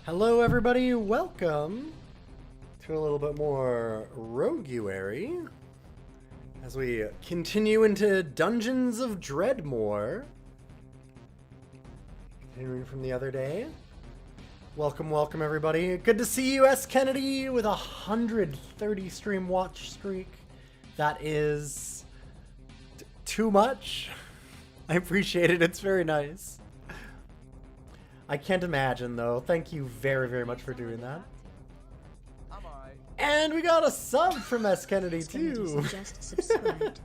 Hello everybody, welcome to a little bit more Roguary as we continue into Dungeons of Dreadmore. Continuing from the other day. Welcome everybody. Good to see you, S. Kennedy, with 130 stream watch streak. That is too much. I appreciate it, it's very nice. I can't imagine, though. Thank you very much for doing that. And we got a sub from S. Kennedy, too. Just subscribed.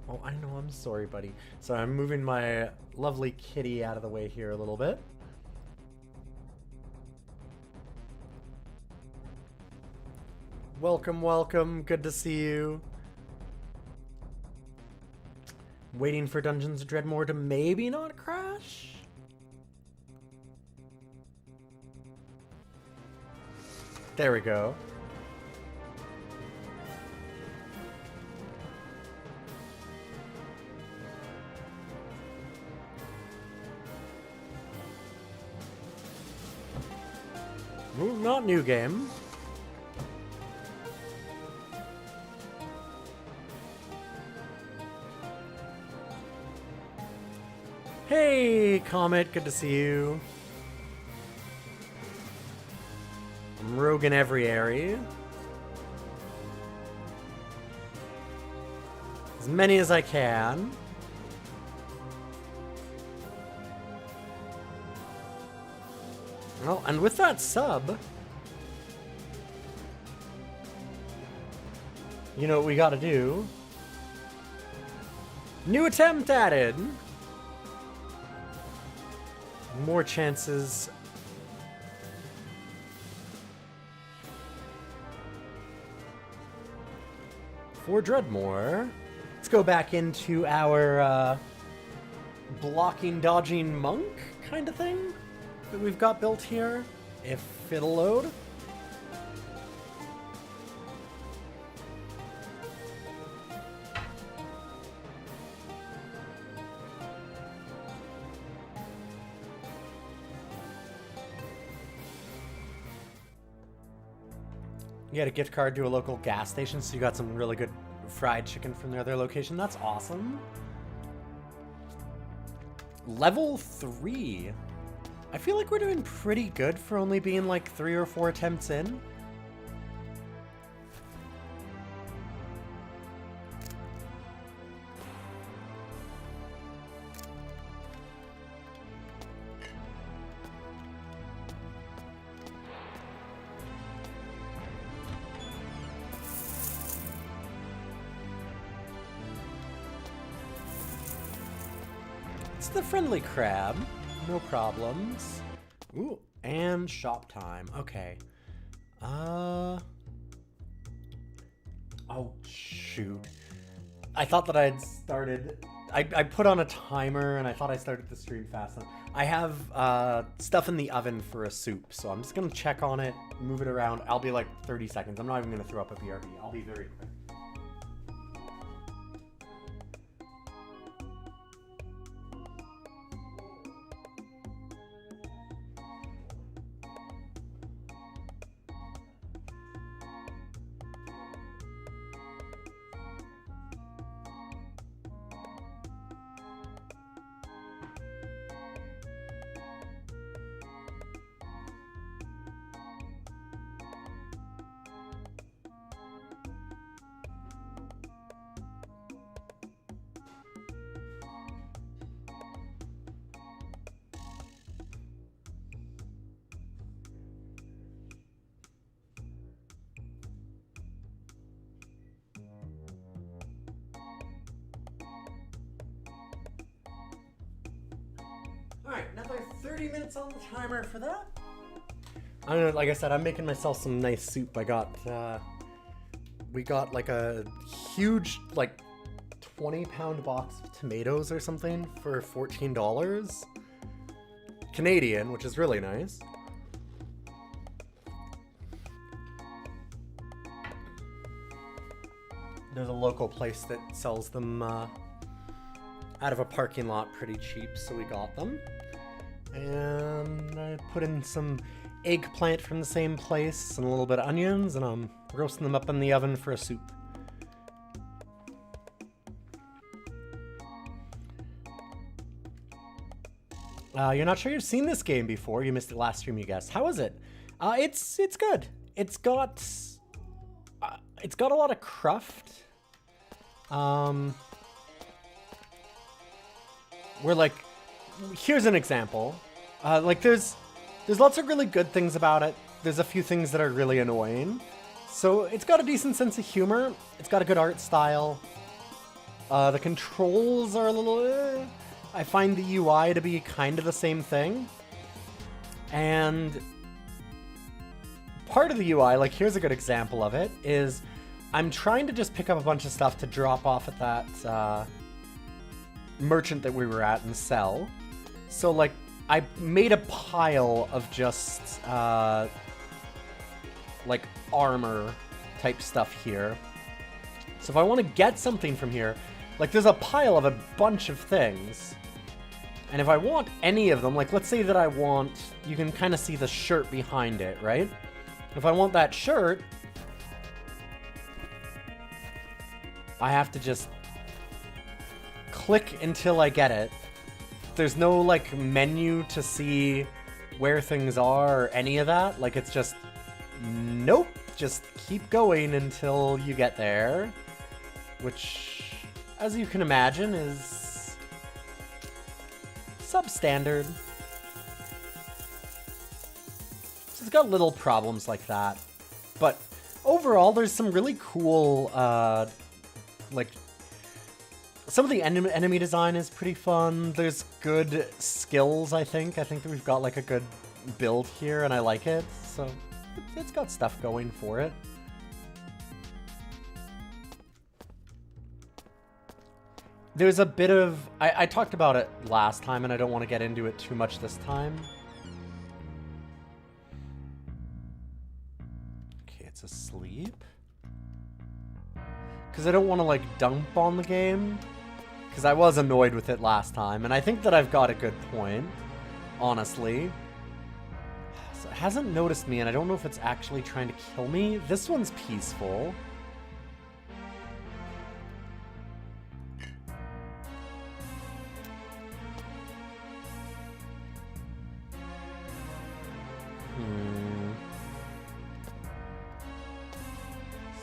Oh, I know. I'm sorry, buddy. So I'm moving my lovely kitty out of the way here a little bit. Welcome. Good to see you. Waiting for Dungeons of Dreadmore to maybe not crash? There we go. Ooh, not new game. Hey, Comet, good to see you. I'm rogue in every area. As many as I can. Well, and with that sub, you know what we gotta do? New attempt added! More chances. For Dreadmore. Let's go back into our blocking, dodging monk kind of thing that we've got built here, if it'll load. You had a gift card to a local gas station, so you got some really good fried chicken from their other location. That's awesome. Level 3. I feel like we're doing pretty good for only being like 3 or 4 attempts in. It's the friendly crab. No problems. Ooh, and shop time. Okay. Oh, shoot. I thought that I had started... I put on a timer, and I thought I started the stream fast enough. I have stuff in the oven for a soup, so I'm just going to check on it, move it around. I'll be like 30 seconds. I'm not even going to throw up a BRB. I'll be very quick. Alright, another 30 minutes on the timer for that. I don't know, like I said, I'm making myself some nice soup. I got, we got like a huge, like, 20-pound box of tomatoes or something for $14. Canadian, which is really nice. There's a local place that sells them out of a parking lot pretty cheap, so we got them. And I put in some eggplant from the same place and a little bit of onions, and I'm roasting them up in the oven for a soup. You're not sure you've seen this game before. You missed it last stream, you guessed. How is it? It's good. It's got a lot of cruft. Where like, here's an example. Like there's lots of really good things about it. There's a few things that are really annoying. So it's got a decent sense of humor. It's got a good art style. The controls are a little... I find the UI to be kind of the same thing. And part of the UI, like here's a good example of it, is I'm trying to just pick up a bunch of stuff to drop off at that merchant that we were at and sell. So like I made a pile of just like armor type stuff here. So if I want to get something from here, like there's a pile of a bunch of things. And if I want any of them, like let's say that I want, you can kind of see the shirt behind it, right? If I want that shirt, I have to just click until I get it. There's no like menu to see where things are or any of that. Like it's just, nope, just keep going until you get there. Which, as you can imagine, is substandard. So it's got little problems like that. But overall, there's some really cool, like, some of the enemy design is pretty fun. There's good skills, I think. I think that we've got, like, a good build here, and I like it. So it's got stuff going for it. There's a bit of... I talked about it last time, and I don't want to get into it too much this time. Okay, it's asleep. Because I don't want to, like, dump on the game. Because I was annoyed with it last time, and I think that I've got a good point, honestly. So it hasn't noticed me, and I don't know if it's actually trying to kill me. This one's peaceful.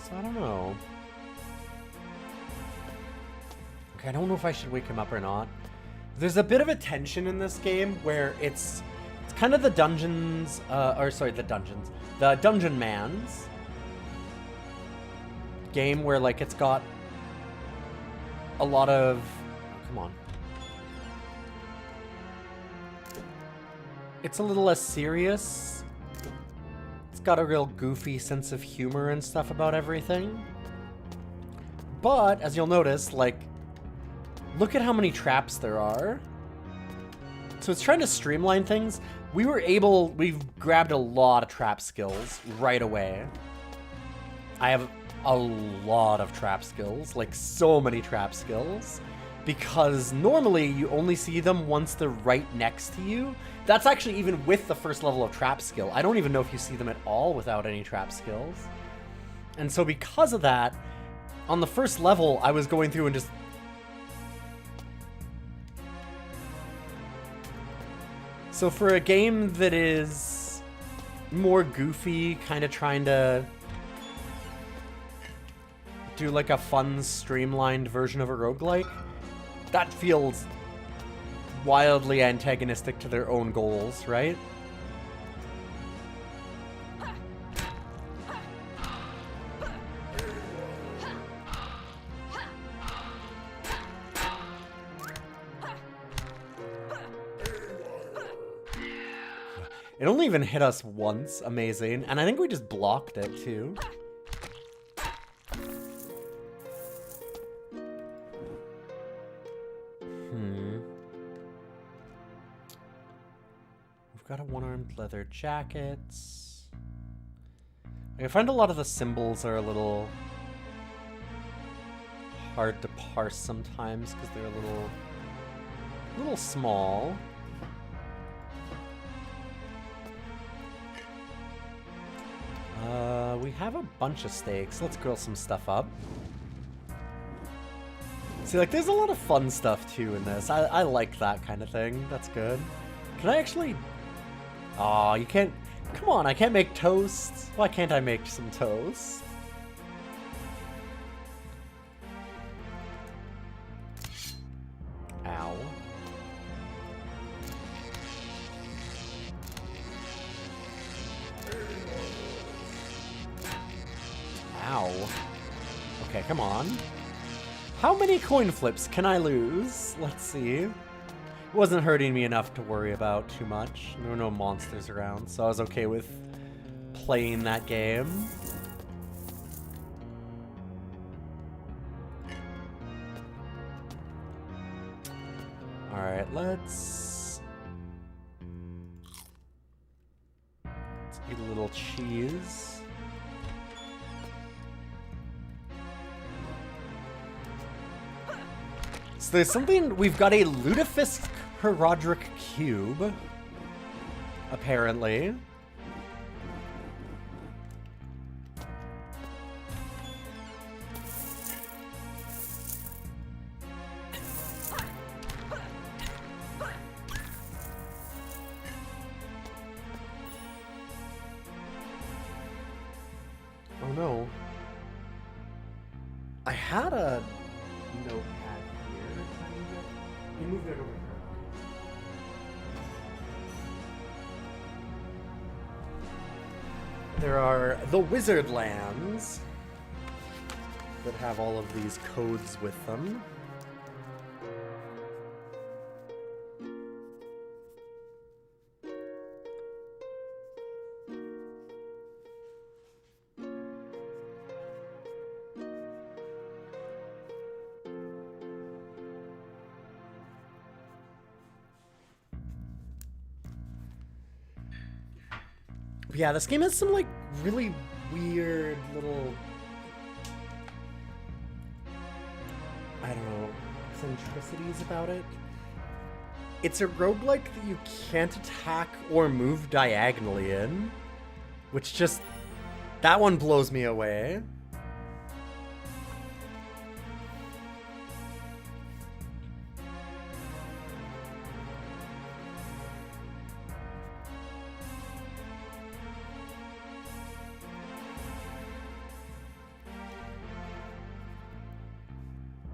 So I don't know. Okay, I don't know if I should wake him up or not. There's a bit of a tension in this game where it's kind of the dungeons, the Dungeon Man's game where like it's got a lot of, oh, come on. It's a little less serious. It's got a real goofy sense of humor and stuff about everything. But, as you'll notice, like, look at how many traps there are. So it's trying to streamline things. We've grabbed a lot of trap skills right away. I have a lot of trap skills, like so many trap skills. Because normally you only see them once they're right next to you. That's actually even with the first level of trap skill. I don't even know if you see them at all without any trap skills. And so because of that, on the first level, I was going through and just... So for a game that is more goofy, kind of trying to do like a fun, streamlined version of a roguelike, that feels wildly antagonistic to their own goals, right? It only even hit us once, amazing. And I think we just blocked it too. Got a one-armed leather jacket. I find a lot of the symbols are a little hard to parse sometimes because they're a little small. We have a bunch of steaks. Let's grill some stuff up. See, like, there's a lot of fun stuff, too, in this. I like that kind of thing. That's good. Can I actually... Aw, you can't... Come on, I can't make toast. Why can't I make some toast? Ow. Ow. Okay, come on. How many coin flips can I lose? Let's see. It wasn't hurting me enough to worry about too much. There were no monsters around, so I was okay with playing that game. Alright, let's eat a little cheese. So there's something, we've got a Lutefisk Herodric Cube, apparently. Oh no. I had a notepad. You moved it over here. There are the Wizard Lands that have all of these codes with them. Yeah, this game has some, like, really weird little, I don't know, eccentricities about it. It's a roguelike that you can't attack or move diagonally in, which just, that one blows me away.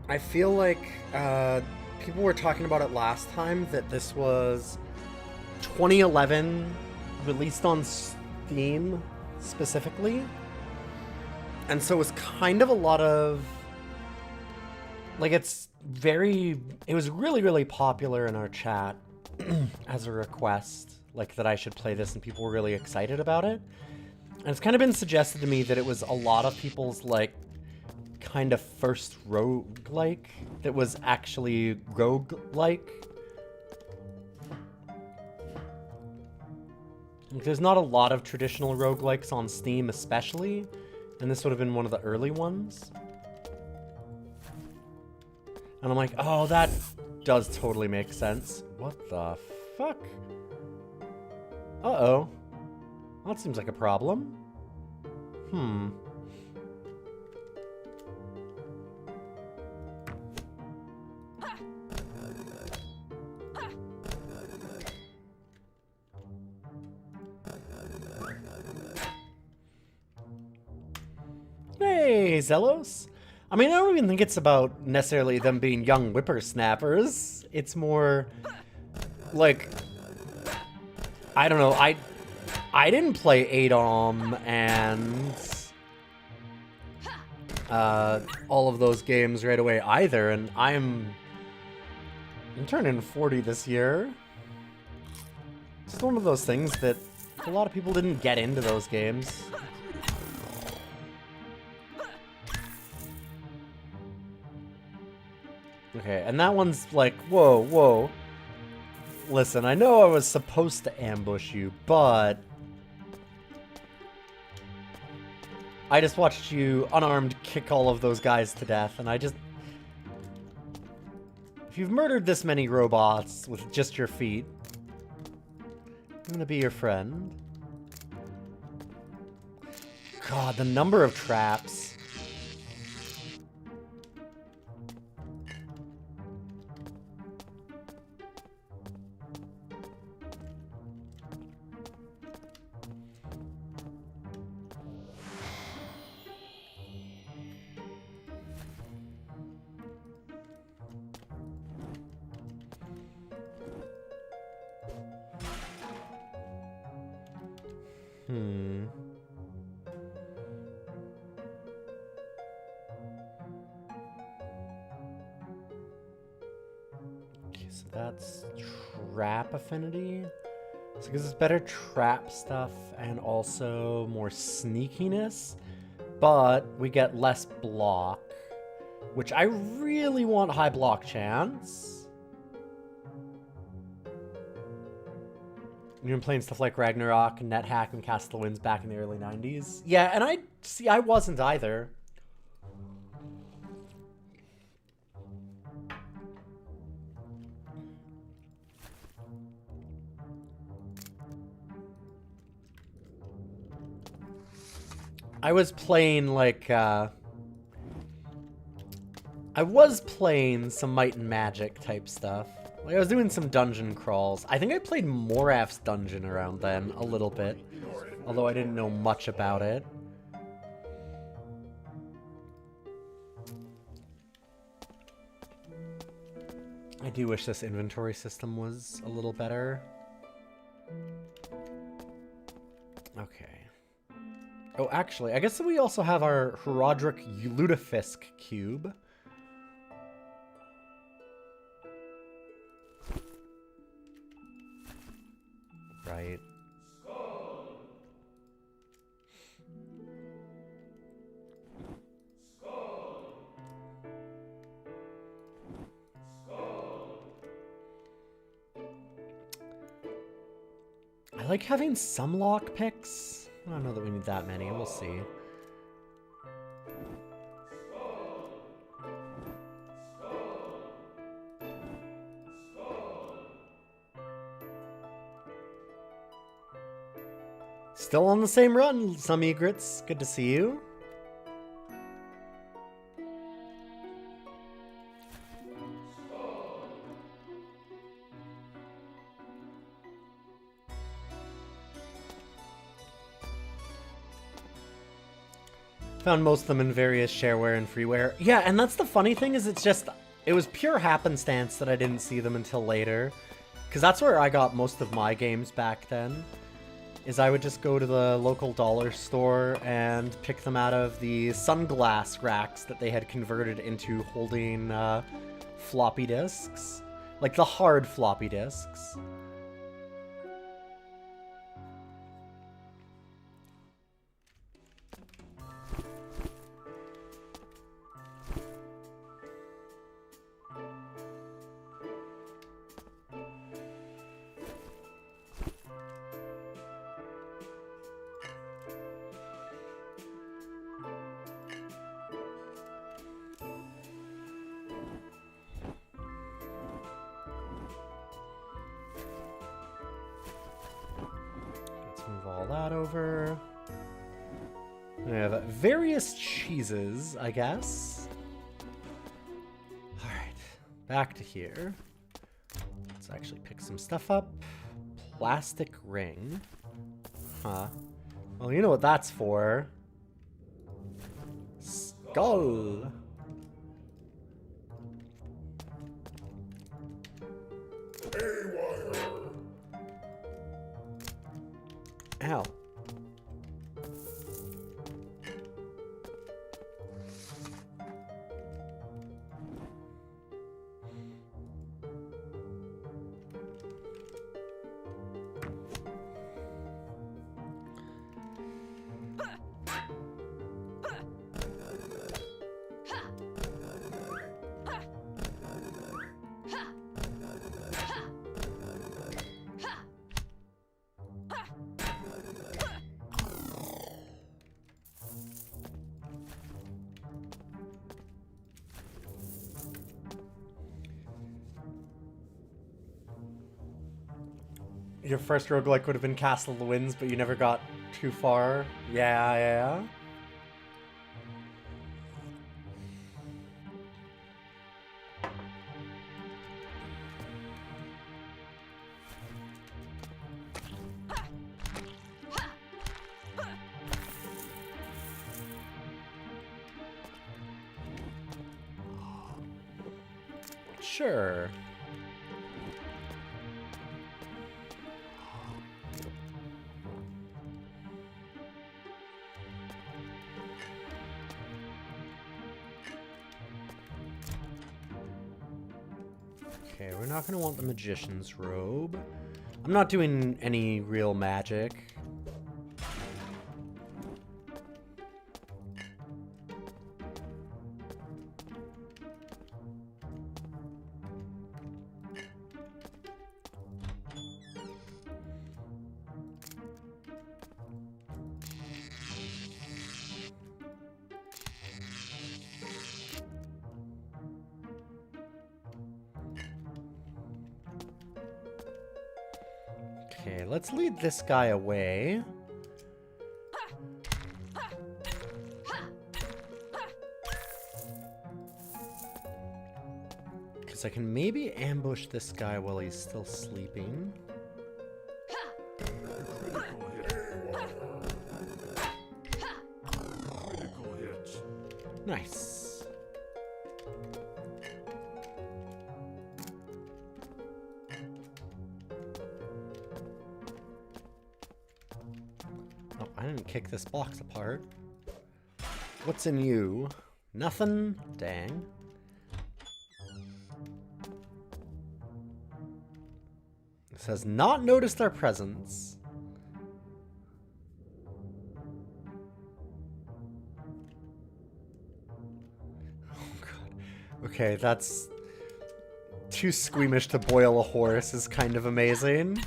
I feel like people were talking about it last time, that this was 2011, released on Steam specifically. And so it was kind of a lot of, like, it was really, really popular in our chat as a request, like, that I should play this, and people were really excited about it. And it's kind of been suggested to me that it was a lot of people's, like, kind of first roguelike that was actually roguelike. There's not a lot of traditional roguelikes on Steam especially, and this would have been one of the early ones. And I'm like, oh, that does totally make sense. What the fuck? Uh-oh. That seems like a problem. Hey, Zelos. I mean, I don't even think it's about necessarily them being young whippersnappers. It's more like, I don't know, I didn't play ADOM and all of those games right away either, and I'm turning 40 this year. It's one of those things that a lot of people didn't get into those games. Okay, and that one's like, whoa, whoa. Listen, I know I was supposed to ambush you, but I just watched you unarmed kick all of those guys to death, and I just... If you've murdered this many robots with just your feet, I'm gonna be your friend. God, the number of traps. Okay, so that's trap affinity. So it gives us better trap stuff and also more sneakiness, but we get less block, which I really want high block chance. You've been playing stuff like Ragnarok, NetHack, and Cast the Winds back in the early 90s. Yeah, and I wasn't either. I was playing like, I was playing some Might and Magic type stuff. Like, I was doing some dungeon crawls. I think I played Moraf's dungeon around then a little bit, although I didn't know much about it. I do wish this inventory system was a little better. Okay. Oh, actually, I guess we also have our Herodric Lutefisk cube. Right. I like having some lockpicks. I don't know that we need that many. We'll see. Still on the same run, some egrets. Good to see you. Found most of them in various shareware and freeware. Yeah, and that's the funny thing is it was pure happenstance that I didn't see them until later. Because that's where I got most of my games back then. Is I would just go to the local dollar store and pick them out of the sunglass racks that they had converted into holding floppy disks. Like the hard floppy disks. Move all that over. We have various cheeses, I guess. Alright, back to here. Let's actually pick some stuff up. Plastic ring. Huh. Well, you know what that's for. Skull. Ow. Your first roguelike would have been Castle of the Winds, but you never got too far. Yeah. Sure. Okay, we're not gonna want the magician's robe. I'm not doing any real magic. Okay, let's lead this guy away. Because I can maybe ambush this guy while he's still sleeping. Nice. Oh, I didn't kick this box apart. What's in you? Nothing? Dang. It says not noticed our presence. Okay, that's too squeamish to boil a horse is kind of amazing.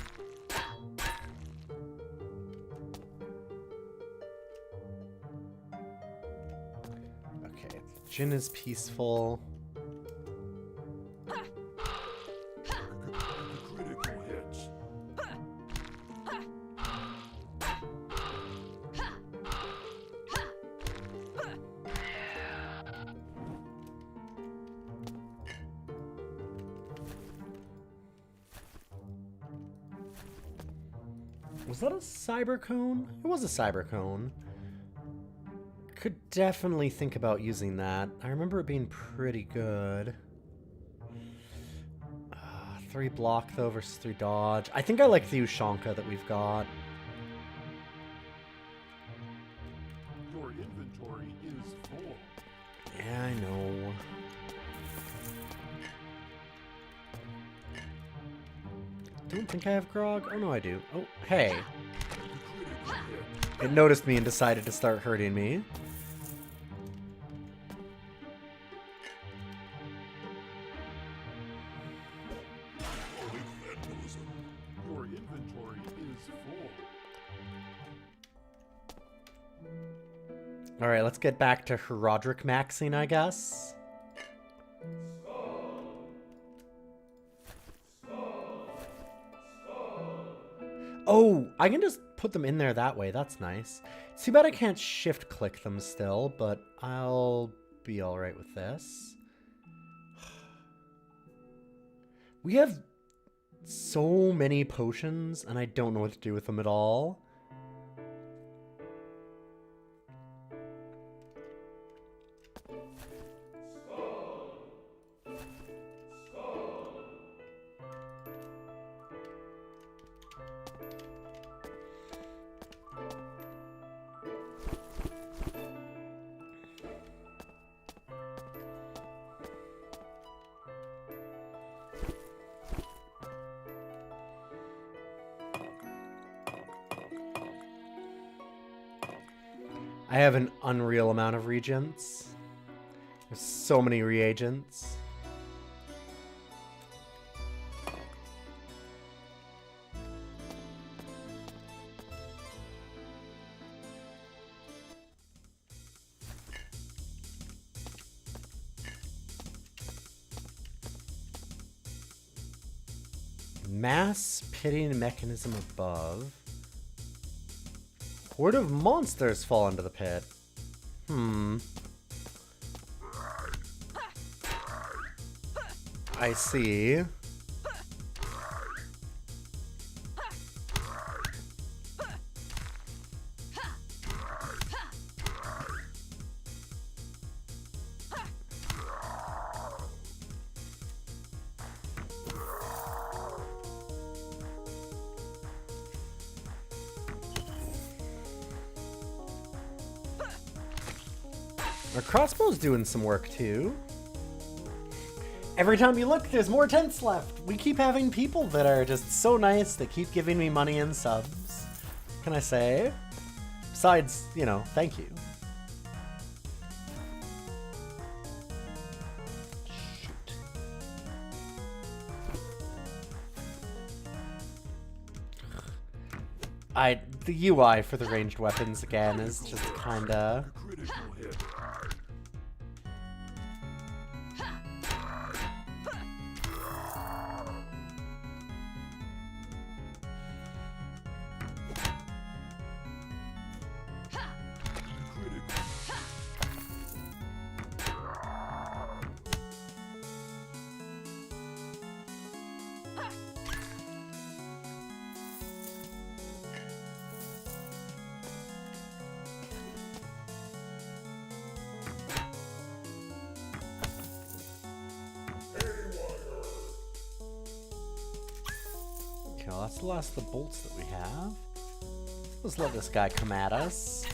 Okay, Jin is peaceful. Was that a cyber cone? It was a cyber cone. Could definitely think about using that. I remember it being pretty good. 3 block though versus 3 dodge. I think I like the Ushanka that we've got. Your inventory is full. Yeah, I know. Don't think I have grog. Oh no, I do. Oh, hey. It noticed me and decided to start hurting me. Your inventory is full. Alright, let's get back to Roderick maxing, I guess. Oh, I can just put them in there that way. That's nice. It's too bad I can't shift click them still, but I'll be alright with this. We have so many potions, and I don't know what to do with them at all. I have an unreal amount of regents. There's so many reagents. Mass pitting mechanism above. Horde of monsters fall into the pit. I see. Our crossbow's doing some work too. Every time you look, there's more tents left. We keep having people that are just so nice. They keep giving me money and subs. What can I say? Besides, you know, thank you. Shoot. The UI for the ranged weapons again is just kinda... Critical hit. Okay, well, that's the last of the bolts that we have. Let's let this guy come at us.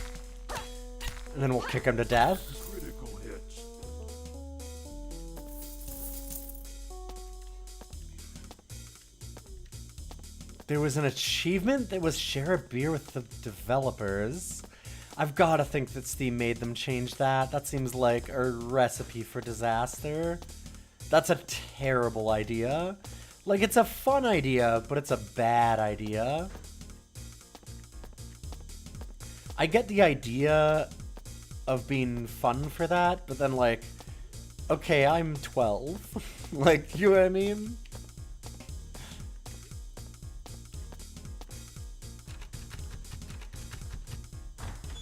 And then we'll kick him to death. Critical hits. There was an achievement that was share a beer with the developers. I've got to think that Steam made them change that. That seems like a recipe for disaster. That's a terrible idea. Like, it's a fun idea, but it's a bad idea. I get the idea of being fun for that, but then, like, okay, I'm 12. Like, you know what I mean?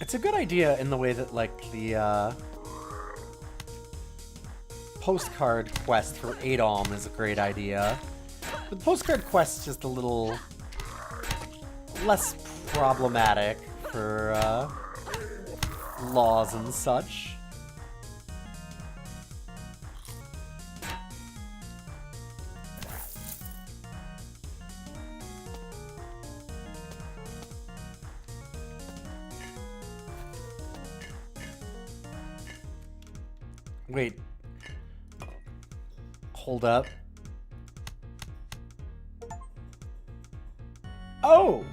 It's a good idea in the way that, like, the, postcard quest for Adom is a great idea. But the postcard quest is just a little less problematic for, laws and such. Wait. Hold up. Oh!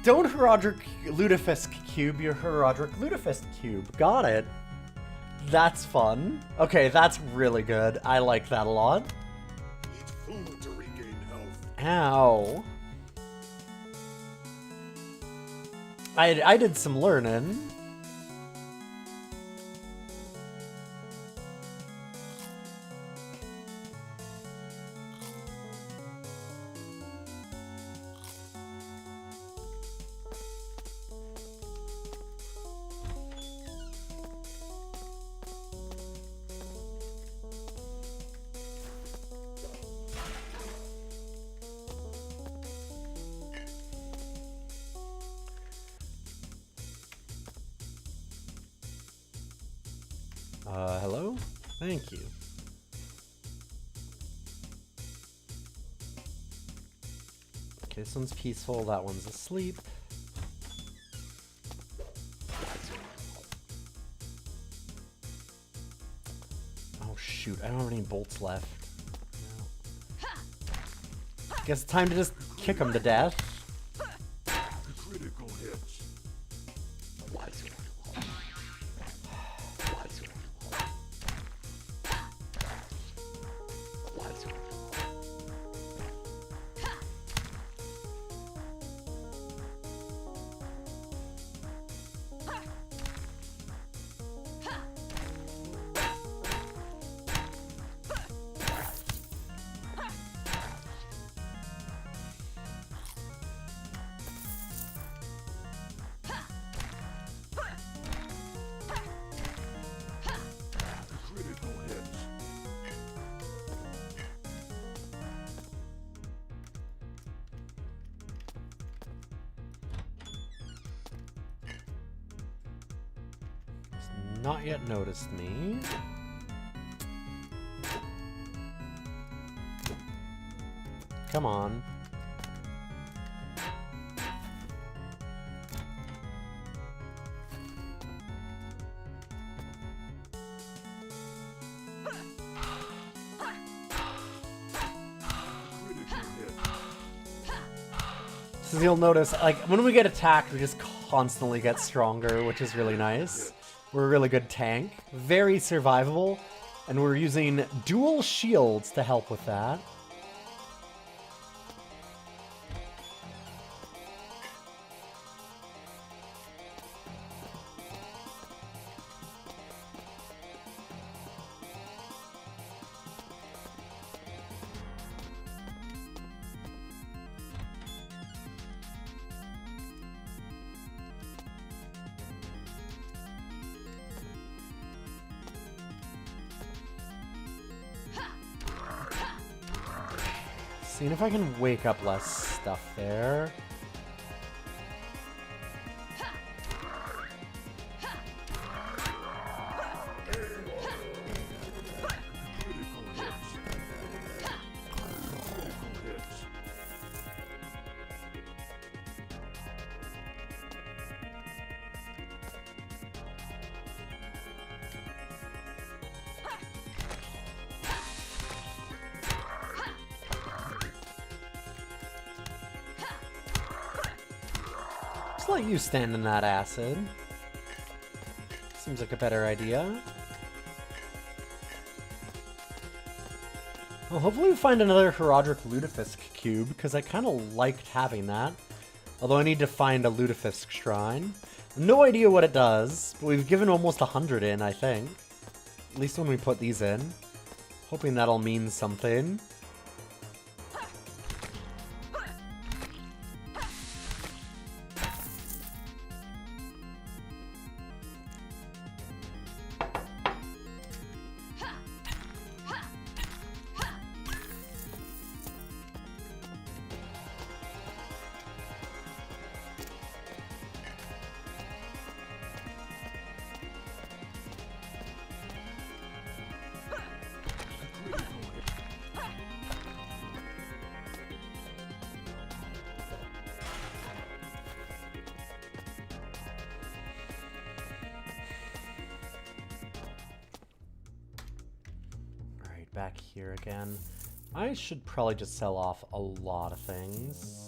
Don't Herodric Lutefisk cube your Herodric Lutefisk cube. Got it. That's fun. Okay, that's really good. I like that a lot. Eat food to regain health. Ow. I did some learning. Hello? Thank you. Okay, this one's peaceful, that one's asleep. Oh shoot, I don't have any bolts left. No. Guess it's time to just kick him to death. Critical hits. Critical hits. He's not yet noticed me. Come on. So you'll notice, like, when we get attacked, we just constantly get stronger, which is really nice. We're a really good tank. Very survivable. And we're using dual shields to help with that. Seeing if I can wake up less stuff there. Just let you stand in that acid. Seems like a better idea. Well, hopefully we find another Herodric Lutefisk cube, because I kind of liked having that. Although I need to find a Lutefisk shrine. No idea what it does, but we've given almost 100 in, I think. At least when we put these in. Hoping that'll mean something. Back here again. I should probably just sell off a lot of things.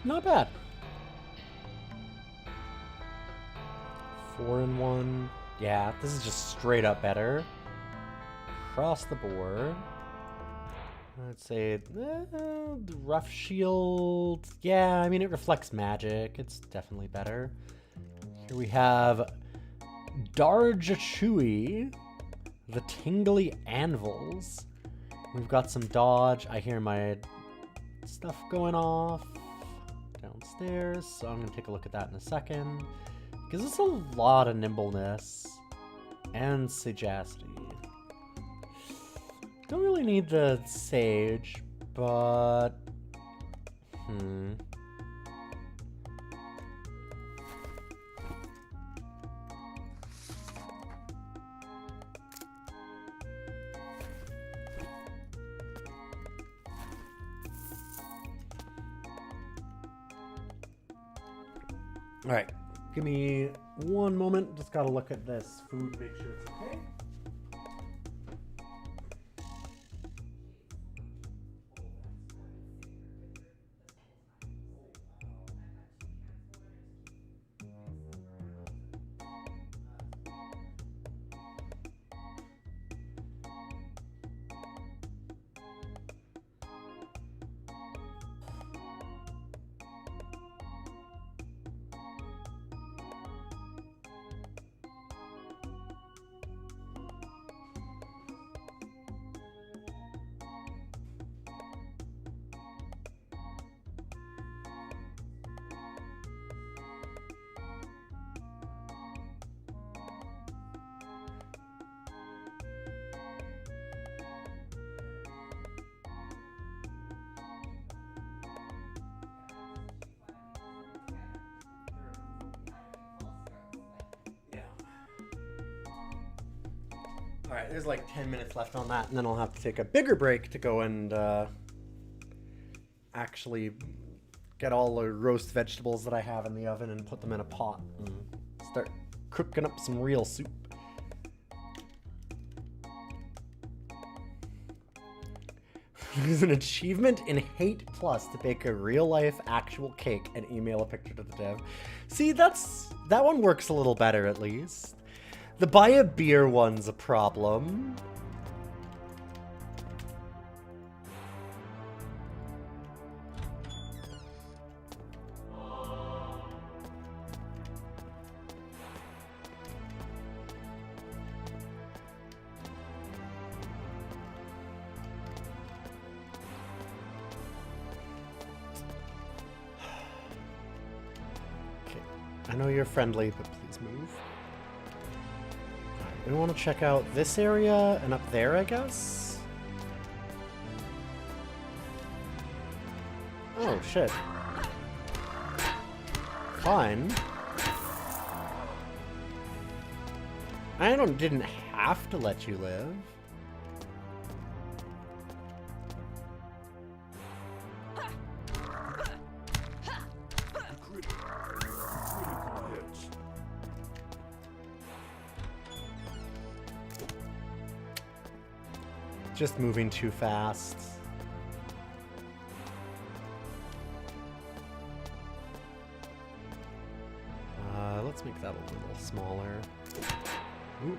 Not bad. 4-in-1. Yeah, this is just straight up better. Across the board. I'd say rough shield. Yeah, I mean it reflects magic. It's definitely better. Here we have Darjachui, the Tingly Anvils. We've got some dodge. I hear my stuff going off downstairs, so I'm gonna take a look at that in a second. Gives us a lot of nimbleness and sagacity. Don't really need the sage, but all right, give me one moment. Just gotta look at this food, make sure it's okay. Alright, there's like 10 minutes left on that, and then I'll have to take a bigger break to go and actually get all the roast vegetables that I have in the oven and put them in a pot and start cooking up some real soup. There's an achievement in Hate Plus to bake a real-life actual cake and email a picture to the dev. See, that one works a little better at least. The buy a beer one's a problem. I know you're friendly, but please move. We want to check out this area and up there, I guess? Oh, shit. Fine. I didn't have to let you live. Just moving too fast. Let's make that a little smaller. Ooh.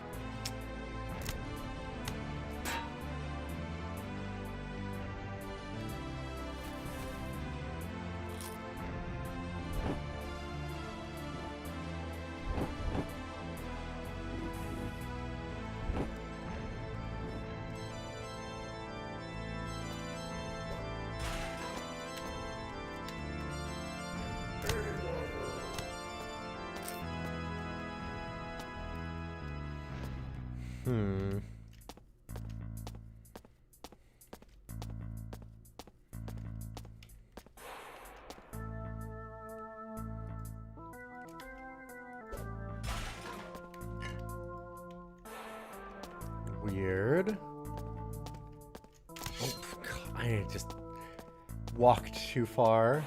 Weird. Oh, God, I just walked too far.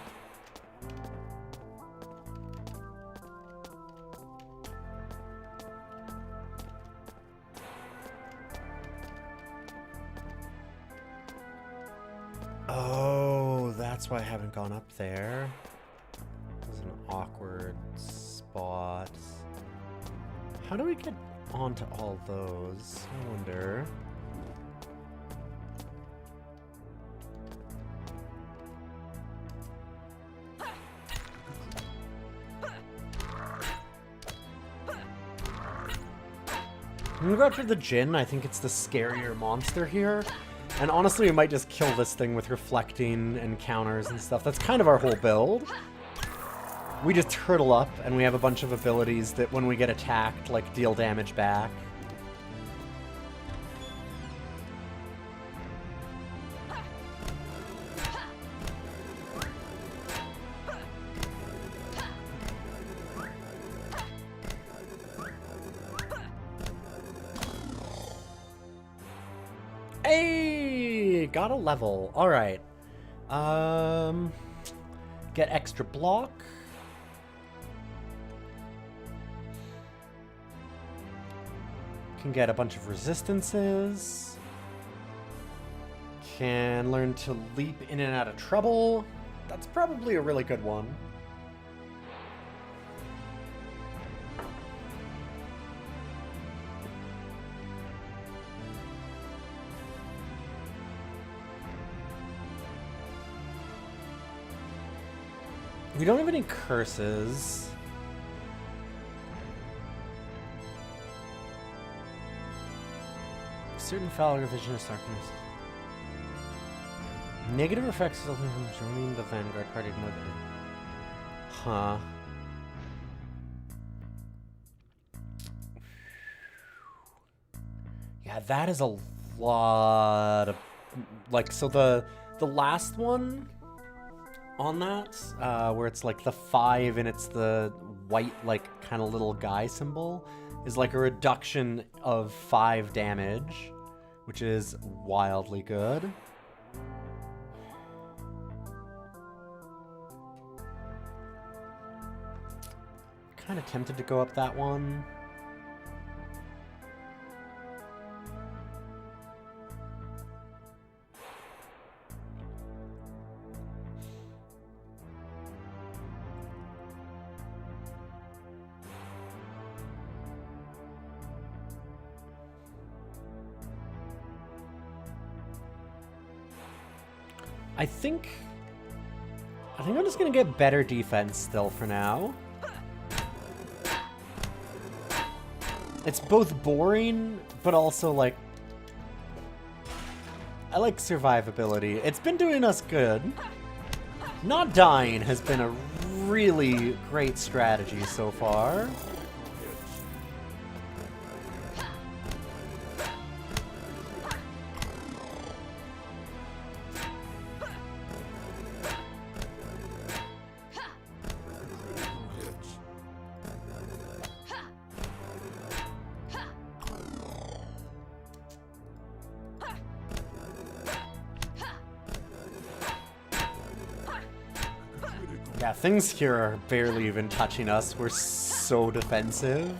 Oh, that's why I haven't gone up there. This is an awkward spot. How do we get onto all those? I wonder. When we go after the Djinn, I think it's the scarier monster here. And honestly, we might just kill this thing with reflecting and counters and stuff. That's kind of our whole build. We just hurtle up, and we have a bunch of abilities that when we get attacked, like, deal damage back. Hey! Got a level. Alright. Get extra block. Can get a bunch of resistances. Can learn to leap in and out of trouble. That's probably a really good one. We don't have any curses. Certain foul or vision or darkness. Negative effects resulting from joining the Vanguard party. Huh. Yeah, that is a lot of... Like, so the last one on that, where it's like the 5 and it's the white, like, kind of little guy symbol is like a reduction of 5 damage, which is wildly good. Kind of tempted to go up that one. I think I'm just gonna get better defense still for now. It's both boring, but also like I like survivability. It's been doing us good. Not dying has been a really great strategy so far. Yeah, things here are barely even touching us. We're so defensive.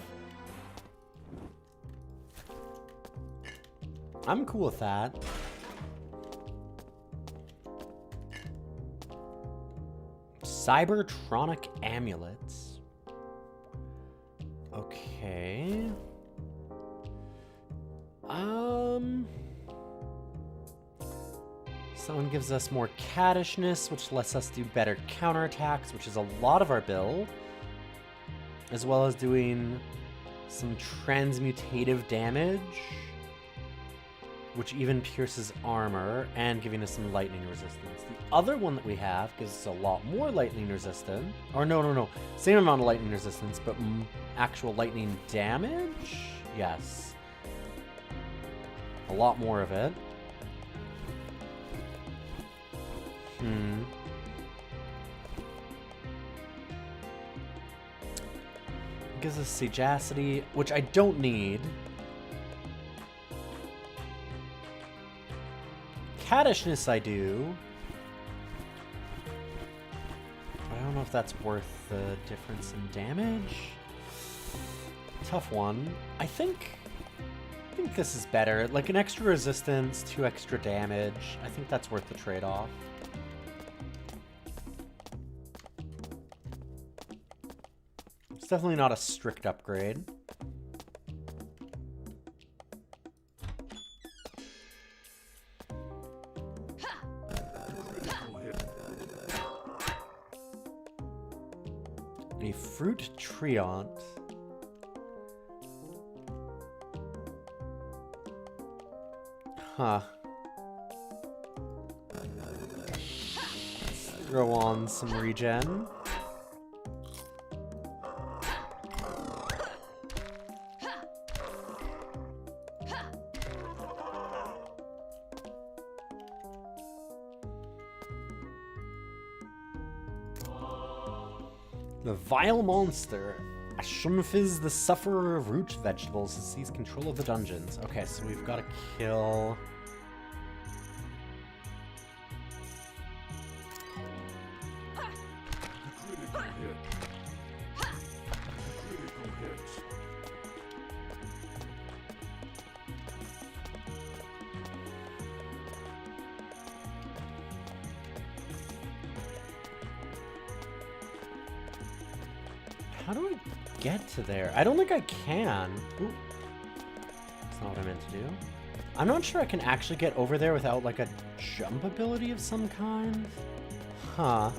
I'm cool with that. Cybertronic amulets. Okay. Someone gives us more cattishness, which lets us do better counterattacks, which is a lot of our build, as well as doing some transmutative damage, which even pierces armor, and giving us some lightning resistance. The other one that we have gives us a lot more lightning resistance, or no, same amount of lightning resistance, but actual lightning damage? Yes. A lot more of it. Gives us sagacity, which I don't need. Cattishness I do. I don't know if that's worth the difference in damage. Tough one. I think this is better. Like an extra resistance, 2 extra damage. I think that's worth the trade-off. It's definitely not a strict upgrade. A fruit treant. Huh. Throw on some regen. The vile monster. Ashumfiz, the sufferer of root vegetables, has seized control of the dungeons. Okay, so we've got to kill... Critical hit. Critical hits. How do I get to there? I don't think I can. Ooh. That's not what I meant to do. I'm not sure I can actually get over there without like a jump ability of some kind. Huh.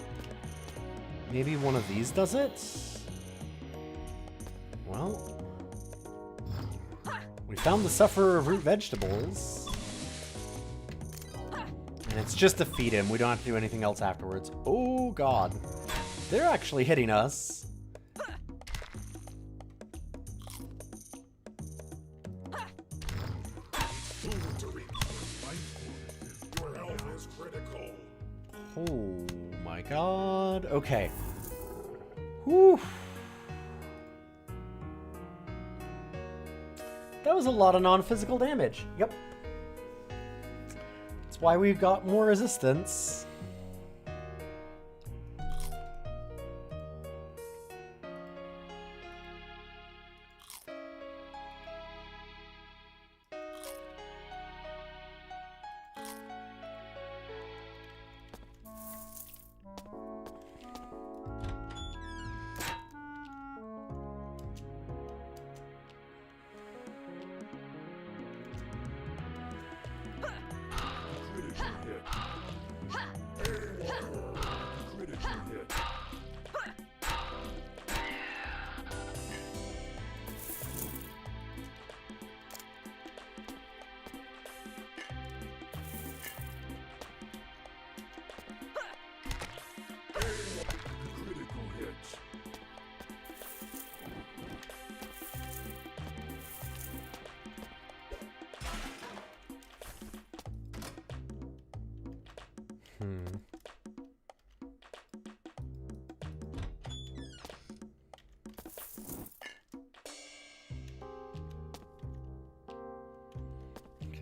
Maybe one of these does it? Well. We found the sufferer of root vegetables. And it's just to feed him. We don't have to do anything else afterwards. Oh god. They're actually hitting us. Your health is critical. Oh my god. Okay. Whew. That was a lot of non-physical damage. Yep. That's why we've got more resistance.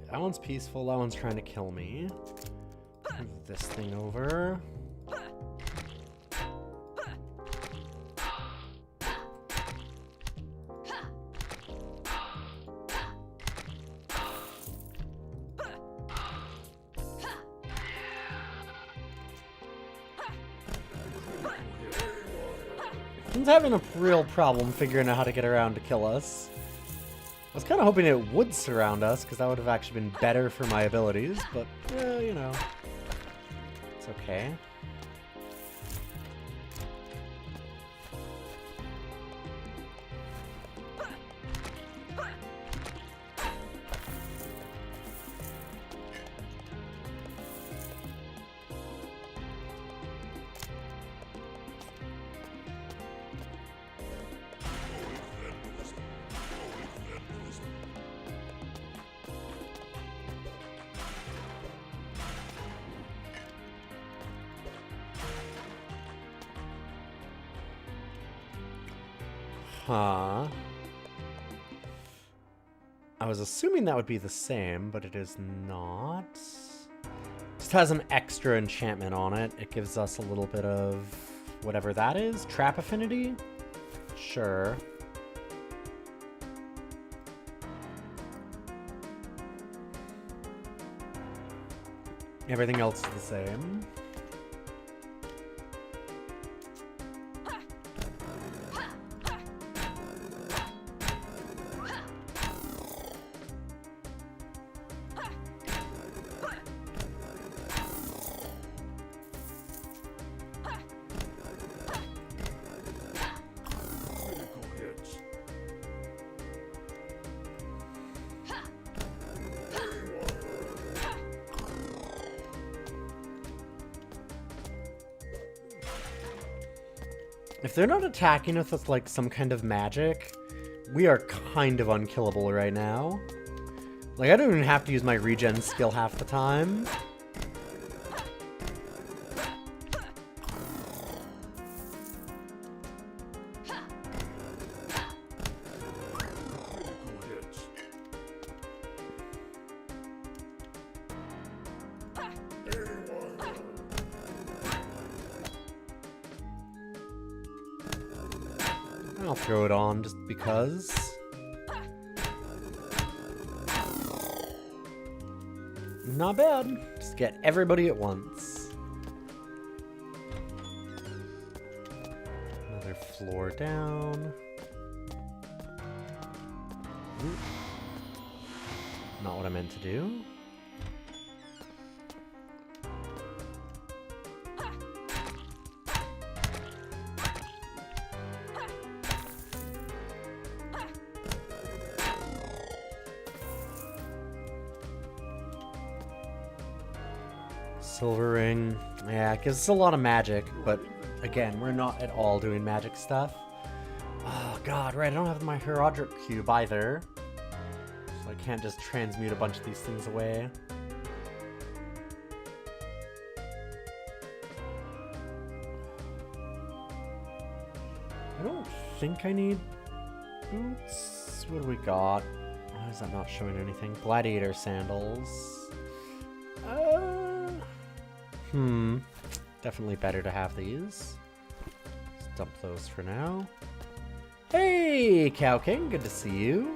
That one's peaceful, that one's trying to kill me. Move this thing over. He's having a real problem figuring out how to get around to kill us. I was kind of hoping it would surround us, because that would have actually been better for my abilities, but, you know, it's okay. Huh. I was assuming that would be the same, but it is not. Just has an extra enchantment on it. It gives us a little bit of whatever that is. Trap affinity? Sure. Everything else is the same. If they're not attacking us with, like, some kind of magic, we are kind of unkillable right now. Like, I don't even have to use my regen skill half the time. I'll throw it on just because. Not bad. Just get everybody at once. Another floor down. Ooh. Not what I meant to do. Silver ring. Yeah, it gives us a lot of magic, but again, we're not at all doing magic stuff. Oh god, right, I don't have my Herodic cube either. So I can't just transmute a bunch of these things away. I don't think I need boots. What do we got? Why is that not showing anything? Gladiator sandals. Definitely better to have these. Let's dump those for now. Hey, Cow King, good to see you.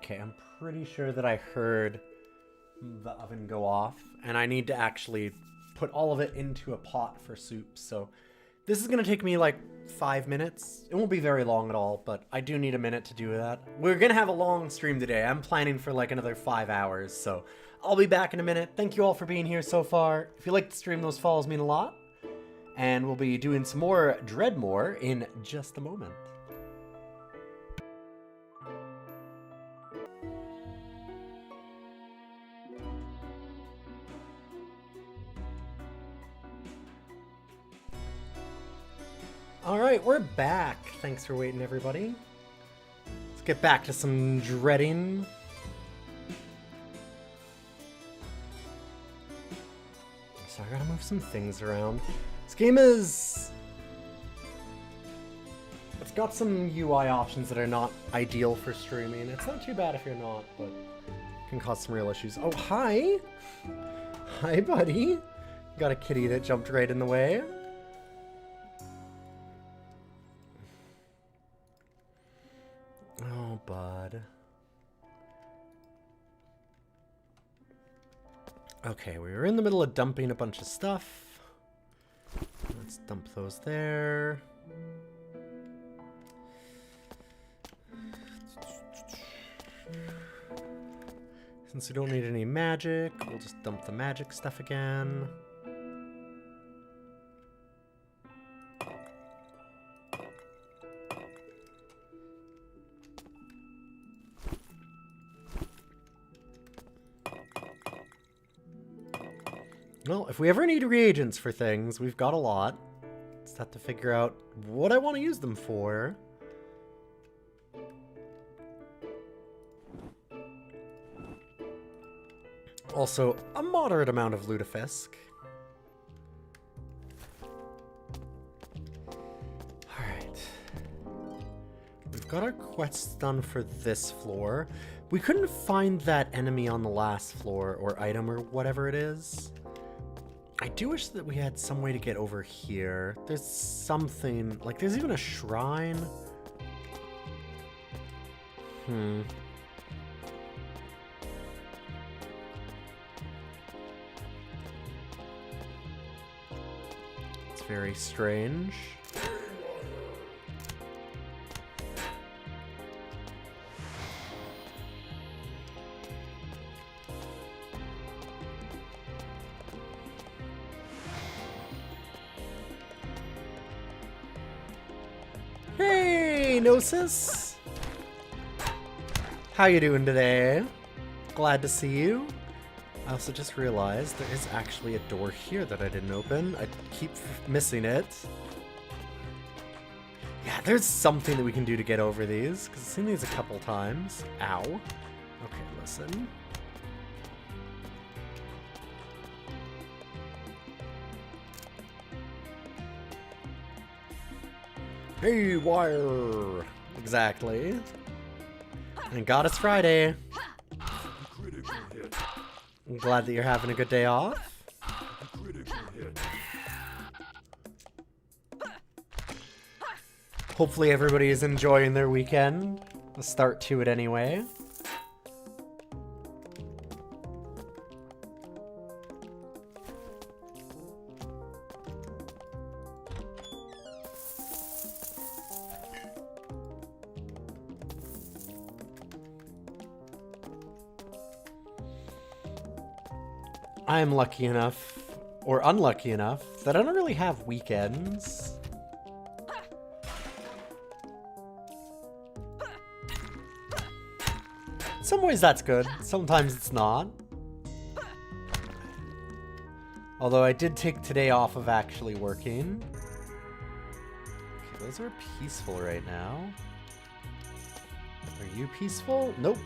Okay, I'm pretty sure that I heard the oven go off, and I need to actually put all of it into a pot for soup, so this is going to take me like 5 minutes. It won't be very long at all, but I do need a minute to do that. We're going to have a long stream today. I'm planning for like another 5 hours, so I'll be back in a minute. Thank you all for being here so far. If you like the stream, those follows mean a lot, and we'll be doing some more Dreadmore in just a moment. Alright, we're back. Thanks for waiting, everybody. Let's get back to some dreading. So I gotta move some things around. This game is... It's got some UI options that are not ideal for streaming. It's not too bad if you're not, but it can cause some real issues. Oh, hi! Hi, buddy. Got a kitty that jumped right in the way. Oh, bud. Okay, we were in the middle of dumping a bunch of stuff. Let's dump those there. Since we don't need any magic, we'll just dump the magic stuff again. Well, if we ever need reagents for things, we've got a lot. Just have to figure out what I want to use them for. Also, a moderate amount of lutefisk. Alright. We've got our quests done for this floor. We couldn't find that enemy on the last floor, or item, or whatever it is. I do wish that we had some way to get over here. There's something, like there's even a shrine. It's very strange. Hey, Gnosis! How you doing today? Glad to see you. I also just realized there is actually a door here that I didn't open. I keep missing it. Yeah, there's something that we can do to get over these, because I've seen these a couple times. Ow. Okay, listen. Hey, wire! Exactly. And God, it's Friday. Critical hit. I'm glad that you're having a good day off. Critical hit. Hopefully everybody is enjoying their weekend. The start to it anyway. I'm lucky enough, or unlucky enough, that I don't really have weekends. In some ways that's good, sometimes it's not. Although I did take today off of actually working. Okay, those are peaceful right now. Are you peaceful? Nope.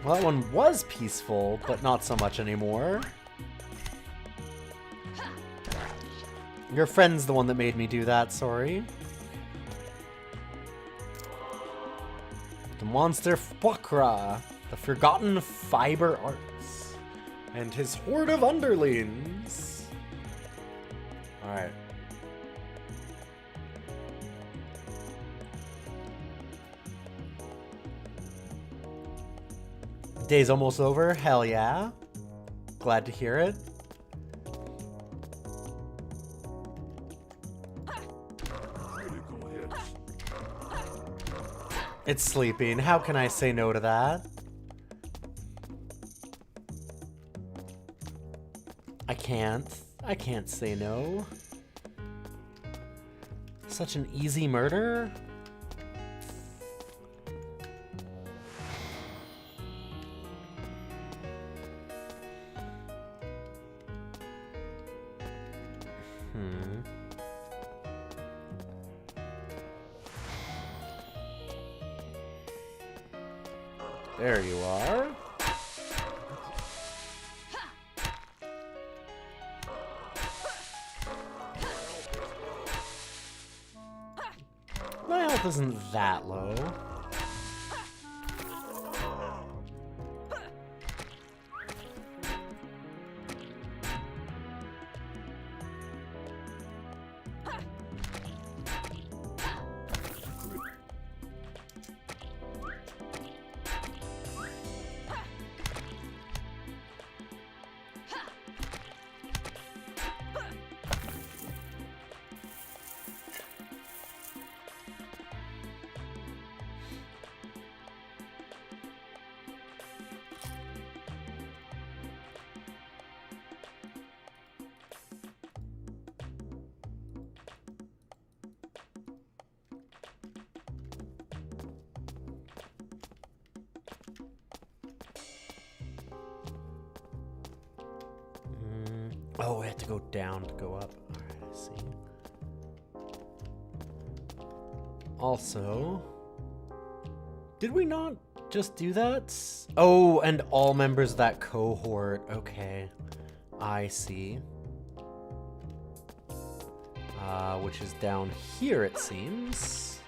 Well, that one was peaceful, but not so much anymore. Your friend's the one that made me do that, sorry. The Monster Fokra, the Forgotten Fiber Arts, and his horde of underlings. Alright. Day's almost over. Hell yeah. Glad to hear it. Critical hits. It's sleeping. How can I say no to that? I can't. I can't say no. Such an easy murder? There you are. My health isn't that low. Oh, I have to go down to go up. Alright, I see. Also, did we not just do that? Oh, and all members of that cohort. Okay, I see. Which is down here, it seems.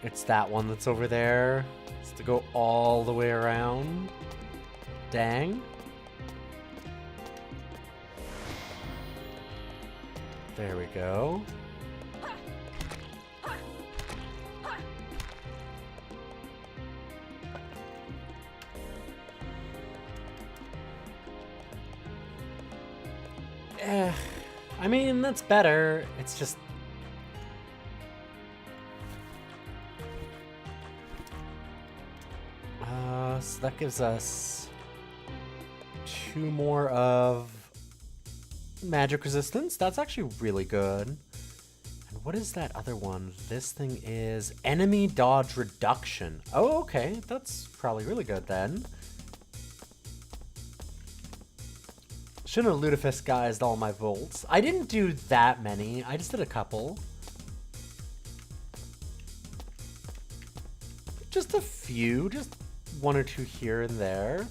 It's that one that's over there. It's to go all the way around. Dang. There we go. I mean, that's better. It's just... so that gives us 2 more of magic resistance. That's actually really good. And what is that other one? This thing is enemy dodge reduction. Oh, okay. That's probably really good then. Shouldn't have lutefisk all my volts. I didn't do that many. I just did a couple. Just a few. Just 1 or 2 here and there.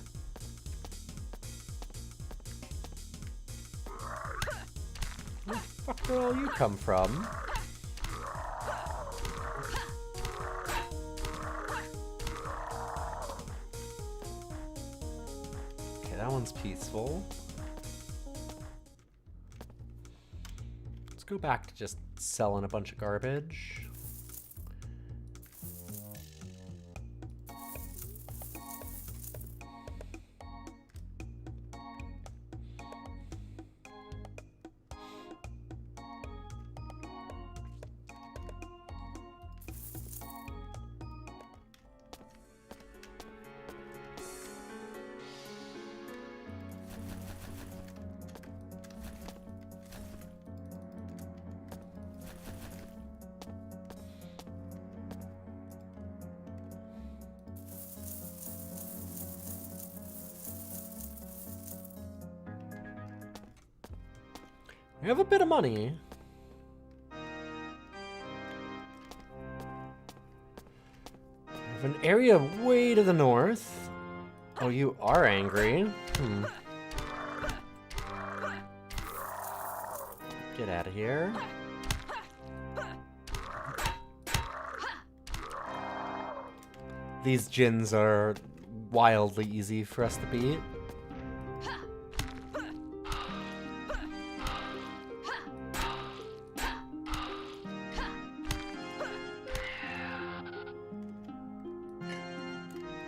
Where the fuck did all you come from? Okay, that one's peaceful. Let's go back to just selling a bunch of garbage. We have a bit of money. We have an area way to the north. Oh, you are angry. Get out of here. These djinns are wildly easy for us to beat.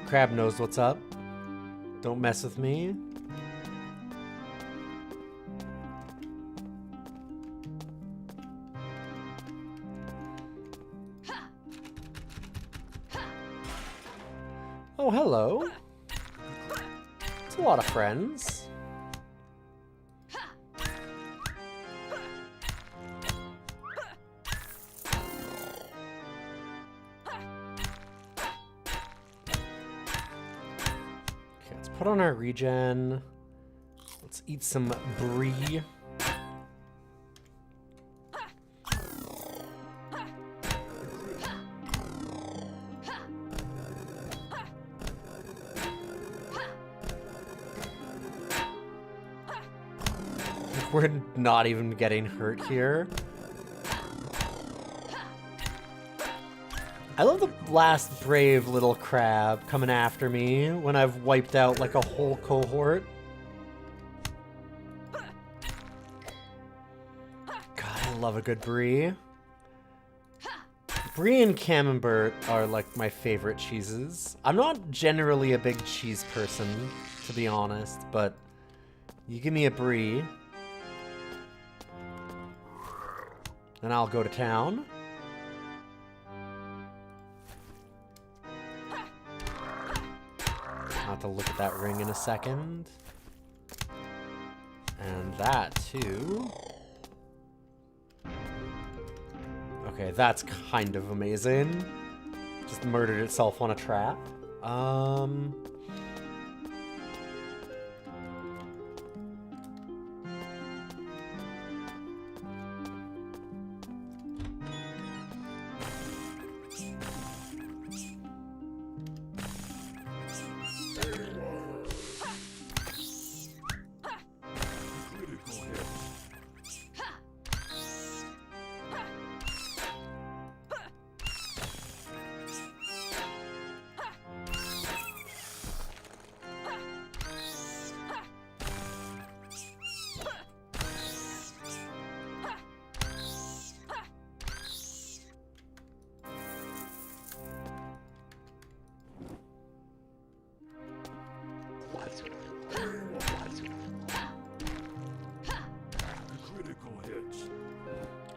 Crab knows what's up. Don't mess with me. Oh, hello. It's a lot of friends. Okay, let's put on our regen. Let's eat some brie. We're not even getting hurt here. I love the last brave little crab coming after me when I've wiped out like a whole cohort. God, I love a good brie. Brie and camembert are like my favorite cheeses. I'm not generally a big cheese person, to be honest, but you give me a brie, and I'll go to town. I'll have to look at that ring in a second. And that too. Okay, that's kind of amazing. Just murdered itself on a trap.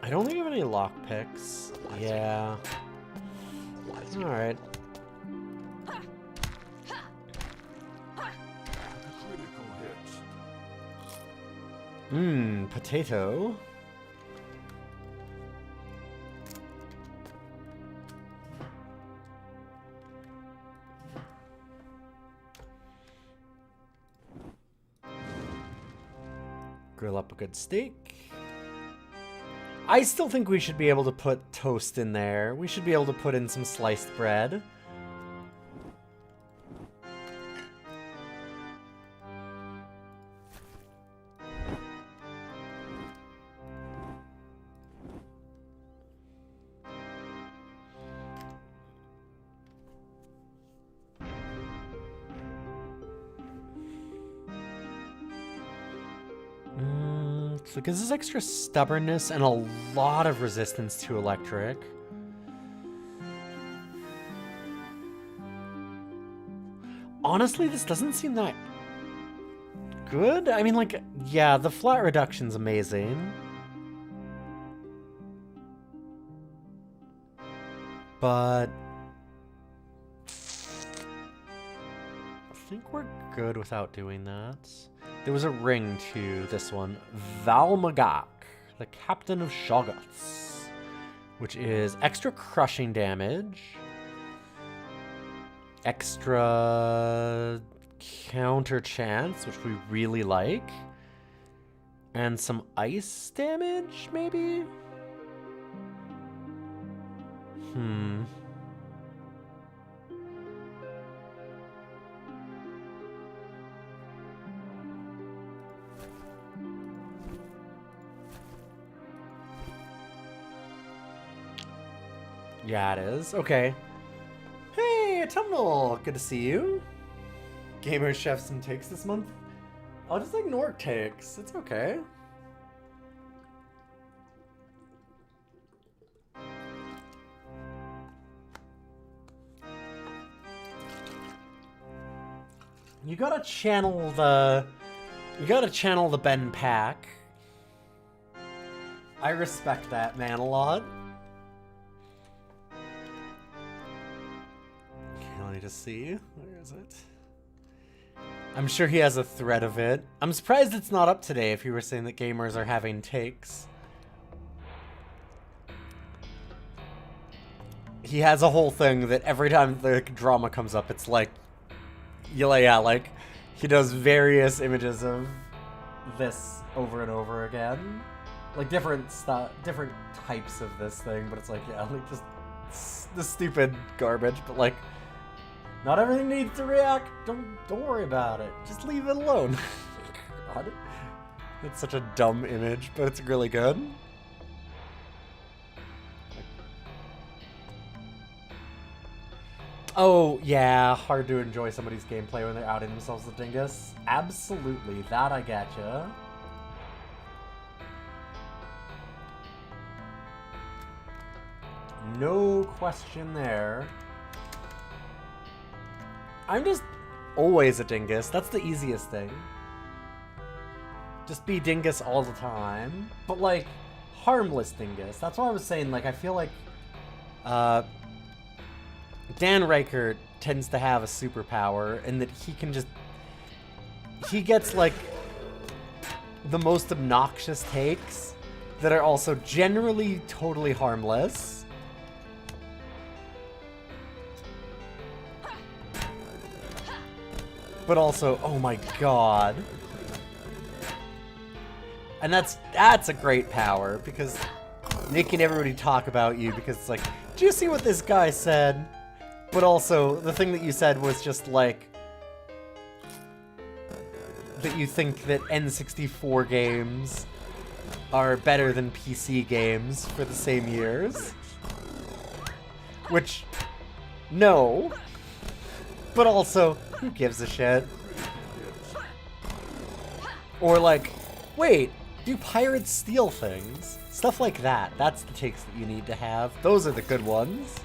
I don't think I have any lockpicks. Yeah. Alright. Potato. Grill up a good steak. I still think we should be able to put toast in there. We should be able to put in some sliced bread. So it gives us extra stubbornness and a lot of resistance to electric. Honestly, this doesn't seem that good. I mean, like, yeah, the flat reduction's amazing. But I think we're good without doing that. There was a ring to this one. Valmagak, the Captain of Shoggoths, which is extra crushing damage, extra counter chance, which we really like, And some ice damage, maybe? Yeah, it is. Okay. Hey, Autumnal! Good to see you. Gamer Chef some takes this month? I'll just ignore takes. It's okay. You gotta channel the Ben Pack. I respect that man a lot. Okay, let me just see. Where is it? I'm sure he has a thread of it. I'm surprised it's not up today if you were saying that gamers are having takes. He has a whole thing that every time the drama comes up, it's like, yeah, like, he does various images of this over and over again. Like, different stuff, different types of this thing, but it's like, yeah, like, just the stupid garbage, but like, not everything needs to react. Don't worry about it. Just leave it alone. God. It's such a dumb image, but it's really good. Oh, yeah, hard to enjoy somebody's gameplay when they're outing themselves with Dingus. Absolutely, that I getcha. No question there. I'm just always a dingus. That's the easiest thing. Just be dingus all the time. But, like, harmless dingus. That's why I was saying, like, I feel like Dan Reichert tends to have a superpower in that he can just... He gets, like, the most obnoxious takes that are also generally totally harmless. But also, oh my god. And that's a great power, because making everybody talk about you, because it's like, do you see what this guy said? But also, the thing that you said was just like, that you think that N64 games are better than PC games for the same years. Which, no. But also, who gives a shit? Or like, wait, do pirates steal things? Stuff like that. That's the takes that you need to have. Those are the good ones.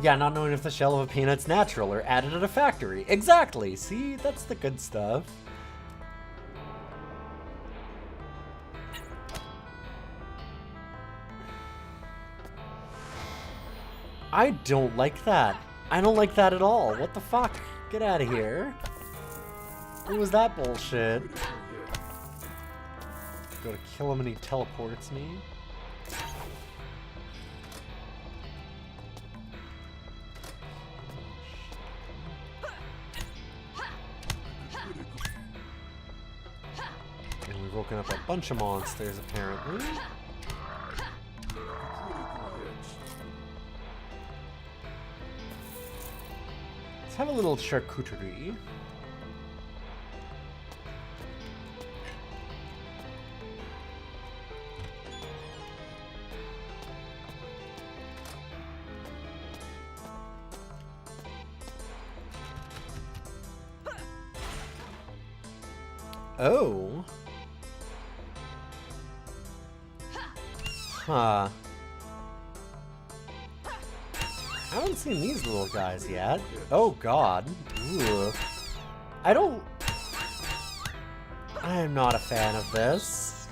Yeah, not knowing if the shell of a peanut's natural or added at a factory. Exactly! See? That's the good stuff. I don't like that. I don't like that at all. What the fuck? Get out of here. What was that bullshit? Go to kill him and he teleports me. And we've woken up a bunch of monsters, apparently. Let's have a little charcuterie. Oh. Huh. I haven't seen these little guys yet. Oh god. Ooh. I am not a fan of this.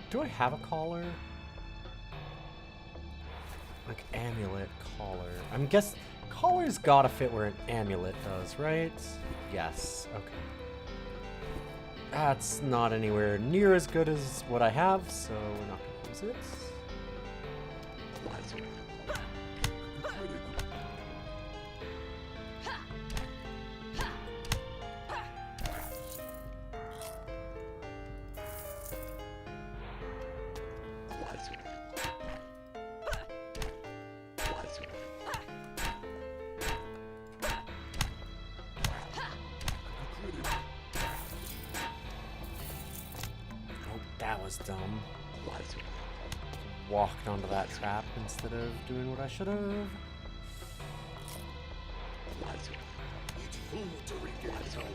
Do I have a collar? Like amulet collar. I'm guess collar's gotta fit where an amulet does, right? Yes. Okay. That's not anywhere near as good as what I have, so we're not gonna use it. That was dumb. Walked onto that trap instead of doing what I should have. Eat food to regain health.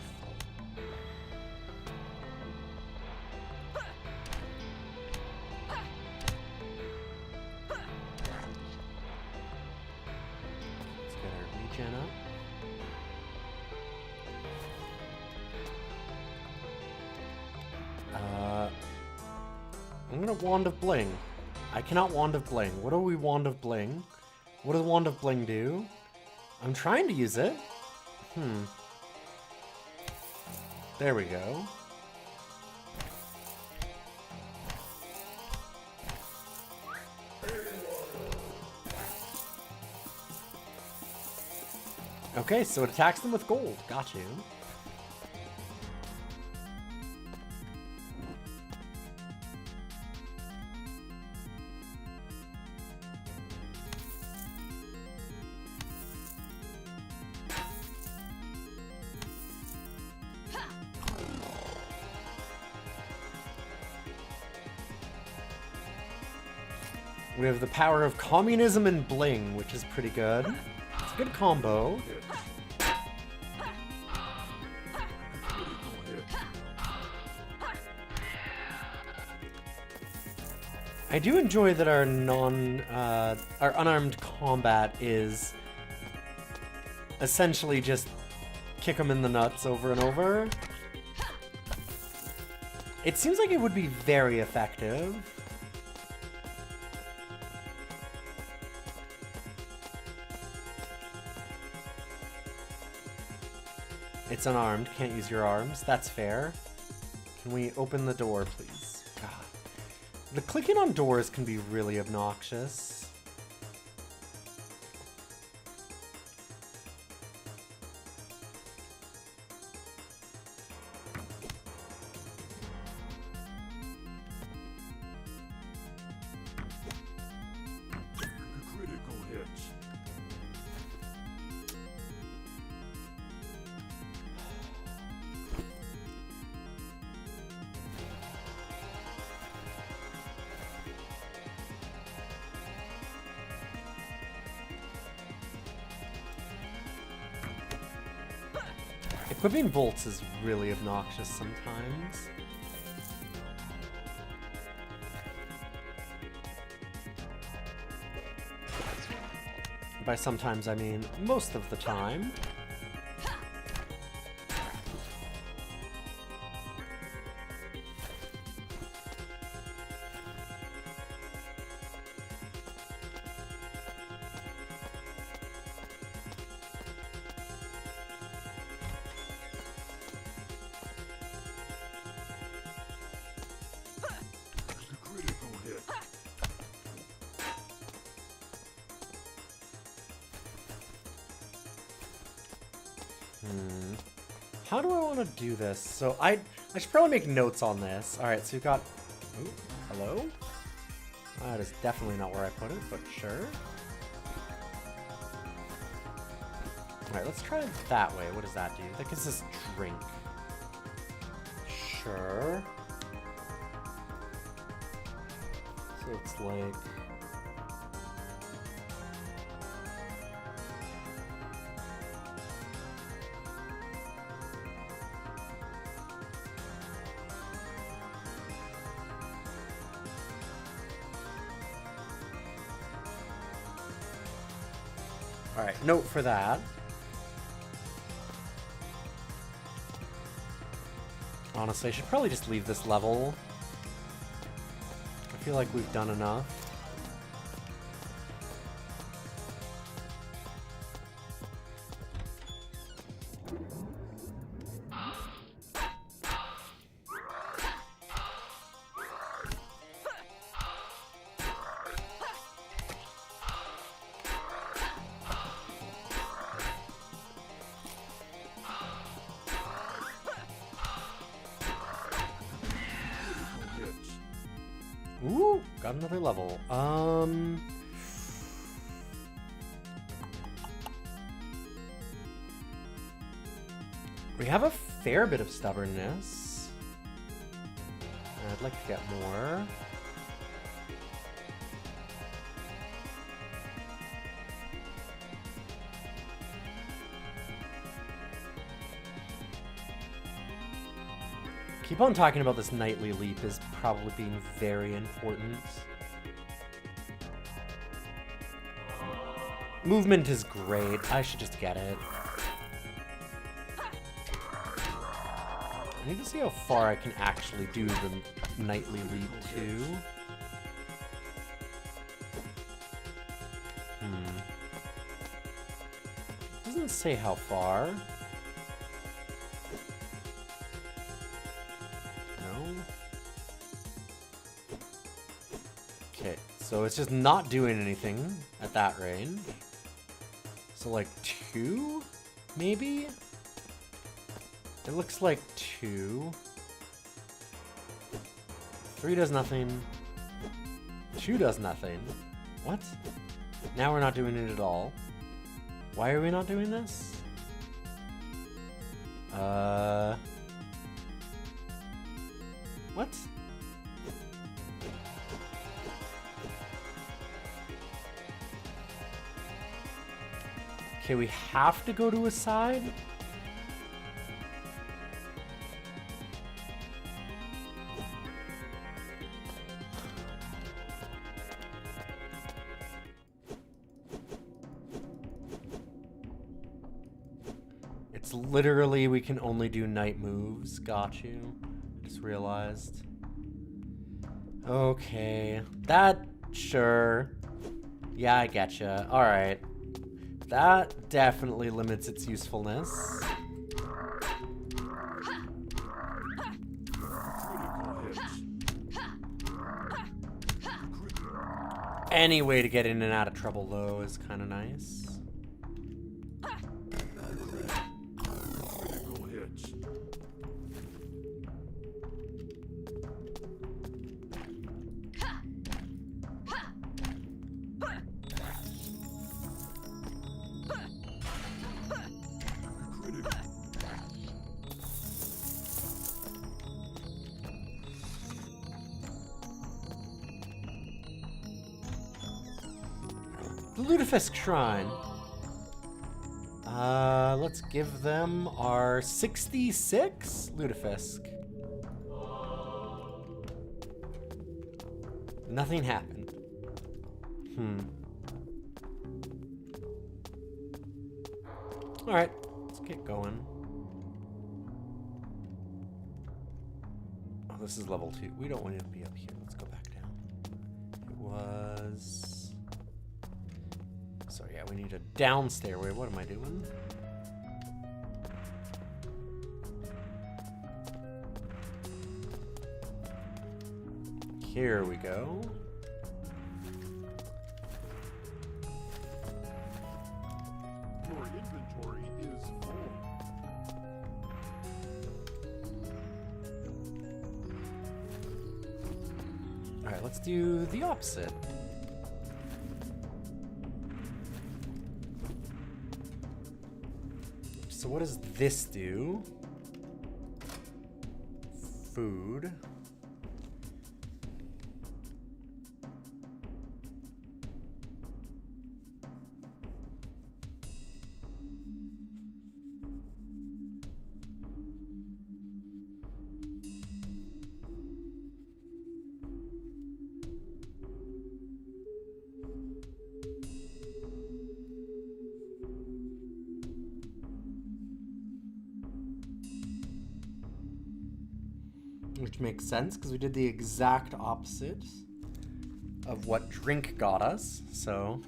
Let's get our regen up. I'm gonna Wand of Bling. I cannot Wand of Bling. What do we Wand of Bling? What does Wand of Bling do? I'm trying to use it. There we go. Okay, so it attacks them with gold. Got you. We have the power of communism and bling, which is pretty good. It's a good combo. I do enjoy that our our unarmed combat is essentially just kick them in the nuts over and over. It seems like it would be very effective. It's unarmed, can't use your arms. That's fair. Can we open the door, please? God. The clicking on doors can be really obnoxious. Critical hit. Equipping bolts is really obnoxious sometimes. By sometimes, I mean most of the time. Critical hit. How do I want to do this? So I should probably make notes on this. All right, so you've got... Ooh, hello? That is definitely not where I put it, but sure. All right, let's try it that way. What does that do? That gives us drink. Sure. So it's like... Alright, note for that. Honestly, I should probably just leave this level. feel like we've done enough. Ooh, got another level. We have a fair bit of stubbornness. I'd like to get more. Keep on talking about this nightly leap is probably being very important. Movement is great. I should just get it. I need to see how far I can actually do the nightly leap too. It doesn't say how far. Okay, so it's just not doing anything at that range. So like 2, maybe? It looks like 2. 3 does nothing. 2 does nothing. What? Now we're not doing it at all. Why are we not doing this? What? Okay, we have to go to a side? It's literally we can only do night moves. Got you. Just realized. Okay. That, sure. Yeah, I getcha. Alright. That definitely limits its usefulness. Any way to get in and out of trouble, though, is kind of nice. The Lutefisk Shrine. Let's give them our 66 Lutefisk. Nothing happened. Alright, let's get going. Oh, this is level 2. We don't want to be up here. Let's go back down. It was... So yeah, we need a down stairway. What am I doing? Here we go. Your inventory is full. All right, let's do the opposite. So what does this do? Food. Which makes sense, because we did the exact opposite. of what drink got us, so...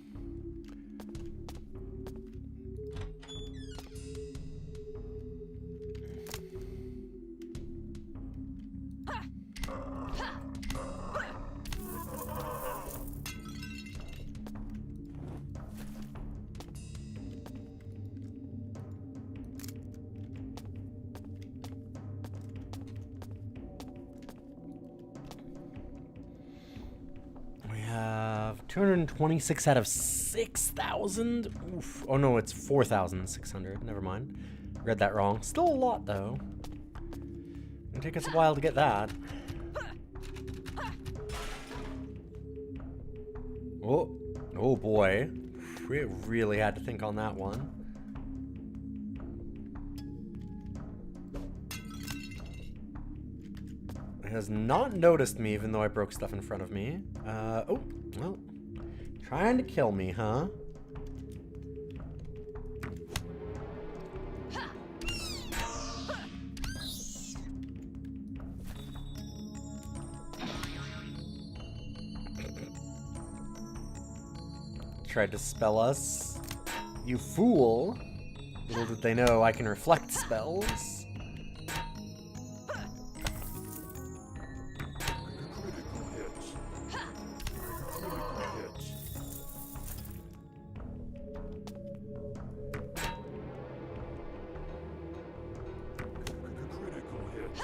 We have 226 out of 6,000. Oof. Oh no, it's 4,600. Never mind. Read that wrong. Still a lot though. It'll take us a while to get that. Oh, oh boy. We really had to think on that one. It has not noticed me even though I broke stuff in front of me. Oh, well. Trying to kill me, huh? Tried to spell us. You fool. Little did they know I can reflect spells. Critical hits. Critical hits. Critical hits.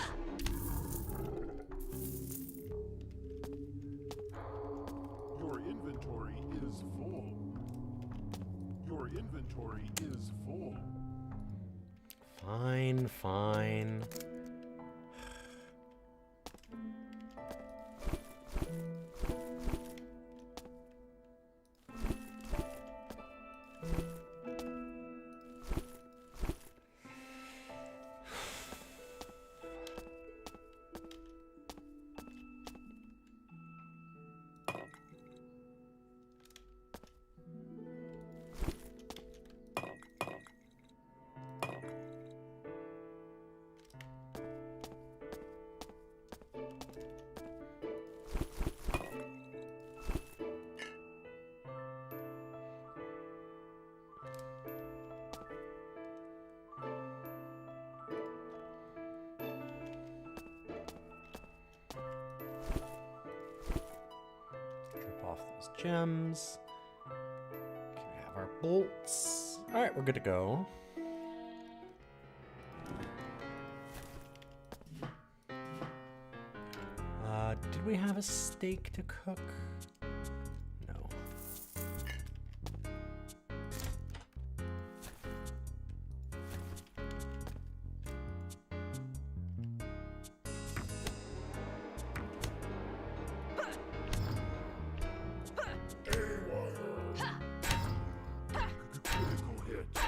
Your inventory is full. Your inventory is full. Fine, fine. Off those gems. Okay, we have our bolts. Alright, we're good to go. Did we have a steak to cook? No. Critical hits.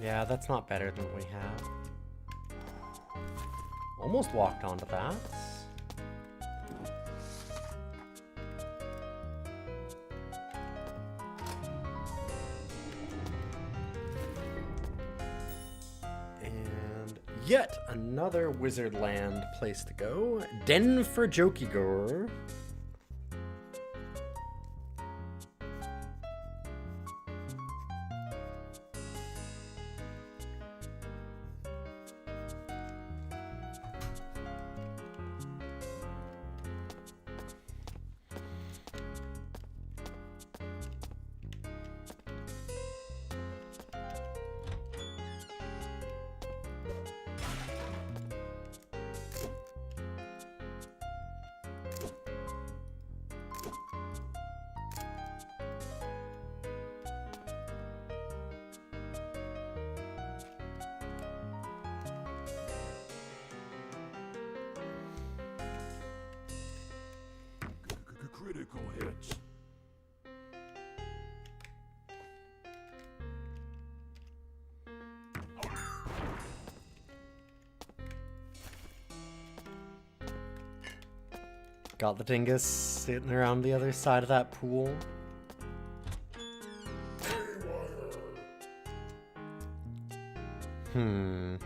Yeah, that's not better than what we have. Almost walked onto that. And yet another Wizardland place to go. Den for Jokigor. Critical hits. Got the dingus sitting around the other side of that pool. Hmm.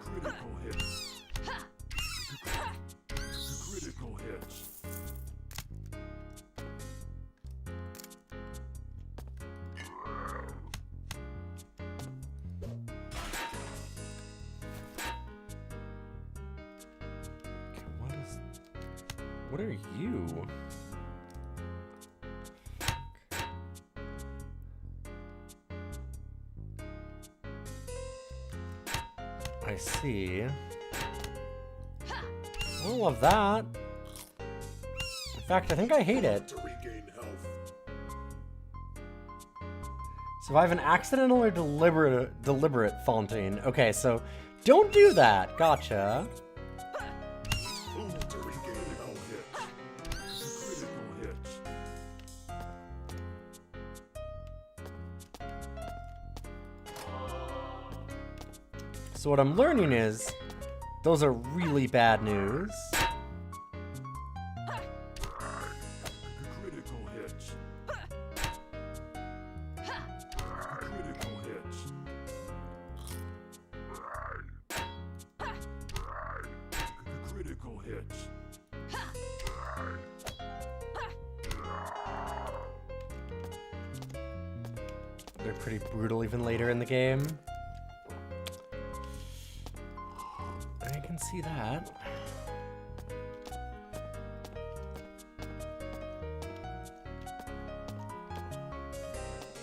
Critical hits. Critical hits. What are you? I see. I don't love that. In fact, I think I hate it. To regain health. Survive an accidental or deliberate Fontaine. Okay, so don't do that. Gotcha. Food to regain health hits. Critical hits. So what I'm learning is those are really bad news. Critical hits. Critical hits. Critical hits. They're pretty brutal even later in the game. I can see that.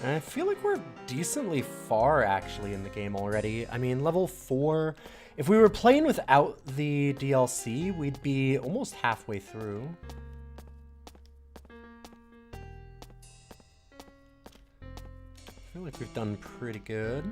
And I feel like we're decently far actually in the game already. I mean, level 4. If we were playing without the DLC, we'd be almost halfway through. I feel like we've done pretty good.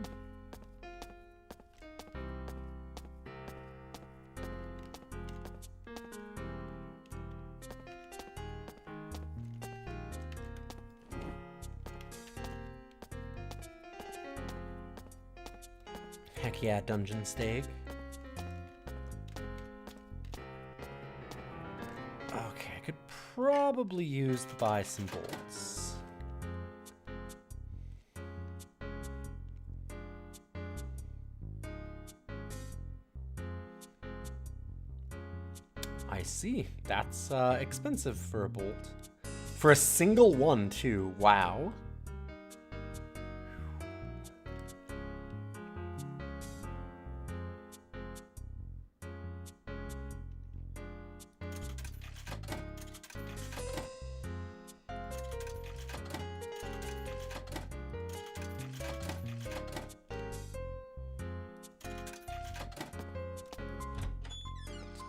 Heck yeah, dungeon steak. Okay, I could probably use to buy some bolts. I see. That's expensive for a bolt. For a single one, too. Wow.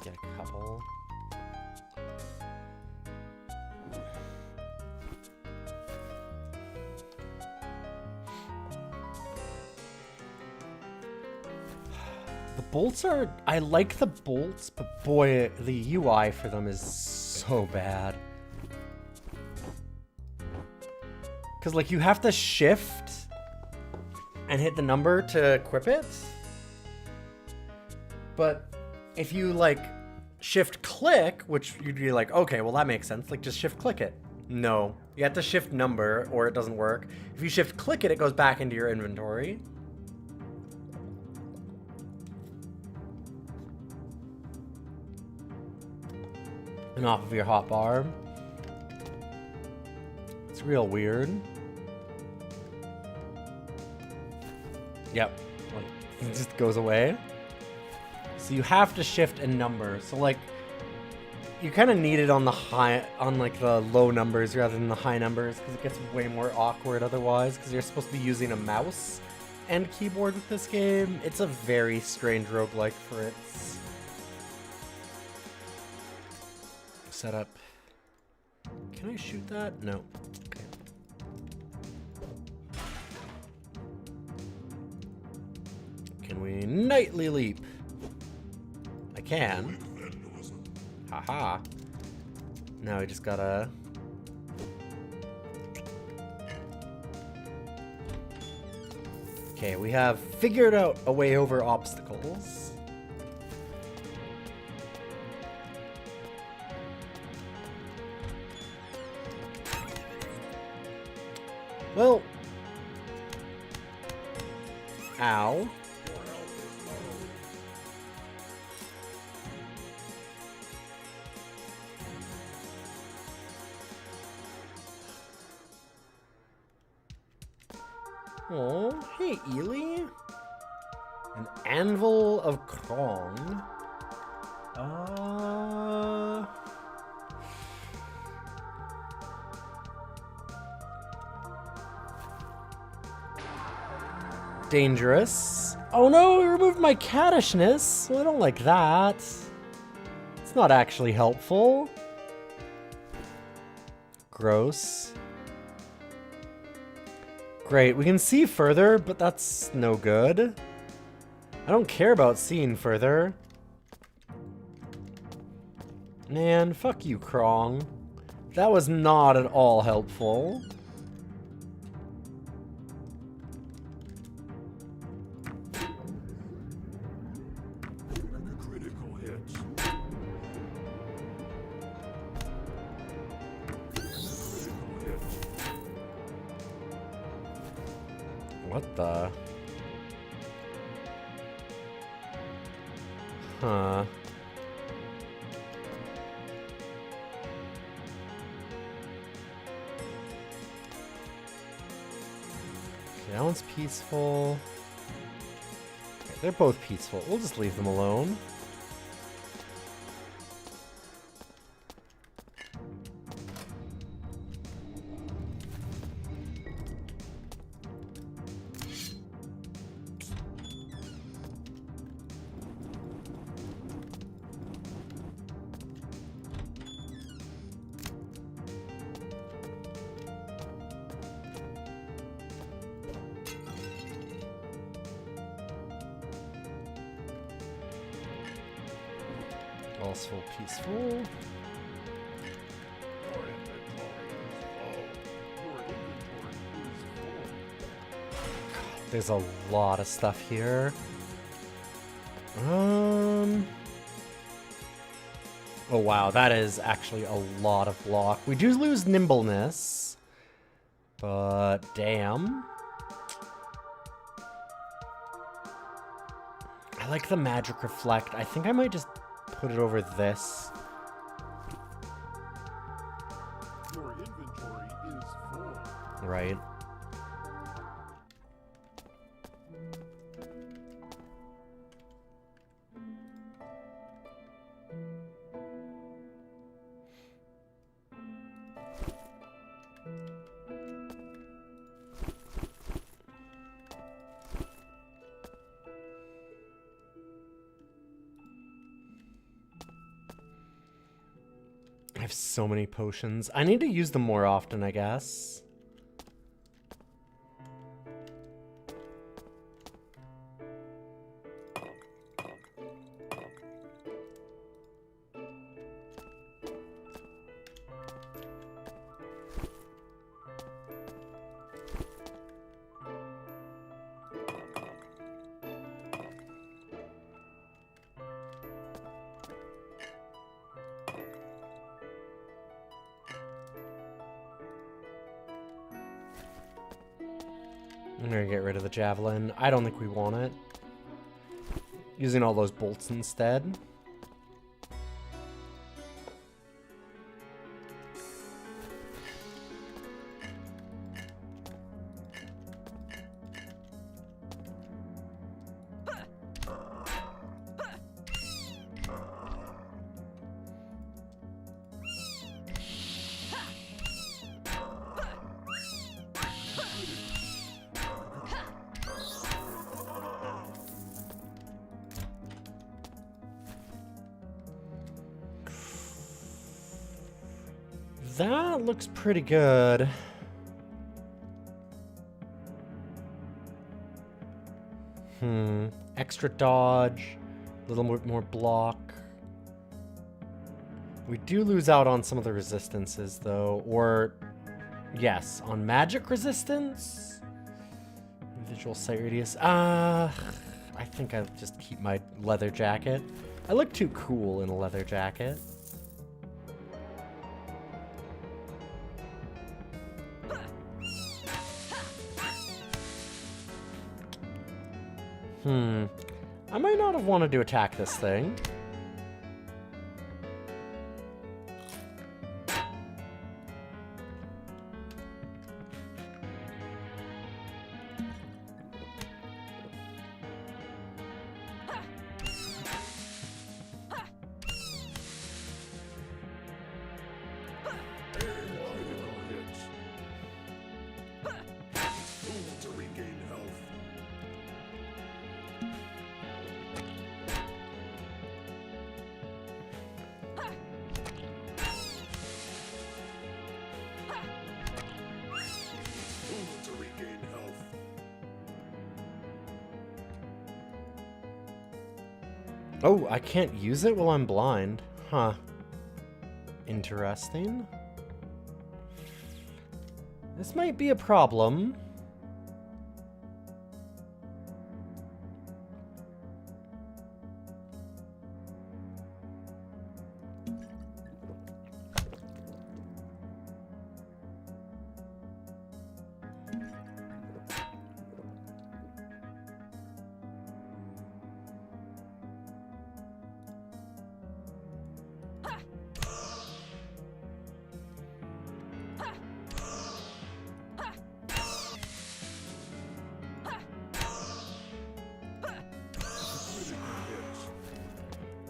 Get a couple. The bolts are... I like the bolts, but boy, the UI for them is so bad. Because, like, you have to shift and hit the number to equip it. But if you, like, shift click, which you'd be like, okay, well, that makes sense. Like, just shift click it. No. You have to shift number or it doesn't work. If you shift click it, it goes back into your inventory. And off of your hotbar. It's real weird. Yep. It just goes away. So you have to shift a number. So like, you kind of need it on the high, on like the low numbers rather than the high numbers, because it gets way more awkward otherwise, because you're supposed to be using a mouse and keyboard with this game. It's a very strange roguelike for its setup. Can I shoot that? No. Okay. Can we nightly leap? I can. Haha. Now we just gotta... Okay, we have figured out a way over obstacles. Well... Ow. Oh, hey, Ely. An anvil of Krong. Dangerous. Oh no, it removed my cattishness. Well, I don't like that. It's not actually helpful. Gross. Great, we can see further, but that's no good. I don't care about seeing further. Man, fuck you, Krong. That was not at all helpful. Critical hits. Critical hits. What the? Huh. Okay, that one's peaceful. Okay, they're both peaceful. We'll just leave them alone. Also peaceful. Your inventory is full. Your inventory is full. There's a lot of stuff here. Oh wow, that is actually a lot of block. We do lose nimbleness, but damn. I like the magic reflect. I think I might just put it over this. Your inventory is full. Right. I have so many potions. I need to use them more often, I guess. I'm gonna get rid of the javelin. I don't think we want it. Using all those bolts instead. That looks pretty good. Extra dodge, a little bit more block. We do lose out on some of the resistances though, or yes, on magic resistance. Visual sight radius. I think I'll just keep my leather jacket. I look too cool in a leather jacket. I might not have wanted to attack this thing. Oh, I can't use it while I'm blind. Huh. Interesting. This might be a problem.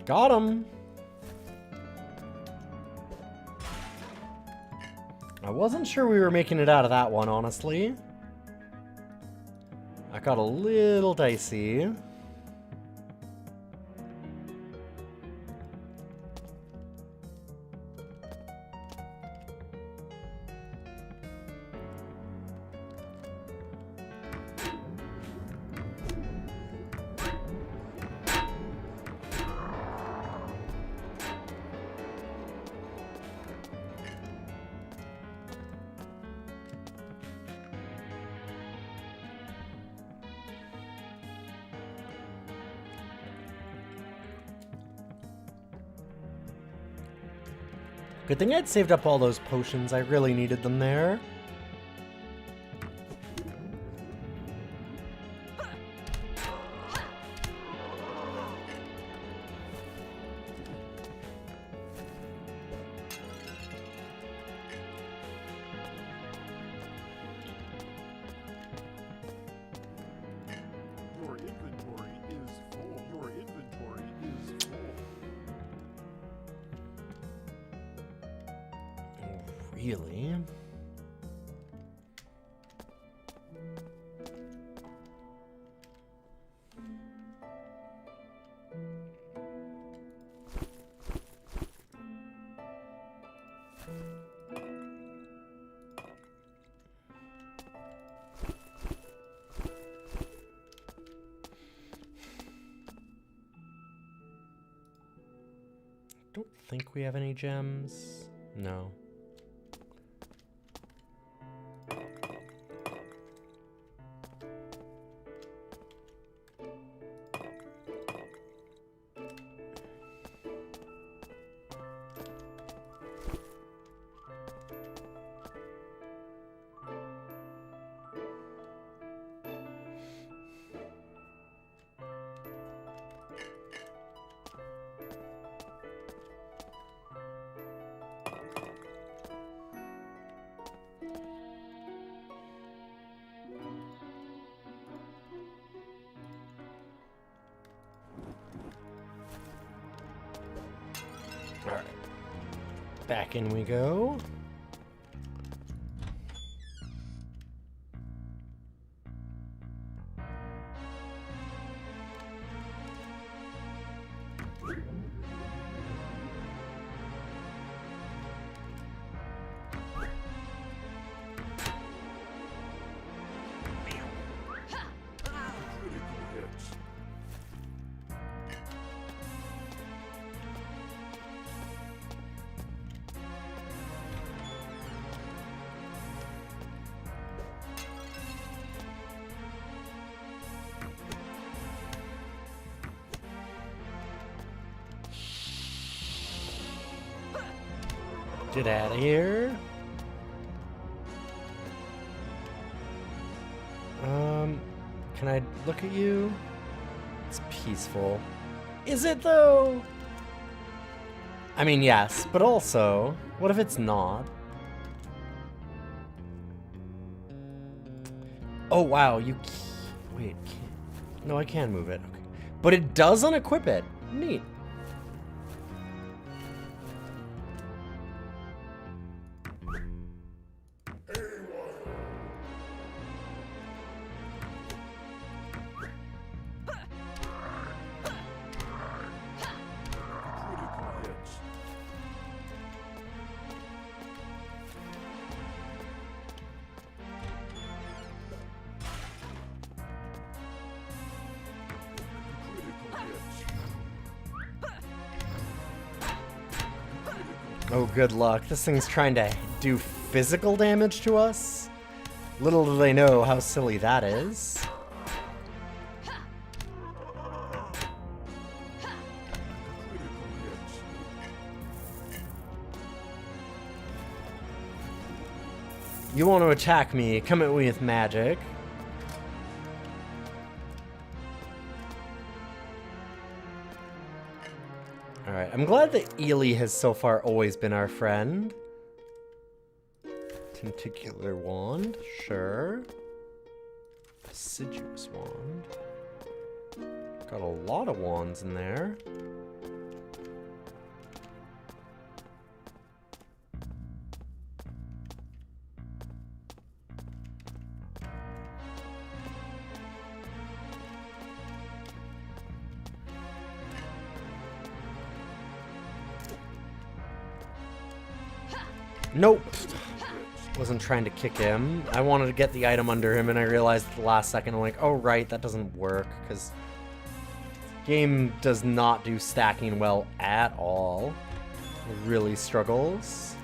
Got him! I wasn't sure we were making it out of that one, honestly. I got a little dicey. Good thing I'd saved up all those potions. I really needed them there. Your inventory is full. Your inventory is full. Really? Don't think we have any gems. No. Alright. Back in we go. Critical hits. Get out of here. Can I look at you? It's peaceful. Is it though? I mean, yes, but also, what if it's not? Oh, wow, you... Wait, no, I can move it. Okay. But it does unequip it. Neat. Oh, good luck. This thing's trying to do physical damage to us. Little do they know how silly that is. You want to attack me, come at me with magic. Alright, I'm glad that Ely has so far always been our friend. Tentacular wand, sure. Assiduous wand. Got a lot of wands in there. Nope. Wasn't trying to kick him. I wanted to get the item under him, and I realized at the last second, I'm like, oh, right, that doesn't work, because game does not do stacking well at all. It really struggles.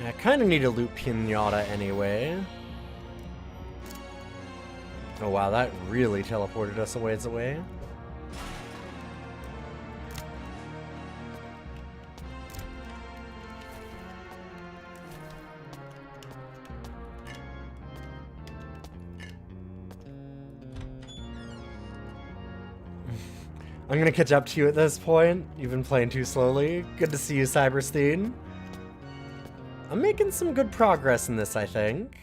Yeah, I kind of need a loot pinata anyway. Oh wow, that really teleported us a ways away. I'm gonna catch up to you at this point. You've been playing too slowly. Good to see you, Cyberstein. I'm making some good progress in this, I think.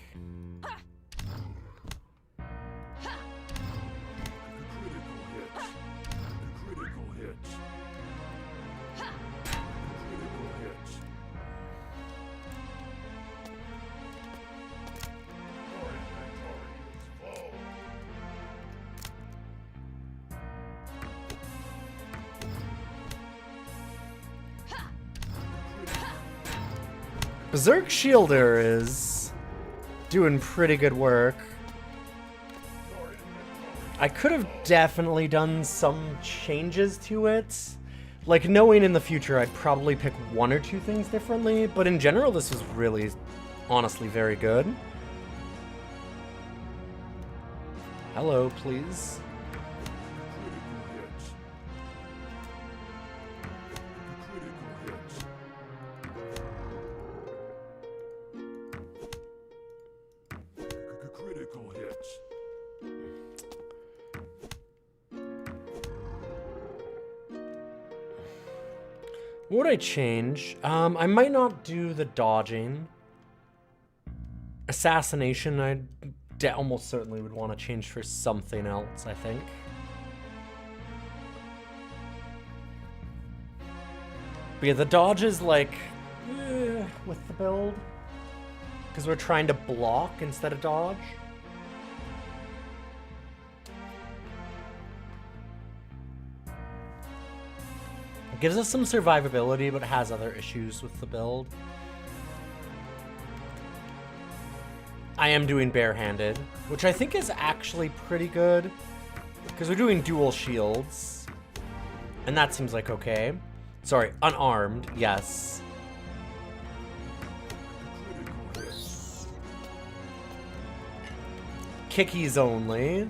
Berserk Shielder is doing pretty good work. I could have definitely done some changes to it. Like, knowing in the future I'd probably pick one or two things differently, but in general this was really, honestly, very good. Hello, please. What would I change? I might not do the dodging. Assassination, I almost certainly would want to change for something else, I think. But yeah, the dodge is like, with the build. Because we're trying to block instead of dodge. It gives us some survivability, but has other issues with the build. I am doing barehanded, which I think is actually pretty good, because we're doing dual shields, and that seems like okay. Sorry, unarmed, yes. kickies only.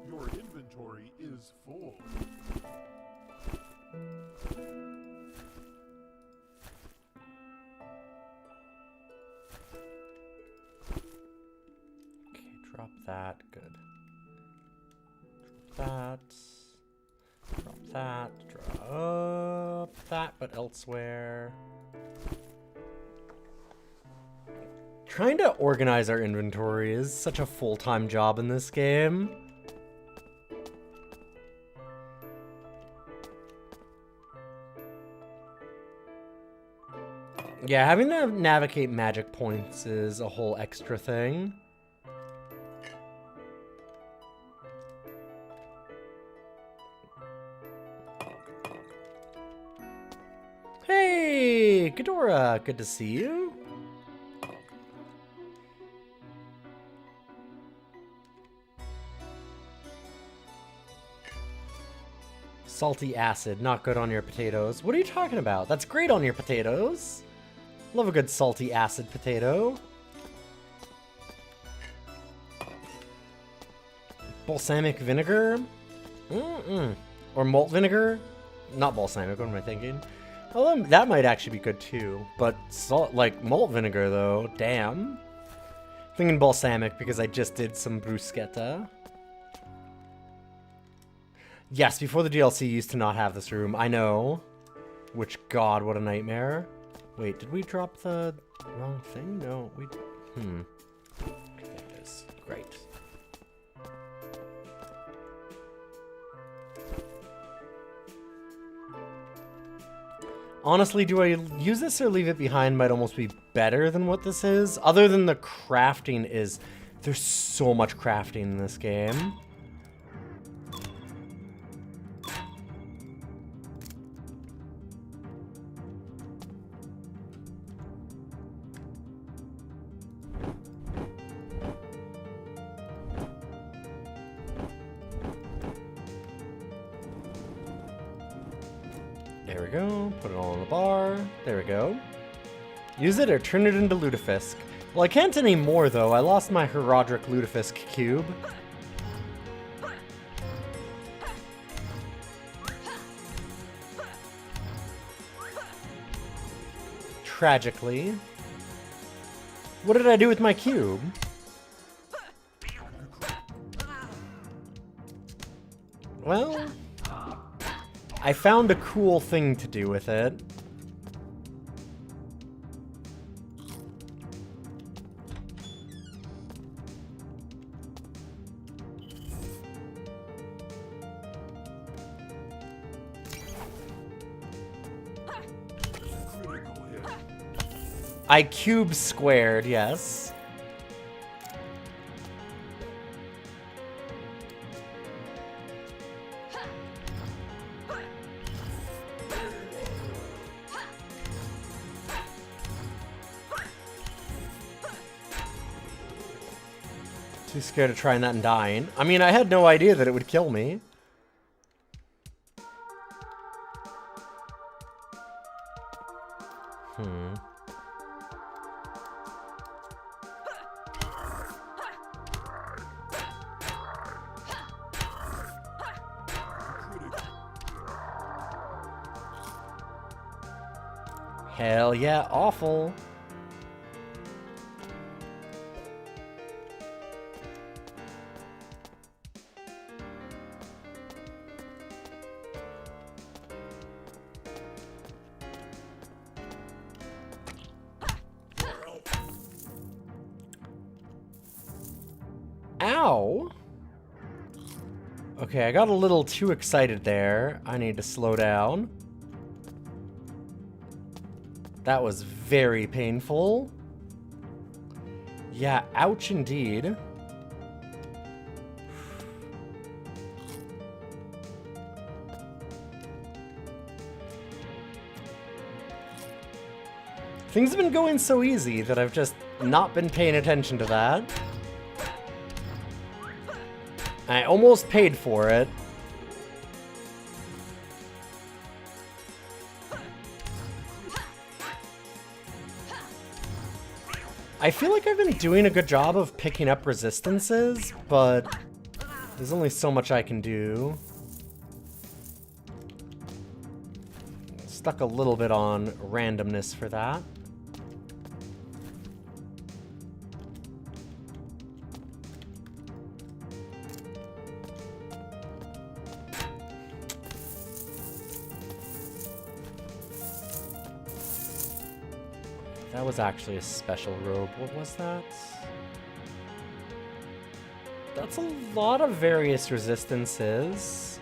Your inventory is full. Okay, drop that. Good. Drop that. Drop that. Drop that, but elsewhere. Trying to organize our inventory is such a full-time job in this game. Yeah, having to navigate magic points is a whole extra thing. Hey, Ghidorah, good to see you. Salty acid, not good on your potatoes. What are you talking about? That's great on your potatoes. Love a good salty acid potato. Balsamic vinegar? Or malt vinegar? Not balsamic, what am I thinking? Well, that might actually be good too. But salt, like malt vinegar though, damn. Thinking balsamic because I just did some bruschetta. Yes, before the DLC used to not have this room. I know. Which, God, what a nightmare. Wait, did we drop the wrong thing? No, we... There it is. Great. Honestly, do I use this or leave it behind might almost be better than what this is. Other than the crafting is... There's so much crafting in this game. There we go. Put it all on the bar. There we go. Use it or turn it into Lutefisk. Well, I can't anymore, though. I lost my Herodric Lutefisk cube. Tragically. What did I do with my cube? Well... I found a cool thing to do with it. I cube squared, yes. Too scared of trying that and dying. I mean, I had no idea that it would kill me. Hell yeah, awful. Ow! Okay, I got a little too excited there. I need to slow down. That was very painful. Yeah, ouch indeed. Things have been going so easy that I've just not been paying attention to that. I almost paid for it. I feel like I've been doing a good job of picking up resistances, but there's only so much I can do. Stuck a little bit on randomness for that. That was actually a special robe. What was that? That's a lot of various resistances.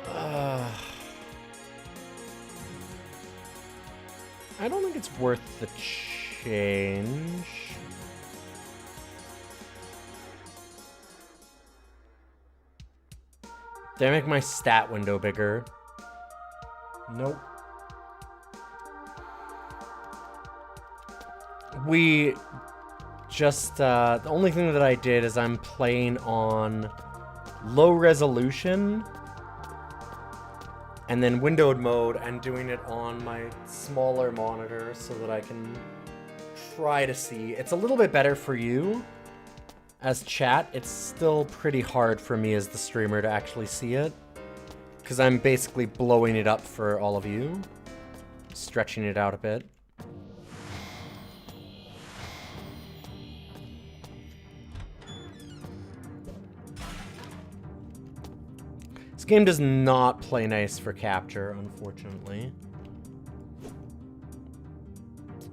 I don't think it's worth the change. Did I make my stat window bigger? Nope. We just, the only thing that I did is I'm playing on low resolution and then windowed mode and doing it on my smaller monitor so that I can try to see. It's a little bit better for you as chat. It's still pretty hard for me as the streamer to actually see it because I'm basically blowing it up for all of you, stretching it out a bit. This game does not play nice for capture, unfortunately.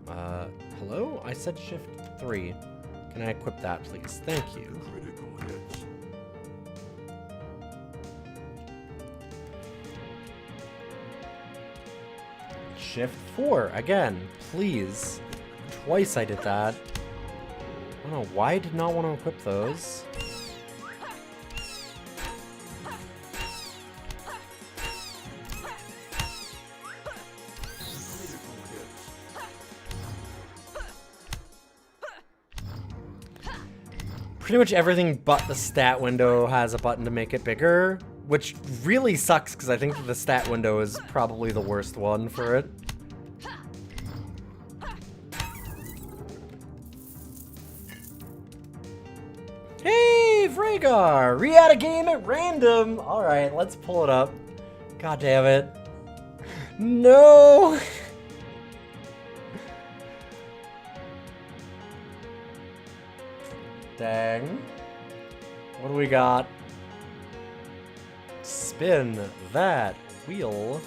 Hello? I said shift 3. Can I equip that, please? Thank you. Critical hits. Shift 4, again, please. Twice I did that. I don't know why I did not want to equip those. Pretty much everything but the stat window has a button to make it bigger, which really sucks because I think that the stat window is probably the worst one for it. Hey, Vragar! Re-add a game at random! Alright, let's pull it up. God damn it. No! Dang. What do we got? Spin that wheel.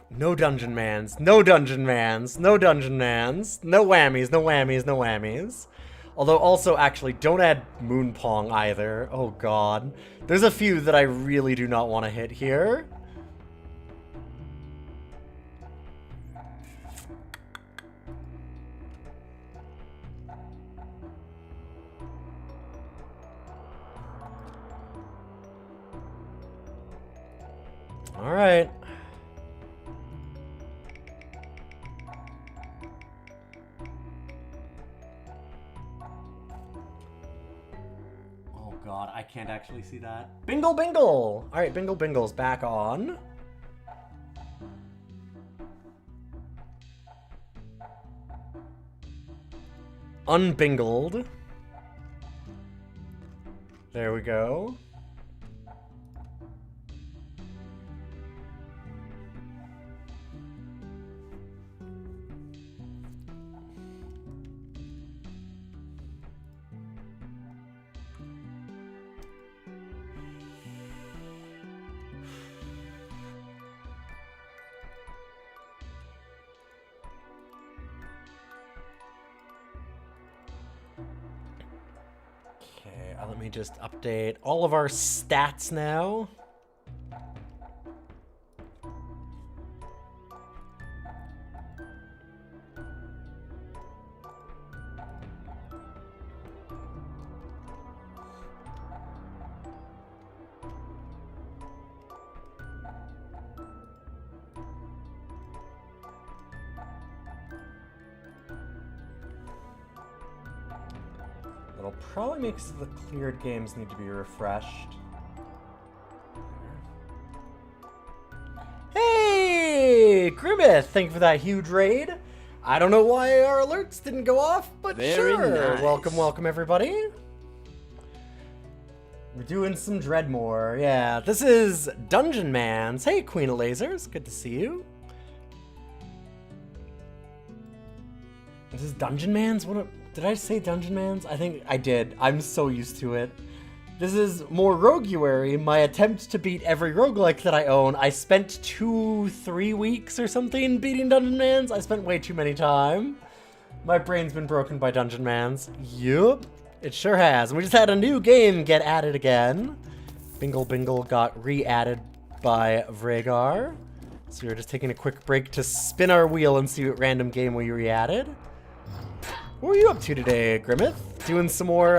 No dungeon mans, no dungeon mans, no dungeon mans, no whammies, no whammies, no whammies. Although also, actually, don't add Moon Pong either. Oh god. There's a few that I really do not want to hit here. Alright. God, I can't actually see that. Bingle Bingle! Alright, Bingle Bingle's back on. Unbingled. There we go. let me just update all of our stats now. It'll probably make so the cleared games need to be refreshed. Hey, Grimmith, thank you for that huge raid. I don't know why our alerts didn't go off, but Very sure. nice. Welcome, everybody. We're doing some Dreadmore. Yeah, this is Dungeon Mans. Hey, Queen of Lasers, good to see you. This is Dungeon Mans? Did I say Dungeon Mans? I think I did. I'm so used to it. This is more Roguary, my attempt to beat every roguelike that I own. I spent 2-3 weeks or something beating Dungeon Mans. I spent way too many time. My brain's been broken by Dungeon Mans. Yup, it sure has. And we just had a new game get added again. Bingle got re-added by Roguary. So we're just taking a quick break to spin our wheel and see what random game we re-added. What are you up to today, Grimmith? Doing some more,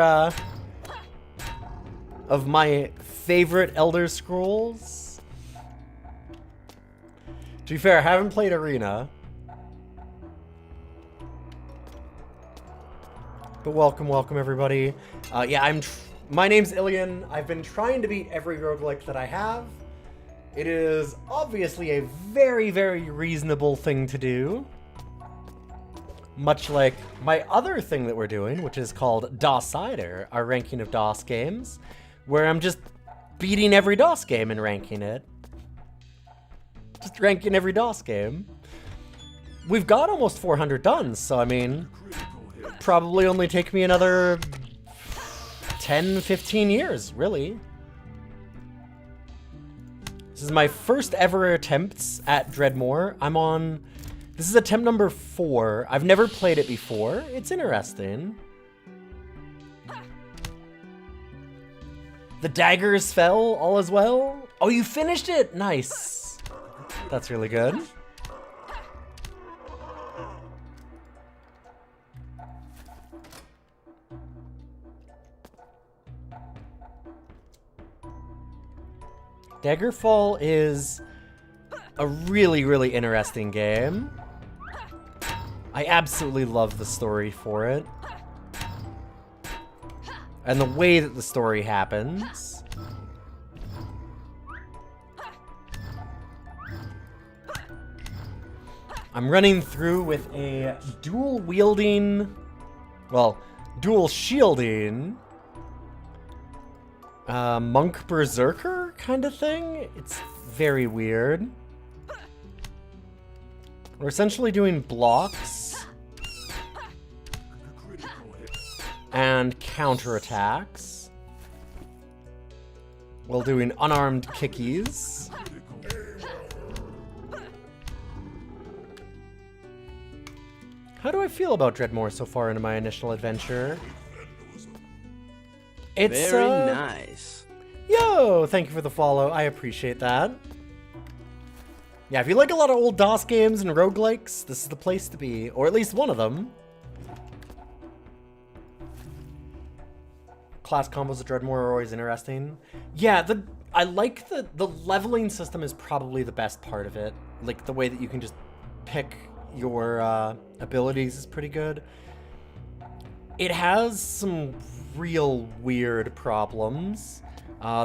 of my favorite Elder Scrolls? To be fair, I haven't played Arena. But welcome everybody. Yeah, my name's Ilian. I've been trying to beat every roguelike that I have. It is obviously a very, very reasonable thing to do. Much like my other thing that we're doing, which is called DOSider, our ranking of DOS games, where I'm just beating every DOS game and ranking it. Just ranking every DOS game. We've got almost 400 done, so I mean, probably only take me another 10, 15 years, really. This is my first ever attempts at Dreadmore. This is attempt number 4. I've never played it before. It's interesting. The daggers fell, all is well. Oh, you finished it? Nice. That's really good. Daggerfall is a really, really interesting game. I absolutely love the story for it. And the way that the story happens. I'm running through with a dual shielding monk berserker kind of thing. It's very weird. We're essentially doing blocks and counterattacks while doing unarmed kickies. How do I feel about Dreadmore so far into my initial adventure? It's very nice. Yo, thank you for the follow. I appreciate that. Yeah, if you like a lot of old DOS games and roguelikes, this is the place to be, or at least one of them. Class combos of Dreadmore are always interesting. Yeah, I like the leveling system is probably the best part of it. Like the way that you can just pick your abilities is pretty good. It has some real weird problems.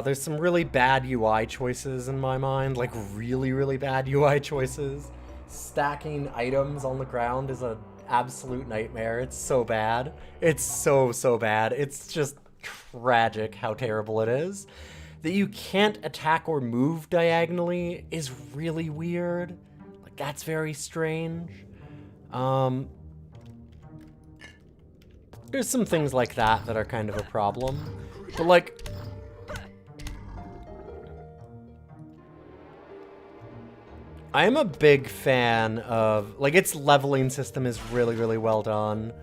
There's some really bad UI choices in my mind, like really, really bad UI choices. Stacking items on the ground is an absolute nightmare. It's so bad. It's so bad. It's just tragic how terrible it is. That you can't attack or move diagonally is really weird. Like, that's very strange. There's some things like that that are kind of a problem. But like, I am a big fan of, like, its leveling system is really, really well done.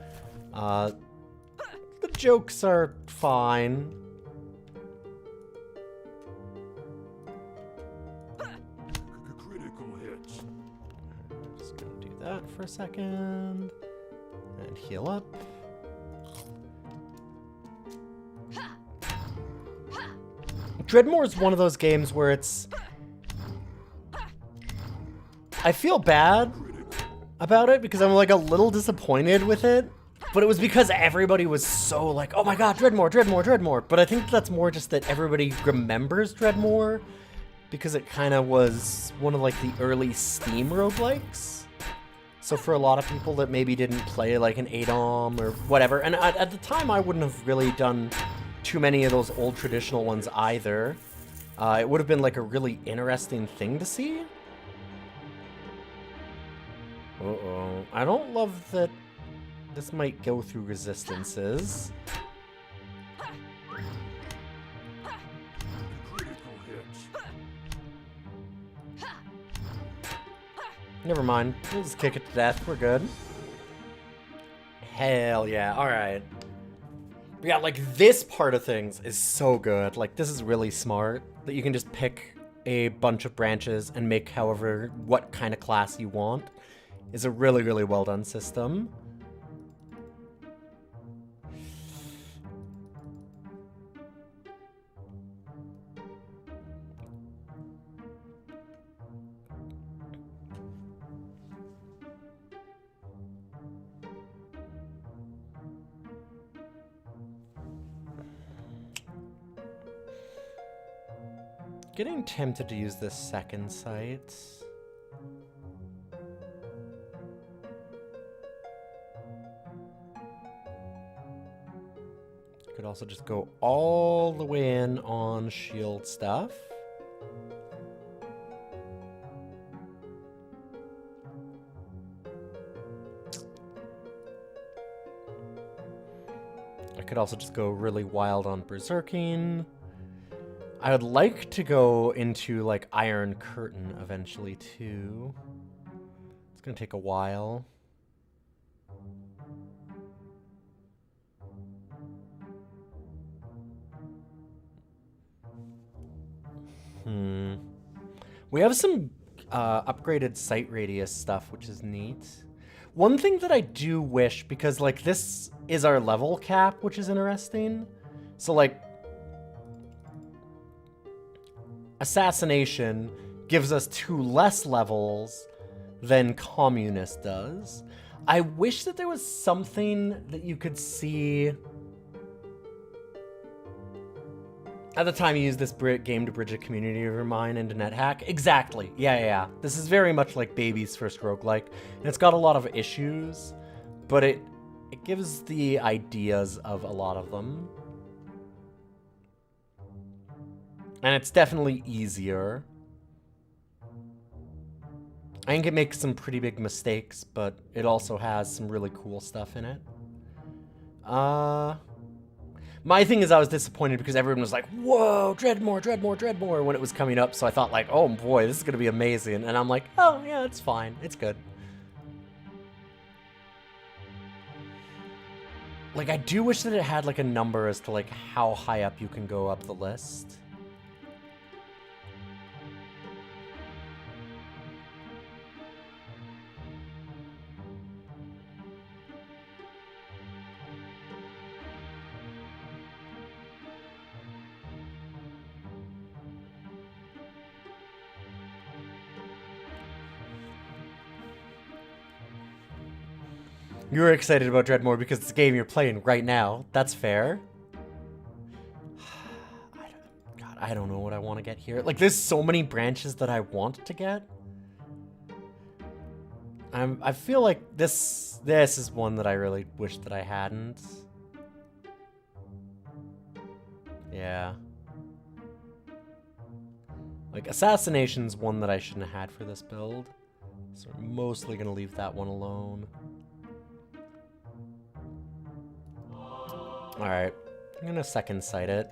The jokes are fine. Critical hits. Just gonna do that for a second. And heal up. Dreadmore is one of those games where it's... I feel bad about it because I'm like a little disappointed with it. But it was because everybody was so like, oh my god, Dreadmore, Dreadmore, Dreadmore. But I think that's more just that everybody remembers Dreadmore because it kind of was one of like the early Steam roguelikes. So for a lot of people that maybe didn't play like an ADOM or whatever, and at the time I wouldn't have really done too many of those old traditional ones either. It would have been like a really interesting thing to see. Uh-oh. I don't love that this might go through resistances. Critical hits. Never mind. We'll just kick it to death. We're good. Hell yeah. Alright. Yeah, like this part of things is so good. Like this is really smart that you can just pick a bunch of branches and make what kind of class you want. Is a really, really well done system. Getting tempted to use this second site. Could also just go all the way in on shield stuff. I could also just go really wild on berserking. I would like to go into like Iron Curtain eventually too. It's gonna take a while. We have some upgraded sight radius stuff, which is neat. One thing that I do wish, because like this is our level cap, which is interesting. So like Assassination gives us 2 less levels than Communist does. I wish that there was something that you could see at the time you use this game to bridge a community of your mind into NetHack. Exactly. Yeah. This is very much like Baby's first roguelike. And it's got a lot of issues, but it gives the ideas of a lot of them. And it's definitely easier. I think it makes some pretty big mistakes, but it also has some really cool stuff in it. My thing is I was disappointed because everyone was like, whoa, Dreadmore, Dreadmore, Dreadmore, when it was coming up. So I thought like, oh boy, this is going to be amazing. And I'm like, oh yeah, it's fine. It's good. Like, I do wish that it had like a number as to like how high up you can go up the list. You were excited about Dreadmore because it's a game you're playing right now. That's fair. God, I don't know what I want to get here. Like, there's so many branches that I want to get. I feel like this is one that I really wish that I hadn't. Yeah. Like, Assassination's one that I shouldn't have had for this build. So I'm mostly going to leave that one alone. Alright, I'm gonna second sight it.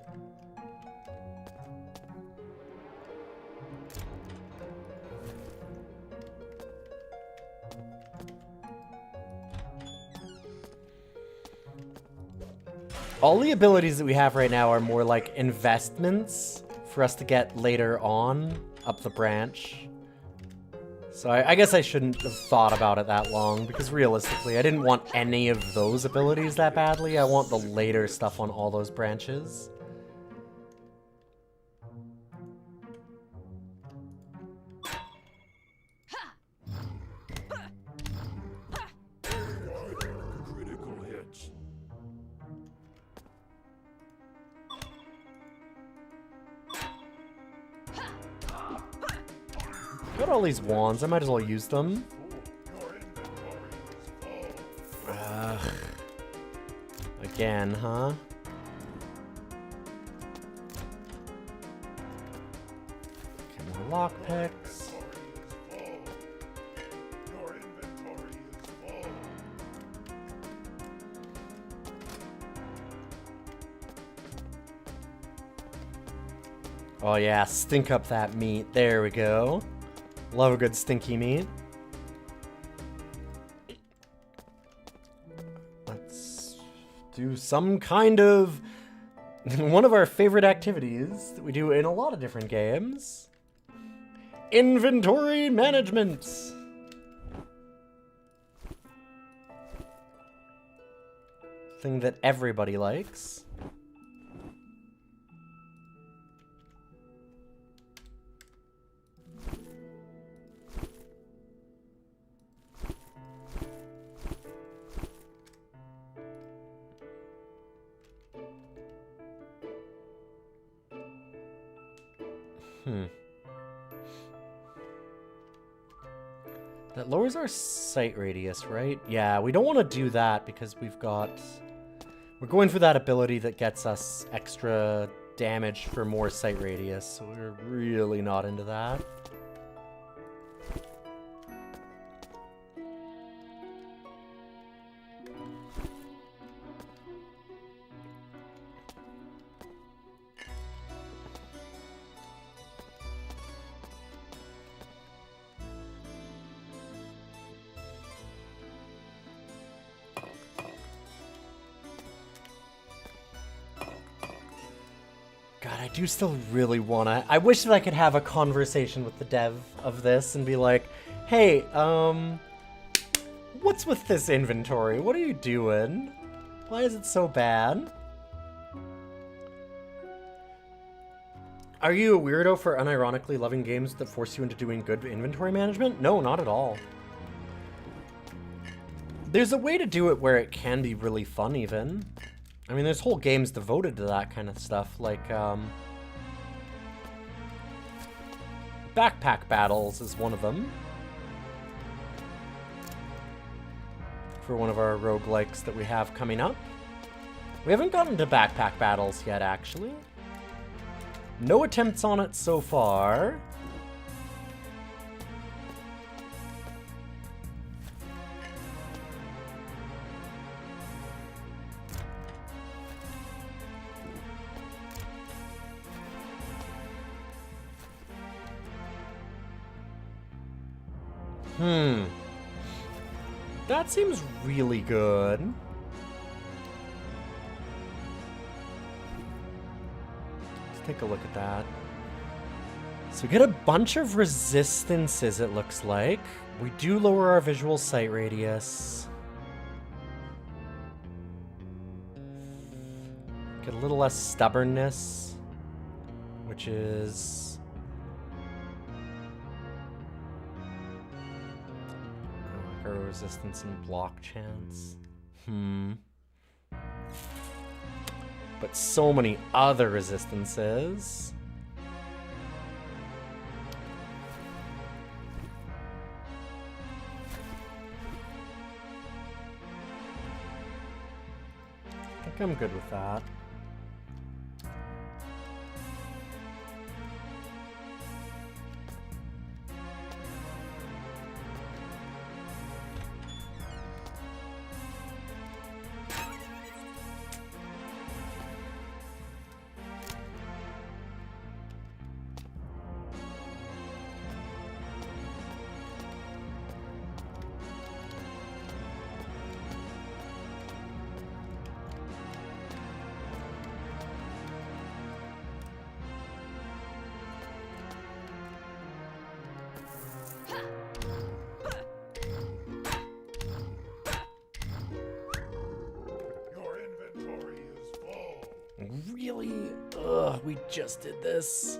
All the abilities that we have right now are more like investments for us to get later on up the branch. So I guess I shouldn't have thought about it that long, because realistically, I didn't want any of those abilities that badly. I want the later stuff on all those branches. Critical hits. Got all these wands, I might as well use them. Your inventory is full. Ugh. Again, huh? Okay, more lockpicks. Your inventory is full. Oh yeah, stink up that meat. There we go. Love a good stinky meat. Let's do some kind of one of our favorite activities that we do in a lot of different games. Inventory management. Thing that everybody likes. That lowers our sight radius, right? Yeah, we don't want to do that because we're going for that ability that gets us extra damage for more sight radius, so we're really not into that. God, I do still really wanna... I wish that I could have a conversation with the dev of this and be like, hey, what's with this inventory? What are you doing? Why is it so bad? Are you a weirdo for unironically loving games that force you into doing good inventory management? No, not at all. There's a way to do it where it can be really fun, even. I mean, there's whole games devoted to that kind of stuff, like, Backpack Battles is one of them. For one of our roguelikes that we have coming up. We haven't gotten to Backpack Battles yet, actually. No attempts on it so far. That seems really good. Let's take a look at that. So we get a bunch of resistances, it looks like. We do lower our visual sight radius. Get a little less stubbornness, which is... resistance and block chance. But so many other resistances. I think I'm good with that. really... Ugh, we just did this.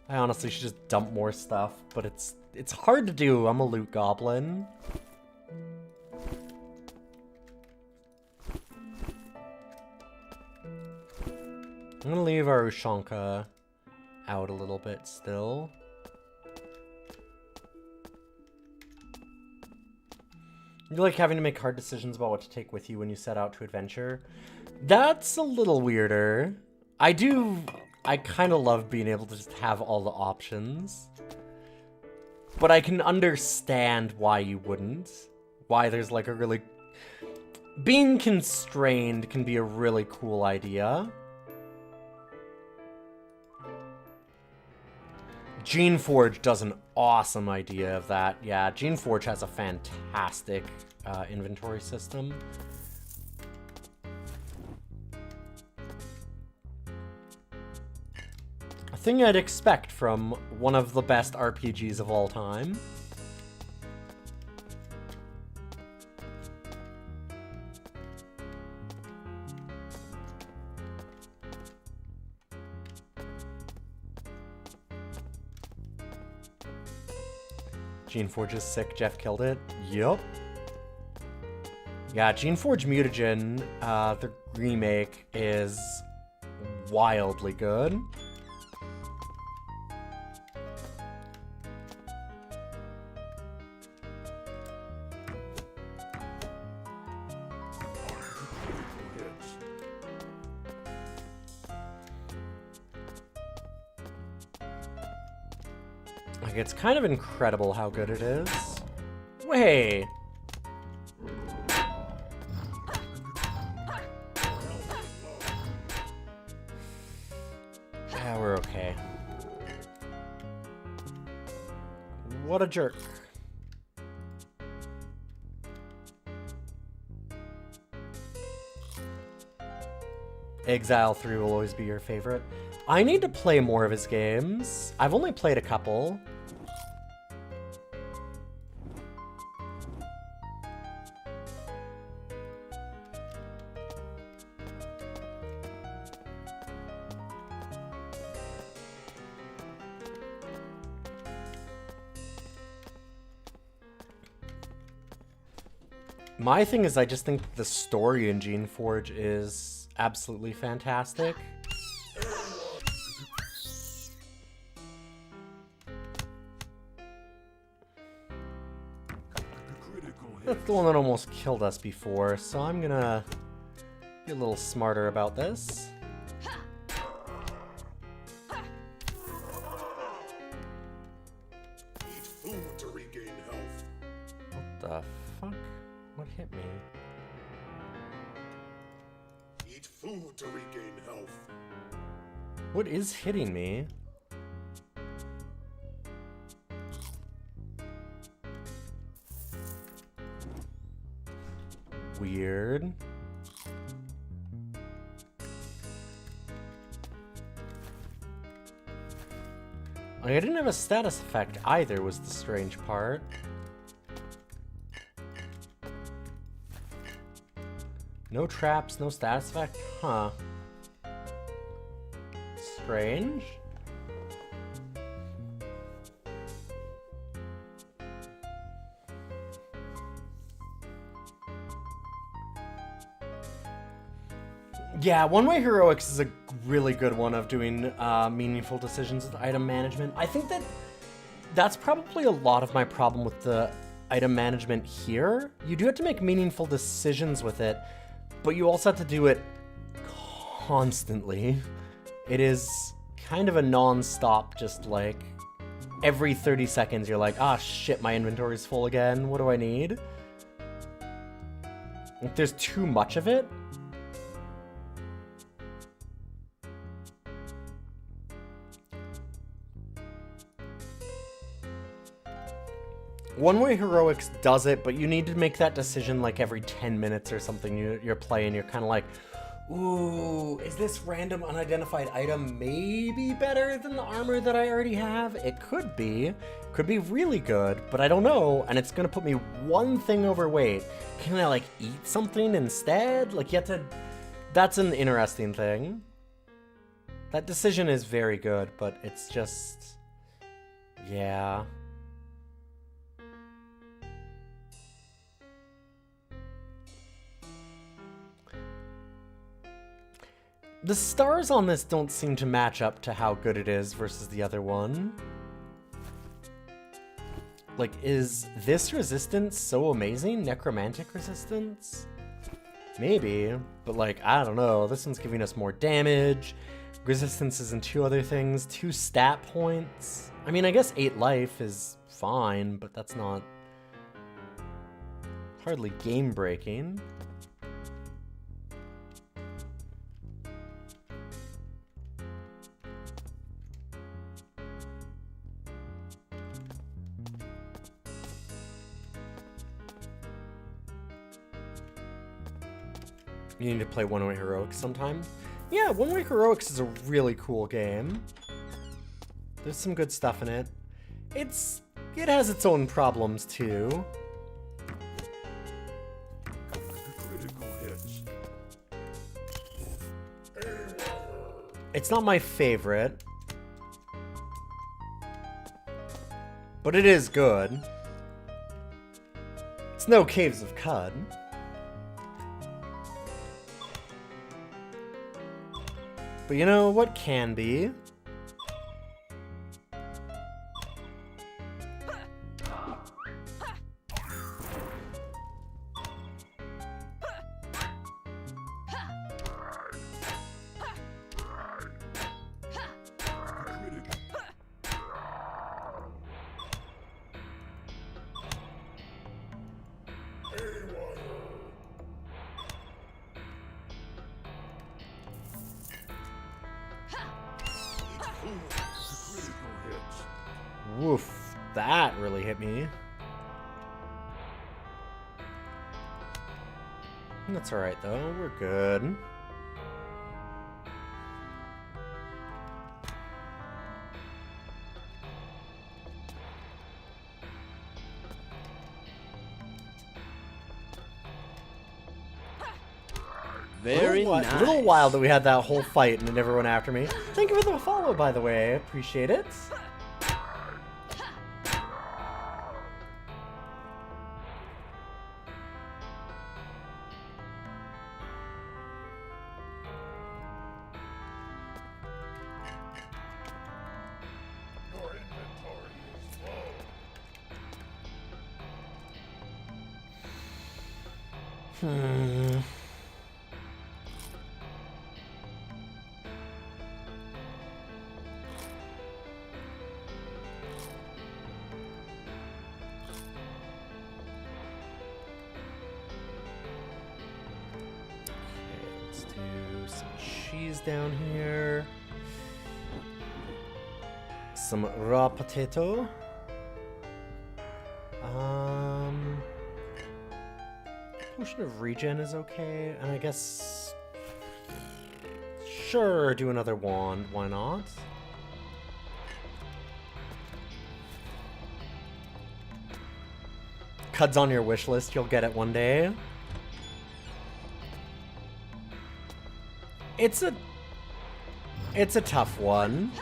I honestly should just dump more stuff, but it's hard to do. I'm a loot goblin. I'm gonna leave our Ushanka out a little bit still. You like having to make hard decisions about what to take with you when you set out to adventure? That's a little weirder. I kind of love being able to just have all the options. But I can understand why you wouldn't. Why there's like a really... Being constrained can be a really cool idea. Geneforge does an awesome idea of that. Yeah, Geneforge has a fantastic inventory system. A thing I'd expect from one of the best RPGs of all time. Geneforge is sick, Jeff killed it. Yup. Yeah, Geneforge Mutagen, the remake, is wildly good. Like, it's kind of incredible how good it is. Wait. Yeah, we're okay. What a jerk. Exile 3 will always be your favorite. I need to play more of his games. I've only played a couple. My thing is, I just think the story in Geneforge is absolutely fantastic. That's the one that almost killed us before, so I'm gonna be a little smarter about this. Eat food to regain health. What the fuck? What hit me? Eat food to regain health. What is hitting me? Weird. Like, I didn't have a status effect either, was the strange part. No traps, no status effect? Huh. Strange. Yeah, one-way heroics is a really good one of doing meaningful decisions with item management. I think that's probably a lot of my problem with the item management here. You do have to make meaningful decisions with it, but you also have to do it constantly. It is kind of a non-stop, just like every 30 seconds you're like, ah, shit, my inventory's full again. What do I need? If there's too much of it, One-way heroics does it, but you need to make that decision like every 10 minutes or something. You're playing, you're kind of like, Ooh, is this random unidentified item maybe better than the armor that I already have? It could be. Could be really good, but I don't know, and it's gonna put me one thing overweight. Can I, like, eat something instead? Like, you have to... That's an interesting thing. That decision is very good, but it's just... Yeah... The stars on this don't seem to match up to how good it is versus the other one. Like, is this resistance so amazing? Necromantic resistance? Maybe, but like, I don't know. This one's giving us more damage. Resistance is in 2 other things. 2 stat points. I mean, I guess 8 life is fine, but that's not hardly game-breaking. You need to play One Way Heroics sometime. Yeah, One Way Heroics is a really cool game. There's some good stuff in it. It has its own problems too. Critical hits. It's not my favorite, but it is good. It's no Caves of Cud. But you know what can be? Woof, that really hit me. That's alright though, we're good. Very nice. A little while that we had that whole fight and it never went after me. Thank you for the follow, by the way. Appreciate it. Your inventory is low. Let's do some cheese down here. Some raw potato. Potion of regen is okay, and I guess... Sure, do another wand, why not? Cud's on your wish list, you'll get it one day. It's a tough one.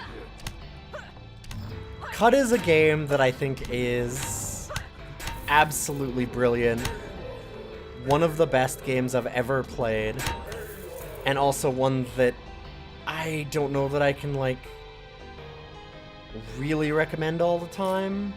Cud is a game that I think is absolutely brilliant. One of the best games I've ever played. And also one that I don't know that I can, like, really recommend all the time.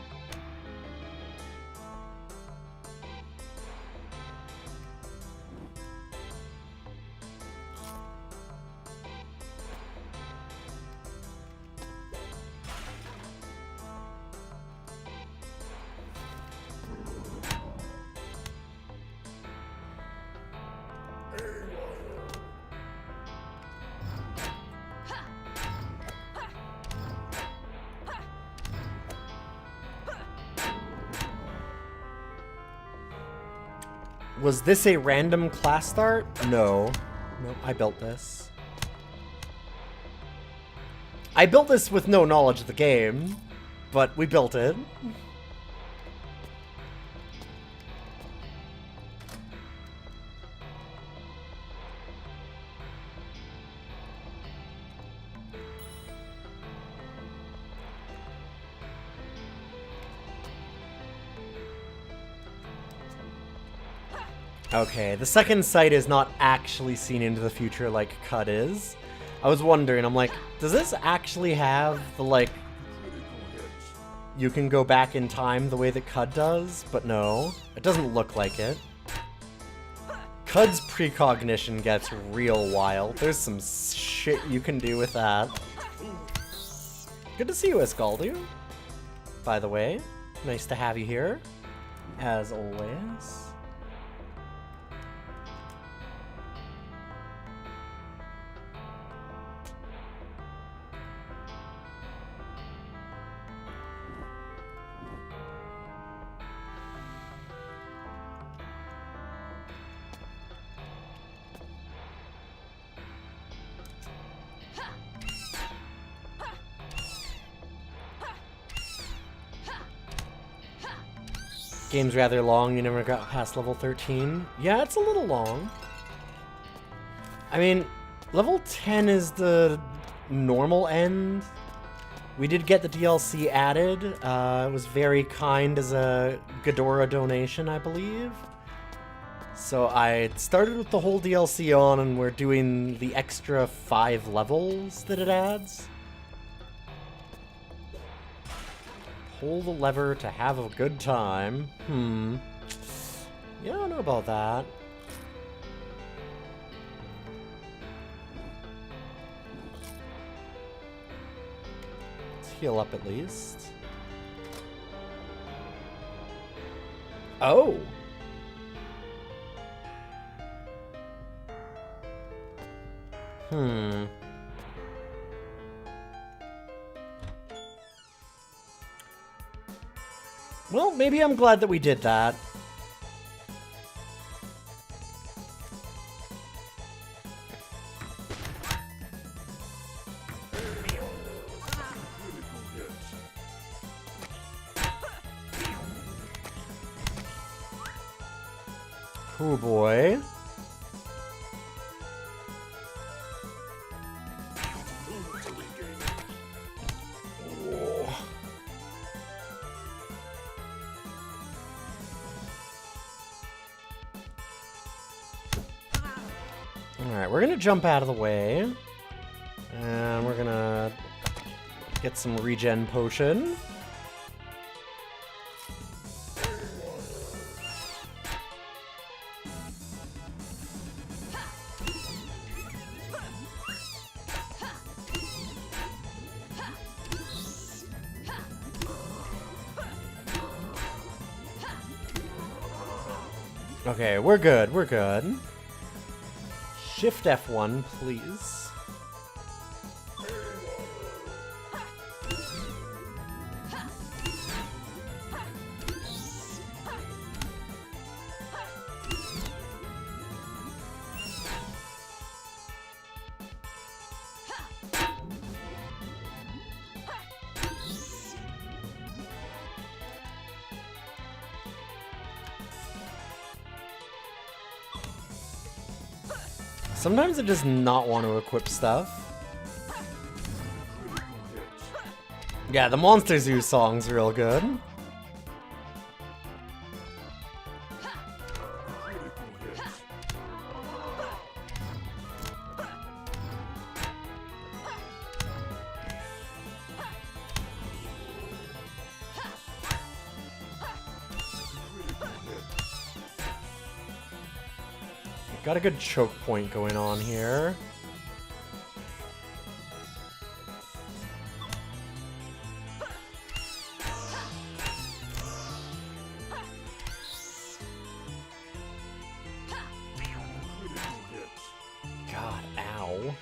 Was this a random class start? No. Nope, I built this. I built this with no knowledge of the game, but we built it. Okay, the second sight is not actually seen into the future like Cud is. I was wondering, I'm like, does this actually have the, like, you can go back in time the way that Cud does? But no, it doesn't look like it. Cud's precognition gets real wild. There's some shit you can do with that. Good to see you, Escaldu. By the way, nice to have you here, as always. Game's rather long, you never got past level 13. Yeah, it's a little long. I mean, level 10 is the normal end. We did get the DLC added. It was very kind as a Ghidorah donation, I believe. So I started with the whole DLC on, and we're doing the extra 5 levels that it adds. Pull the lever to have a good time. Yeah, I don't know about that. Let's heal up at least. Oh! Well, maybe I'm glad that we did that. Oh boy. Alright, we're gonna jump out of the way. And we're gonna get some regen potion. Okay, we're good, we're good. Shift F1, please. Sometimes it does not want to equip stuff. Yeah, the Monster Zoo song's real good. Got a good choke point going on here. God, ow.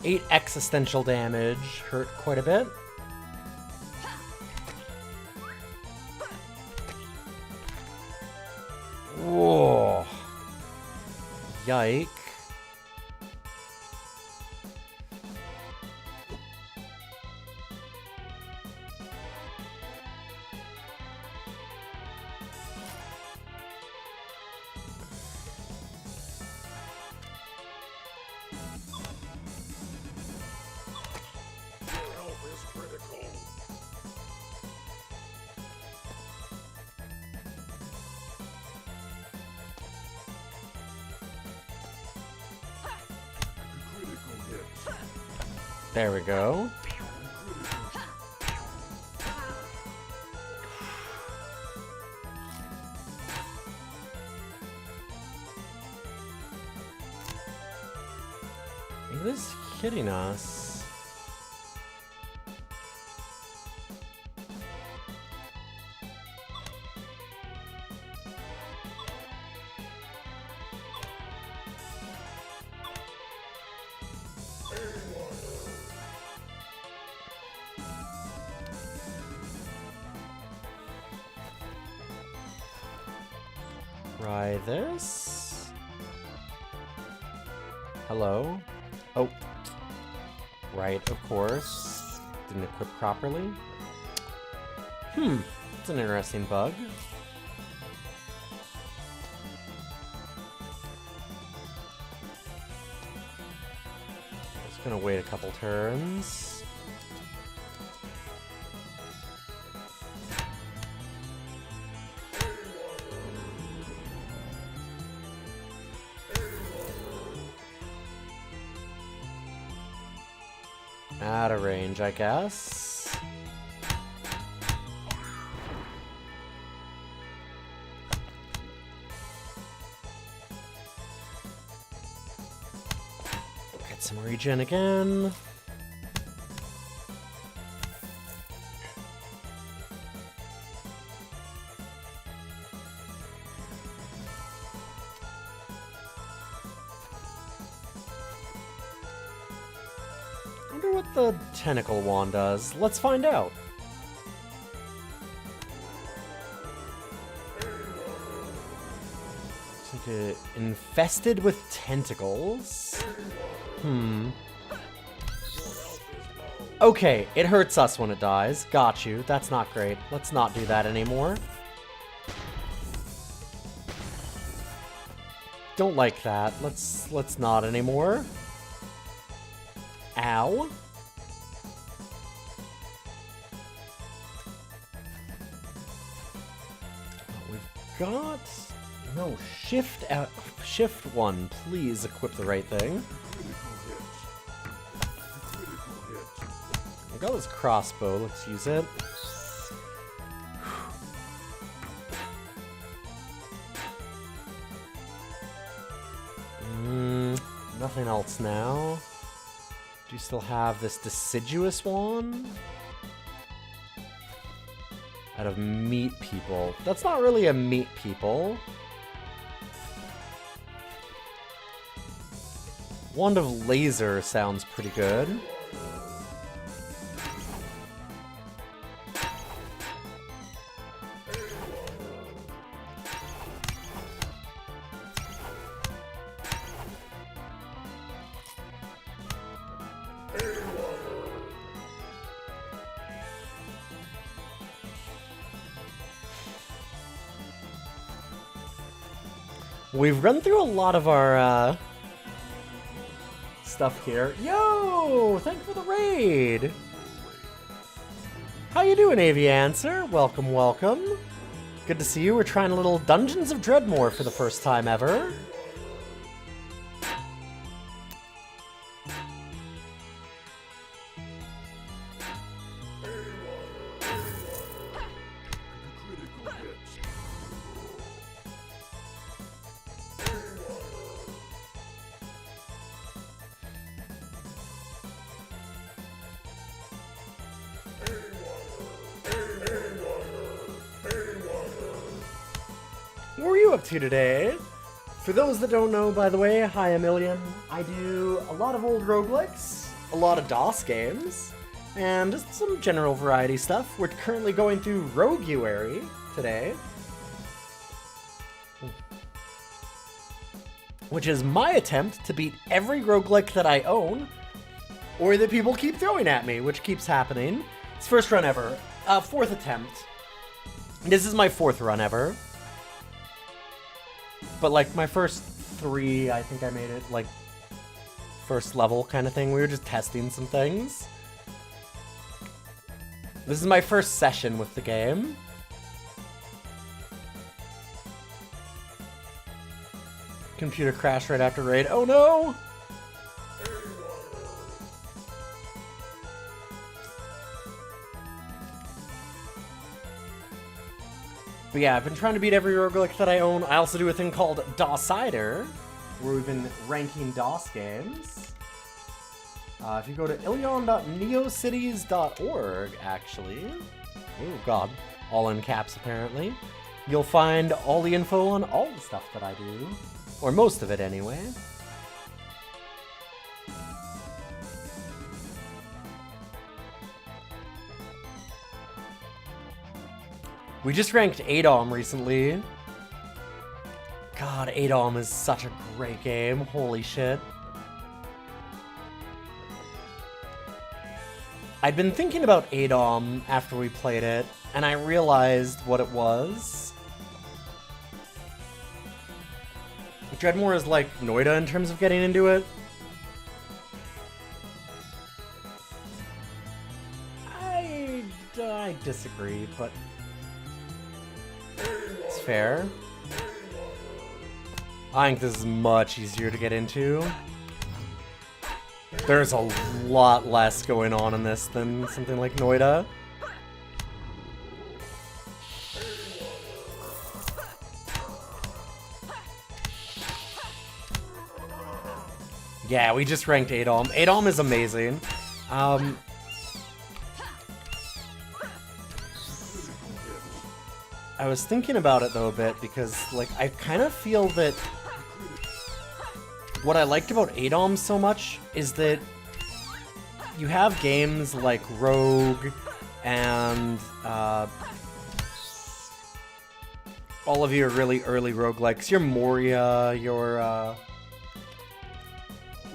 8 existential damage. Hurt quite a bit. Whoa. Yike. There we go. It is hitting us. Try this. Hello? Oh. Right, of course. Didn't equip properly. It's an interesting bug. Just gonna wait a couple turns. Out of range, I guess. Get some regen again. I wonder what the tentacle wand does. Let's find out. It's like infested with tentacles. Okay, it hurts us when it dies. Got you. That's not great. Let's not do that anymore. Don't like that. Let's not anymore. Ow. We've got... No, shift out. Shift 1, please equip the right thing. We got this crossbow, let's use it. Nothing else now. Do you still have this deciduous one? Out of meat people. That's not really a meat people. Wand of laser sounds pretty good. We've run through a lot of our stuff here. Yo! Thank you for the raid! How you doing, Aviancer? Welcome, welcome. Good to see you. We're trying a little Dungeons of Dreadmore for the first time ever. What were you up to today? For those that don't know, by the way, hi Emilian. I do a lot of old roguelikes. a lot of DOS games, and just some general variety stuff. We're currently going through Roguary today, which is my attempt to beat every roguelike that I own, or that people keep throwing at me, which keeps happening. It's first run ever. Fourth attempt. This is my fourth run ever. But like my first 3, I think I made it like first level kind of thing. We were just testing some things. This is my first session with the game. Computer crashed right after raid. Oh no! But yeah, I've been trying to beat every roguelike that I own. I also do a thing called DOSider, where we've been ranking DOS games. If you go to ilion.neocities.org, actually, oh god, all in caps apparently, you'll find all the info on all the stuff that I do, or most of it anyway. We just ranked ADOM recently. God, ADOM is such a great game. Holy shit. I'd been thinking about ADOM after we played it, and I realized what it was. Dreadmore is like Noida in terms of getting into it. I disagree, but it's fair. I think this is much easier to get into. There's a lot less going on in this than something like Noida. Yeah, we just ranked ADOM. ADOM is amazing. I was thinking about it though a bit because, like, I kind of feel that what I liked about ADOM so much is that you have games like Rogue and all of your really early roguelikes, your Moria, your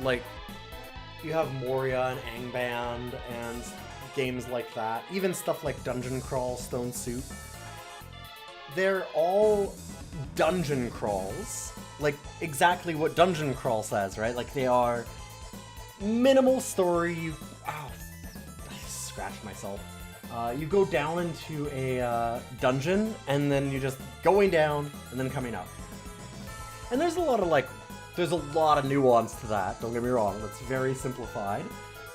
like, you have Moria and Angband and games like that. Even stuff like Dungeon Crawl, Stone Soup. They're all dungeon crawls. Like, exactly what Dungeon Crawl says, right? Like, they are minimal story. Ow, I scratched myself. You go down into a dungeon, and then you're just going down, and then coming up. And there's a lot of, like, there's a lot of nuance to that, don't get me wrong, that's very simplified.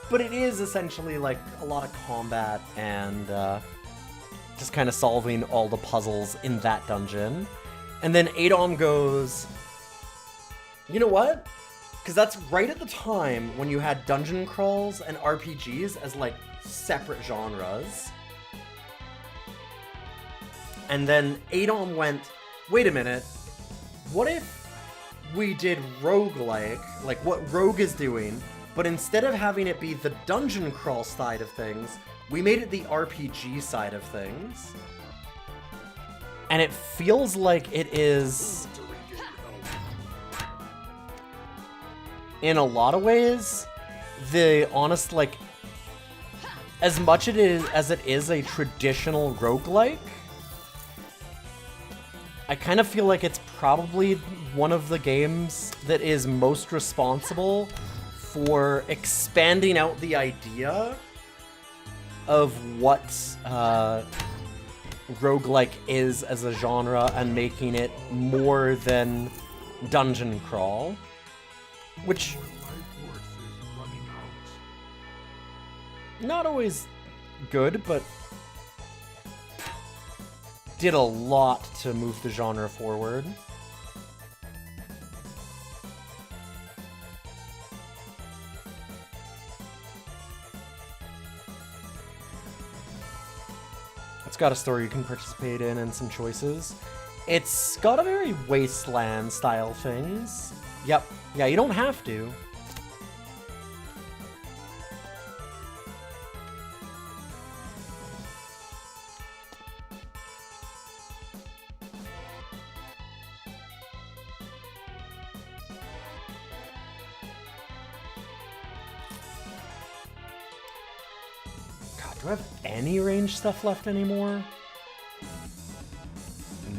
But it is essentially, like, a lot of combat and just kind of solving all the puzzles in that dungeon. And then ADOM goes, you know what? Because that's right at the time when you had dungeon crawls and RPGs as, like, separate genres. And then ADOM went, wait a minute, what if we did roguelike, like what Rogue is doing, but instead of having it be the dungeon crawl side of things, we made it the RPG side of things. And it feels like it is, in a lot of ways, the honest, like, as much as it is a traditional roguelike, I kind of feel like it's probably one of the games that is most responsible for expanding out the idea of what roguelike is as a genre and making it more than dungeon crawl, which not always good, but did a lot to move the genre forward. It's got a story you can participate in and some choices. It's got a very Wasteland style things. Yep. Yeah, you don't have to. Do I have any range stuff left anymore?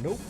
Nope.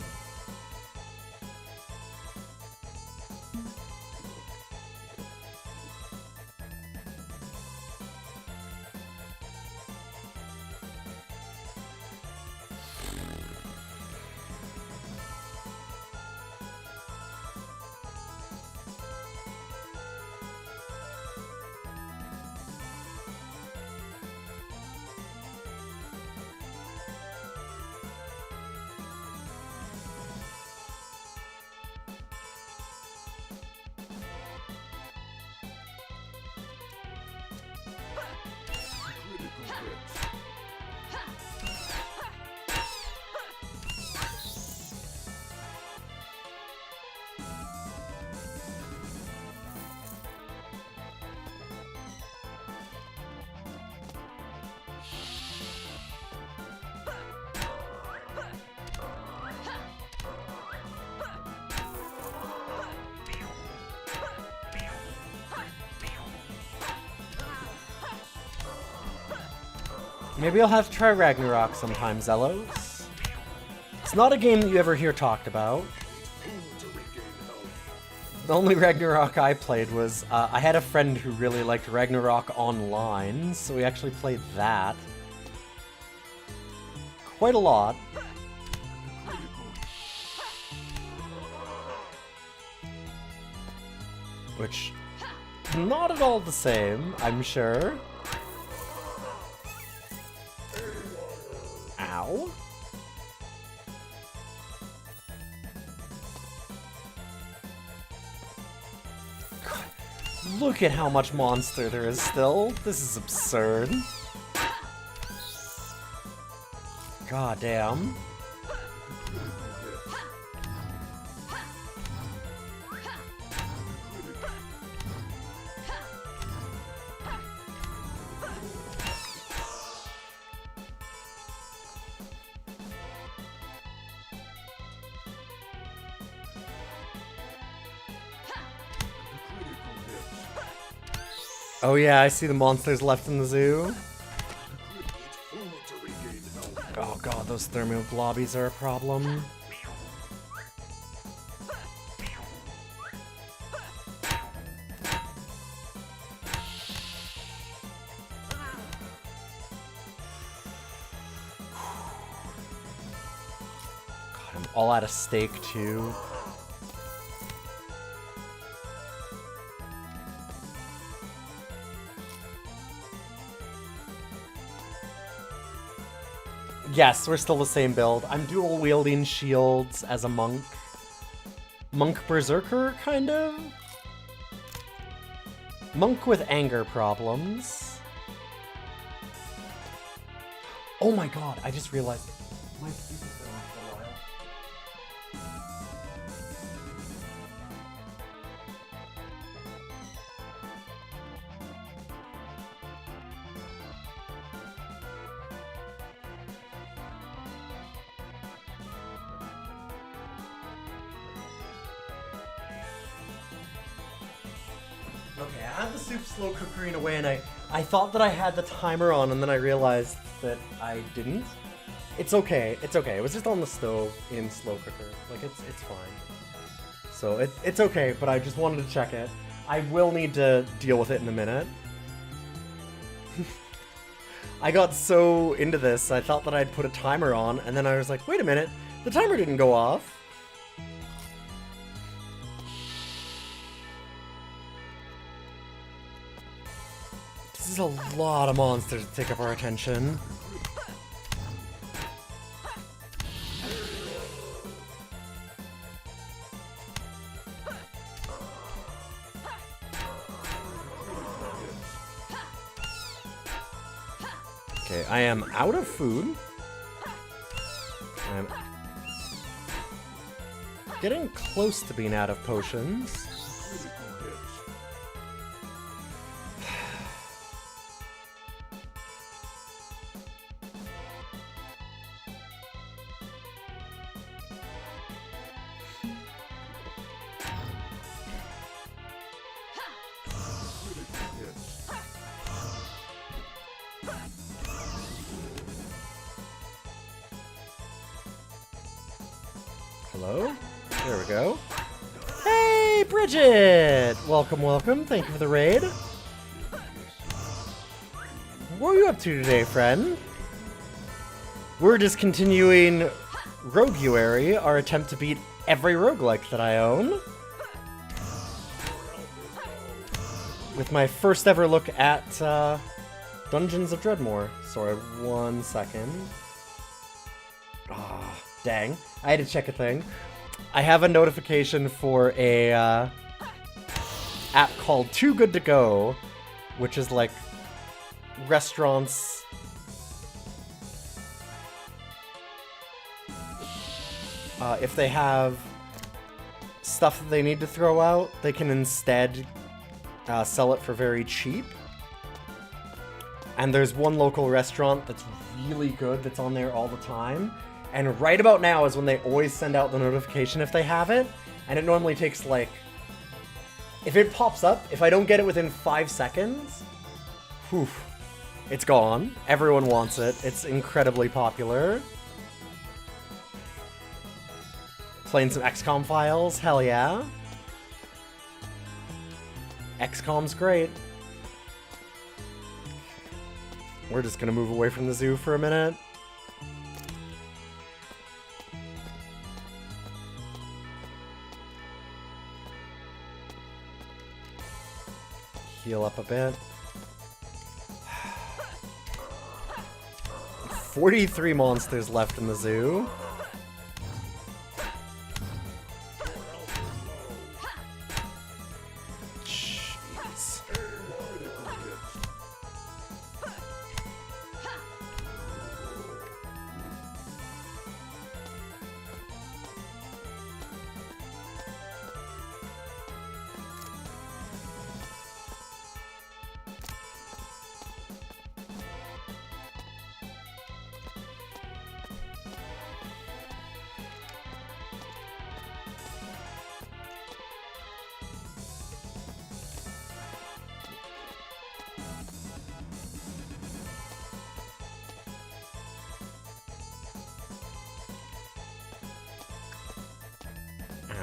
Maybe I'll have to try Ragnarok sometime, Zelos. It's not a game that you ever hear talked about. The only Ragnarok I played was, I had a friend who really liked Ragnarok Online, so we actually played that. Quite a lot. Which, not at all the same, I'm sure. Ow. God, look at how much monster there is still. This is absurd. God damn. Oh yeah, I see the monsters left in the zoo. Oh god, those thermoblobbies are a problem. God, I'm all out of steak too. Yes, we're still the same build. I'm dual wielding shields as a monk. Monk berserker, kind of? Monk with anger problems. Oh my god, I just realized my speaker's been on for a while. Okay, I had the soup slow cooking away and I thought that I had the timer on and then I realized that I didn't. It's okay, it's okay. It was just on the stove in slow cooker. Like, it's fine. So it's okay, but I just wanted to check it. I will need to deal with it in a minute. I got so into this, I thought that I'd put a timer on, and then I was like, wait a minute, the timer didn't go off. This is a lot of monsters to take up our attention. Okay, I am out of food. I'm getting close to being out of potions. Hello? There we go. Hey, Bridget! Welcome, welcome. Thank you for the raid. What are you up to today, friend? We're just continuing Roguary, our attempt to beat every roguelike that I own. With my first ever look at Dungeons of Dreadmore. Sorry, 1 second. Ah, dang. I had to check a thing. I have a notification for a app called Too Good To Go, which is like restaurants. If they have stuff that they need to throw out, they can instead sell it for very cheap. And there's one local restaurant that's really good that's on there all the time. And right about now is when they always send out the notification if they have it. And it normally takes like... If it pops up, if I don't get it within 5 seconds, whew, it's gone. Everyone wants it. It's incredibly popular. Playing some XCOM files? Hell yeah. XCOM's great. We're just gonna move away from the zoo for a minute. Heal up a bit. 43 monsters left in the zoo. Jeez.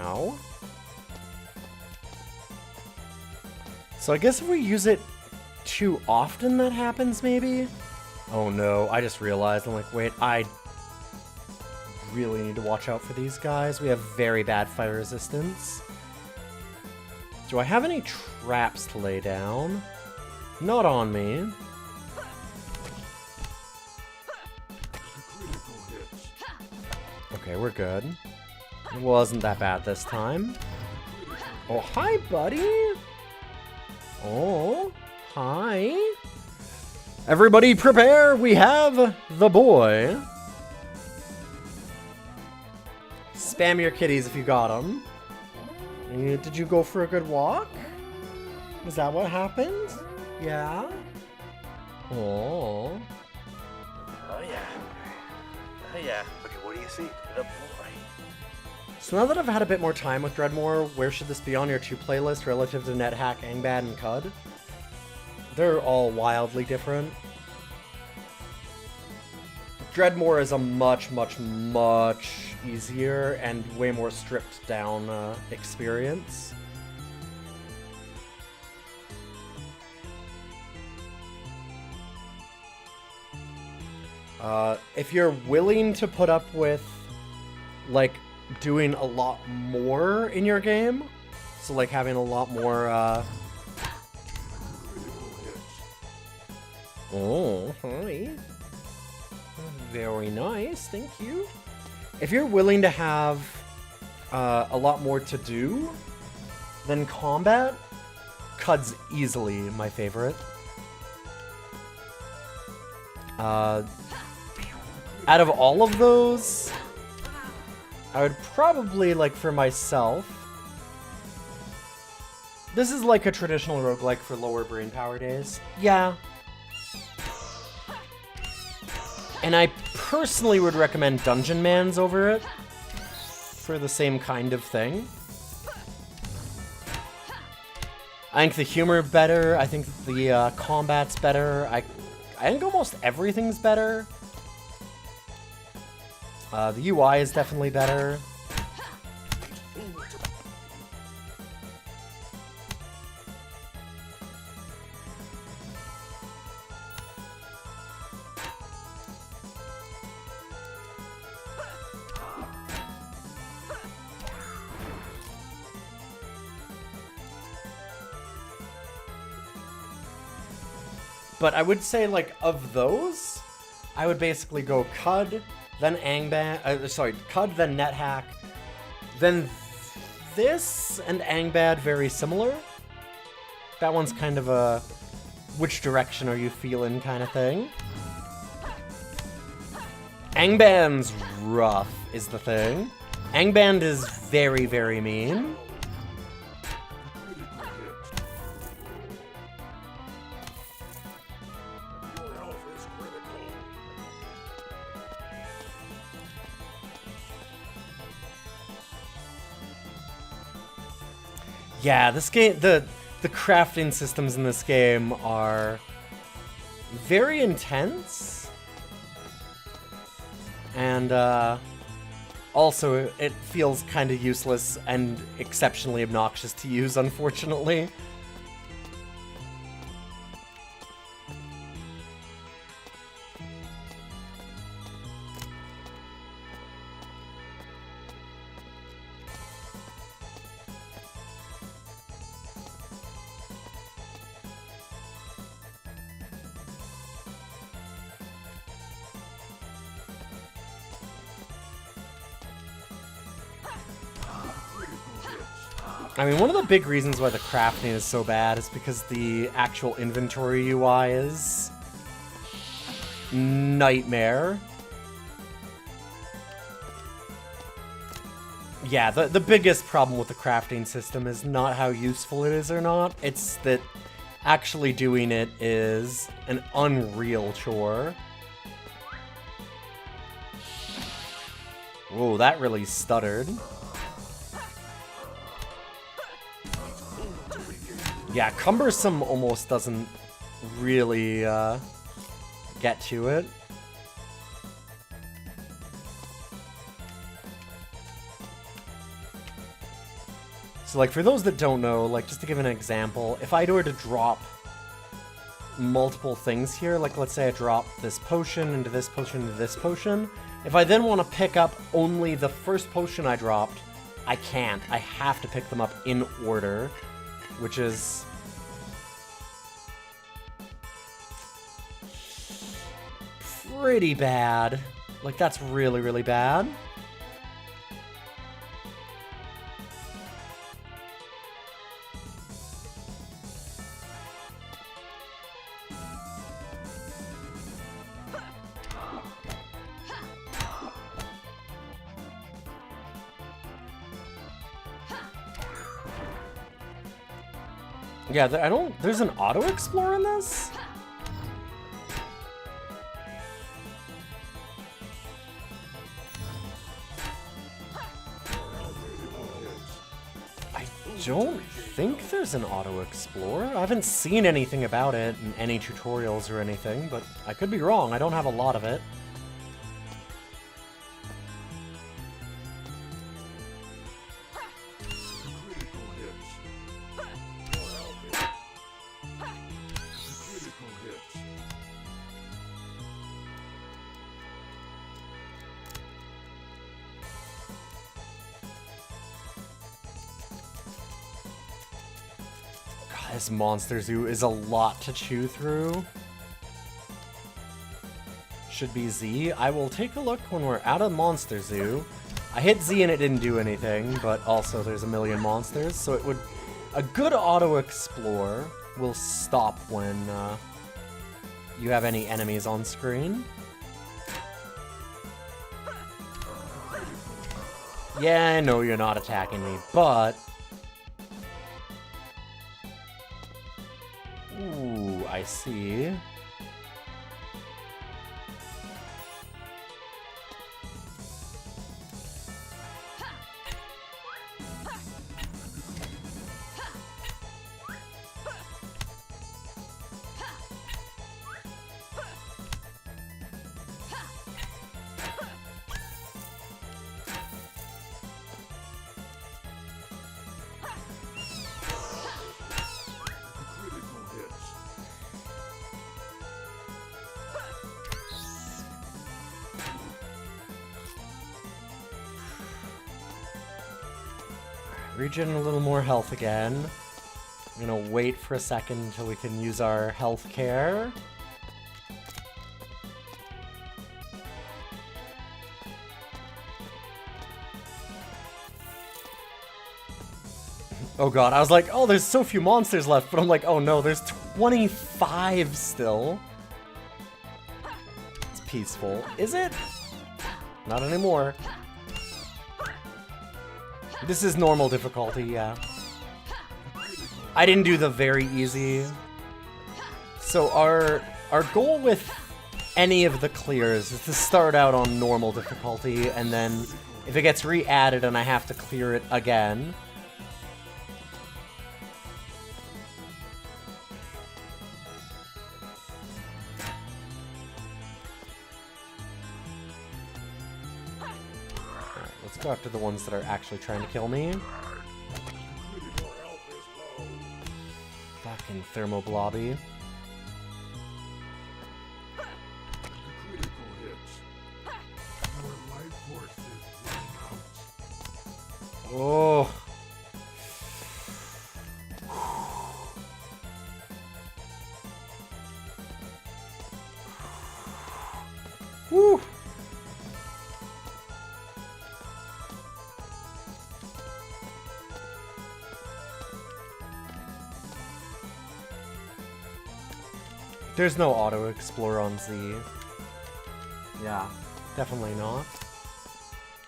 Ow. So I guess if we use it too often that happens, maybe? Oh no, I just realized, I'm like, wait, I really need to watch out for these guys. We have very bad fire resistance. Do I have any traps to lay down? Not on me. Okay, we're good. It wasn't that bad this time. Oh, hi, buddy! Oh, hi. Everybody prepare! We have the boy. Spam your kitties if you got them. Did you go for a good walk? Is that what happened? Yeah? Oh. Oh yeah. Oh yeah. Okay, what do you see? The boy. So now that I've had a bit more time with Dreadmore, where should this be on your 2 playlist relative to NetHack, Angbad, and Cud? They're all wildly different. Dreadmore is a much, much, much easier and way more stripped down experience. If you're willing to put up with, like, doing a lot more in your game, so like having a lot more oh, hi. Very nice, thank you. If you're willing to have a lot more to do than combat, Cud's easily my favorite. Out of all of those, I would probably, like, for myself, this is like a traditional roguelike for lower brain power days. Yeah. And I personally would recommend Dungeon Man's over it for the same kind of thing. I think the humor better. I think the combat's better. I think almost everything's better. The UI is definitely better. But I would say, like, of those, I would basically go Cud, then Cud, then NetHack, then this and Angbad very similar. That one's kind of a which direction are you feeling kind of thing. Angband's rough is the thing. Angband is very, very mean. Yeah, this game, the crafting systems in this game are very intense. And also it feels kind of useless and exceptionally obnoxious to use, unfortunately. I mean, one of the big reasons why the crafting is so bad is because the actual inventory UI is nightmare. Yeah, the biggest problem with the crafting system is not how useful it is or not, it's that actually doing it is an unreal chore. Whoa, that really stuttered. Yeah, cumbersome almost doesn't really get to it. So, like, for those that don't know, like, just to give an example, if I were to drop multiple things here, like, let's say I drop this potion into this potion into this potion, if I then want to pick up only the first potion I dropped, I can't. I have to pick them up in order, which is pretty bad. Like, that's really, really bad. Yeah, there's an auto-explore in this? I don't think there's an auto-explore. I haven't seen anything about it in any tutorials or anything, but I could be wrong. I don't have a lot of it. This Monster Zoo is a lot to chew through. Should be Z. I will take a look when we're out of Monster Zoo. I hit Z and it didn't do anything, but also there's a million monsters, so it would... A good auto-explore will stop when you have any enemies on screen. Yeah, I know you're not attacking me, but... Ooh, I see. Regen a little more health again. I'm gonna wait for a second until we can use our health care. Oh god, I was like, oh, there's so few monsters left, but I'm like, oh no, there's 25 still. It's peaceful. Is it? Not anymore. This is normal difficulty, yeah. I didn't do the very easy. So our goal with any of the clears is to start out on normal difficulty, and then if it gets re-added and I have to clear it again, let's go after the ones that are actually trying to kill me. Fucking Thermoblobby. Oh. Woo. There's no auto-explore on Z. Yeah, definitely not.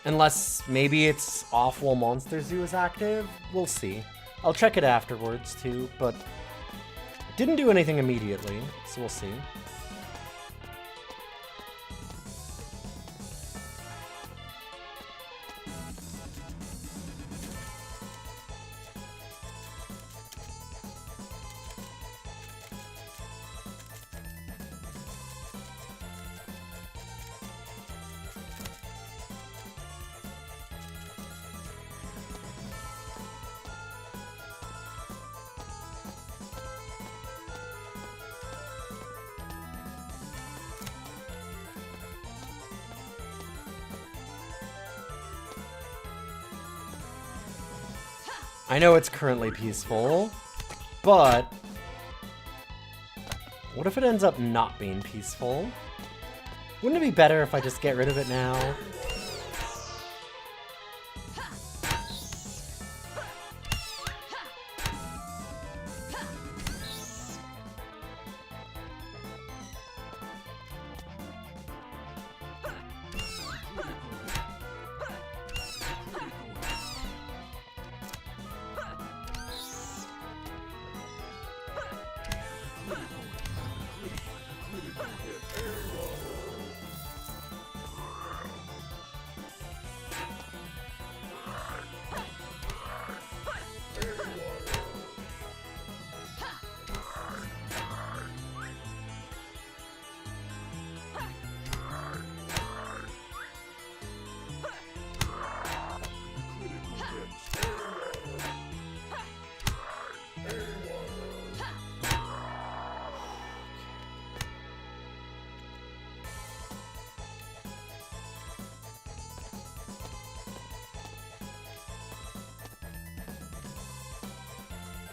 Unless maybe it's off while Monster Zoo is active. We'll see. I'll check it afterwards too, but didn't do anything immediately, so we'll see. I know it's currently peaceful, but what if it ends up not being peaceful? Wouldn't it be better if I just get rid of it now?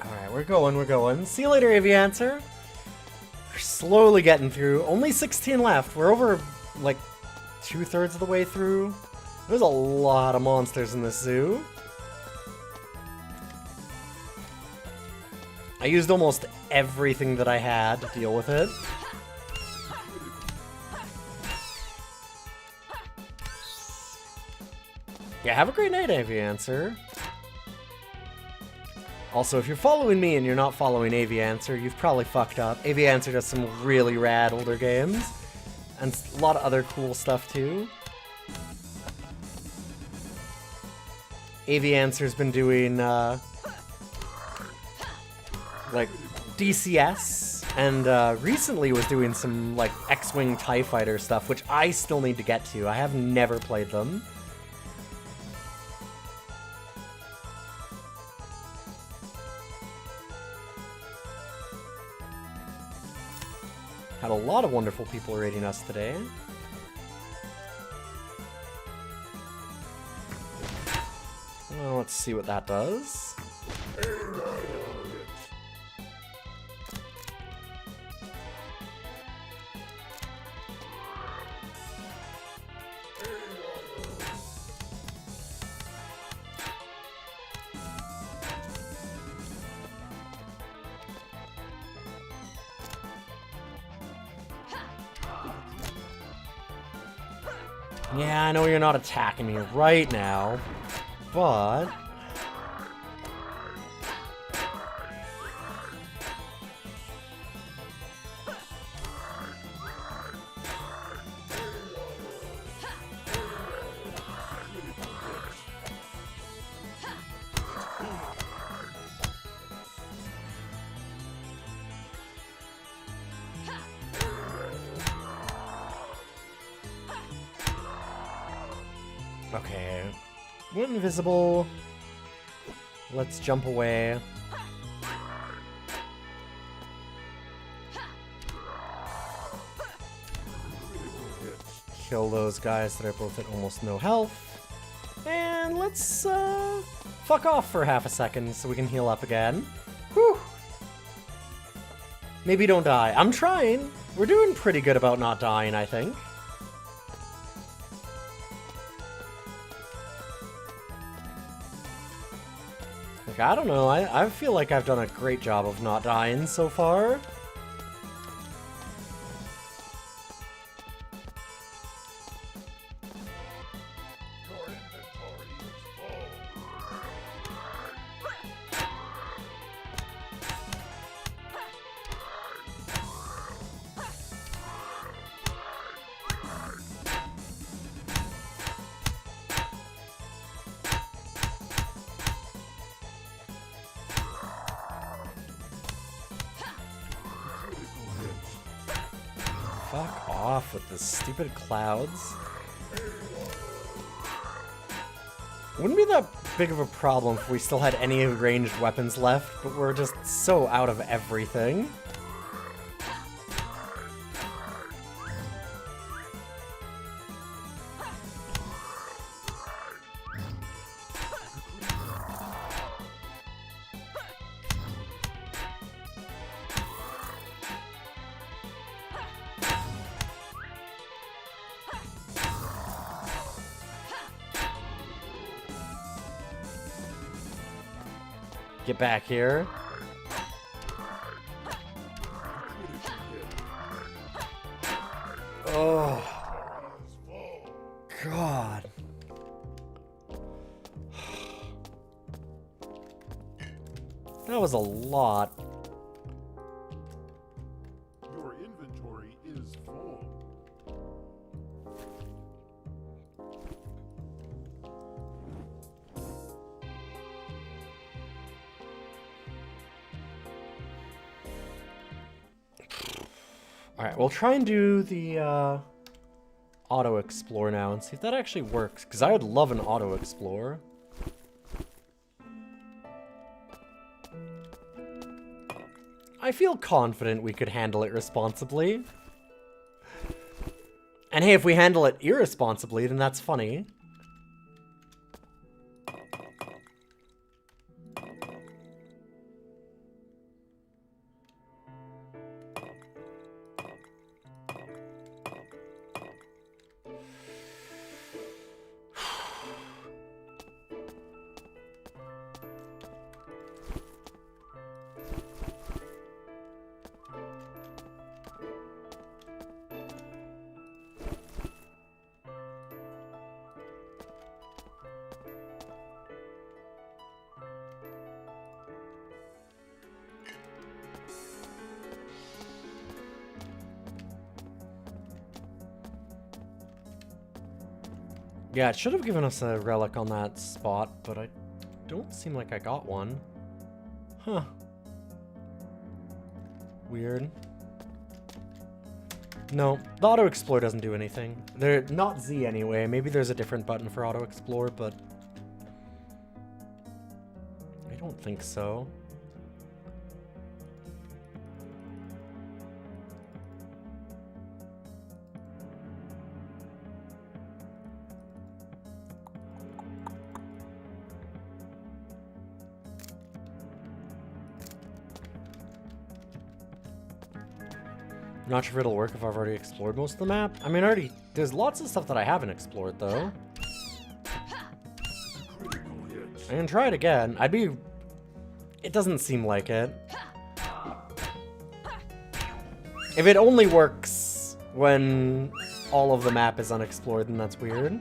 Alright, we're going. See you later, Aviancer. We're slowly getting through. Only 16 left. We're over, like, 2/3 of the way through. There's a lot of monsters in this zoo. I used almost everything that I had to deal with it. Yeah, have a great night, Aviancer. Also, if you're following me and you're not following Aviancer, you've probably fucked up. Aviancer does some really rad older games. And a lot of other cool stuff, too. Aviancer's been doing, like, DCS. And, recently was doing some, like, X-Wing TIE Fighter stuff, which I still need to get to. I have never played them. Had a lot of wonderful people rating us today. Well, let's see what that does. Yeah, I know you're not attacking me right now, but... Okay, went invisible. Let's jump away. Kill those guys that are both at almost no health. And let's fuck off for half a second so we can heal up again. Whew. Maybe don't die. I'm trying. We're doing pretty good about not dying, I think. Like, I don't know. I feel like I've done a great job of not dying so far. Fuck off with the stupid clouds. Wouldn't be that big of a problem if we still had any ranged weapons left, but we're just so out of everything. Get back here. Oh. God. That was a lot. Your inventory is full. Alright, we'll try and do the auto-explore now and see if that actually works, because I would love an auto-explore. I feel confident we could handle it responsibly. And hey, if we handle it irresponsibly, then that's funny. Yeah, it should have given us a relic on that spot, but I don't seem like I got one. Huh. Weird. No, the auto-explore doesn't do anything. They're not Z anyway. Maybe there's a different button for auto-explore, but I don't think so. I'm not sure if it'll work if I've already explored most of the map. I mean, there's lots of stuff that I haven't explored, though. I can try it again. It doesn't seem like it. If it only works when all of the map is unexplored, and that's weird.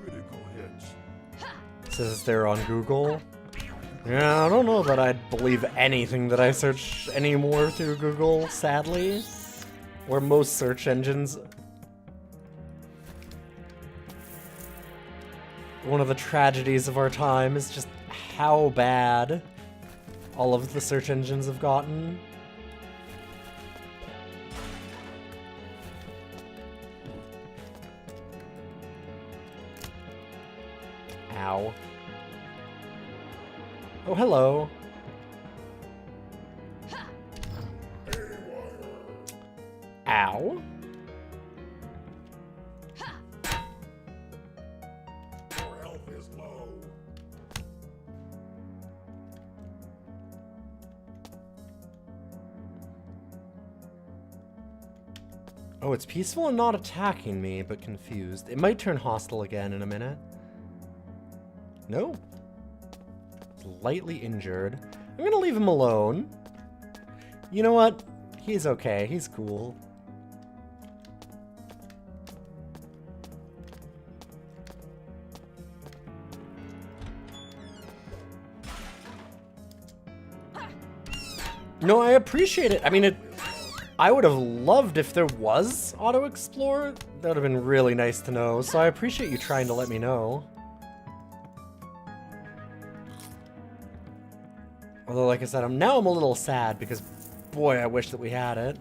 Critical hits. Says they're on Google. Yeah, I don't know that I'd believe anything that I search anymore through Google, sadly. Where most search engines... One of the tragedies of our time is just how bad all of the search engines have gotten. Ow. Oh, hello. Ow. Your health is low. Oh, it's peaceful and not attacking me, but confused. It might turn hostile again in a minute. No. It's lightly injured. I'm gonna leave him alone. You know what? He's okay. He's cool. No, I appreciate it. I mean, I would have loved if there was auto-explore. That would have been really nice to know. So I appreciate you trying to let me know. Although, like I said, I'm a little sad because, boy, I wish that we had it.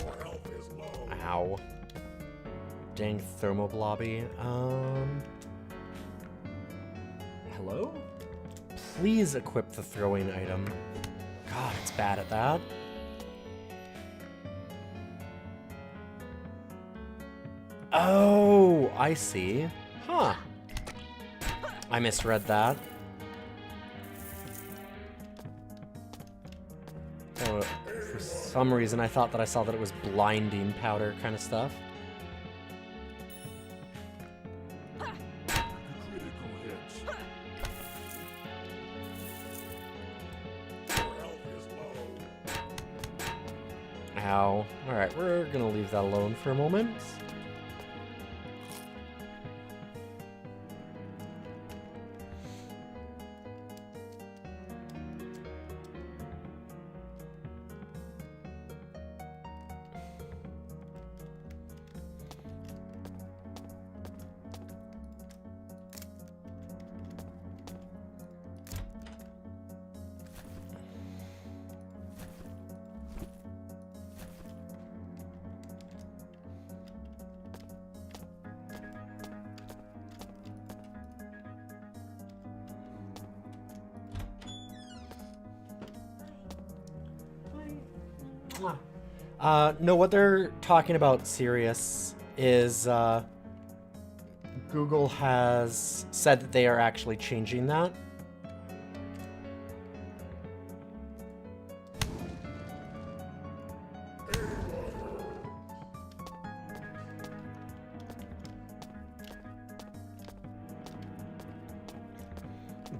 Your health is low. Ow. Dang thermoblobby. Hello? Please equip the throwing item. God, it's bad at that. Oh, I see. Huh. I misread that. Oh, for some reason, I thought that I saw that it was blinding powder kind of stuff. Critical hits. Your health is low. Ow. Alright, we're gonna leave that alone for a moment. No, what they're talking about serious is Google has said that they are actually changing that.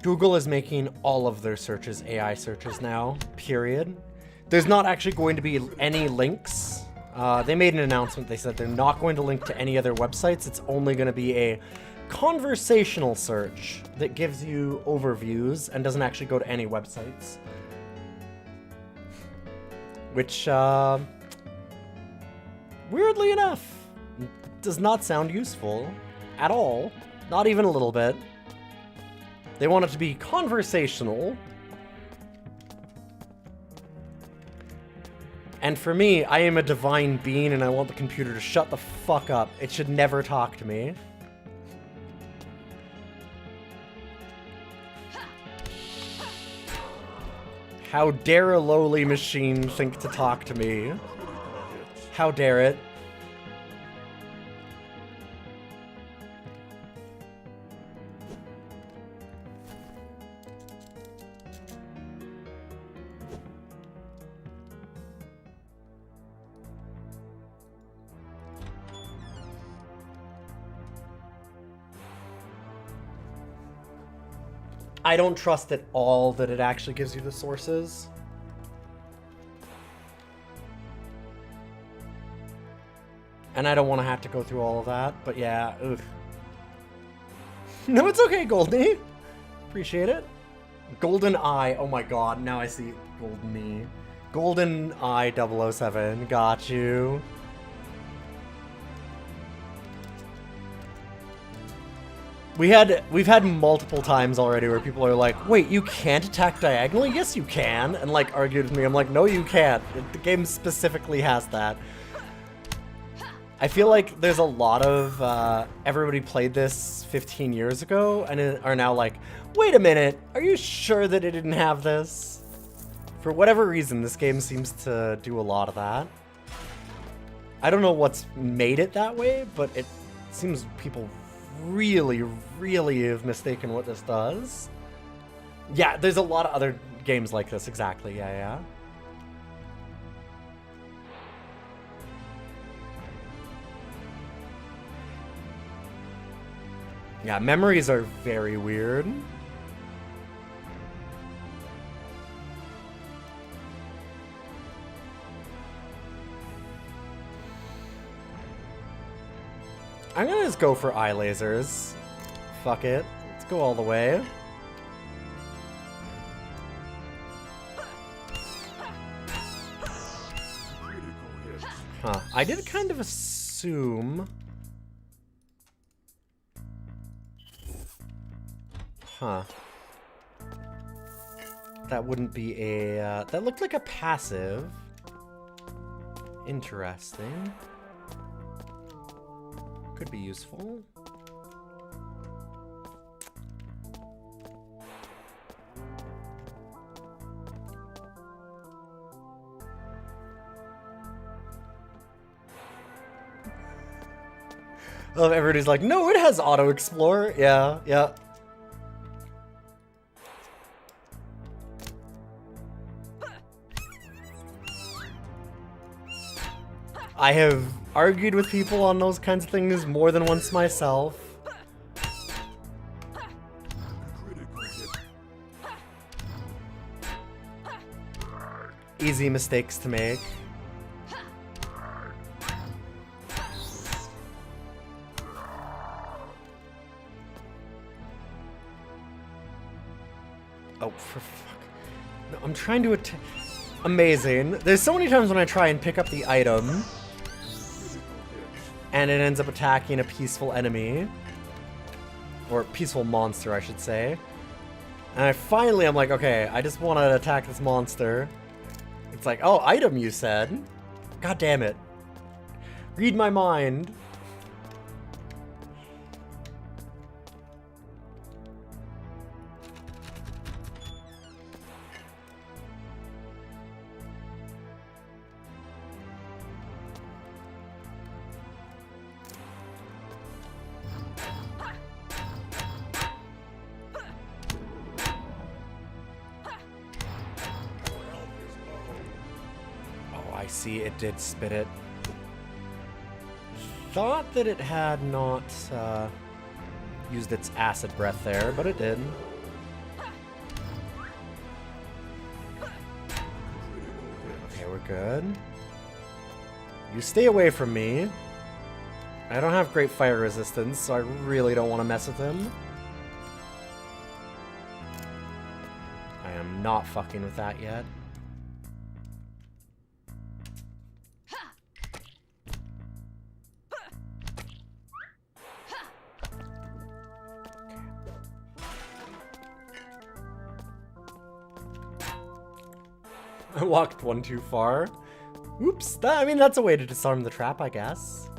Google is making all of their searches AI searches now, period. There's not actually going to be any links. They made an announcement. They said they're not going to link to any other websites. It's only going to be a conversational search that gives you overviews and doesn't actually go to any websites. Which, weirdly enough, does not sound useful at all. Not even a little bit. They want it to be conversational. And for me, I am a divine being and I want the computer to shut the fuck up. It should never talk to me. How dare a lowly machine think to talk to me? How dare it? I don't trust at all that it actually gives you the sources. And I don't want to have to go through all of that, but yeah, ugh. No, it's okay, Goldie. Appreciate it. Golden Eye, oh my god, now I see Golden Me. Golden Eye 007, got you. We've had multiple times already where people are like, wait, you can't attack diagonally? Yes, you can. And like argued with me. I'm like, no, you can't. The game specifically has that. I feel like there's a lot of everybody played this 15 years ago and are now like, wait a minute, are you sure that it didn't have this? For whatever reason, this game seems to do a lot of that. I don't know what's made it that way, but it seems people really, really have mistaken what this does. Yeah, there's a lot of other games like this, exactly, yeah. Yeah, memories are very weird. I'm gonna just go for eye lasers. Fuck it. Let's go all the way. Huh. I did kind of assume... Huh. That wouldn't be a... that looked like a passive. Interesting. Could be useful. Oh, everybody's like, no, it has auto explore. Yeah. I have argued with people on those kinds of things more than once myself. Easy mistakes to make. Oh, for fuck. No, I'm trying to amazing. There's so many times when I try and pick up the item and it ends up attacking a peaceful enemy. Or peaceful monster, I should say. And I'm like, okay, I just want to attack this monster. It's like, oh, item you said? God damn it. Read my mind. See, it did spit it. Thought that it had not used its acid breath there, but it did. Okay, we're good. You stay away from me. I don't have great fire resistance, so I really don't want to mess with him. I am not fucking with that yet. I walked one too far. Oops. I mean, that's a way to disarm the trap, I guess.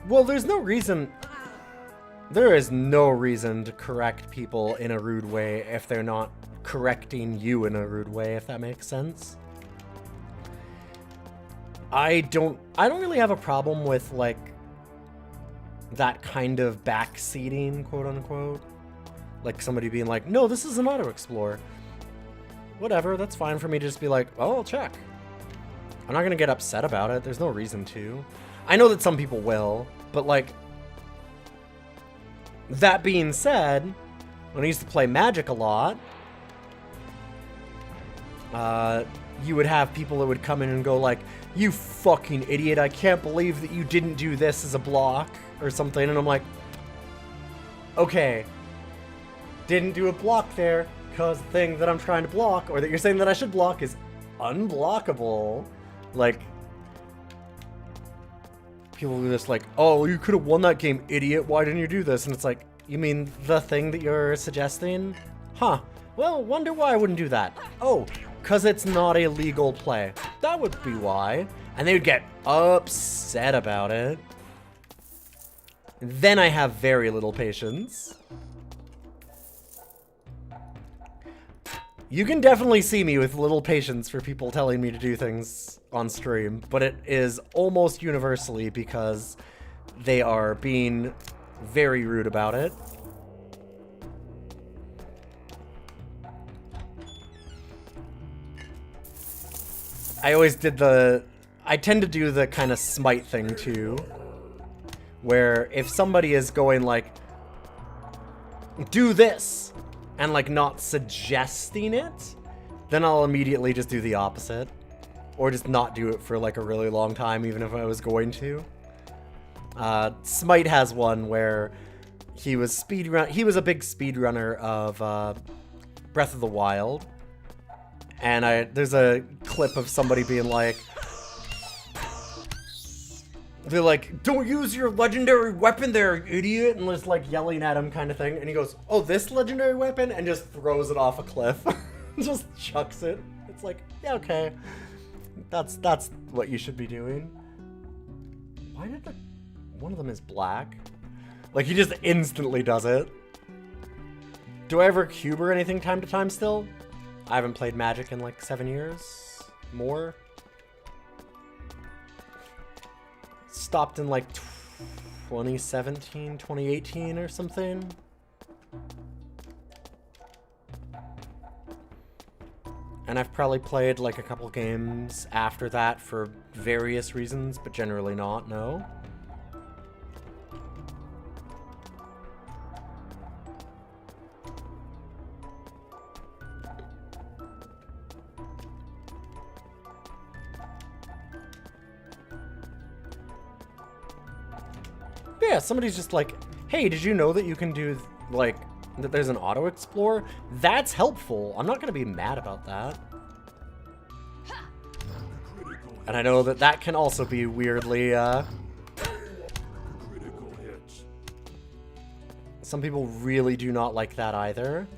Well, there's no reason... There is no reason to correct people in a rude way if they're not correcting you in a rude way, if that makes sense. I don't really have a problem with, like, that kind of backseating, quote unquote. Like somebody being like, no, this is an auto-explore. whatever. That's fine for me to just be like, oh, I'll check. I'm not gonna get upset about it. There's no reason to. I know that some people will, but like, that being said, when I used to play Magic a lot, you would have people that would come in and go like, you fucking idiot, I can't believe that you didn't do this as a block or something. And I'm like, okay, didn't do a block there because the thing that I'm trying to block, or that you're saying that I should block, is unblockable. Like, people are just like, oh, you could have won that game, idiot, why didn't you do this? And it's like, you mean the thing that you're suggesting? Huh, well, wonder why I wouldn't do that. Oh, because it's not a legal play. That would be why. And they would get upset about it. Then I have very little patience. You can definitely see me with little patience for people telling me to do things on stream, but it is almost universally because they are being very rude about it. I tend to do the kind of smite thing too, where if somebody is going like, do this, and like not suggesting it, then I'll immediately just do the opposite. Or just not do it for like a really long time, even if I was going to. Smite has one where he was a big speedrunner of Breath of the Wild. And there's a clip of somebody being like, they're like, don't use your legendary weapon there, idiot, and just like yelling at him kind of thing. And he goes, oh, this legendary weapon? And just throws it off a cliff. Just chucks it. It's like, yeah, okay. That's what you should be doing. Why did one of them is black? Like, he just instantly does it. Do I ever cube or anything time to time still? I haven't played Magic in like 7 years. More. Stopped in like 2017, 2018 or something. And I've probably played like a couple games after that for various reasons, but generally not, no. Yeah, somebody's just like, hey, did you know that you can do, like, that there's an auto explore? That's helpful. I'm not going to be mad about that. And I know that that can also be weirdly, Critical hits. some people really do not like that either.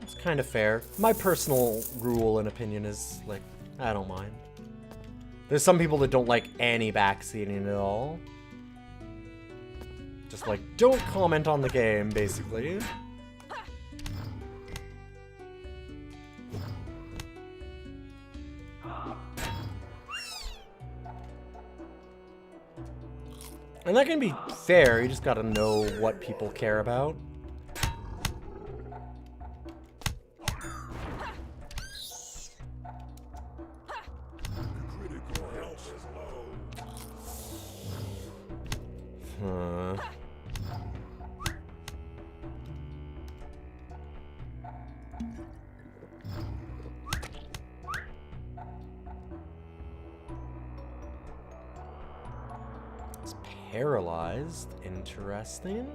It's kind of fair. My personal rule and opinion is, like, I don't mind. There's some people that don't like any backseating at all. Just like, don't comment on the game, basically. And that can be fair, you just gotta know what people care about. Critical health is low. It's paralyzed. Interesting.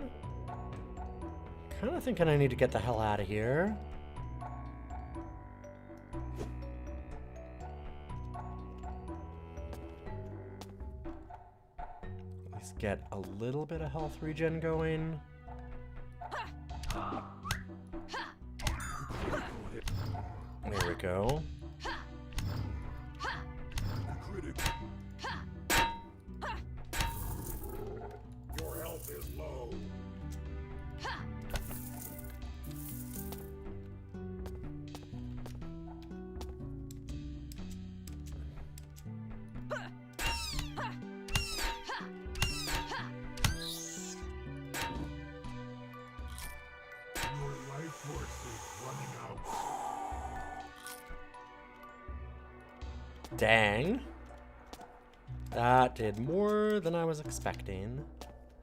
Kind of thinking I need to get the hell out of here. At least get a little bit of health regen going. There we go. Critical. Your health is low. Your life force is running out. Dang. That did more than I was expecting.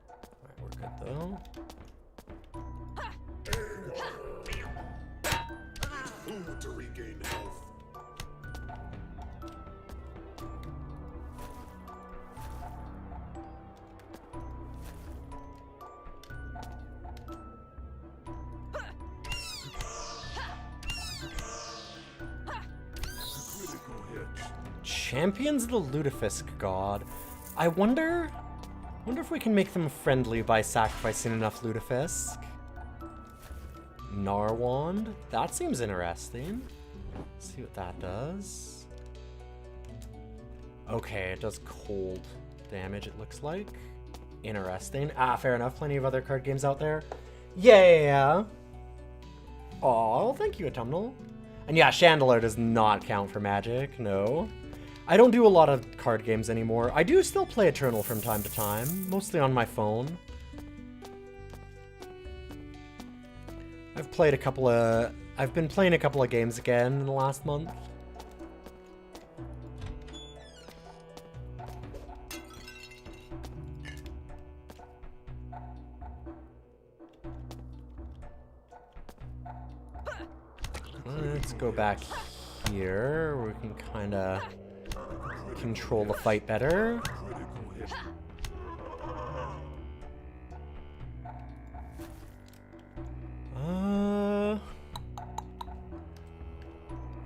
Alright, we're good though. Food to regain health. Critical hits. Champions of the Lutefisk God. I wonder if we can make them friendly by sacrificing enough Lutefisk. Narwand. That seems interesting. Let's see what that does. Okay, it does cold damage, it looks like. Interesting. Ah, fair enough. Plenty of other card games out there. Yeah. Oh, thank you, Autumnal. And yeah, Chandelier does not count for Magic, no. I don't do a lot of card games anymore. I do still play Eternal from time to time, mostly on my phone. I've been playing a couple of games again in the last month. Let's go back here where we can kind of control the fight better. Critical hit.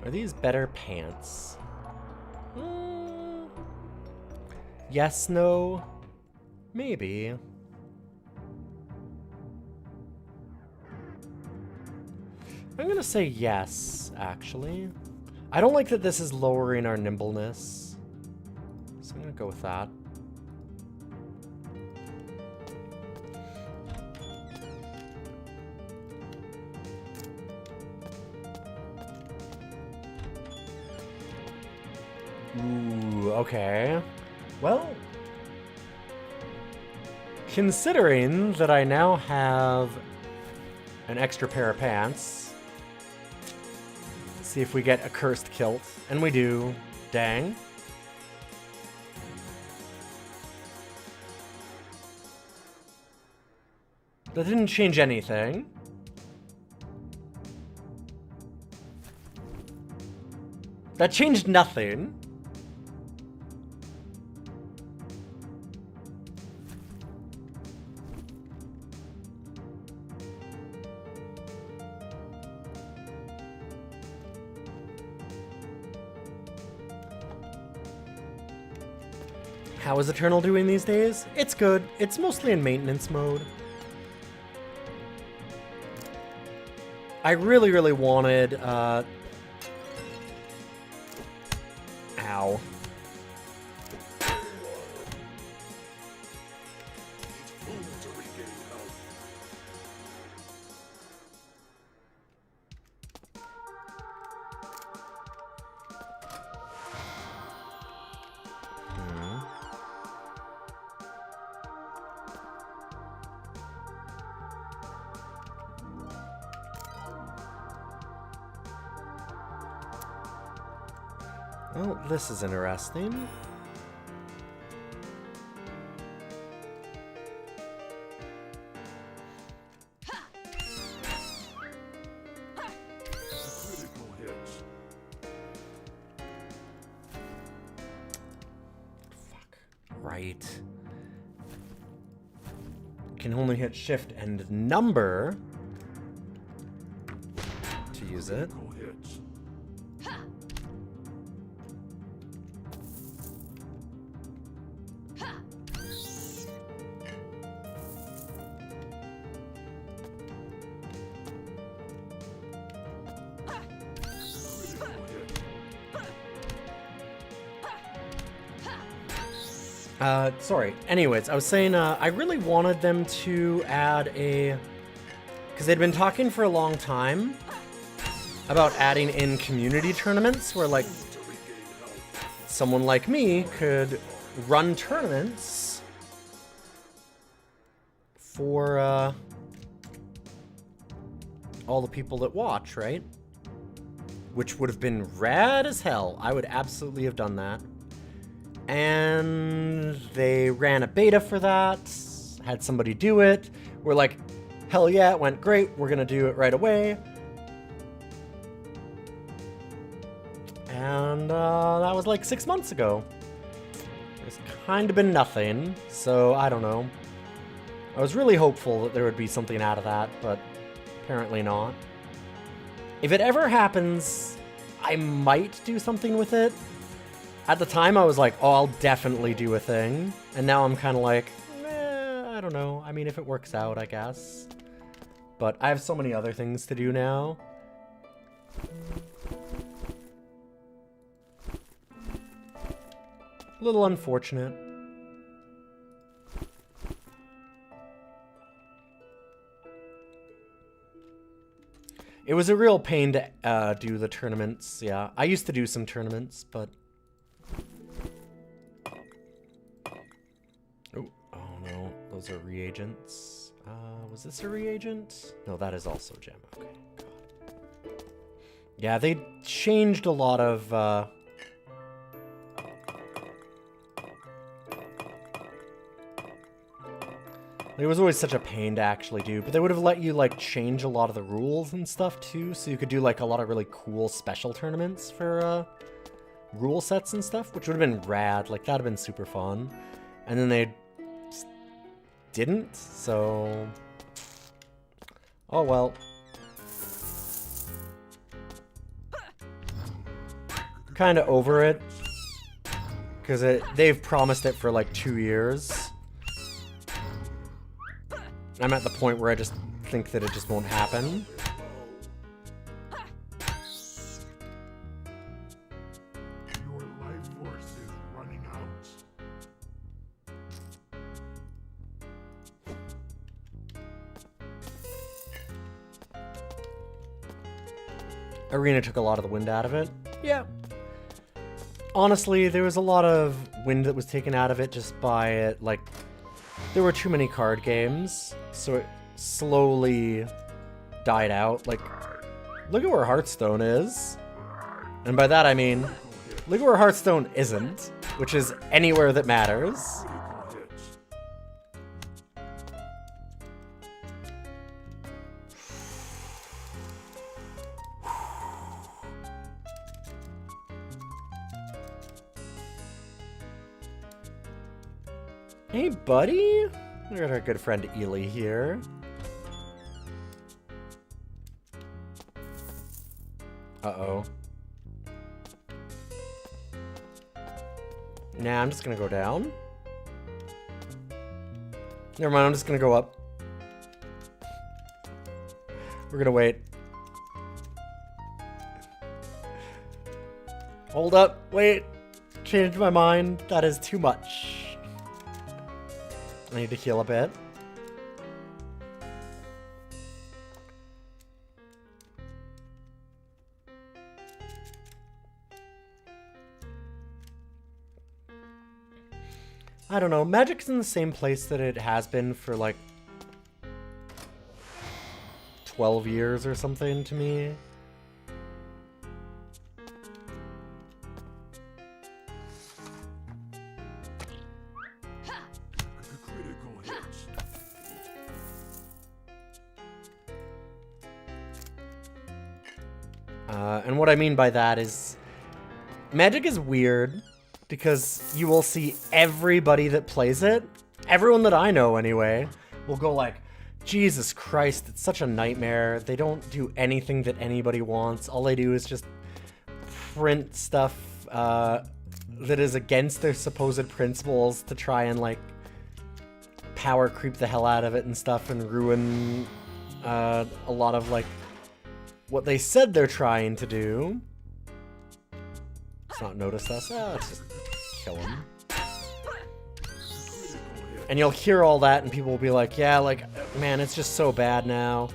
Are these better pants? Yes, no, maybe. I'm gonna say yes, actually. I don't like that this is lowering our nimbleness, so I'm gonna go with that. Ooh, okay. Well, considering that I now have an extra pair of pants, let's see if we get a cursed kilt. And we do. Dang. That didn't change anything. That changed nothing. How is Eternal doing these days? It's good. It's mostly in maintenance mode. I really, really wanted, ow. Food to regain health. Well, this is interesting. Critical hits. Fuck. Right. Can only hit shift and number to use it. Critical hits. Critical hit. Sorry. Anyways, I was saying, I really wanted them to add a... Because they'd been talking for a long time about adding in community tournaments where, like, To regain health. someone like me could run tournaments for, all the people that watch, right? which would have been rad as hell. I would absolutely have done that. And they ran a beta for that, had somebody do it. We're like, hell yeah, it went great. We're gonna do it right away. And that was like 6 months ago. It's kind of been nothing, so I don't know. I was really hopeful that there would be something out of that, but apparently not. If it ever happens, I might do something with it. At the time, I was like, oh, I'll definitely do a thing. And now I'm kind of like, I don't know. I mean, if it works out, I guess. But I have so many other things to do now. A little unfortunate. It was a real pain to do the tournaments, yeah. I used to do some tournaments, but... Oh no, those are reagents. Was this a reagent? No, that is also gem, okay. God. Yeah, they changed a lot of, It was always such a pain to actually do, but they would have let you, like, change a lot of the rules and stuff, too, so you could do, like, a lot of really cool special tournaments for, rule sets and stuff, which would have been rad. Like, that would have been super fun. And then they just didn't, so... Oh, well. Kind of over it. Because they've promised it for, like, 2 years. I'm at the point where I just think that it just won't happen. Your life force is running out. Arena took a lot of the wind out of it. Yeah. Honestly, there was a lot of wind that was taken out of it just by it, like... There were too many card games, so it slowly died out. Like, look at where Hearthstone is. And by that I mean, look at where Hearthstone isn't, which is anywhere that matters. Hey, buddy. We got our good friend Ely here. Uh-oh. Nah, I'm just gonna go down. Never mind, I'm just gonna go up. We're gonna wait. Hold up, wait. Changed my mind. That is too much. I need to heal a bit. I don't know. Magic's in the same place that it has been for like 12 years or something to me. And what I mean by that is, Magic is weird because you will see everybody that plays it, everyone that I know anyway, will go like, Jesus Christ, it's such a nightmare. They don't do anything that anybody wants. All they do is just print stuff that is against their supposed principles to try and like power creep the hell out of it and stuff and ruin a lot of like what they said they're trying to do. Let's not notice us. Oh, let's just kill him. And you'll hear all that and people will be like, yeah, like, man, it's just so bad now.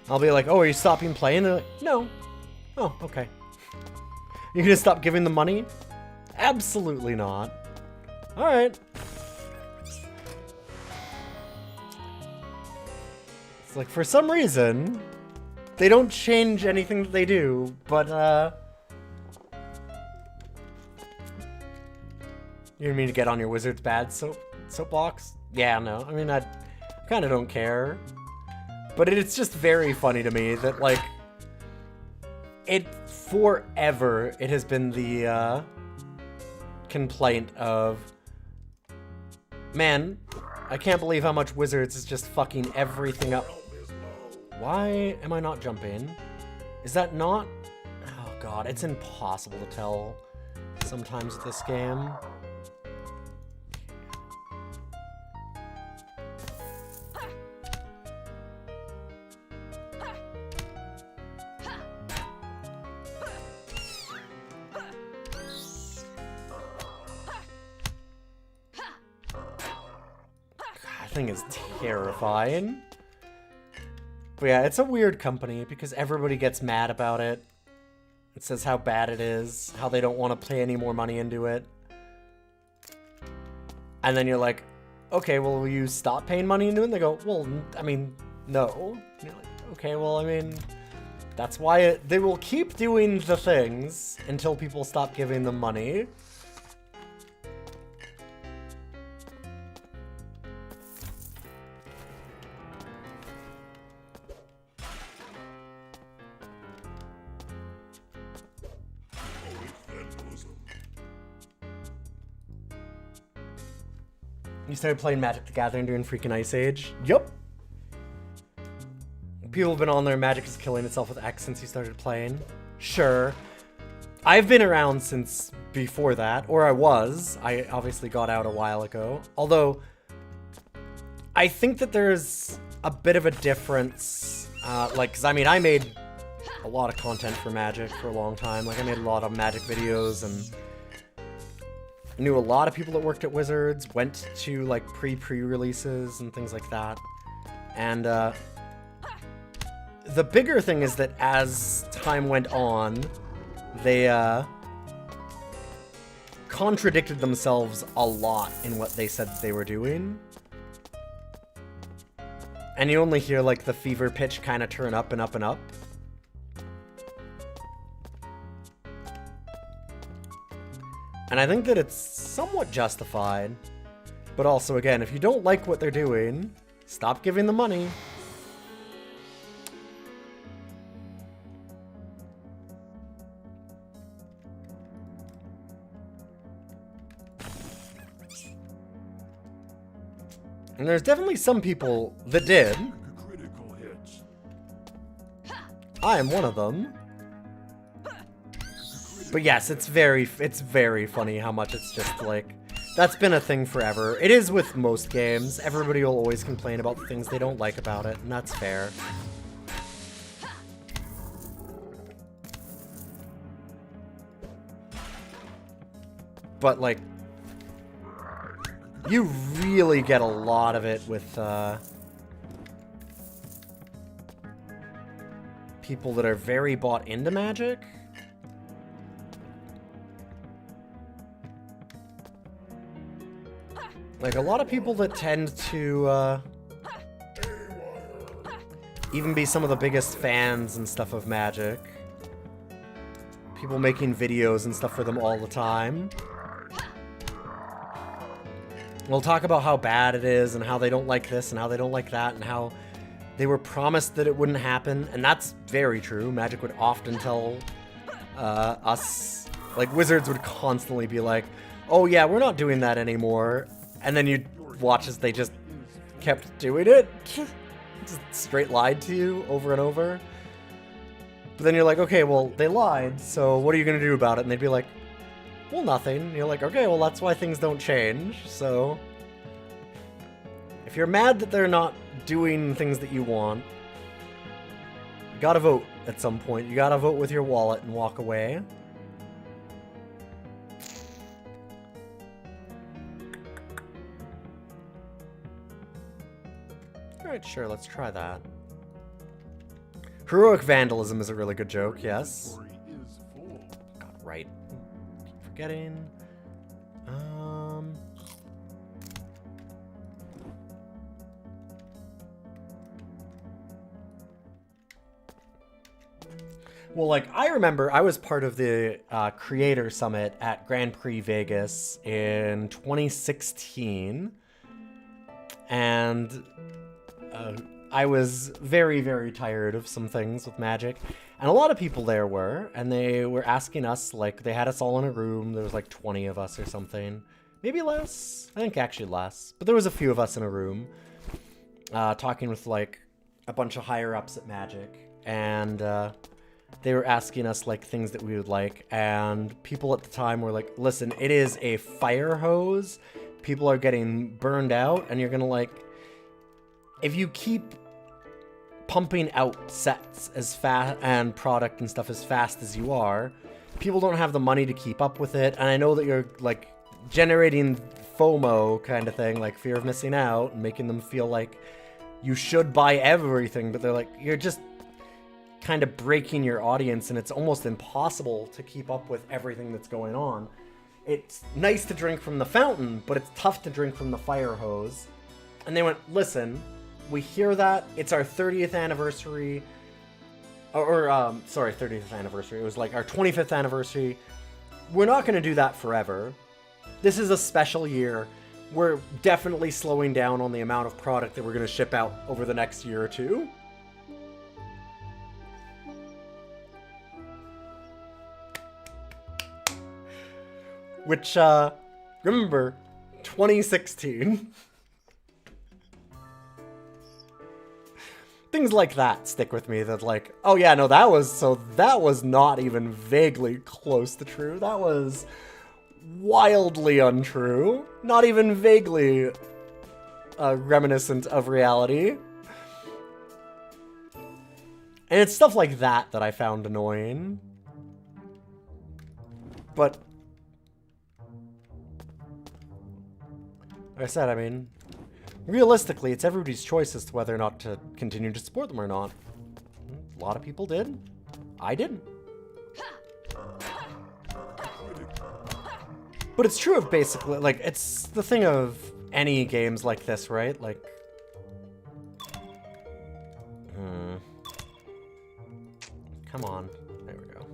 I'll be like, oh, are you stopping playing? They're like, no. Oh, okay. You're gonna stop giving them money? Absolutely not. Alright. It's like, for some reason, they don't change anything that they do, but, You didn't mean to get on your wizard's bad soapbox? Yeah, no. I mean, I kind of don't care. But it's just very funny to me that, like, forever, it has been the, complaint of, man, I can't believe how much Wizards is just fucking everything up. Why am I not jumping? Is that not? Oh god, it's impossible to tell sometimes with this game. Thing is terrifying. But yeah, it's a weird company because everybody gets mad about it. It says how bad it is, how they don't want to pay any more money into it. And then you're like, okay, well, will you stop paying money into it? And they go, well, I mean, no. And you're like, okay, well, I mean, that's why they will keep doing the things until people stop giving them money. You started playing Magic the Gathering during freaking Ice Age? Yup. People have been on there, Magic is killing itself with X since you started playing. Sure. I've been around since before that, or I was. I obviously got out a while ago. Although, I think that there's a bit of a difference. Like, cause I mean, I made a lot of content for Magic for a long time. Like, I made a lot of Magic videos and knew a lot of people that worked at Wizards, went to like pre-releases and things like that. And the bigger thing is that as time went on, they contradicted themselves a lot in what they said they were doing. And you only hear like the fever pitch kind of turn up and up and up. And I think that it's somewhat justified. But also, again, if you don't like what they're doing, stop giving them money. And there's definitely some people that did. I am one of them. But yes, it's very funny how much it's just like, that's been a thing forever. It is with most games. Everybody will always complain about the things they don't like about it, and that's fair. But like, you really get a lot of it with people that are very bought into Magic. Like, a lot of people that tend to, even be some of the biggest fans and stuff of Magic. People making videos and stuff for them all the time. We'll talk about how bad it is, and how they don't like this, and how they don't like that, and how they were promised that it wouldn't happen, and that's very true. Magic would often tell, us, like, Wizards would constantly be like, oh yeah, we're not doing that anymore. And then you'd watch as they just kept doing it. Just straight lied to you over and over. But then you're like, okay, well, they lied, so what are you gonna do about it? And they'd be like, well, nothing. And you're like, okay, well, that's why things don't change, so if you're mad that they're not doing things that you want, you gotta vote at some point. You gotta vote with your wallet and walk away. Alright, sure, let's try that. Heroic vandalism is a really good joke, yes. God, right. Keep forgetting. Well, like, I remember I was part of the Creator Summit at Grand Prix Vegas in 2016. And I was very, very tired of some things with Magic. And a lot of people there were. And they were asking us, like, they had us all in a room. There was like 20 of us or something. Maybe less. I think actually less. But there was a few of us in a room. Talking with, like, a bunch of higher-ups at Magic. And they were asking us, like, things that we would like, and people at the time were like, listen, it is a fire hose, people are getting burned out, and you're gonna, like, if you keep pumping out sets as fast, and product and stuff as fast as you are, people don't have the money to keep up with it, and I know that you're, like, generating FOMO kind of thing, like, fear of missing out, and making them feel like you should buy everything, but they're like, you're just kind of breaking your audience, and it's almost impossible to keep up with everything that's going on. It's nice to drink from the fountain, but it's tough to drink from the fire hose. And they went, listen, we hear that. It's our 30th anniversary. Sorry, 30th anniversary. It was like our 25th anniversary. We're not going to do that forever. This is a special year. We're definitely slowing down on the amount of product that we're going to ship out over the next year or two. Which, remember, 2016. Things like that stick with me, that like, oh yeah, no, that was not even vaguely close to true. That was wildly untrue. Not even vaguely reminiscent of reality. And it's stuff like that that I found annoying. But like I said, I mean, realistically, it's everybody's choice as to whether or not to continue to support them or not. A lot of people did. I didn't. But it's true of basically, like, it's the thing of any games like this, right? Like, come on. There we go.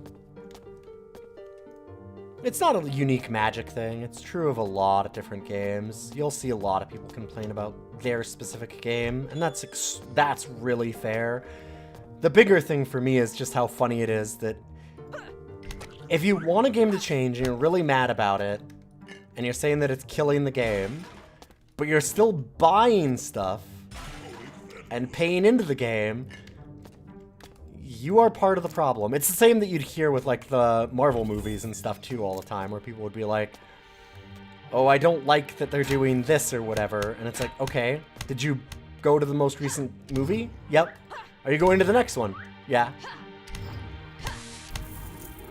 It's not a unique Magic thing. It's true of a lot of different games. You'll see a lot of people complain about their specific game, and that's really fair. The bigger thing for me is just how funny it is that if you want a game to change and you're really mad about it, and you're saying that it's killing the game, but you're still buying stuff and paying into the game, you are part of the problem. It's the same that you'd hear with, like, the Marvel movies and stuff, too, all the time, where people would be like, oh, I don't like that they're doing this or whatever. And it's like, okay, did you go to the most recent movie? Yep. Are you going to the next one? Yeah.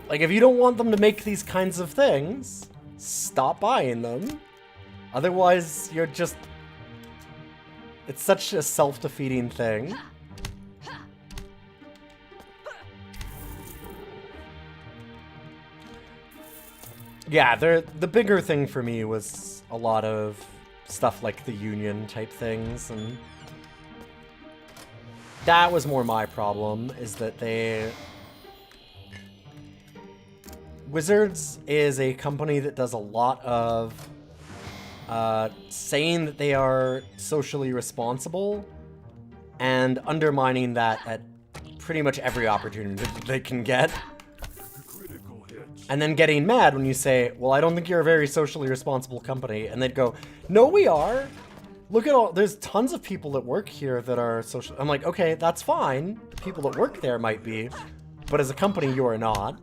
Like, if you don't want them to make these kinds of things, stop buying them. Otherwise, you're just... It's such a self-defeating thing. Yeah, the bigger thing for me was a lot of stuff like the Union type things, and that was more my problem, is that Wizards is a company that does a lot of saying that they are socially responsible and undermining that at pretty much every opportunity that they can get. And then getting mad when you say, well, I don't think you're a very socially responsible company. And they'd go, no, we are. Look at all, there's tons of people that work here that are social. I'm like, okay, that's fine. The people that work there might be, but as a company, you are not.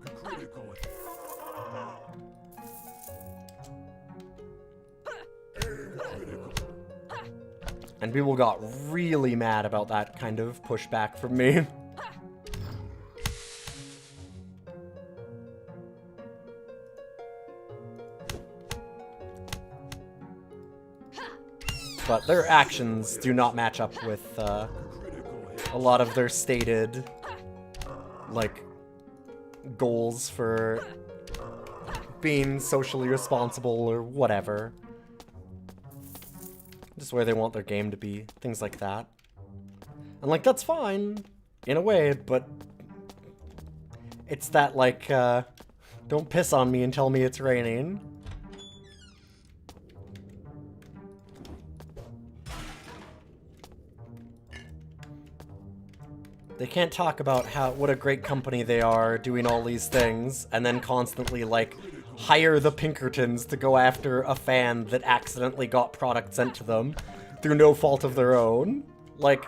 And people got really mad about that kind of pushback from me. But their actions do not match up with a lot of their stated, like, goals for being socially responsible or whatever. Just where they want their game to be, things like that. And, like, that's fine, in a way, but It's that, like, don't piss on me and tell me it's raining. They can't talk about what a great company they are doing all these things and then constantly, like, hire the Pinkertons to go after a fan that accidentally got product sent to them through no fault of their own. Like,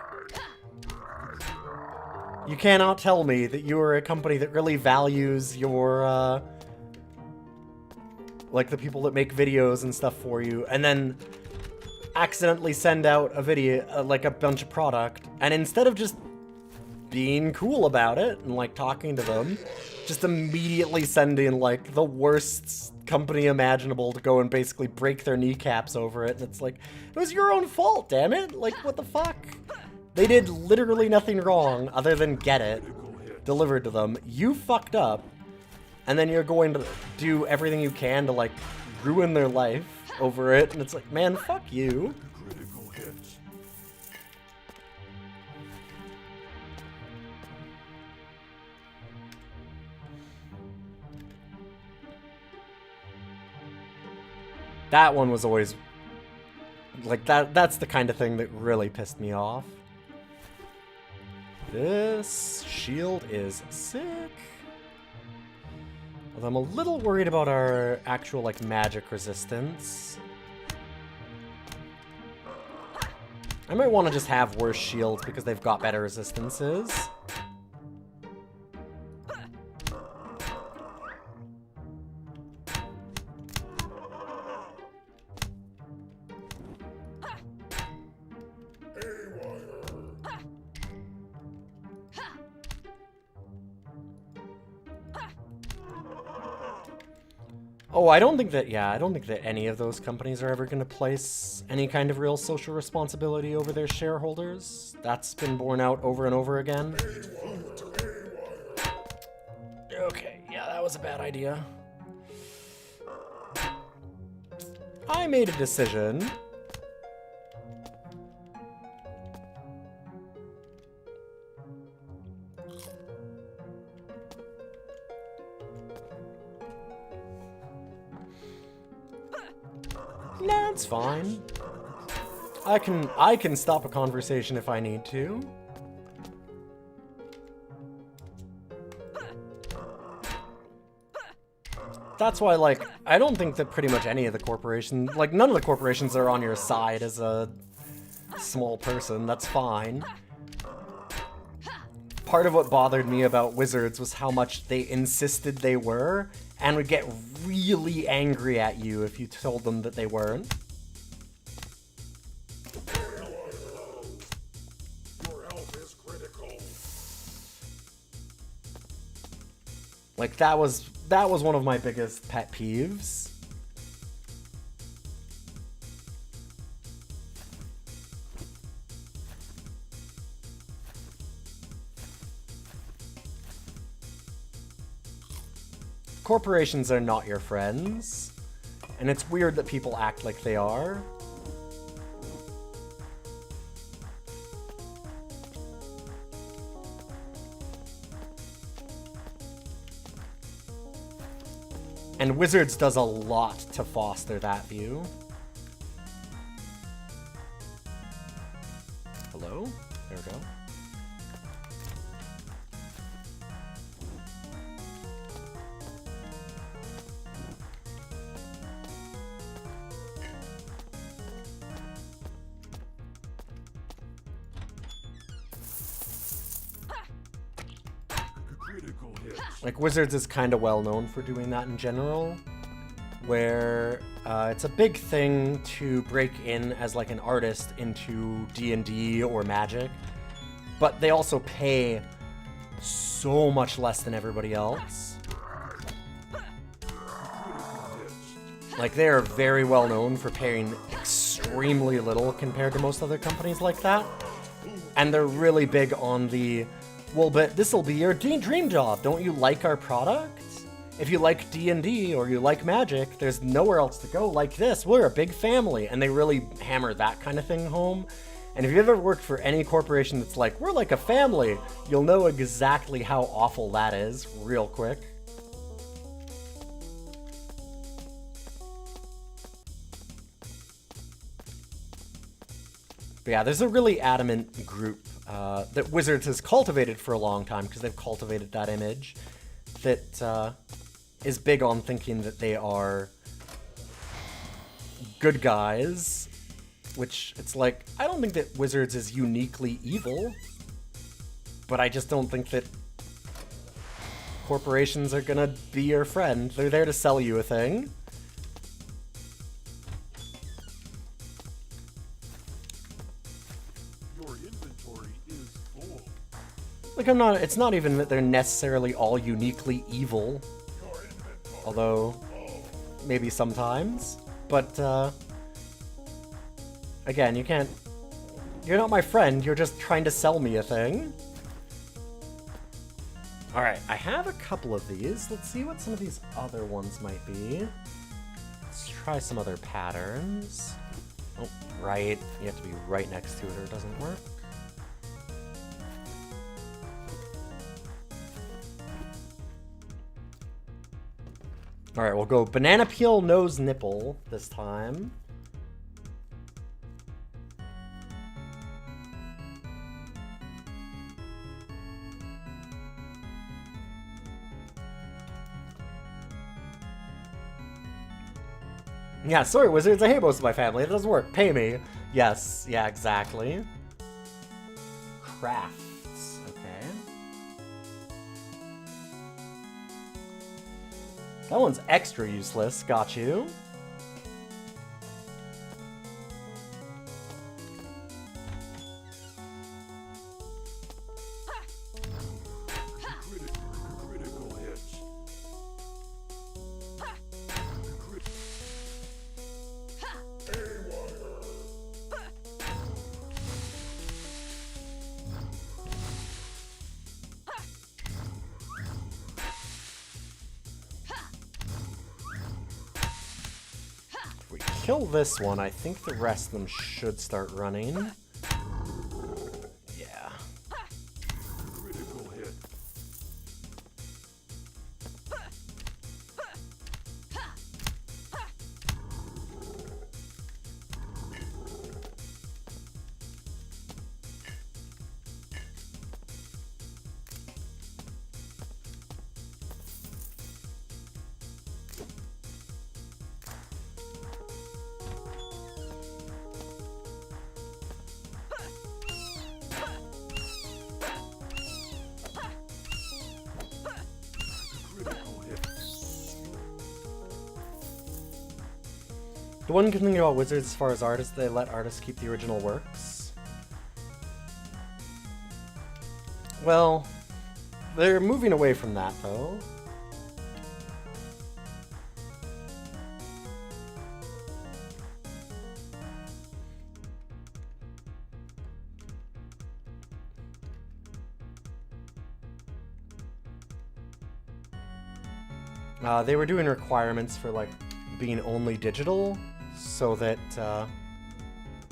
you cannot tell me that you are a company that really values your, like, the people that make videos and stuff for you, and then accidentally send out a video, like, a bunch of product, and instead of just being cool about it and, like, talking to them, just immediately sending, like, the worst company imaginable to go and basically break their kneecaps over it. And it's like, it was your own fault, damn it. Like, what the fuck? They did literally nothing wrong other than get it delivered to them. You fucked up, and then you're going to do everything you can to, like, ruin their life over it. And it's like, man, fuck you. That one was always, like, that's the kind of thing that really pissed me off. This shield is sick. Although I'm a little worried about our actual, like, magic resistance. I might want to just have worse shields because they've got better resistances. Oh, I don't think that any of those companies are ever going to place any kind of real social responsibility over their shareholders. That's been borne out over and over again. Okay, yeah, that was a bad idea. I made a decision. Nah, it's fine. I can stop a conversation if I need to. That's why, like, I don't think that pretty much any of the corporations, like, none of the corporations are on your side as a small person. That's fine. Part of what bothered me about Wizards was how much they insisted they were, and would get really angry at you if you told them that they weren't. Your health is critical. Like, that was one of my biggest pet peeves. Corporations are not your friends, and it's weird that people act like they are. And Wizards does a lot to foster that view. Hello? There we go. Like, Wizards is kind of well known for doing that in general, where it's a big thing to break in as, like, an artist into D&D or Magic, but they also pay so much less than everybody else. Like, they are very well known for paying extremely little compared to most other companies like that, and they're really big on the, well, but this'll be your dream job. Don't you like our product? If you like D&D or you like Magic, there's nowhere else to go like this. We're a big family. And they really hammer that kind of thing home. And if you've ever worked for any corporation that's like, we're like a family, you'll know exactly how awful that is real quick. But yeah, there's a really adamant group that Wizards has cultivated for a long time, because they've cultivated that image, that is big on thinking that they are good guys, which it's like, I don't think that Wizards is uniquely evil, but I just don't think that corporations are gonna be your friend. They're there to sell you a thing. Like, it's not even that they're necessarily all uniquely evil. Although, maybe sometimes. But, again, you're not my friend, you're just trying to sell me a thing. Alright, I have a couple of these. Let's see what some of these other ones might be. Let's try some other patterns. Oh, right. You have to be right next to it or it doesn't work. Alright, we'll go banana peel nose nipple this time. Yeah, sorry, Wizards, I hate most of my family. It doesn't work. Pay me. Yes, yeah, exactly. Crafts, okay. That one's extra useless. Got you. Critical hits. If we kill this one, I think the rest of them should start running. Yeah. Critical hit. The one good thing about Wizards as far as art is they let artists keep the original works. Well, they're moving away from that, though. They were doing requirements for, like, being only digital, so that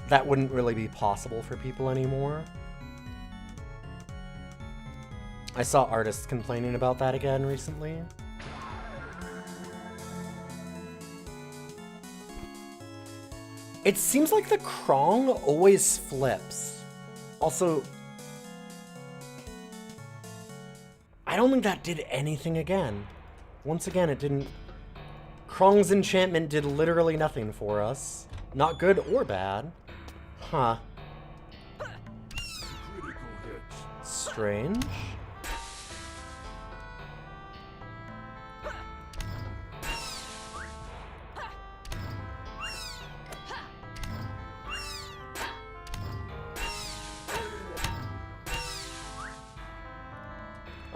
that wouldn't really be possible for people anymore. I saw artists complaining about that again recently. It seems like the Krong always flips. Also, I don't think that did anything again. Once again, it didn't... Krong's enchantment did literally nothing for us. Not good or bad. Huh. Critical hits. Strange.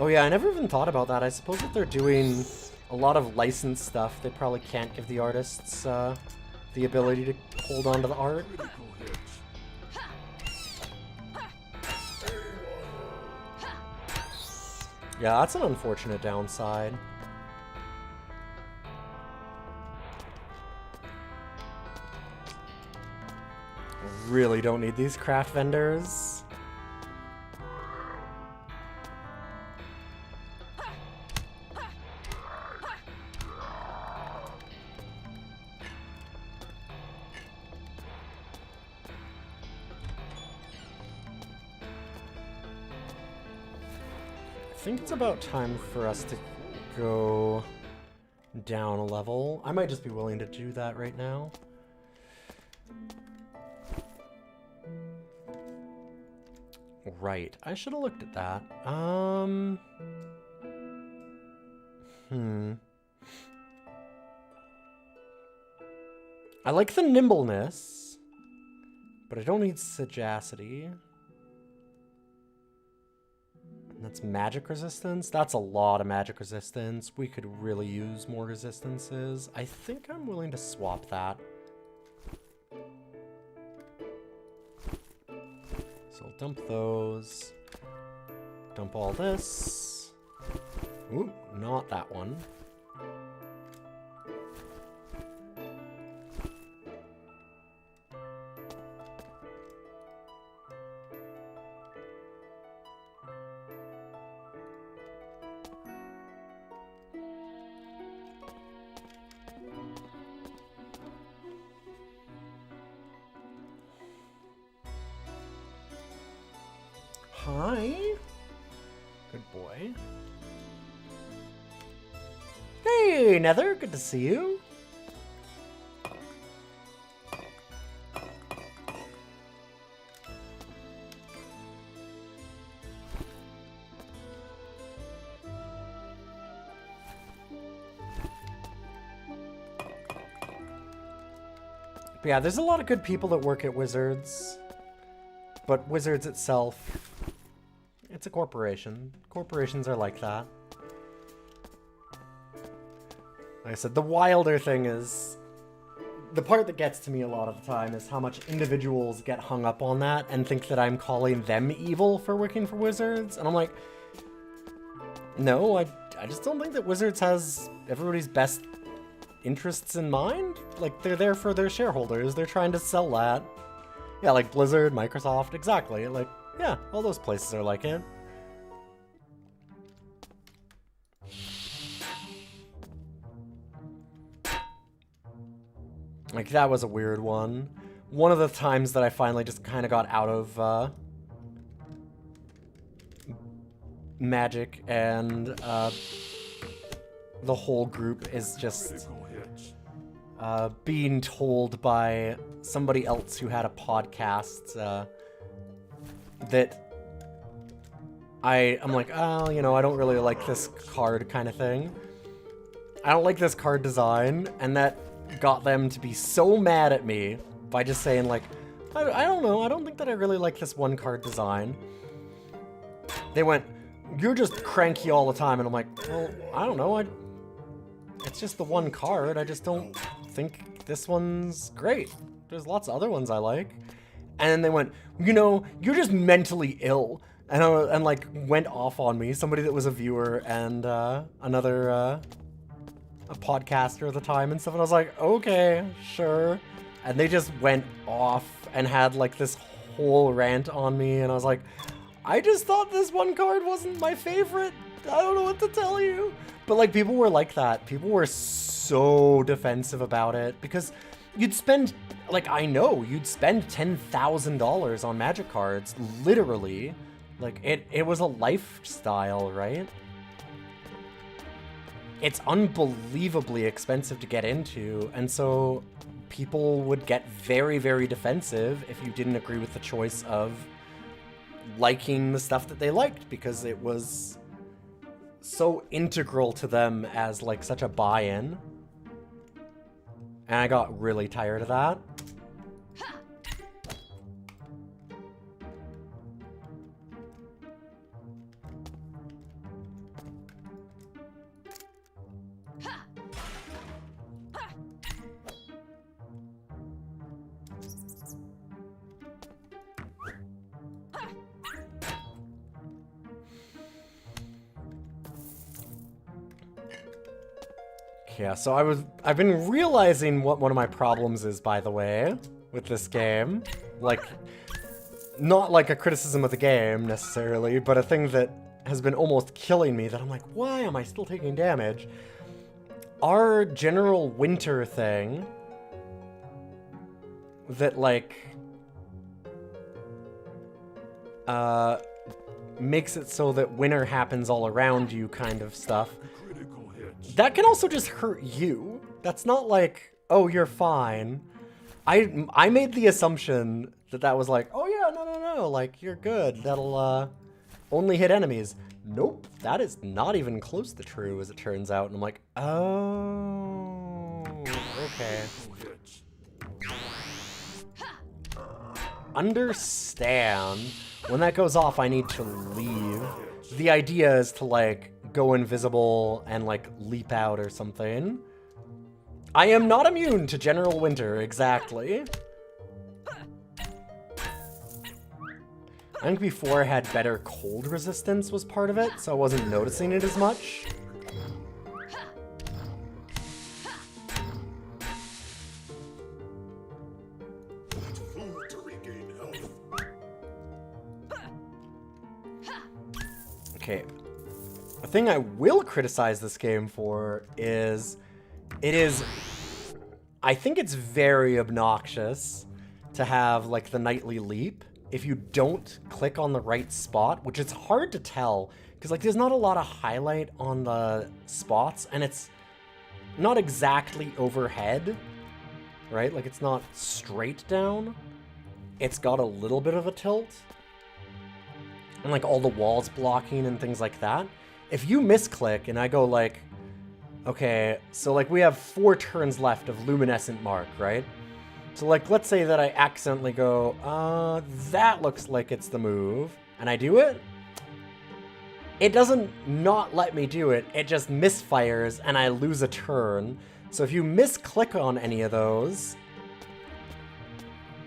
Oh yeah, I never even thought about that. I suppose if they're doing a lot of licensed stuff, they probably can't give the artists the ability to hold on to the art. Critical hits. Yeah, that's an unfortunate downside. really don't need these craft vendors. I think it's about time for us to go down a level. I might just be willing to do that right now. Right, I should have looked at that. I like the nimbleness, but I don't need sagacity. That's magic resistance. That's a lot of magic resistance. We could really use more resistances. I think I'm willing to swap that. So I'll dump those. Dump all this. Ooh, not that one. Hi. Good boy. Hey, Nether. Good to see you. But yeah, there's a lot of good people that work at Wizards. But Wizards itself, it's a corporation. Corporations are like that. Like I said, the wilder thing is, the part that gets to me a lot of the time is how much individuals get hung up on that and think that I'm calling them evil for working for Wizards. And I'm like, no, I just don't think that Wizards has everybody's best interests in mind. Like, they're there for their shareholders. They're trying to sell that. Yeah, like Blizzard, Microsoft, exactly. Like, yeah, all those places are like it. Like, that was a weird one. One of the times that I finally just kind of got out of Magic, and the whole group is just being told by somebody else who had a podcast that I'm like, oh, you know, I don't really like this card kind of thing. I don't like this card design, and that got them to be so mad at me by just saying, like, I don't know, I don't think that I really like this one card design. They went, you're just cranky all the time, and I'm like, well, I don't know, it's just the one card, I just don't think this one's great. There's lots of other ones I like. And then they went, you know, you're just mentally ill. And like, went off on me. Somebody that was a viewer and another a podcaster at the time and stuff. And I was like, okay, sure. And they just went off and had like this whole rant on me. And I was like, I just thought this one card wasn't my favorite. I don't know what to tell you. But like, people were like that. People were so defensive about it because you'd spend, like, I know you'd spend $10,000 on Magic cards, literally. Like, it was a lifestyle, right? It's unbelievably expensive to get into, and so people would get very, very defensive if you didn't agree with the choice of liking the stuff that they liked, because it was so integral to them as, like, such a buy-in. And I got really tired of that. Yeah, so I've been realizing what one of my problems is, by the way, with this game. Like, not like a criticism of the game necessarily, but a thing that has been almost killing me that I'm like, why am I still taking damage? Our general winter thing that, like, makes it so that winter happens all around you kind of stuff. That can also just hurt you. That's not like, oh, you're fine. I made the assumption that that was like, oh yeah, no, like, you're good. That'll, only hit enemies. Nope, that is not even close to true, as it turns out. And I'm like, oh, okay. Understand. When that goes off, I need to leave. The idea is to, like, go invisible and, like, leap out or something. I am not immune to general winter, exactly. I think before I had better cold resistance was part of it, so I wasn't noticing it as much. Okay. A thing I will criticize this game for is I think it's very obnoxious to have, like, the nightly leap if you don't click on the right spot, which is hard to tell because, like, there's not a lot of highlight on the spots and it's not exactly overhead, right? Like, it's not straight down. It's got a little bit of a tilt and, like, all the walls blocking and things like that. If you misclick and I go, like, okay, so, like, we have 4 turns left of luminescent mark, right? So, like, let's say that I accidentally go, that looks like it's the move, and I do it. It doesn't not let me do it, it just misfires, and I lose a turn. So if you misclick on any of those,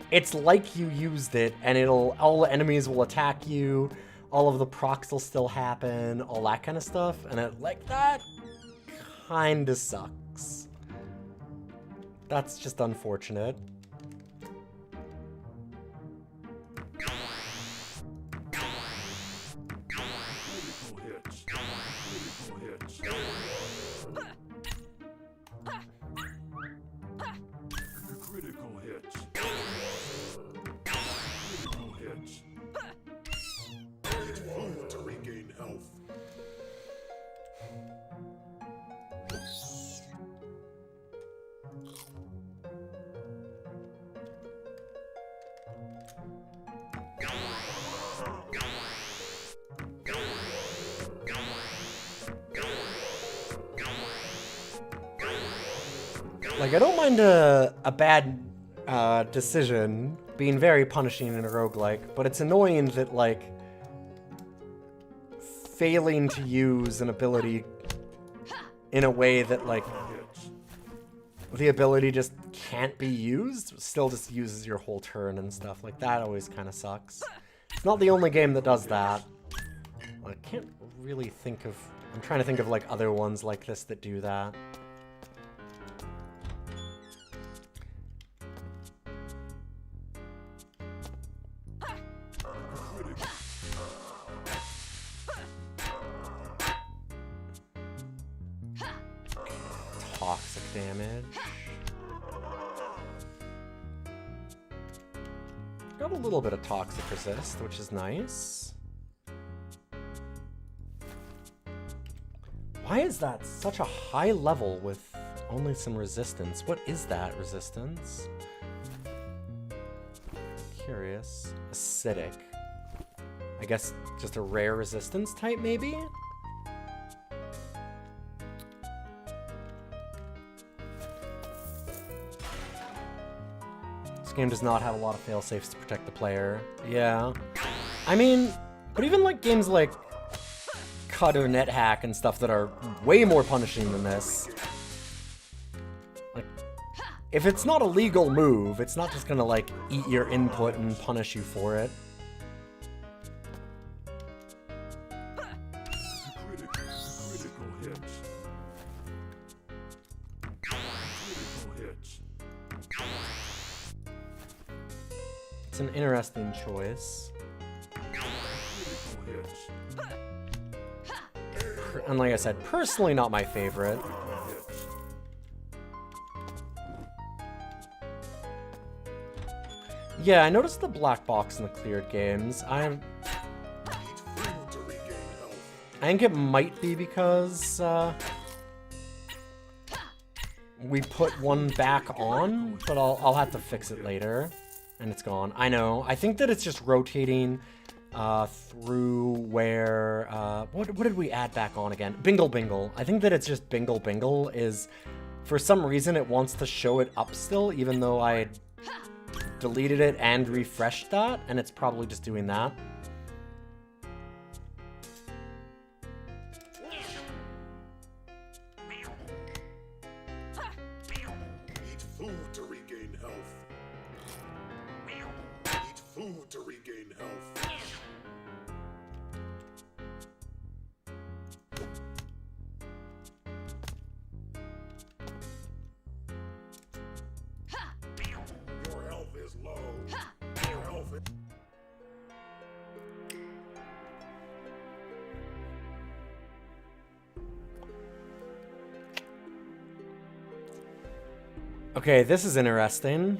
it's like you used it, and all the enemies will attack you, all of the procs will still happen, all that kind of stuff, and that kinda sucks. That's just unfortunate. Like, I don't mind a bad decision being very punishing in a roguelike, but it's annoying that, like, failing to use an ability in a way that, like, the ability just can't be used, still just uses your whole turn and stuff. Like, that always kind of sucks. It's not the only game that does that. I can't really think of... I'm trying to think of, like, other ones like this that do that. Toxic damage. Got a little bit of toxic resist, which is nice. Why is that such a high level with only some resistance? What is that resistance? Curious. Acidic. I guess just a rare resistance type, maybe? This game does not have a lot of fail-safes to protect the player. Yeah. I mean, but even like games like Cut or NetHack and stuff that are way more punishing than this. Like, if it's not a legal move, it's not just gonna, like, eat your input and punish you for it. It's an interesting choice. And like I said, personally not my favorite. Yeah, I noticed the black box in the cleared games. I think it might be because we put one back on, but I'll have to fix it later. And it's gone. I know. I think that it's just rotating through where... what did we add back on again? Bingle Bingle. I think that it's just Bingle Bingle is... For some reason, it wants to show it up still, even though I deleted it and refreshed that, and it's probably just doing that. Eat food to regain health. Eat food to regain health. Your health is low. Your health is... Okay, this is interesting.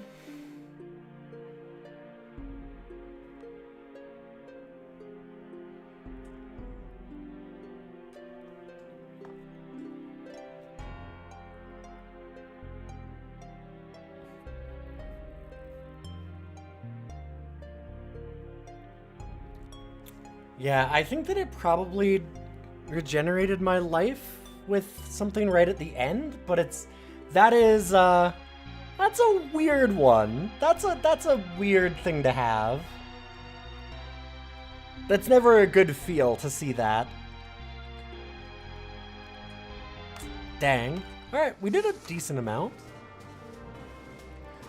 Yeah, I think that it probably regenerated my life with something right at the end, but that's a weird one. That's a weird thing to have. That's never a good feel to see that. Dang. Alright, we did a decent amount.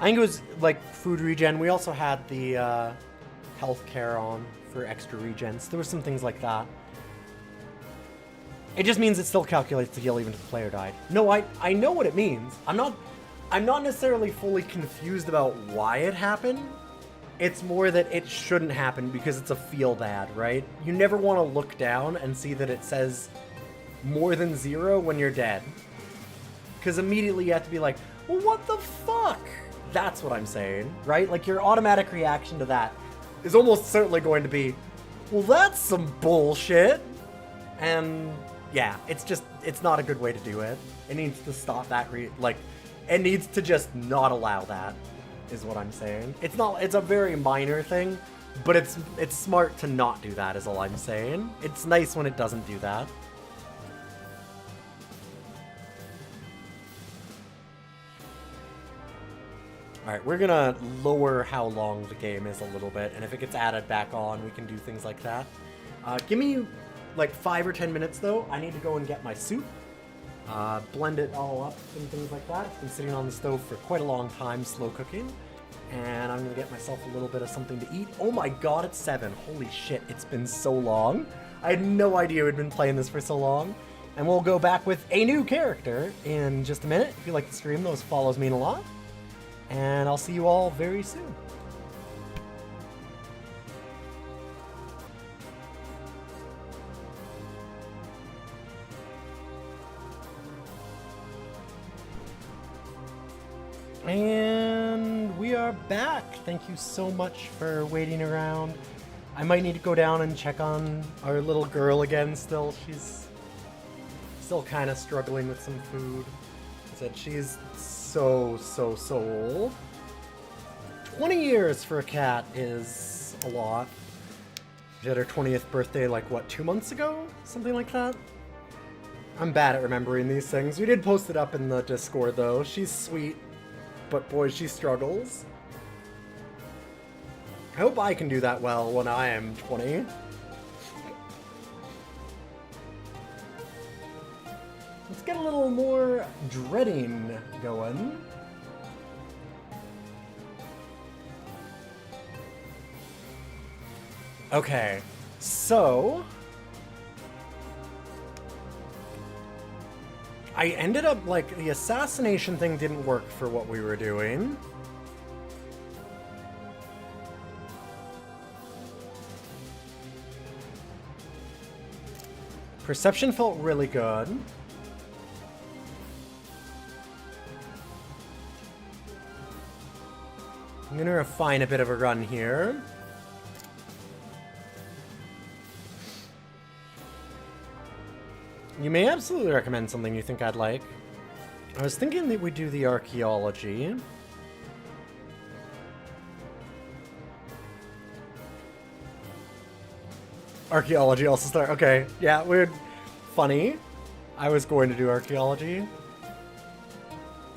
I think it was like food regen. We also had the health care on for extra regens. There were some things like that. It just means it still calculates the heal even if the player died. No, I know what it means. I'm not necessarily fully confused about why it happened. It's more that it shouldn't happen because it's a feel bad, right? You never want to look down and see that it says more than 0 when you're dead. Because immediately you have to be like, well, what the fuck? That's what I'm saying, right? Like, your automatic reaction to that is almost certainly going to be, well, that's some bullshit. And yeah, it's not a good way to do it. It needs to stop that, it needs to just not allow that, is what I'm saying. It's a very minor thing, but it's smart to not do that, is all I'm saying. It's nice when it doesn't do that. Alright, we're gonna lower how long the game is a little bit, and if it gets added back on, we can do things like that. Give me like 5 or 10 minutes though. I need to go and get my soup, blend it all up and things like that. It's been sitting on the stove for quite a long time, slow cooking, and I'm gonna get myself a little bit of something to eat. Oh my god, it's 7. Holy shit, it's been so long. I had no idea we'd been playing this for so long. And we'll go back with a new character in just a minute. If you like the stream, those follows mean a lot. And I'll see you all very soon. And we are back. Thank you so much for waiting around. I might need to go down and check on our little girl again still. She's still kind of struggling with some food. I said she's so old. 20 years for a cat is a lot. She had her 20th birthday, like, what, 2 months ago? Something like that? I'm bad at remembering these things. We did post it up in the Discord, though. She's sweet, but boy, she struggles. I hope I can do that well when I am 20. Let's get a little more dreading going. Okay, so I ended up, like, the assassination thing didn't work for what we were doing. Perception felt really good. I'm gonna refine a bit of a run here. You may absolutely recommend something you think I'd like. I was thinking that we do the archaeology. Archaeology also start. Okay, yeah, weird. Funny. I was going to do archaeology.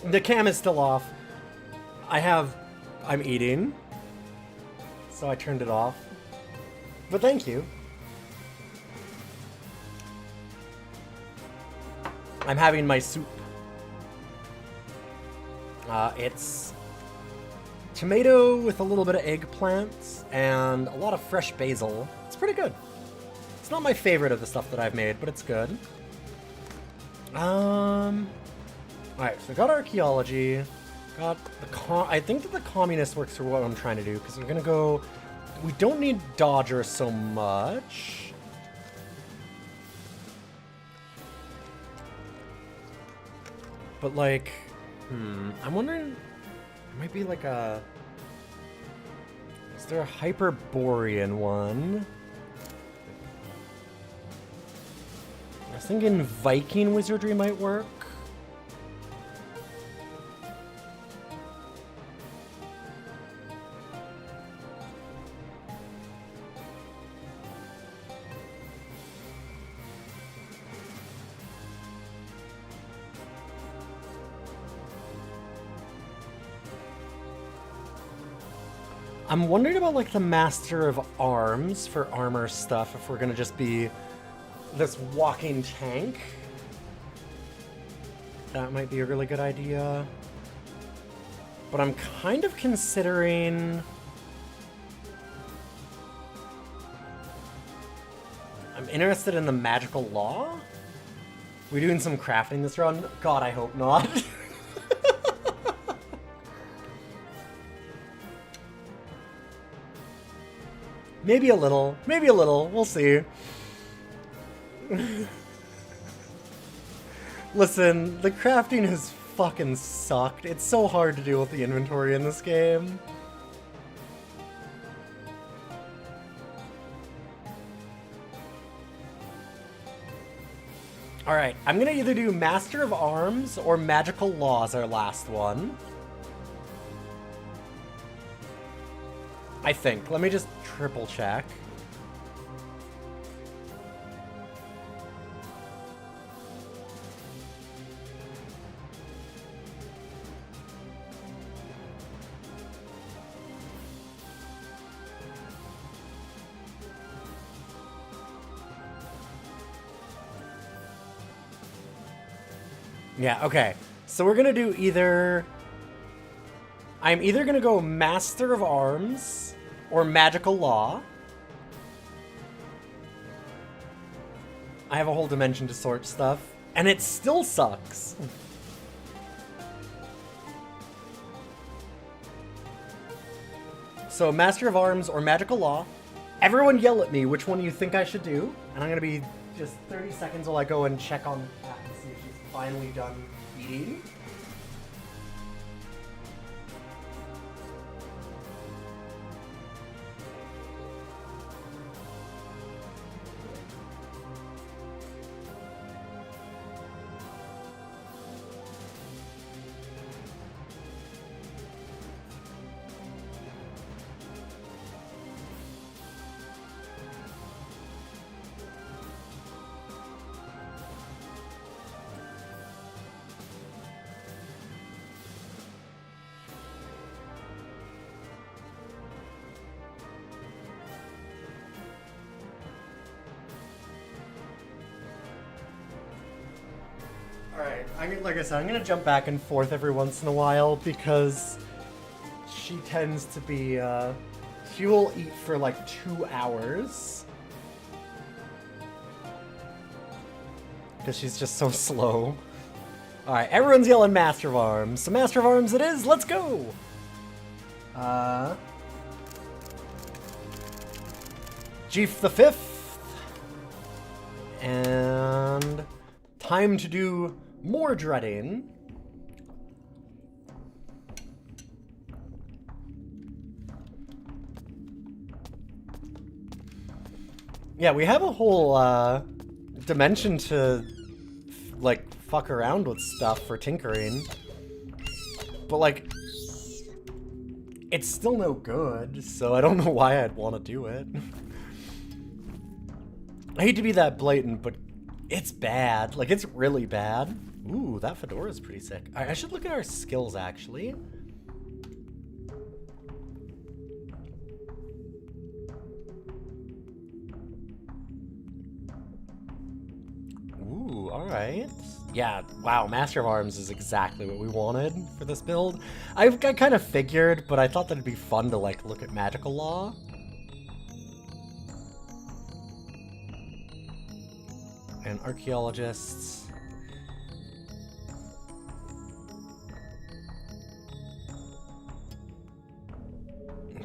The cam is still off. I'm eating. So I turned it off. But thank you. I'm having my soup. It's tomato with a little bit of eggplant and a lot of fresh basil. It's pretty good. It's not my favorite of the stuff that I've made, but it's good. Alright, so I got archaeology. Got the I think that the communist works for what I'm trying to do, because we're gonna go... We don't need Dodger so much. But like... I'm wondering... There might be like a... Is there a Hyperborean one? I was thinking Viking wizardry might work. I'm wondering about like the Master of Arms for armor stuff, if we're gonna just be this walking tank. That might be a really good idea. But I'm kind of considering... I'm interested in the magical law? We doing some crafting this run? God, I hope not. Maybe a little. Maybe a little. We'll see. Listen, the crafting has fucking sucked. It's so hard to deal with the inventory in this game. Alright, I'm gonna either do Master of Arms or Magical Law as our last one. I think. Let me just triple check. Yeah, okay. So we're gonna do either... I'm either gonna go Master of Arms or Magical Law. I have a whole dimension to sort stuff, and it still sucks. So Master of Arms or Magical Law. Everyone yell at me which one you think I should do, and I'm gonna be just 30 seconds while I go and check on the cat and see if she's finally done eating. Alright, like I said, I'm gonna jump back and forth every once in a while because she tends to be, she will eat for like 2 hours. Because she's just so slow. Alright, everyone's yelling Master of Arms. So Master of Arms it is, let's go! Chief the 5th. And time to do more dreading. Yeah, we have a whole dimension to like fuck around with stuff for tinkering. But like it's still no good, so I don't know why I'd want to do it. I hate to be that blatant, but it's bad. Like, it's really bad. Ooh, that fedora is pretty sick. I should look at our skills, actually. Ooh, alright. Yeah, wow, Master of Arms is exactly what we wanted for this build. I kind of figured, but I thought that it'd be fun to, like, look at magical law. And archaeologists.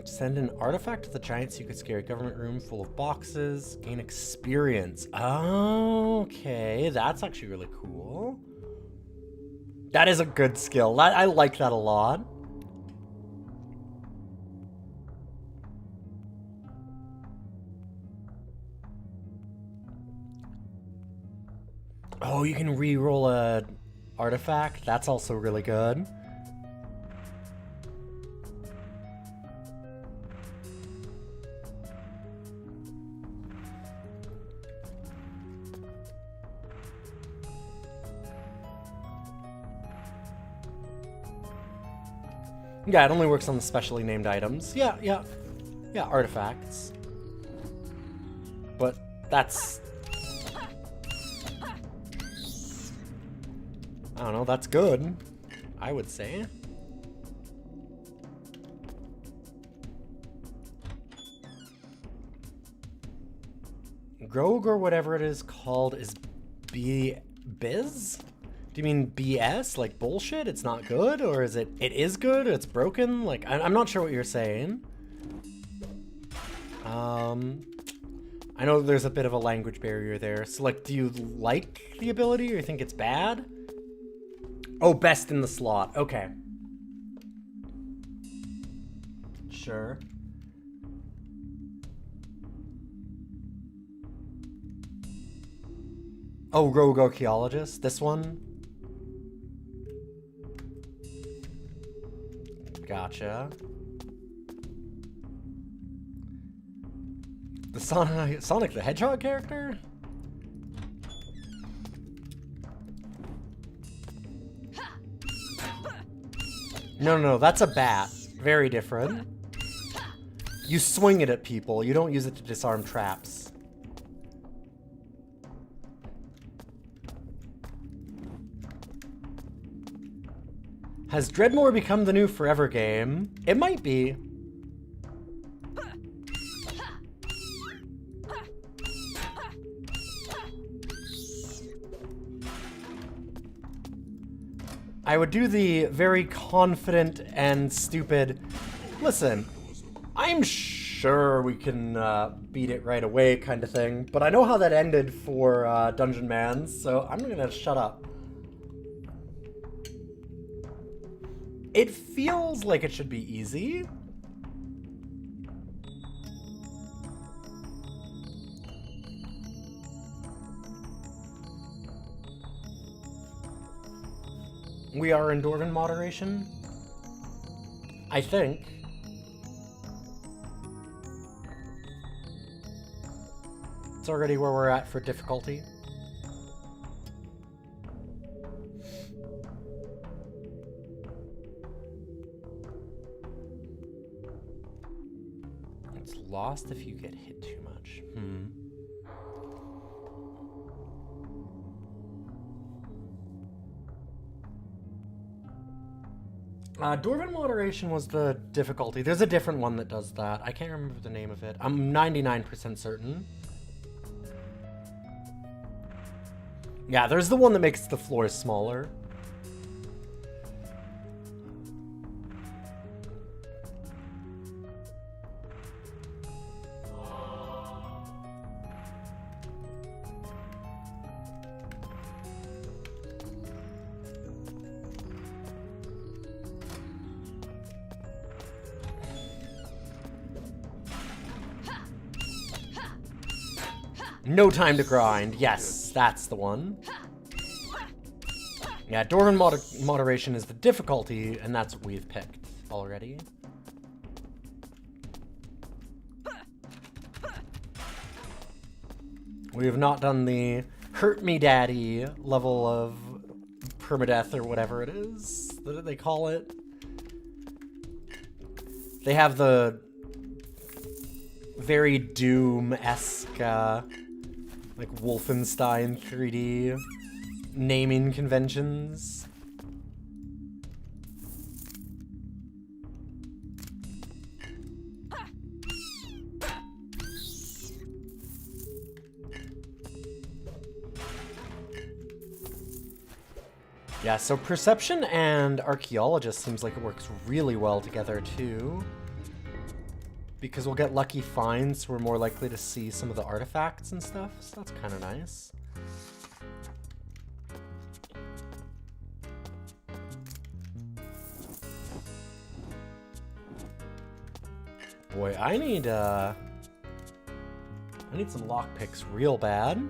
Send an artifact to the giant secret scary government room full of boxes. Gain experience. Okay, that's actually really cool. That is a good skill. I like that a lot. Oh, you can re-roll a artifact. That's also really good. Yeah, it only works on the specially named items. Yeah, artifacts. But that's... I don't know, that's good, I would say. Rogue or whatever it is called is biz? Do you mean BS? Like bullshit? It's not good? Or is it is good? It's broken? Like, I'm not sure what you're saying. I know there's a bit of a language barrier there. So like, do you like the ability or you think it's bad? Oh, best in the slot. Okay. Sure. Oh, Rogue Archaeologist. This one? Gotcha. The Sonic the Hedgehog character? No, that's a bat. Very different. You swing it at people. You don't use it to disarm traps. Has Dreadmore become the new Forever game? It might be. I would do the very confident and stupid, listen, I'm sure we can beat it right away kind of thing, but I know how that ended for Dungeon Mans, so I'm gonna shut up. It feels like it should be easy. We are in Dwarven moderation, I think. It's already where we're at for difficulty. It's lost if you get hit too much. Dwarven Moderation was the difficulty. There's a different one that does that. I can't remember the name of it. I'm 99% certain. Yeah, there's the one that makes the floors smaller. No time to grind. Yes, that's the one. Yeah, Dwarven moderation is the difficulty, and that's what we've picked already. We have not done the hurt me daddy level of permadeath or whatever it is that they call it. They have the very Doom-esque, like Wolfenstein 3D naming conventions. Yeah, so Perception and Archaeologist seems like it works really well together too. Because we'll get lucky finds, so we're more likely to see some of the artifacts and stuff, so that's kind of nice. Boy, I need some lockpicks real bad.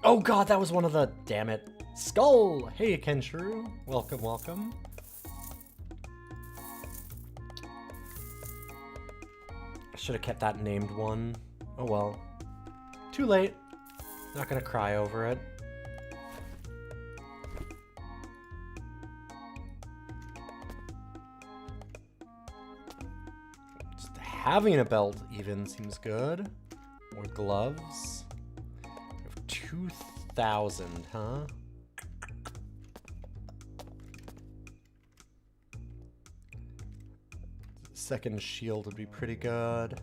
Oh god, that was one of the... Damn it. Skull! Hey, Kenshiro. Welcome, welcome. I should have kept that named one. Oh well. Too late. Not gonna cry over it. Just having a belt even seems good. More gloves. 2,000, huh? Second shield would be pretty good.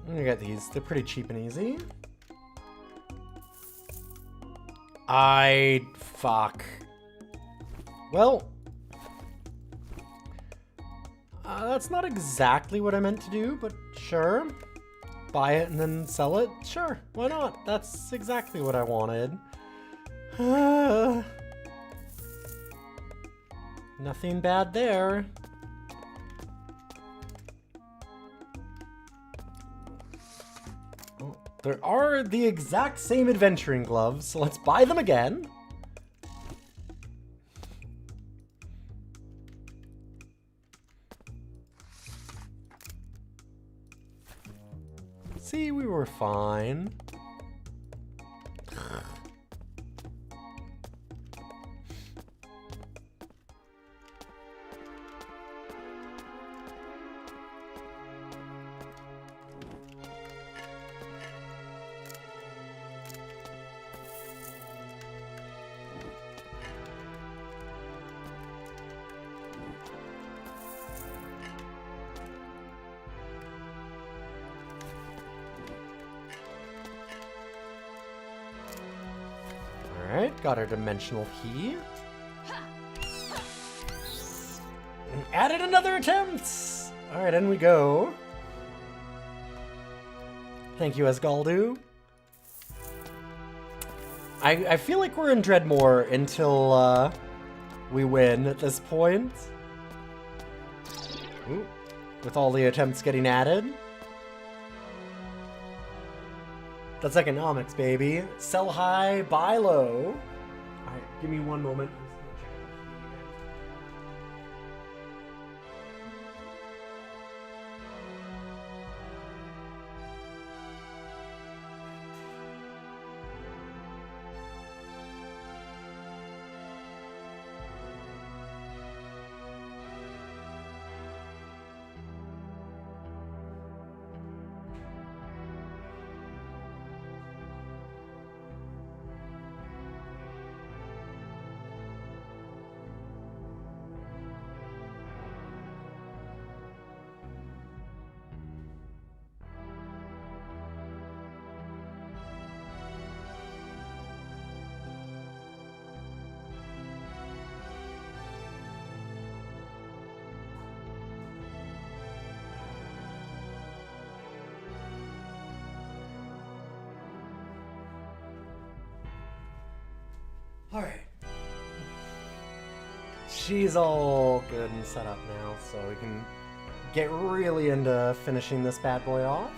You got these. They're pretty cheap and easy. Fuck. Well, that's not exactly what I meant to do, but sure. Buy it and then sell it? Sure, why not? That's exactly what I wanted. Nothing bad there. There are the exact same adventuring gloves, so let's buy them again. See, we were fine. Alright, got our dimensional key. And added another attempt! Alright, in we go. Thank you, Asgaldu. I feel like we're in Dreadmore until we win at this point. Ooh, with all the attempts getting added. That's economics, baby. Sell high, buy low. Alright, give me one moment. Alright. She's all good and set up now, so we can get really into finishing this bad boy off.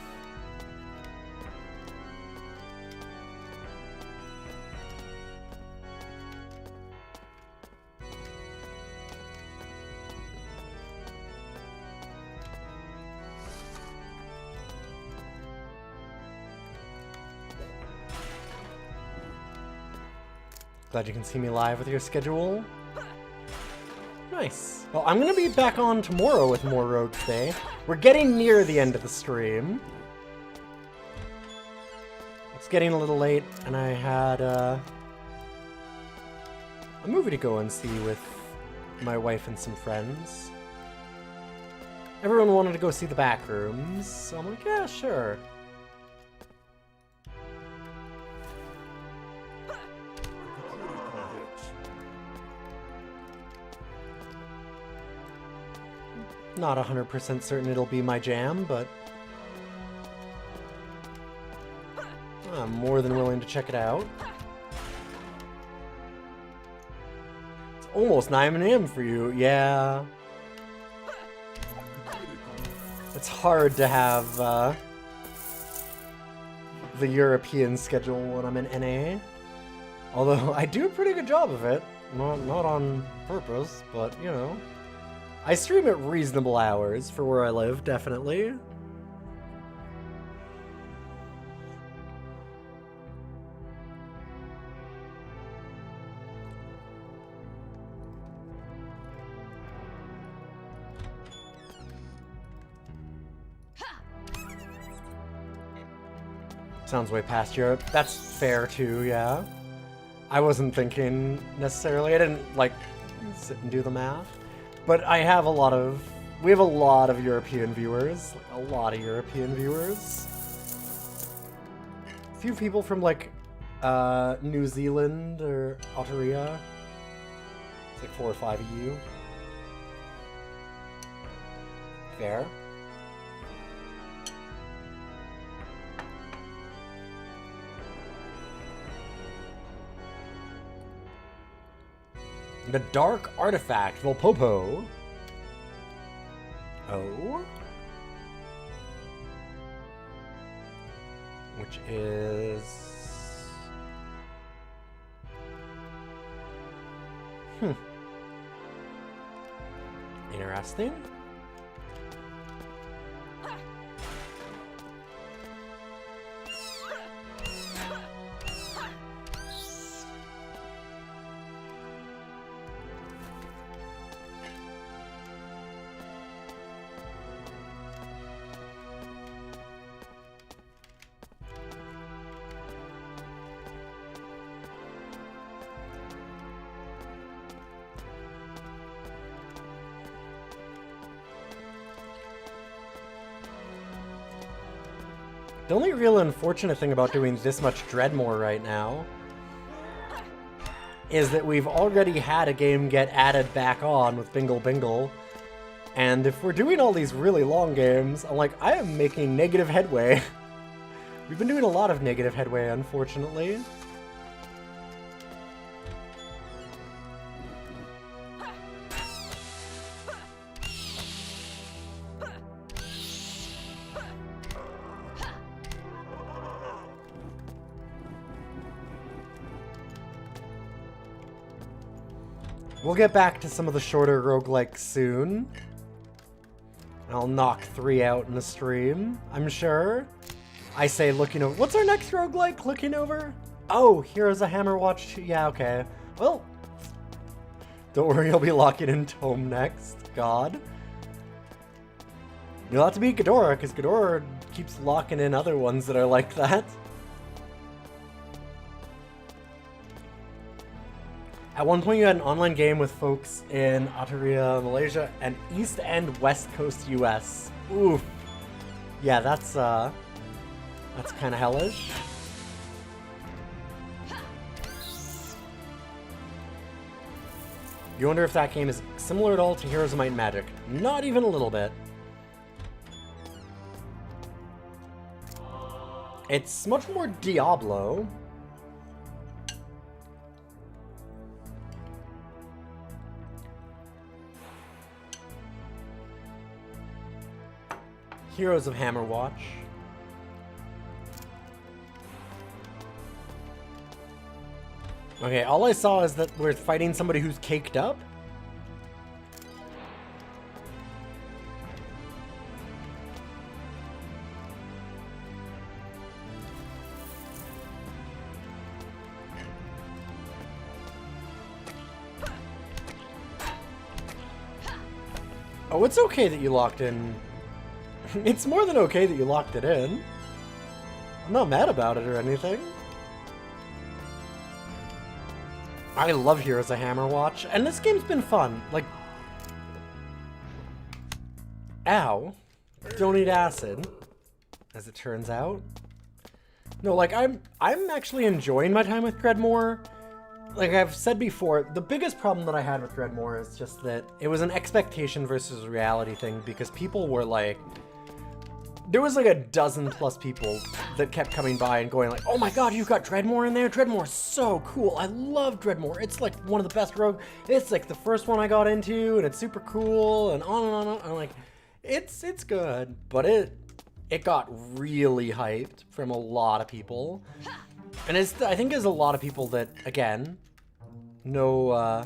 Glad you can see me live with your schedule. Nice. Well, I'm gonna be back on tomorrow with more Rogue Day. We're getting near the end of the stream. It's getting a little late, and I had a movie to go and see with my wife and some friends. Everyone wanted to go see The Backrooms, so I'm like, yeah, sure. Not 100% certain it'll be my jam, but I'm more than willing to check it out. It's almost 9 AM for you, yeah. It's hard to have the European schedule when I'm in NA. Although I do a pretty good job of it. Not on purpose, but you know. I stream at reasonable hours for where I live, definitely. Sounds way past Europe. That's fair too, yeah. I wasn't thinking necessarily. I didn't like sit and do the math. But I have we have a lot of European viewers. Like, a lot of European viewers. A few people from, like, New Zealand or Aotearoa. It's like 4 or 5 of you. Fair. The Dark Artifact, Volpopo. Oh. Which is... Interesting. The only real unfortunate thing about doing this much Dreadmore right now is that we've already had a game get added back on with Bingle Bingle, and if we're doing all these really long games, I'm like, I am making negative headway. We've been doing a lot of negative headway, unfortunately. We'll get back to some of the shorter roguelikes soon. I'll knock 3 out in the stream, I'm sure. I say looking over... What's our next roguelike? Looking over? Oh, Heroes of Hammerwatch 2. Yeah, okay. Well, don't worry, I'll be locking in Tome next. God. You'll have to beat Ghidorah, because Ghidorah keeps locking in other ones that are like that. At one point, you had an online game with folks in Aotearoa, Malaysia, and East and West Coast US. Oof. Yeah, that's kind of hellish. You wonder if that game is similar at all to Heroes of Might and Magic. Not even a little bit. It's much more Diablo. Heroes of Hammerwatch. Okay, all I saw is that we're fighting somebody who's caked up. Oh, it's okay that you locked in. It's more than okay that you locked it in. I'm not mad about it or anything. I love Heroes of Hammerwatch, and this game's been fun. Like, ow. Don't eat acid, as it turns out. No, like, I'm actually enjoying my time with Dreadmore. Like I've said before, the biggest problem that I had with Dreadmore is just that it was an expectation versus reality thing, because people were like, there was like a dozen plus people that kept coming by and going like, oh my god, you've got Dreadmore in there? Dreadmore's so cool. I love Dreadmore. It's like one of the best rogue. It's like the first one I got into, and it's super cool, and on and on and on. I'm like, it's good, but it got really hyped from a lot of people. And I think there's a lot of people that, again, no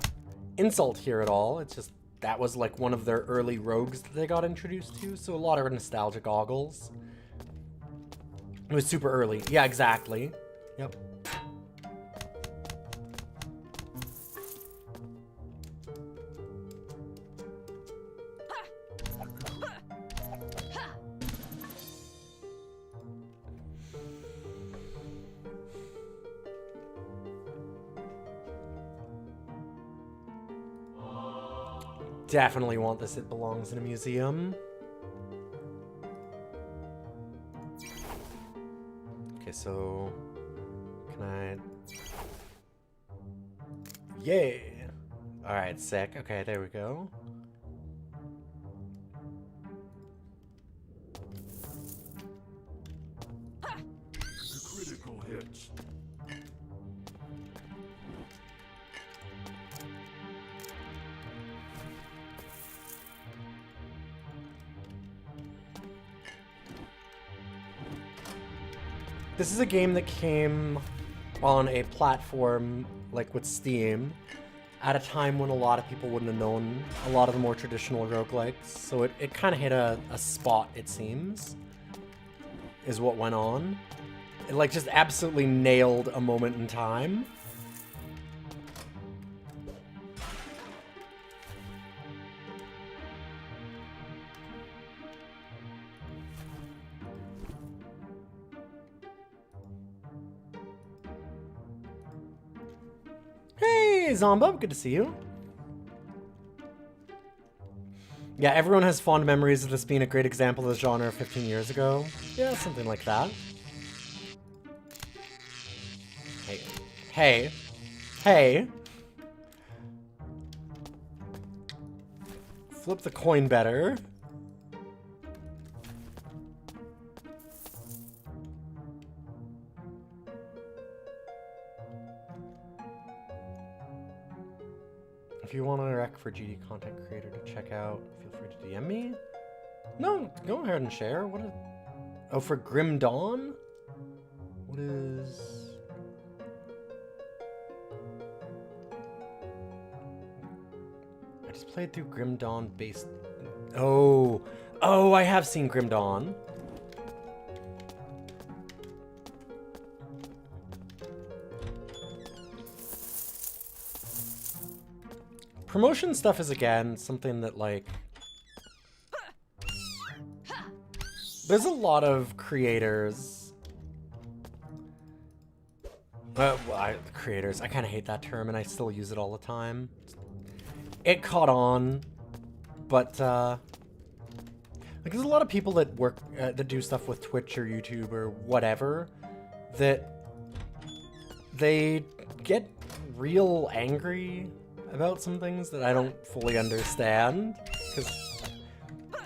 insult here at all. It's just that was like one of their early rogues that they got introduced to, so a lot of nostalgia goggles. It was super early. Yeah, exactly. Yep. Definitely want this. It belongs in a museum. Okay, so can I? Yay! All right, sick. Okay, there we go. The critical hits. This is a game that came on a platform like with Steam at a time when a lot of people wouldn't have known a lot of the more traditional roguelikes, so it kind of hit a spot, it seems, is what went on. It like just absolutely nailed a moment in time. Hey, Zomba, good to see you. Yeah, everyone has fond memories of this being a great example of the genre 15 years ago. Yeah, something like that. Hey. Hey. Hey. Flip the coin better. If you want a rec for GD content creator to check out, feel free to DM me. No, go ahead and share. What is... Oh, for Grim Dawn? What is... I just played through Grim Dawn based... Oh! Oh, I have seen Grim Dawn. Promotion stuff is, again, something that, like... There's a lot of creators... creators, I kind of hate that term, and I still use it all the time. It caught on, but, like, there's a lot of people that work, that do stuff with Twitch or YouTube or whatever, that they get real angry about some things that I don't fully understand, because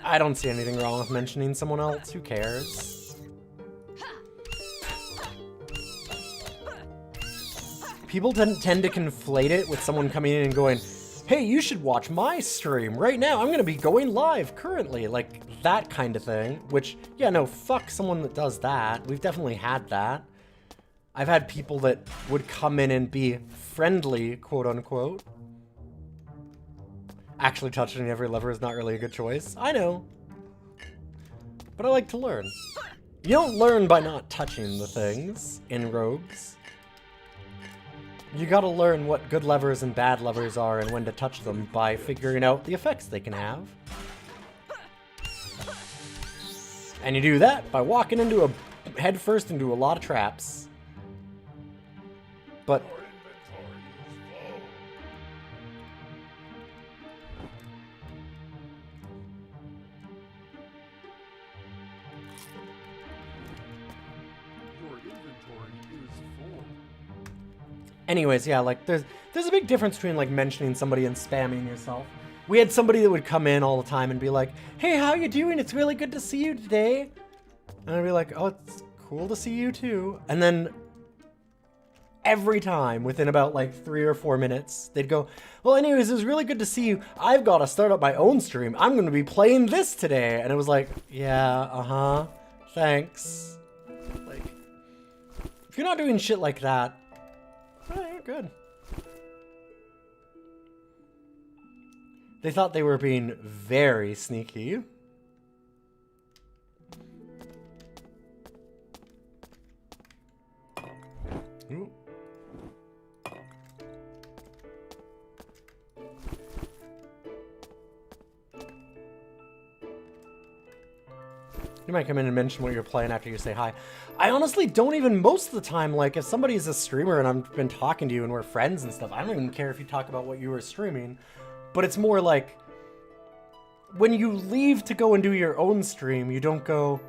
I don't see anything wrong with mentioning someone else. Who cares? People tend to conflate it with someone coming in and going, hey, you should watch my stream right now. I'm going to be going live currently. Like that kind of thing, which, yeah, no, fuck someone that does that. We've definitely had that. I've had people that would come in and be friendly, quote unquote. Actually, touching every lever is not really a good choice. I know. But I like to learn. You don't learn by not touching the things in Rogues. You gotta learn what good levers and bad levers are and when to touch them by figuring out the effects they can have. And you do that by walking into head first into a lot of traps. But anyways, yeah, like there's a big difference between like mentioning somebody and spamming yourself. We had somebody that would come in all the time and be like, "Hey, how you doing? It's really good to see you today." And I'd be like, "Oh, it's cool to see you too." And then every time, within about like 3 or 4 minutes, they'd go, "Well, anyways, it was really good to see you. I've got to start up my own stream. I'm going to be playing this today." And it was like, "Yeah, thanks." Like, if you're not doing shit like that, oh, you're good. They thought they were being very sneaky. Ooh. You might come in and mention what you're playing after you say hi. I honestly don't even, most of the time, like, if somebody's a streamer and I've been talking to you and we're friends and stuff, I don't even care if you talk about what you were streaming. But it's more like, when you leave to go and do your own stream, you don't go,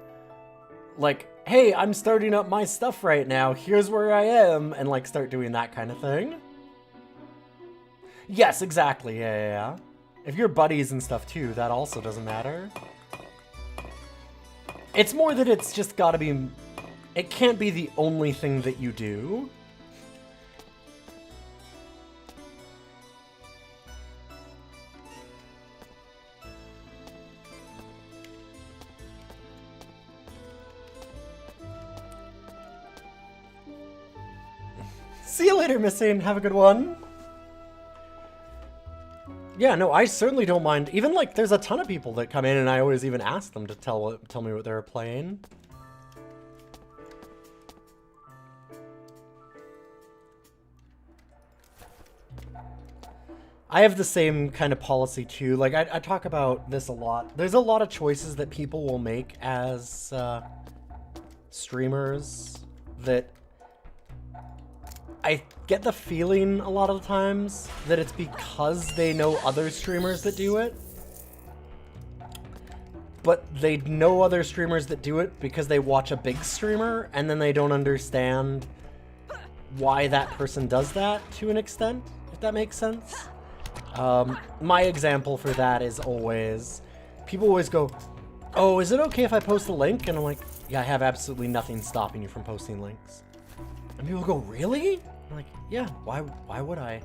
like, "Hey, I'm starting up my stuff right now, here's where I am," and, like, start doing that kind of thing. Yes, exactly, yeah. If you're buddies and stuff, too, that also doesn't matter. It's more that it's just gotta be... It can't be the only thing that you do. See you later, Missing. Have a good one. Yeah, no, I certainly don't mind. Even, like, there's a ton of people that come in and I always even ask them to tell me what they're playing. I have the same kind of policy, too. Like, I talk about this a lot. There's a lot of choices that people will make as streamers that... I get the feeling a lot of the times that it's because they know other streamers that do it. But they know other streamers that do it because they watch a big streamer and then they don't understand why that person does that to an extent, if that makes sense. My example for that is always, people always go, "Oh, is it okay if I post a link?" And I'm like, "Yeah, I have absolutely nothing stopping you from posting links." And people go, "Really?" I'm like, "Yeah, why would I?"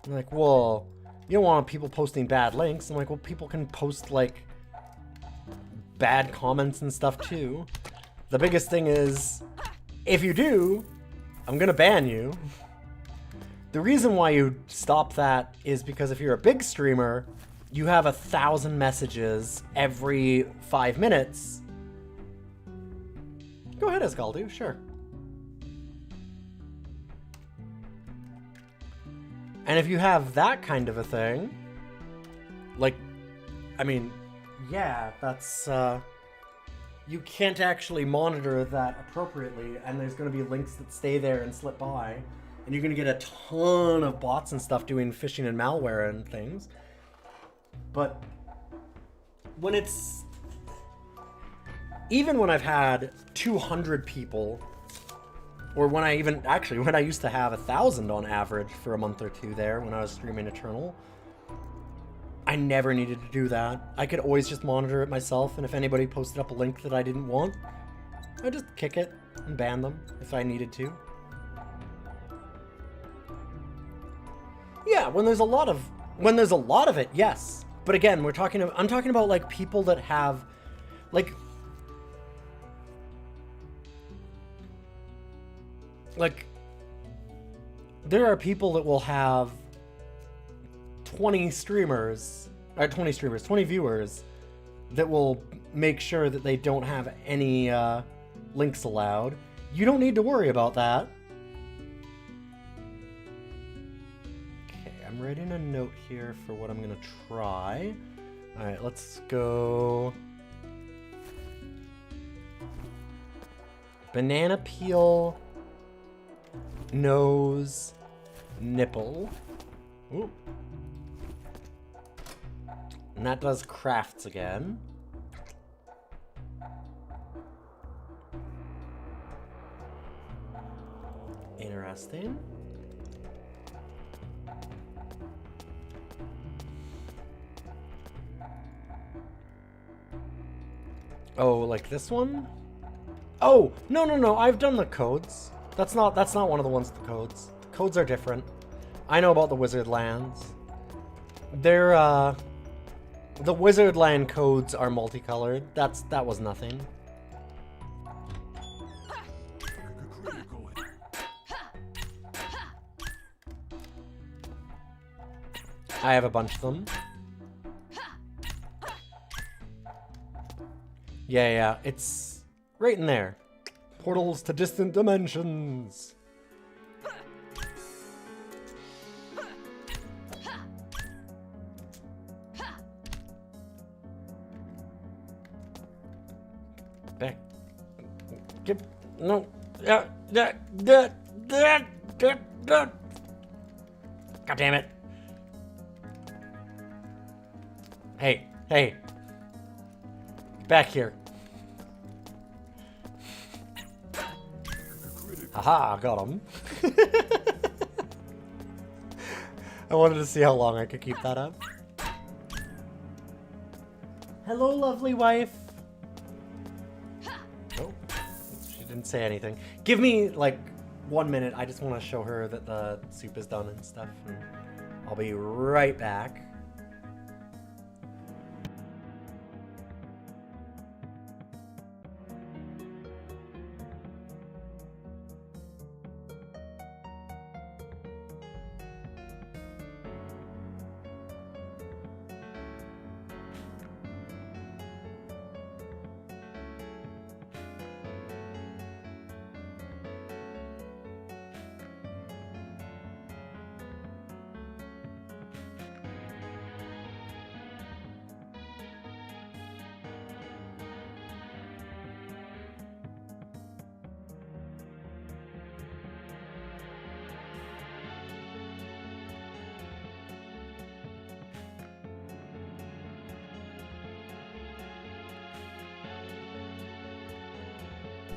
I'm like, "Well, you don't want people posting bad links." I'm like, "Well, people can post, like, bad comments and stuff, too. The biggest thing is, if you do, I'm gonna ban you." The reason why you stop that is because if you're a big streamer, you have 1,000 messages every 5 minutes. Go ahead, Asgaldu, sure. And if you have that kind of a thing, like, I mean, yeah, that's, you can't actually monitor that appropriately, and there's going to be links that stay there and slip by, and you're going to get a ton of bots and stuff doing phishing and malware and things. But when it's, even when I've had 200 people, or when I even, actually, when I used to have 1,000 on average for a month or two there when I was streaming Eternal, I never needed to do that. I could always just monitor it myself, and if anybody posted up a link that I didn't want, I'd just kick it and ban them if I needed to. Yeah, when there's a lot of it, yes. But again, I'm talking about like people that have like there are people that will have 20 viewers that will make sure that they don't have any links allowed. You don't need to worry about that. Okay, I'm writing a note here for what I'm gonna try. Alright, let's go. Banana peel, nose, nipple. Ooh. And that does crafts again. Interesting. Oh, like this one? Oh, no, I've done the codes. That's not one of the ones with the codes. The codes are different. I know about the Wizard Lands. They're, the Wizard Land codes are multicolored. That was nothing. I have a bunch of them. Yeah, it's right in there. Portals to distant dimensions. Back. No. God damn it. Hey. Back here. Haha, got him. I wanted to see how long I could keep that up. Hello, lovely wife. Oh, she didn't say anything. Give me, like, 1 minute. I just want to show her that the soup is done and stuff. And I'll be right back.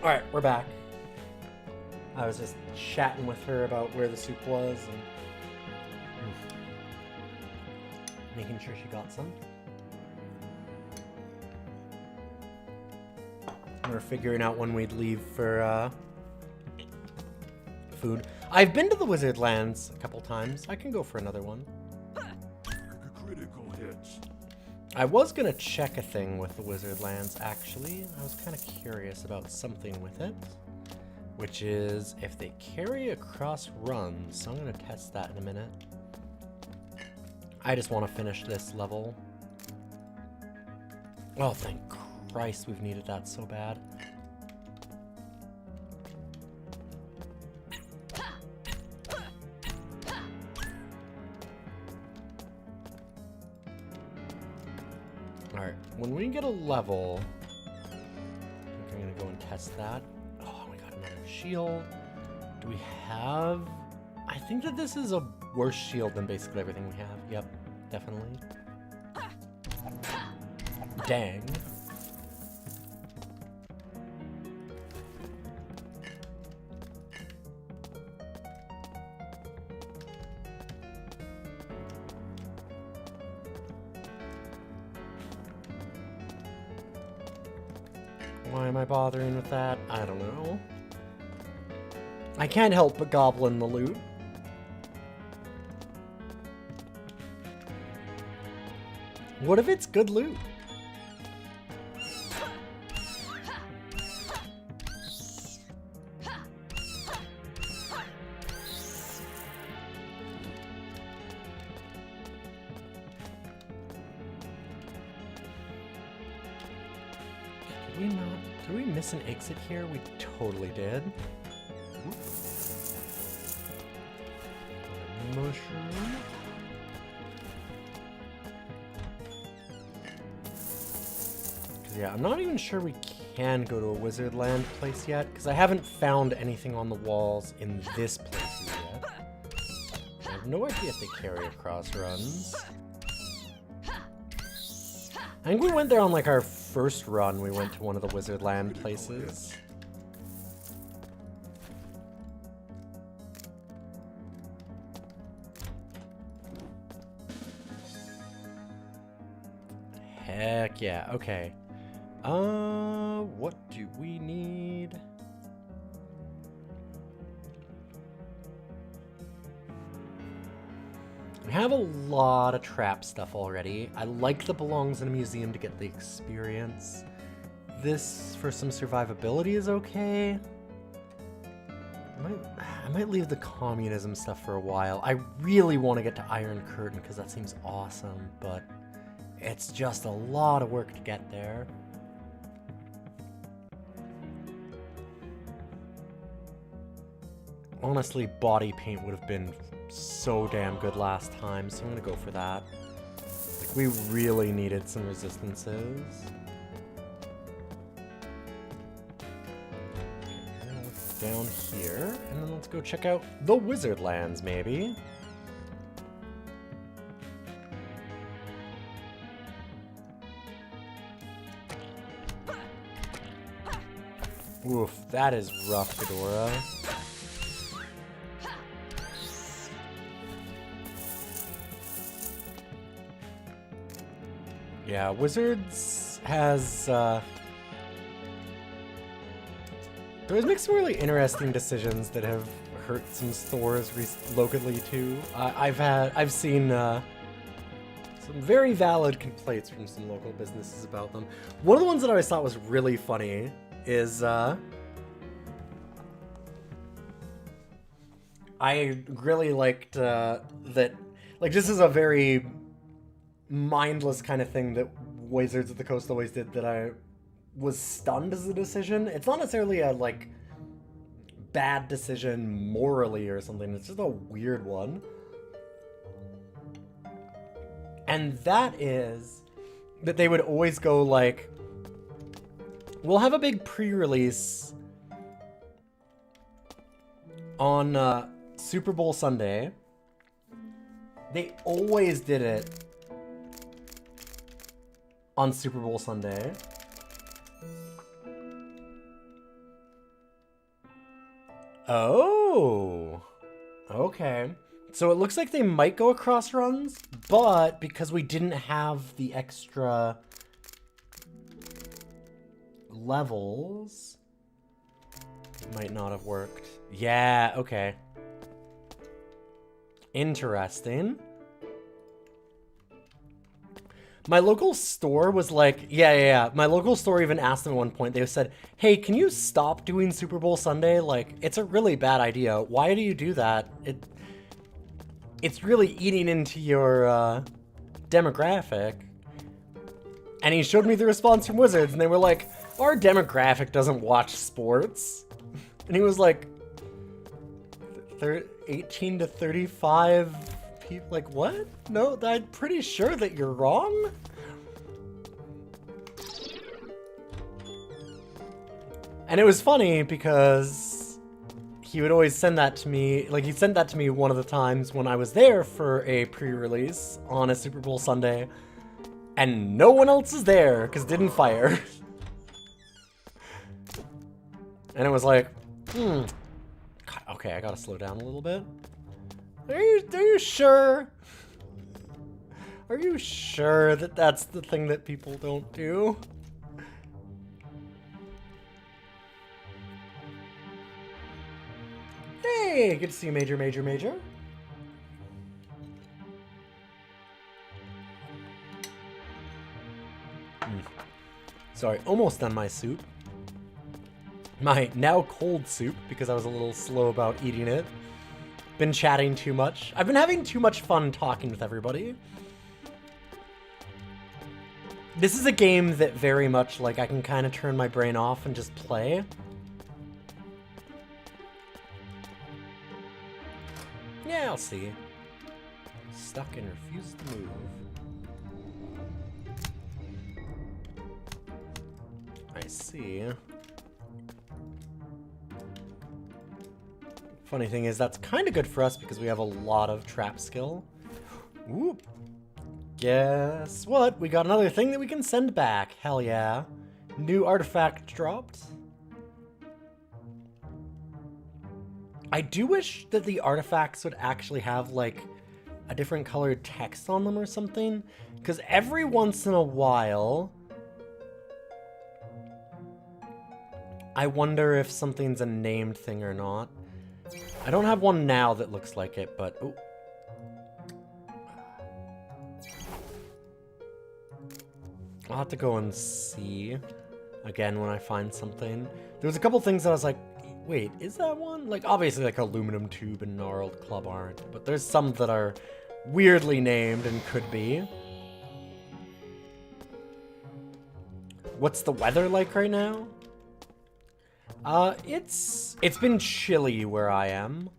Alright, we're back. I was just chatting with her about where the soup was and making sure she got some. We're figuring out when we'd leave for food. I've been to the Wizard Lands a couple times. I can go for another one. Critical hits. I was gonna check a thing with the Wizard Lands, actually. I was kind of curious about something with it, which is if they carry across runs. So I'm gonna test that in a minute. I just want to finish this level. Oh, thank Christ, we've needed that so bad. Alright, when we get a level, I think I'm gonna go and test that. Oh, we got another shield. Do we have... I think that this is a worse shield than basically everything we have. Yep, definitely. Dang. Why am I bothering with that? I don't know. I can't help but goblin the loot. What if it's good loot? Did we miss an exit here? We totally did. Mushroom. Yeah, I'm not even sure we can go to a wizard land place yet, because I haven't found anything on the walls in this place yet. I have no idea if they carry across runs. I think we went there on like our first run. We went to one of the wizard land places. Heck yeah, okay. What do we need? We have a lot of trap stuff already. I like the belongs in a museum to get the experience. This, for some survivability, is okay. I might leave the communism stuff for a while. I really want to get to Iron Curtain because that seems awesome, but it's just a lot of work to get there. Honestly, body paint would have been so damn good last time, so I'm gonna go for that. Like, we really needed some resistances. Down here, and then let's go check out the wizard lands, maybe. Oof, that is rough, Ghidorah. Yeah, Wizards has, Those make some really interesting decisions that have hurt some stores locally too. I've seen some very valid complaints from some local businesses about them. One of the ones that I always thought was really funny is I really liked that, like, this is a very mindless kind of thing that Wizards of the Coast always did that I was stunned as a decision. It's not necessarily a, like, bad decision morally or something. It's just a weird one. And that is that they would always go, like, we'll have a big pre-release on Super Bowl Sunday. They always did it on Super Bowl Sunday. Oh, okay. So it looks like they might go across runs, but because we didn't have the extra levels, it might not have worked. Yeah, okay. Interesting. My local store was like, yeah. My local store even asked them at one point, they said, hey, can you stop doing Super Bowl Sunday? Like, it's a really bad idea. Why do you do that? It's really eating into your demographic. And he showed me the response from Wizards, and they were like, our demographic doesn't watch sports. And he was like, 18 to 35 people, like, what? No, I'm pretty sure that you're wrong. And it was funny because he would always send that to me, like, he sent that to me one of the times when I was there for a pre-release on a Super Bowl Sunday, and no one else is there because it didn't fire. And it was like, God, okay, I gotta slow down a little bit. Are you sure? Are you sure that that's the thing that people don't do? Hey, good to see you, Major. Sorry, almost done my soup. My now cold soup, because I was a little slow about eating it. Been chatting too much. I've been having too much fun talking with everybody. This is a game that very much, like, I can kind of turn my brain off and just play. Yeah, I'll see. Stuck and refuses to move. I see. Funny thing is, that's kind of good for us because we have a lot of trap skill. Whoop. Guess what? We got another thing that we can send back. Hell yeah. New artifact dropped. I do wish that the artifacts would actually have, like, a different colored text on them or something. Because every once in a while, I wonder if something's a named thing or not. I don't have one now that looks like it, but... Oh. I'll have to go and see again when I find something. There was a couple things that I was like, wait, is that one? Like, obviously, like, aluminum tube and gnarled club aren't, but there's some that are weirdly named and could be. What's the weather like right now? It's been chilly where I am.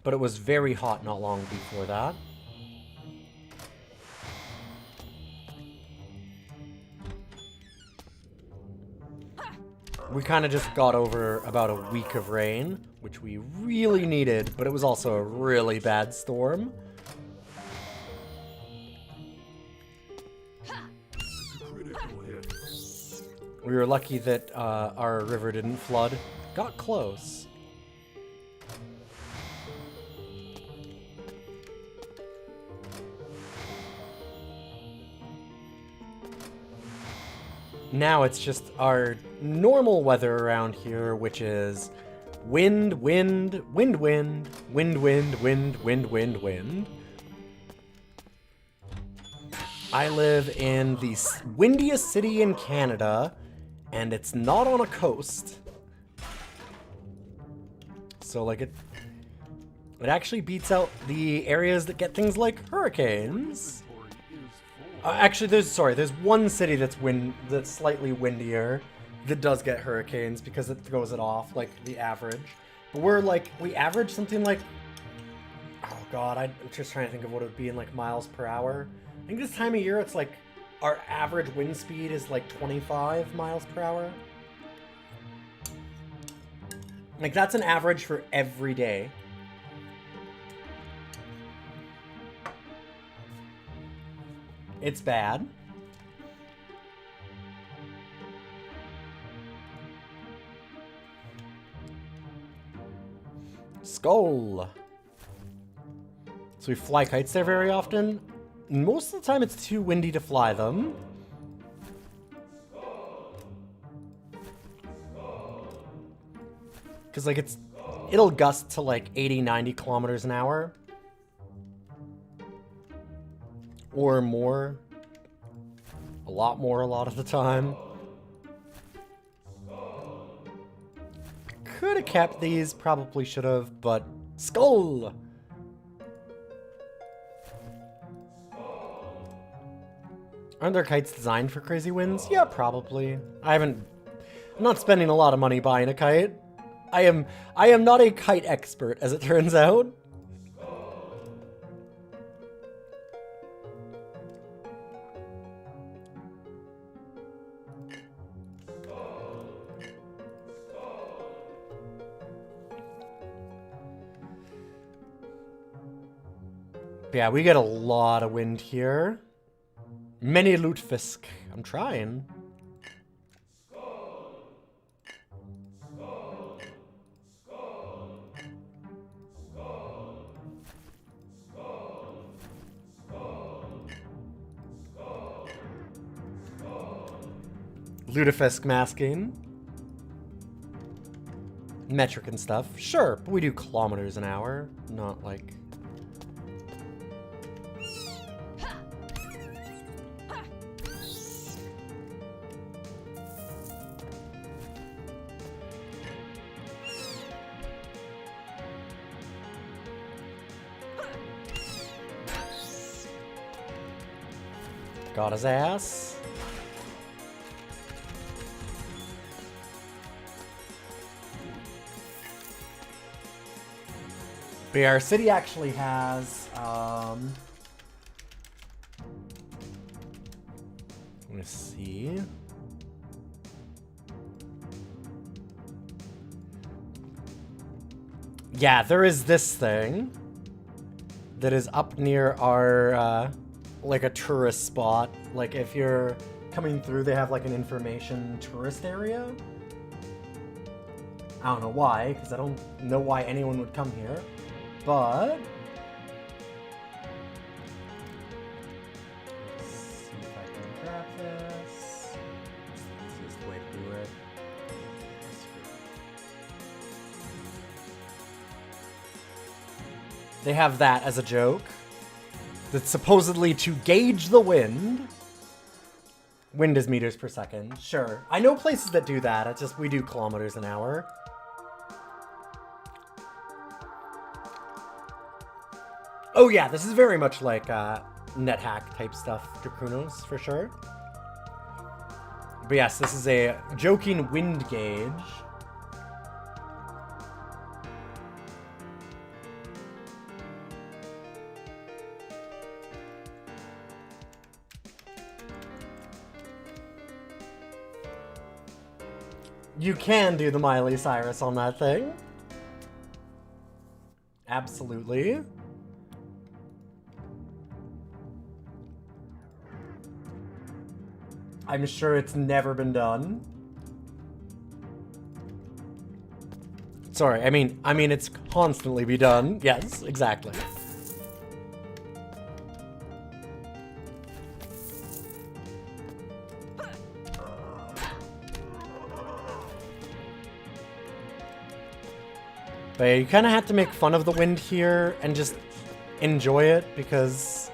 But it was very hot not long before that. We kind of just got over about a week of rain, which we really needed, but it was also a really bad storm. We were lucky that our river didn't flood. Got close. Now it's just our normal weather around here, which is wind, wind, wind, wind, wind, wind, wind, wind, wind, wind. I live in the windiest city in Canada, and it's not on a coast. So, like, it actually beats out the areas that get things like hurricanes. Actually, there's one city that's slightly windier that does get hurricanes because it throws it off, like, the average. But we average something like, oh god, I'm just trying to think of what it would be in, like, miles per hour. I think this time of year it's like, our average wind speed is like 25 miles per hour. Like, that's an average for every day. It's bad. Skull. So we fly kites there very often. Most of the time it's too windy to fly them. Because, like, it'll gust to like 80, 90 kilometers an hour. Or more. A lot more a lot of the time. Could have kept these, probably should have, but skull! Aren't there kites designed for crazy winds? Yeah, probably. I'm not spending a lot of money buying a kite. I am not a kite expert, as it turns out. Yeah, we get a lot of wind here. Many lutefisk. I'm trying. Lutefisk masking. Metric and stuff. Sure, but we do kilometers an hour, not like... Got his ass. But yeah, our city actually has, let me see. Yeah, there is this thing that is up near our, like a tourist spot. Like if you're coming through, they have like an information tourist area. I don't know why, because I don't know why anyone would come here. But let's see if I can grab this. It's the easiest way to do it. They have that as a joke. That's supposedly to gauge the wind. Wind is meters per second. Sure. I know places that do that. It's just we do kilometers an hour. Oh yeah, this is very much like NetHack type stuff, Dracunos, for sure. But yes, this is a joking wind gauge. You can do the Miley Cyrus on that thing. Absolutely. I'm sure it's never been done. Sorry, I mean it's constantly be done. Yes, exactly. But you kind of have to make fun of the wind here and just enjoy it, because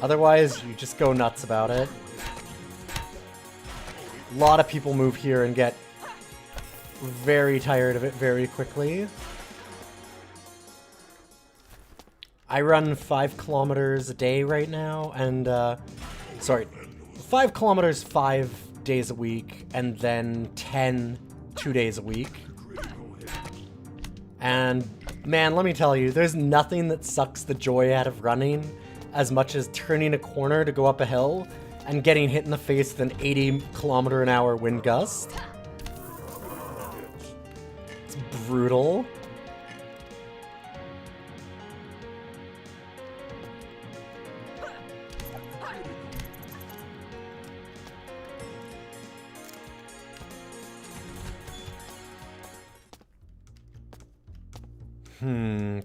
otherwise you just go nuts about it. A lot of people move here and get very tired of it very quickly. I run 5 kilometers a day right now, and sorry, 5 kilometers 5 days a week, and then 10 2 days a week. And man, let me tell you, there's nothing that sucks the joy out of running as much as turning a corner to go up a hill and getting hit in the face with an 80-kilometer-an-hour wind gust. It's brutal.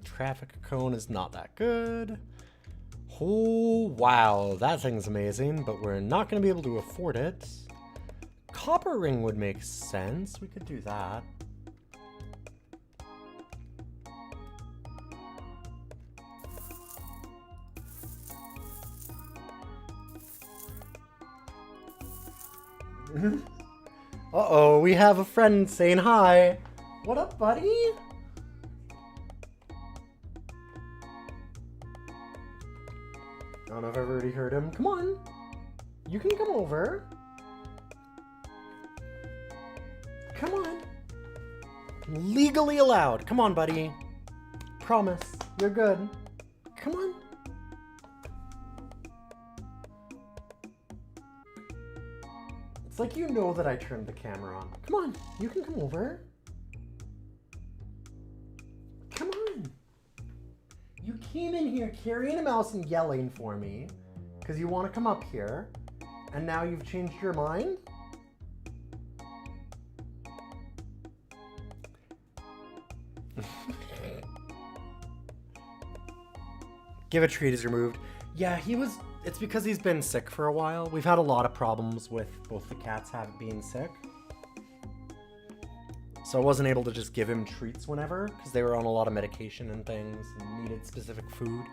Traffic cone is not that good. Oh, wow, that thing's amazing, but we're not going to be able to afford it. Copper ring would make sense. We could do that. Uh-oh, we have a friend saying hi. What up, buddy? I don't know if I've already heard him. Come on. You can come over. Come on. Legally allowed. Come on, buddy. Promise. You're good. Come on. It's like you know that I turned the camera on. Come on. You can come over. Come on. You came in here carrying a mouse and yelling for me because you want to come up here, and now you've changed your mind? Give a treat is removed. Yeah, it's because he's been sick for a while. We've had a lot of problems with both the cats being sick. So I wasn't able to just give him treats whenever, because they were on a lot of medication and things and needed specific food.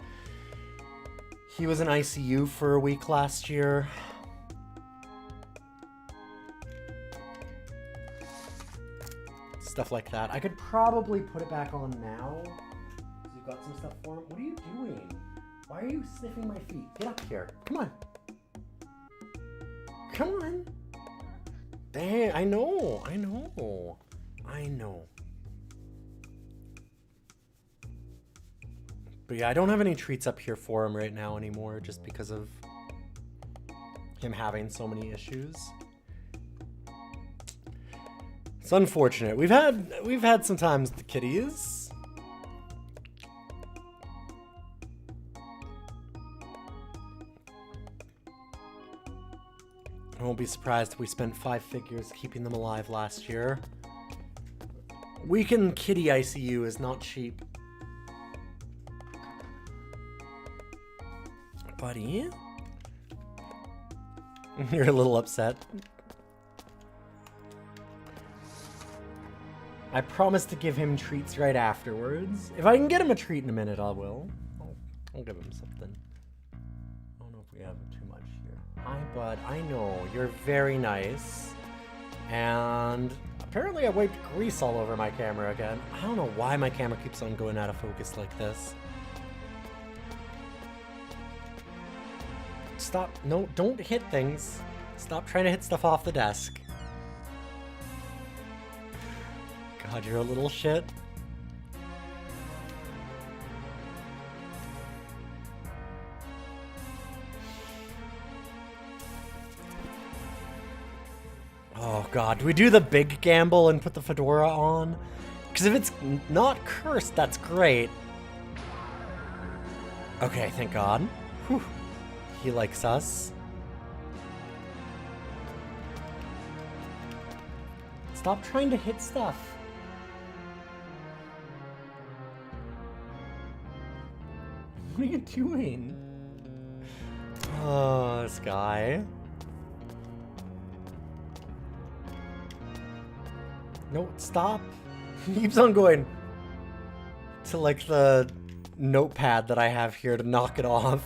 He was in ICU for a week last year. Stuff like that. I could probably put it back on now. You've got some stuff for him. What are you doing? Why are you sniffing my feet? Get up here. Come on. Come on. Dang, I know. But yeah, I don't have any treats up here for him right now anymore just because of him having so many issues. It's unfortunate. We've had some times with the kitties. I won't be surprised if we spent 5 figures keeping them alive last year. Weekend kitty ICU is not cheap. Buddy? You're a little upset. I promise to give him treats right afterwards. If I can get him a treat in a minute, I will. I'll give him something. I don't know if we have too much here. Hi, bud. I know. You're very nice. And apparently I wiped grease all over my camera again. I don't know why my camera keeps on going out of focus like this. Stop. No, don't hit things. Stop trying to hit stuff off the desk. God, you're a little shit. Oh God, do we do the big gamble and put the fedora on? Because if it's not cursed, that's great. Okay, thank God. Whew. He likes us. Stop trying to hit stuff. What are you doing? Oh, this guy. No, stop. He keeps on going to like the notepad that I have here to knock it off.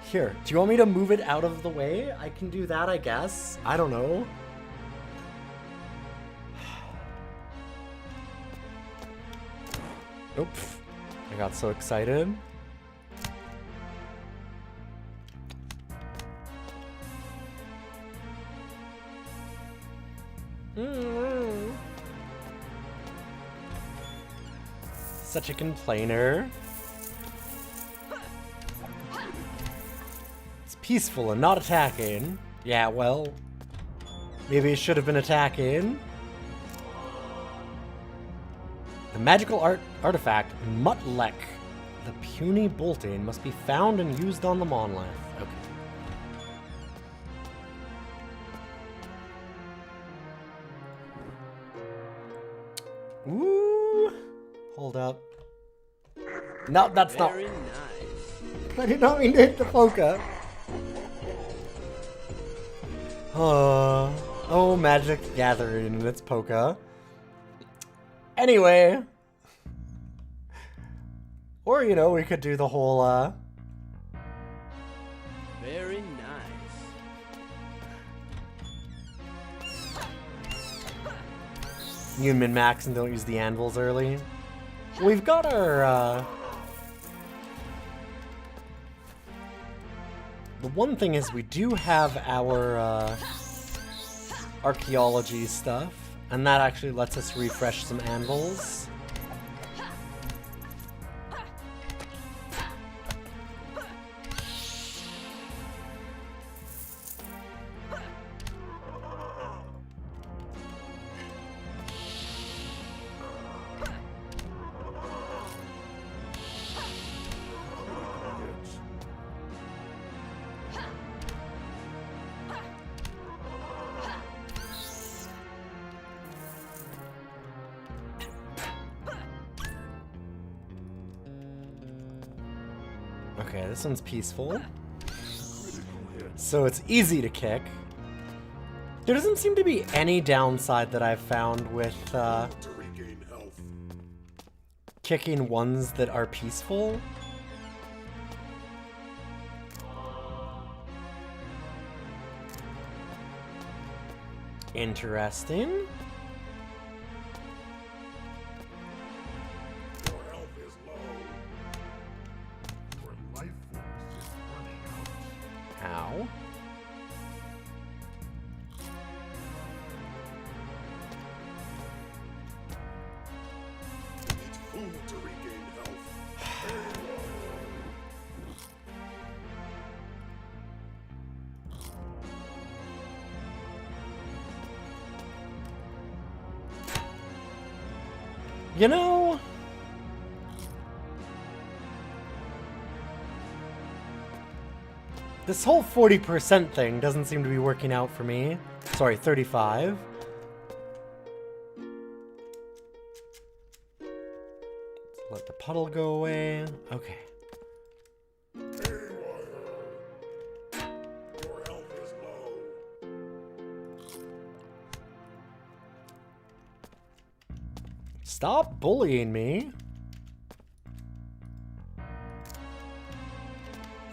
Here, do you want me to move it out of the way? I can do that, I guess. I don't know. Oops. I got so excited. Such a complainer. It's peaceful and not attacking. Yeah, well, maybe it should have been attacking. The magical artifact, Mutlek, the puny bolting, must be found and used on the monolith. Okay. Ooh. Hold up. No, that's not. Very nice. I did not mean to hit the Poka. Oh, Magic Gathering and its Poka. Anyway. Or, you know, we could do the whole, Very nice. You min-max and don't use the anvils early. We've got our, the one thing is we do have our, archaeology stuff, and that actually lets us refresh some anvils. Okay, this one's peaceful. So it's easy to kick. There doesn't seem to be any downside that I've found with To regain health. kicking ones that are peaceful. Interesting. Your health is low. Your Ow. Eat food to regain health. You know... This whole 40% thing doesn't seem to be working out for me. Sorry, 35. Let the puddle go away. Okay. Your health is low. Stop bullying me.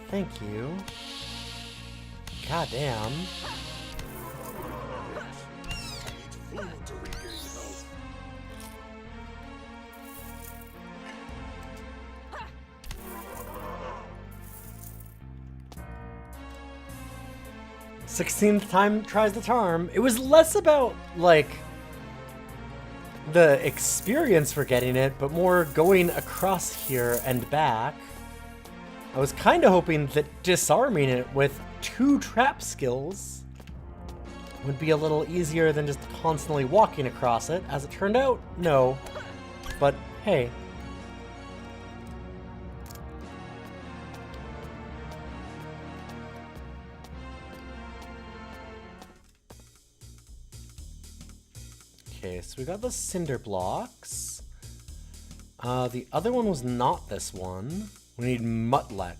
Thank you. God damn. Eat food to regain health. Sixteenth time tries the charm. It was less about, like, the experience for getting it, but more going across here and back. I was kind of hoping that disarming it with 2 trap skills would be a little easier than just constantly walking across it. As it turned out, no. But hey. Okay, so we got the cinder blocks. The other one was not this one. We need Mutlek.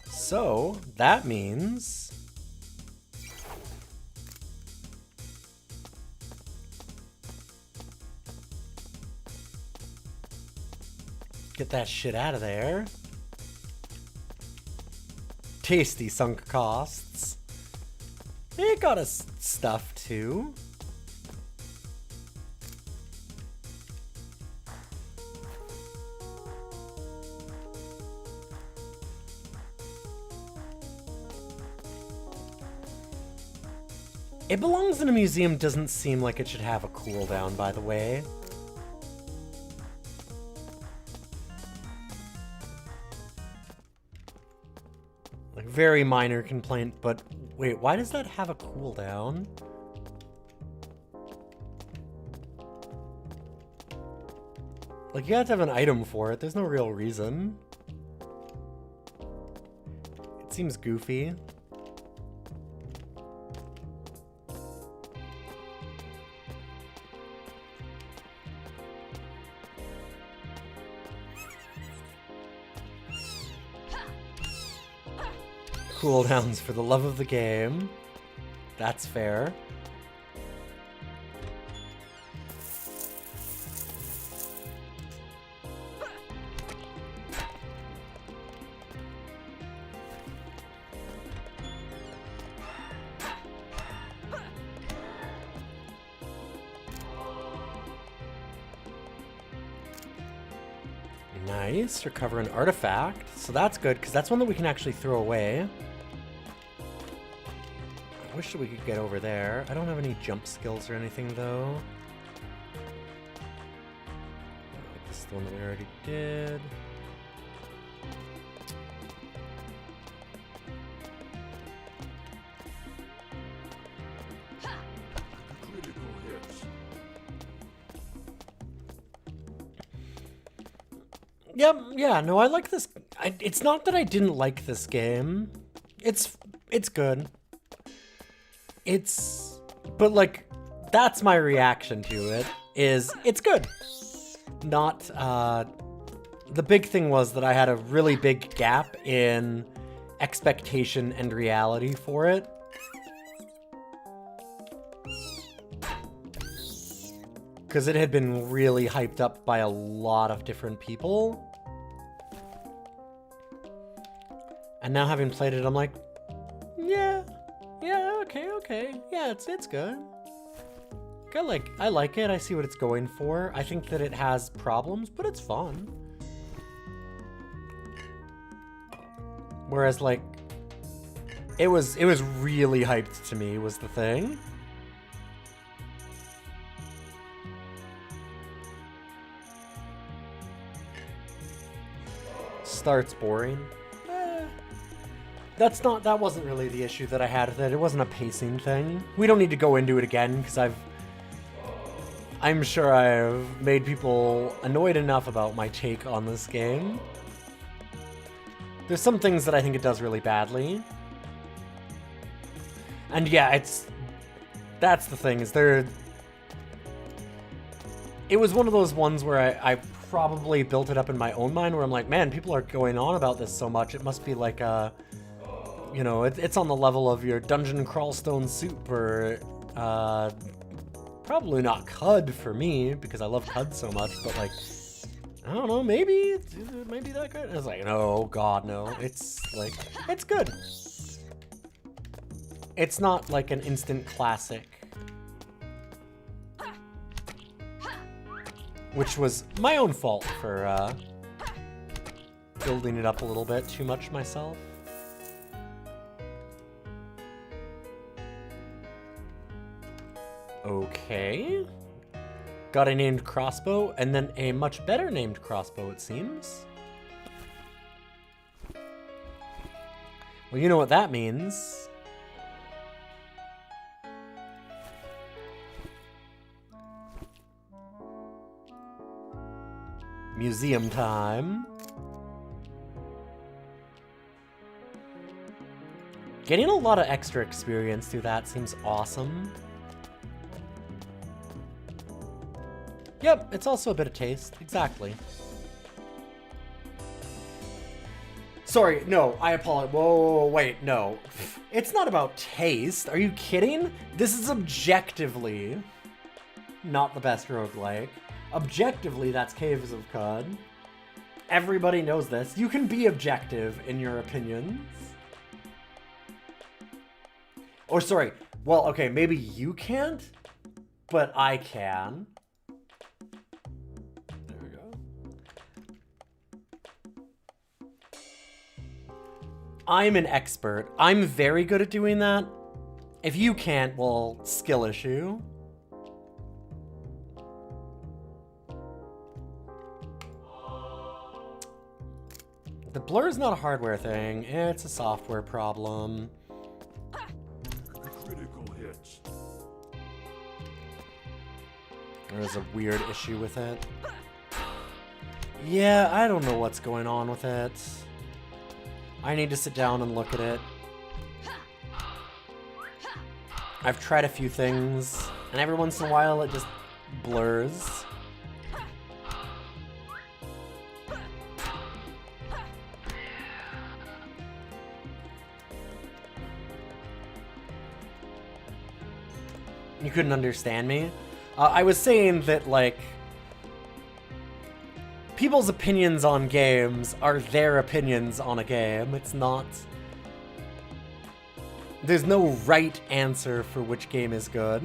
So, that means... Get that shit out of there. Tasty sunk costs. It got us stuff too. It belongs in a museum doesn't seem like it should have a cooldown, by the way. Like, very minor complaint, but wait, why does that have a cooldown? Like, you have to have an item for it. There's no real reason. It seems goofy. Cooldowns for the love of the game. That's fair. Nice, recover an artifact. So that's good, because that's one that we can actually throw away. I wish that we could get over there. I don't have any jump skills or anything, though. This is the one that we already did. Critical hits. Yep, yeah, no, I like this. It's not that I didn't like this game. It's good. But like, that's my reaction to it, is it's good. Not, the big thing was that I had a really big gap in expectation and reality for it. Because it had been really hyped up by a lot of different people. And now having played it, I'm like, yeah, okay, yeah, it's good. I like it. I see what it's going for. I think that it has problems, but it's fun. Whereas, like, It was really hyped to me, was the thing. Starts boring. That wasn't really the issue that I had with it. It wasn't a pacing thing. We don't need to go into it again, because I'm sure I've made people annoyed enough about my take on this game. There's some things that I think it does really badly. And yeah, that's the thing, is it was one of those ones where I probably built it up in my own mind where I'm like, man, people are going on about this so much, it must be like a, you know, it's on the level of your Dungeon Crawlstone Soup, or probably not CUD for me, because I love CUD so much, but like, I don't know, maybe it might be that good. I was like, no, God, no. It's like, it's good. It's not like an instant classic. Which was my own fault for building it up a little bit too much myself. Okay. Got a named crossbow, and then a much better named crossbow, it seems. Well, you know what that means. Museum time. Getting a lot of extra experience through that seems awesome. Yep, it's also a bit of taste. Exactly. Sorry, no, I apologize. Whoa, wait, no. It's not about taste. Are you kidding? This is objectively not the best roguelike. Objectively, that's Caves of Cod. Everybody knows this. You can be objective in your opinions. Or sorry, well, okay, maybe you can't, but I can. There we go. I'm an expert. I'm very good at doing that. If you can't, well, skill issue. The blur is not a hardware thing, it's a software problem. Critical hits. There's a weird issue with it. Yeah, I don't know what's going on with it. I need to sit down and look at it. I've tried a few things, and every once in a while it just blurs. You couldn't understand me? I was saying that, like, people's opinions on games are their opinions on a game. It's not... There's no right answer for which game is good.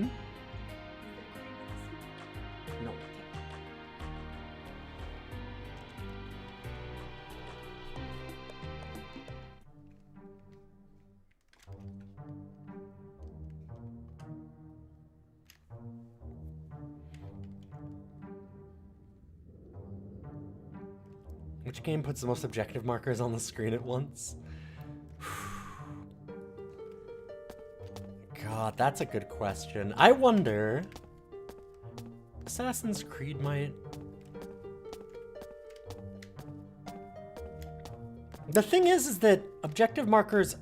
No. Which game puts the most objective markers on the screen at once? God, that's a good question. I wonder... Assassin's Creed might... The thing is that objective markers...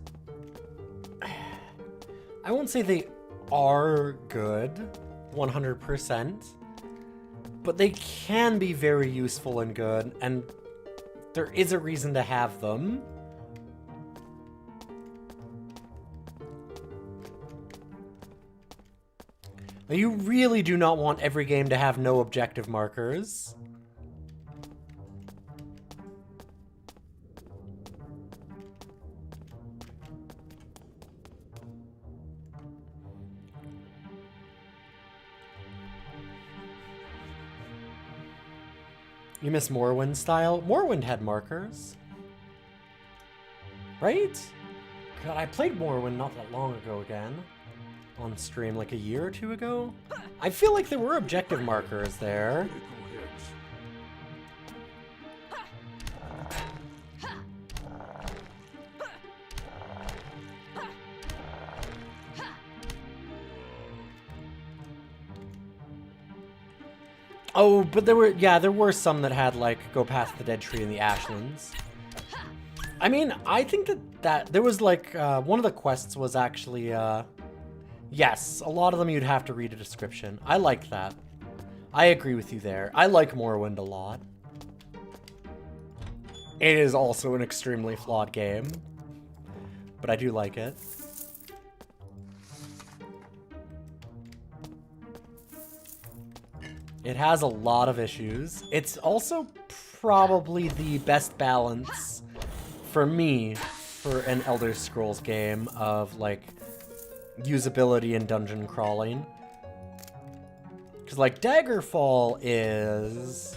I won't say they are good, 100%, but they can be very useful and good, and there is a reason to have them. You really do not want every game to have no objective markers. You miss Morrowind style? Morrowind had markers. Right? God, I played Morrowind not that long ago again. On stream, like a year or two ago. I feel like there were objective markers there. Critical hits. Oh, but there were some that had like go past the dead tree in the Ashlands. I mean, I think that there was like one of the quests was actually yes, a lot of them you'd have to read a description. I like that. I agree with you there. I like Morrowind a lot. It is also an extremely flawed game, but I do like it. It has a lot of issues. It's also probably the best balance for me for an Elder Scrolls game of like usability and dungeon crawling. Because like Daggerfall is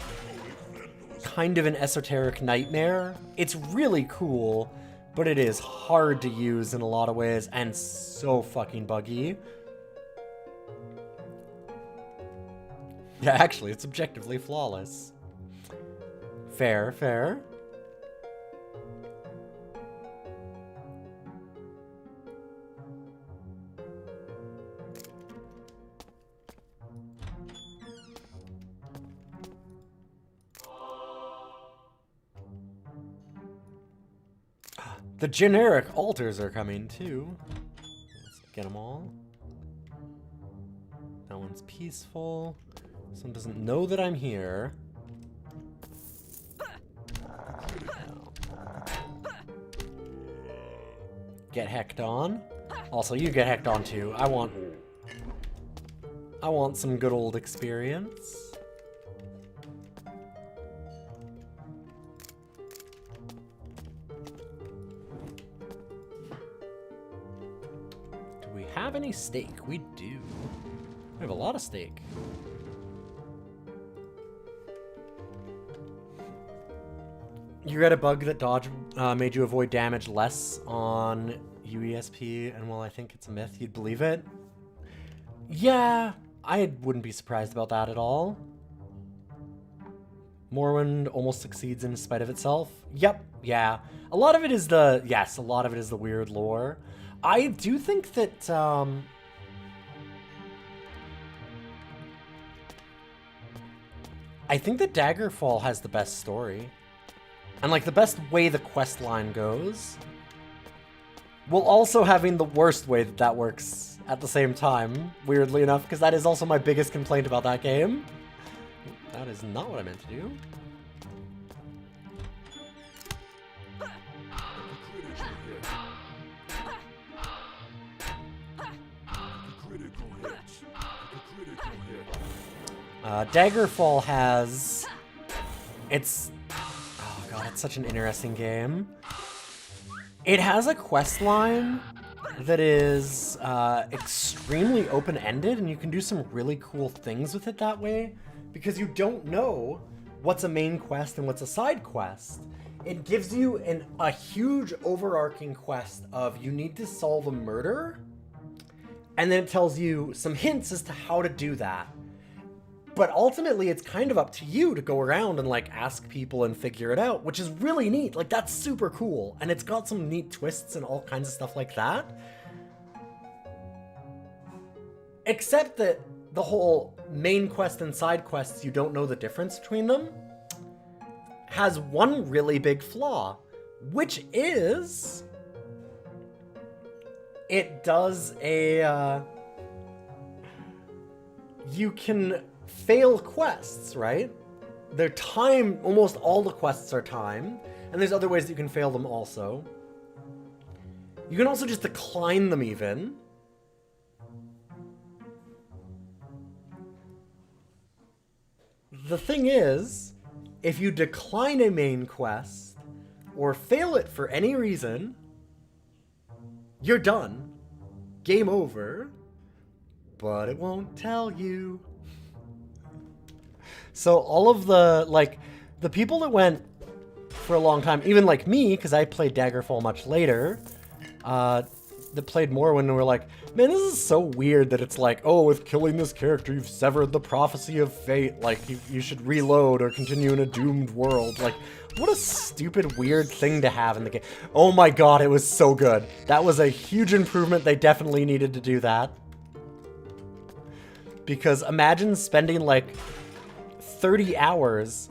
kind of an esoteric nightmare. It's really cool, but it is hard to use in a lot of ways and so fucking buggy. Yeah, actually, it's objectively flawless. Fair, fair. The generic altars are coming too. Let's get them all. That one's peaceful. This one doesn't know that I'm here. Get hecked on. Also, you get hecked on too. I want some good old experience. Do we have any steak? We do. We have a lot of steak. You read a bug that dodge made you avoid damage less on UESP, and while I think it's a myth, you'd believe it? Yeah, I wouldn't be surprised about that at all. Morrowind almost succeeds in spite of itself. Yep, yeah. A lot of it is the weird lore. I do think that, I think that Daggerfall has the best story. And like the best way the quest line goes, while also having the worst way that works at the same time, weirdly enough, because that is also my biggest complaint about that game. That is not what I meant to do. Daggerfall has... Oh god, it's such an interesting game. It has a quest line that is extremely open-ended, and you can do some really cool things with it that way, because you don't know what's a main quest and what's a side quest. It gives you a huge overarching quest of you need to solve a murder, and then it tells you some hints as to how to do that. But ultimately, it's kind of up to you to go around and like ask people and figure it out, which is really neat. Like, that's super cool. And it's got some neat twists and all kinds of stuff like that. Except that the whole main quest and side quests, you don't know the difference between them, has one really big flaw, which is it does a, you can fail quests, right? They're time, almost all the quests are timed, and there's other ways that you can fail them also. You can also just decline them even. The thing is, if you decline a main quest, or fail it for any reason, you're done. Game over. But it won't tell you. So all of the, like, the people that went for a long time, even like me, because I played Daggerfall much later, that played more when we're like, man, this is so weird that it's like, oh, with killing this character, you've severed the prophecy of fate. Like, you should reload or continue in a doomed world. Like, what a stupid, weird thing to have in the game. Oh my god, it was so good. That was a huge improvement. They definitely needed to do that. Because imagine spending, like, 30 hours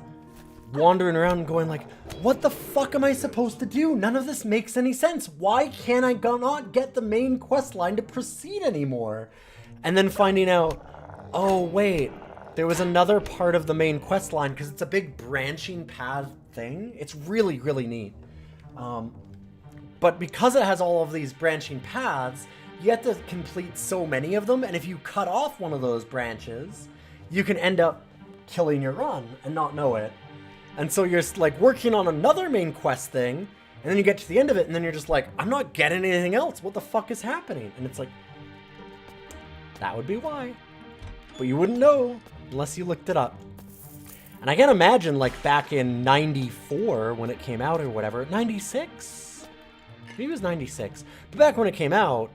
wandering around and going like, what the fuck am I supposed to do? None of this makes any sense. Why can't I not get the main quest line to proceed anymore? And then finding out, oh wait, there was another part of the main quest line because it's a big branching path thing. It's really, really neat. But because it has all of these branching paths, you have to complete so many of them, and if you cut off one of those branches, you can end up killing your run and not know it. And so you're like working on another main quest thing, and then you get to the end of it, and then you're just like, I'm not getting anything else. What the fuck is happening? And it's like, that would be why. But you wouldn't know unless you looked it up. And I can't imagine, like, back in 94 when it came out or whatever, 96? Maybe it was 96. But back when it came out,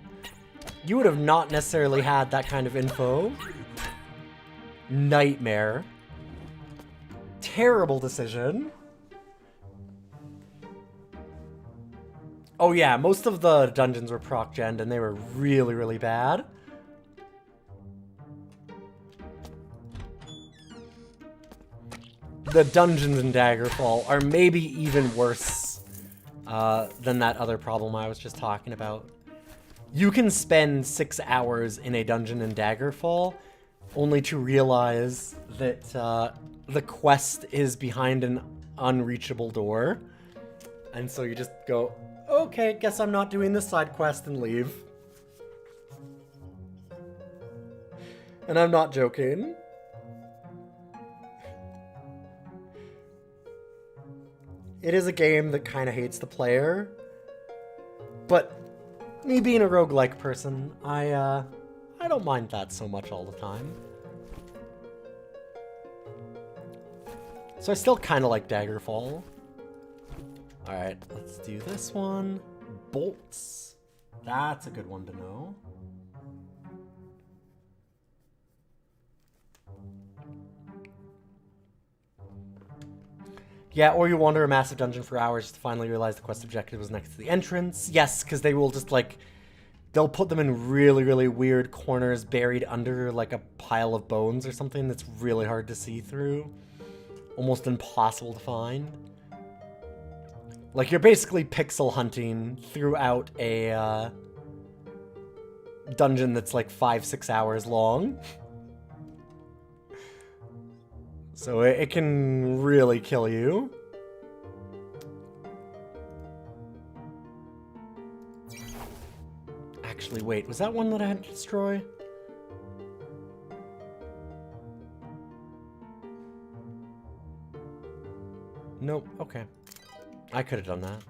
you would have not necessarily had that kind of info. Nightmare. Terrible decision. Oh yeah, most of the dungeons were proc-gen and they were really, really bad. The dungeons in Daggerfall are maybe even worse than that other problem I was just talking about. You can spend 6 hours in a dungeon in Daggerfall only to realize that the quest is behind an unreachable door. And so you just go, okay, guess I'm not doing this side quest, and leave. And I'm not joking. It is a game that kind of hates the player. But me being a roguelike person, I don't mind that so much all the time. So I still kind of like Daggerfall. Alright, let's do this one. Bolts. That's a good one to know. Yeah, or you wander a massive dungeon for hours to finally realize the quest objective was next to the entrance. Yes, because they will just, like, they'll put them in really, really weird corners buried under, like, a pile of bones or something that's really hard to see through. Almost impossible to find. Like, you're basically pixel hunting throughout a dungeon that's like 5-6 hours long. So it can really kill you. Actually, wait, was that one that I had to destroy? Nope, okay. I could have done that.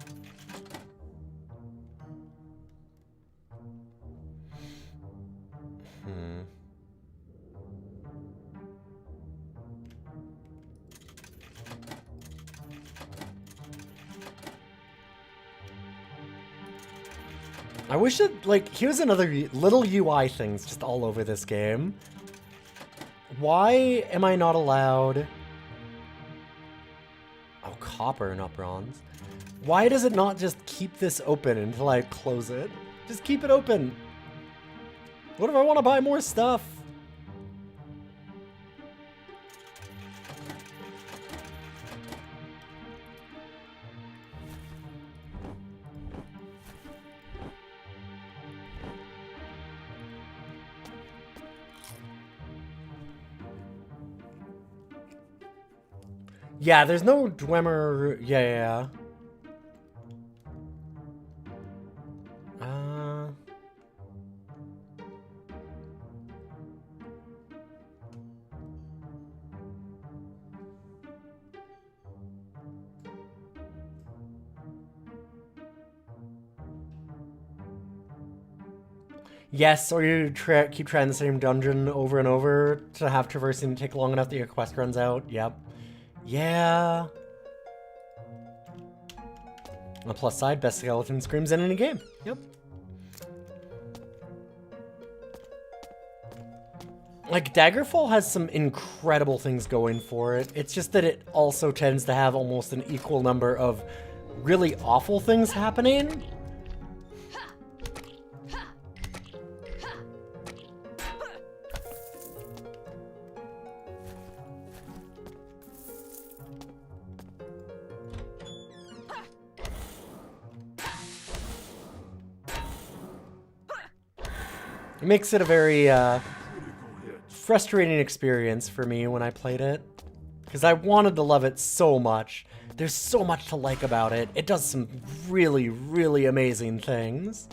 I wish it, like, here's another little UI things just all over this game. Why am I not allowed... Oh, copper, not bronze. Why does it not just keep this open until I close it? Just keep it open. What if I want to buy more stuff? Yeah, there's no Dwemer. Yeah. Yes, or you keep trying the same dungeon over and over to have traversing take long enough that your quest runs out. Yep. Yeah. On the plus side, best skeleton screams in any game. Yep. Like, Daggerfall has some incredible things going for it. It's just that it also tends to have almost an equal number of really awful things happening. It makes it a very, frustrating experience for me when I played it. Because I wanted to love it so much. There's so much to like about it. It does some really, really amazing things.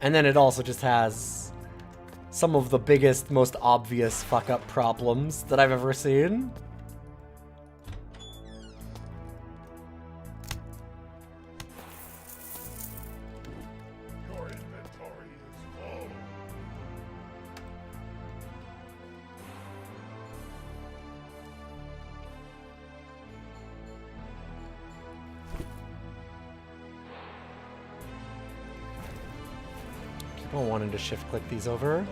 And then it also just has some of the biggest, most obvious fuck-up problems that I've ever seen. Your inventory is full. Keep on wanting to shift-click these over.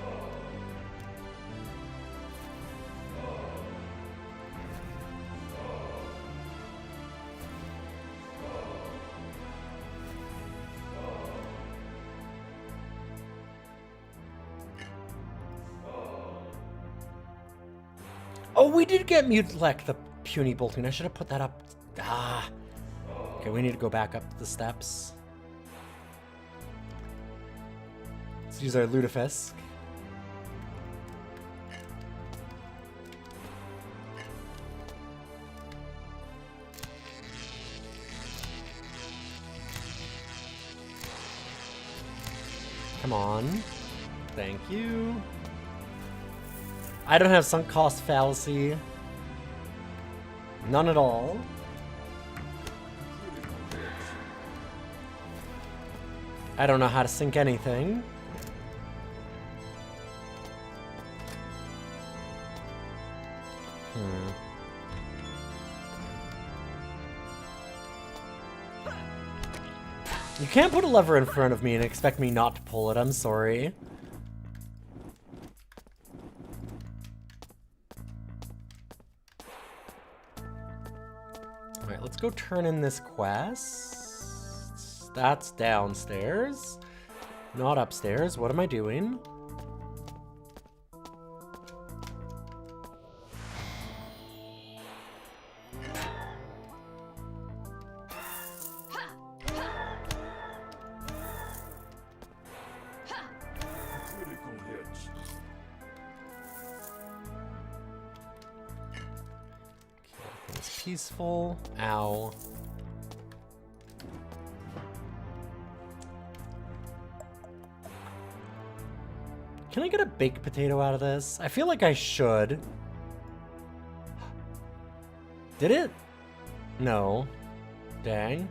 Oh, we did get Mutlek, the puny bolting. I should have put that up. Ah. Okay, we need to go back up the steps. Let's use our Lutefisk. Come on. Thank you. I don't have sunk cost fallacy. None at all. I don't know how to sink anything. You can't put a lever in front of me and expect me not to pull it. I'm sorry. Alright, let's go turn in this quest. That's downstairs. Not upstairs. What am I doing? Critical hits. Everything's peaceful. Ow. Can I get a baked potato out of this? I feel like I should. Did it? No. Dang.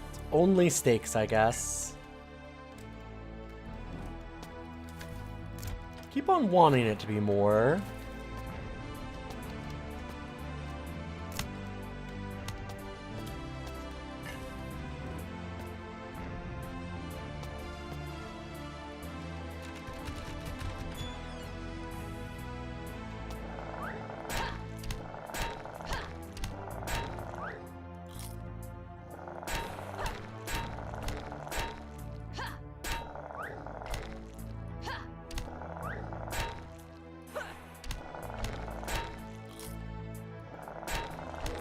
It's only steaks, I guess. Keep on wanting it to be more.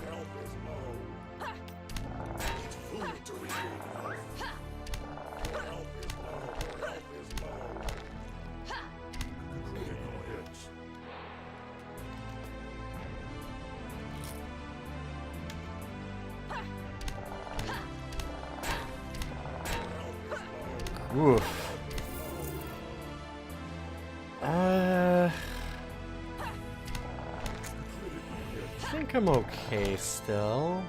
Health is low. Eat food to regain health. Health is low. Health is low. Critical hits. Oof. I think I'm okay still.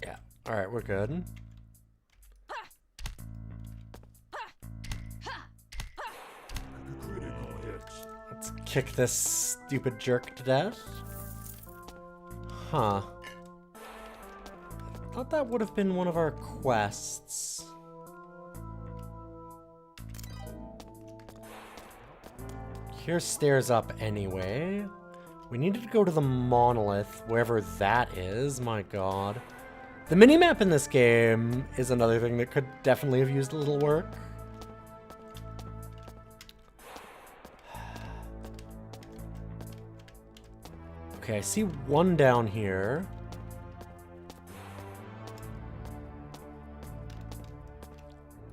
Yeah. All right, we're good. kick this stupid jerk to death. Huh. Thought that would have been one of our quests. Here's stairs up anyway. We needed to go to the monolith, wherever that is. My god. The minimap in this game is another thing that could definitely have used a little work. Okay, I see one down here.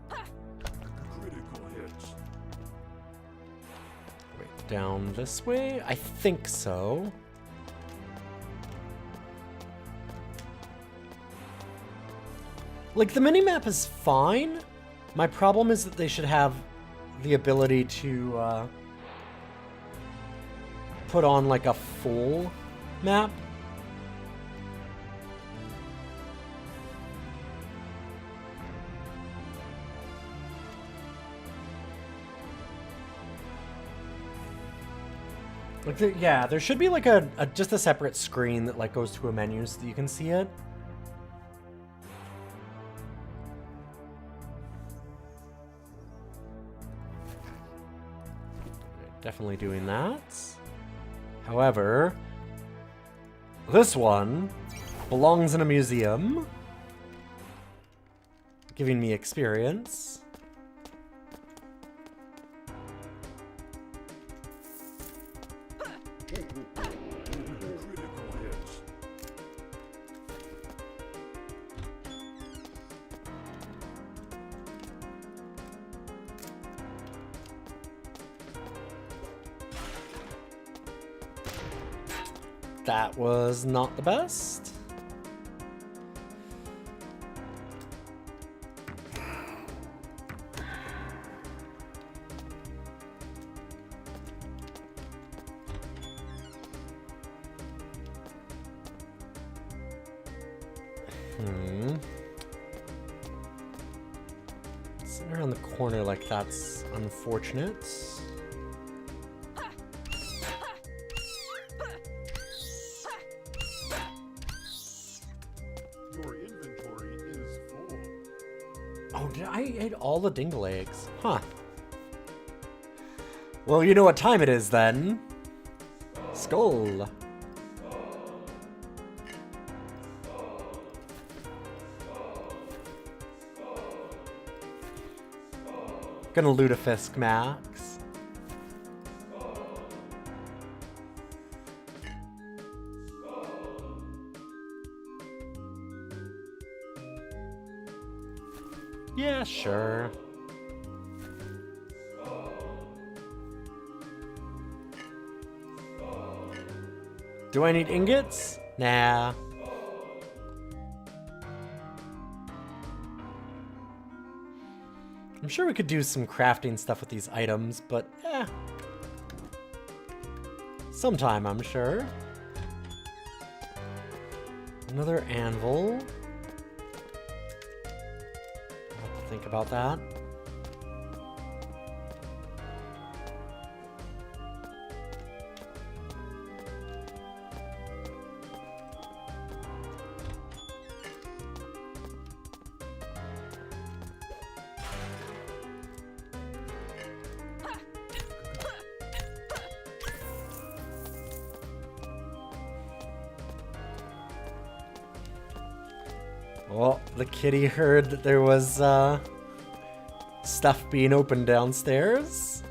Critical hits. Wait, down this way? I think so. Like, the minimap is fine. My problem is that they should have the ability to put on like a full map. Like, yeah, there should be like a just a separate screen that like goes to a menu so that you can see it. Definitely doing that. However, this one belongs in a museum, giving me experience. Critical hits. That was not the best. Sitting around the corner like that's unfortunate. Your inventory is full. Oh, did I eat all the dingle eggs? Huh. Well, you know what time it is then. Skull. Gonna lutefisk Max. Yeah, sure. Do I need ingots? Nah. I'm sure we could do some crafting stuff with these items, but sometime, I'm sure. Another anvil. I'll have to think about that. Well, the kitty heard that there was stuff being opened downstairs.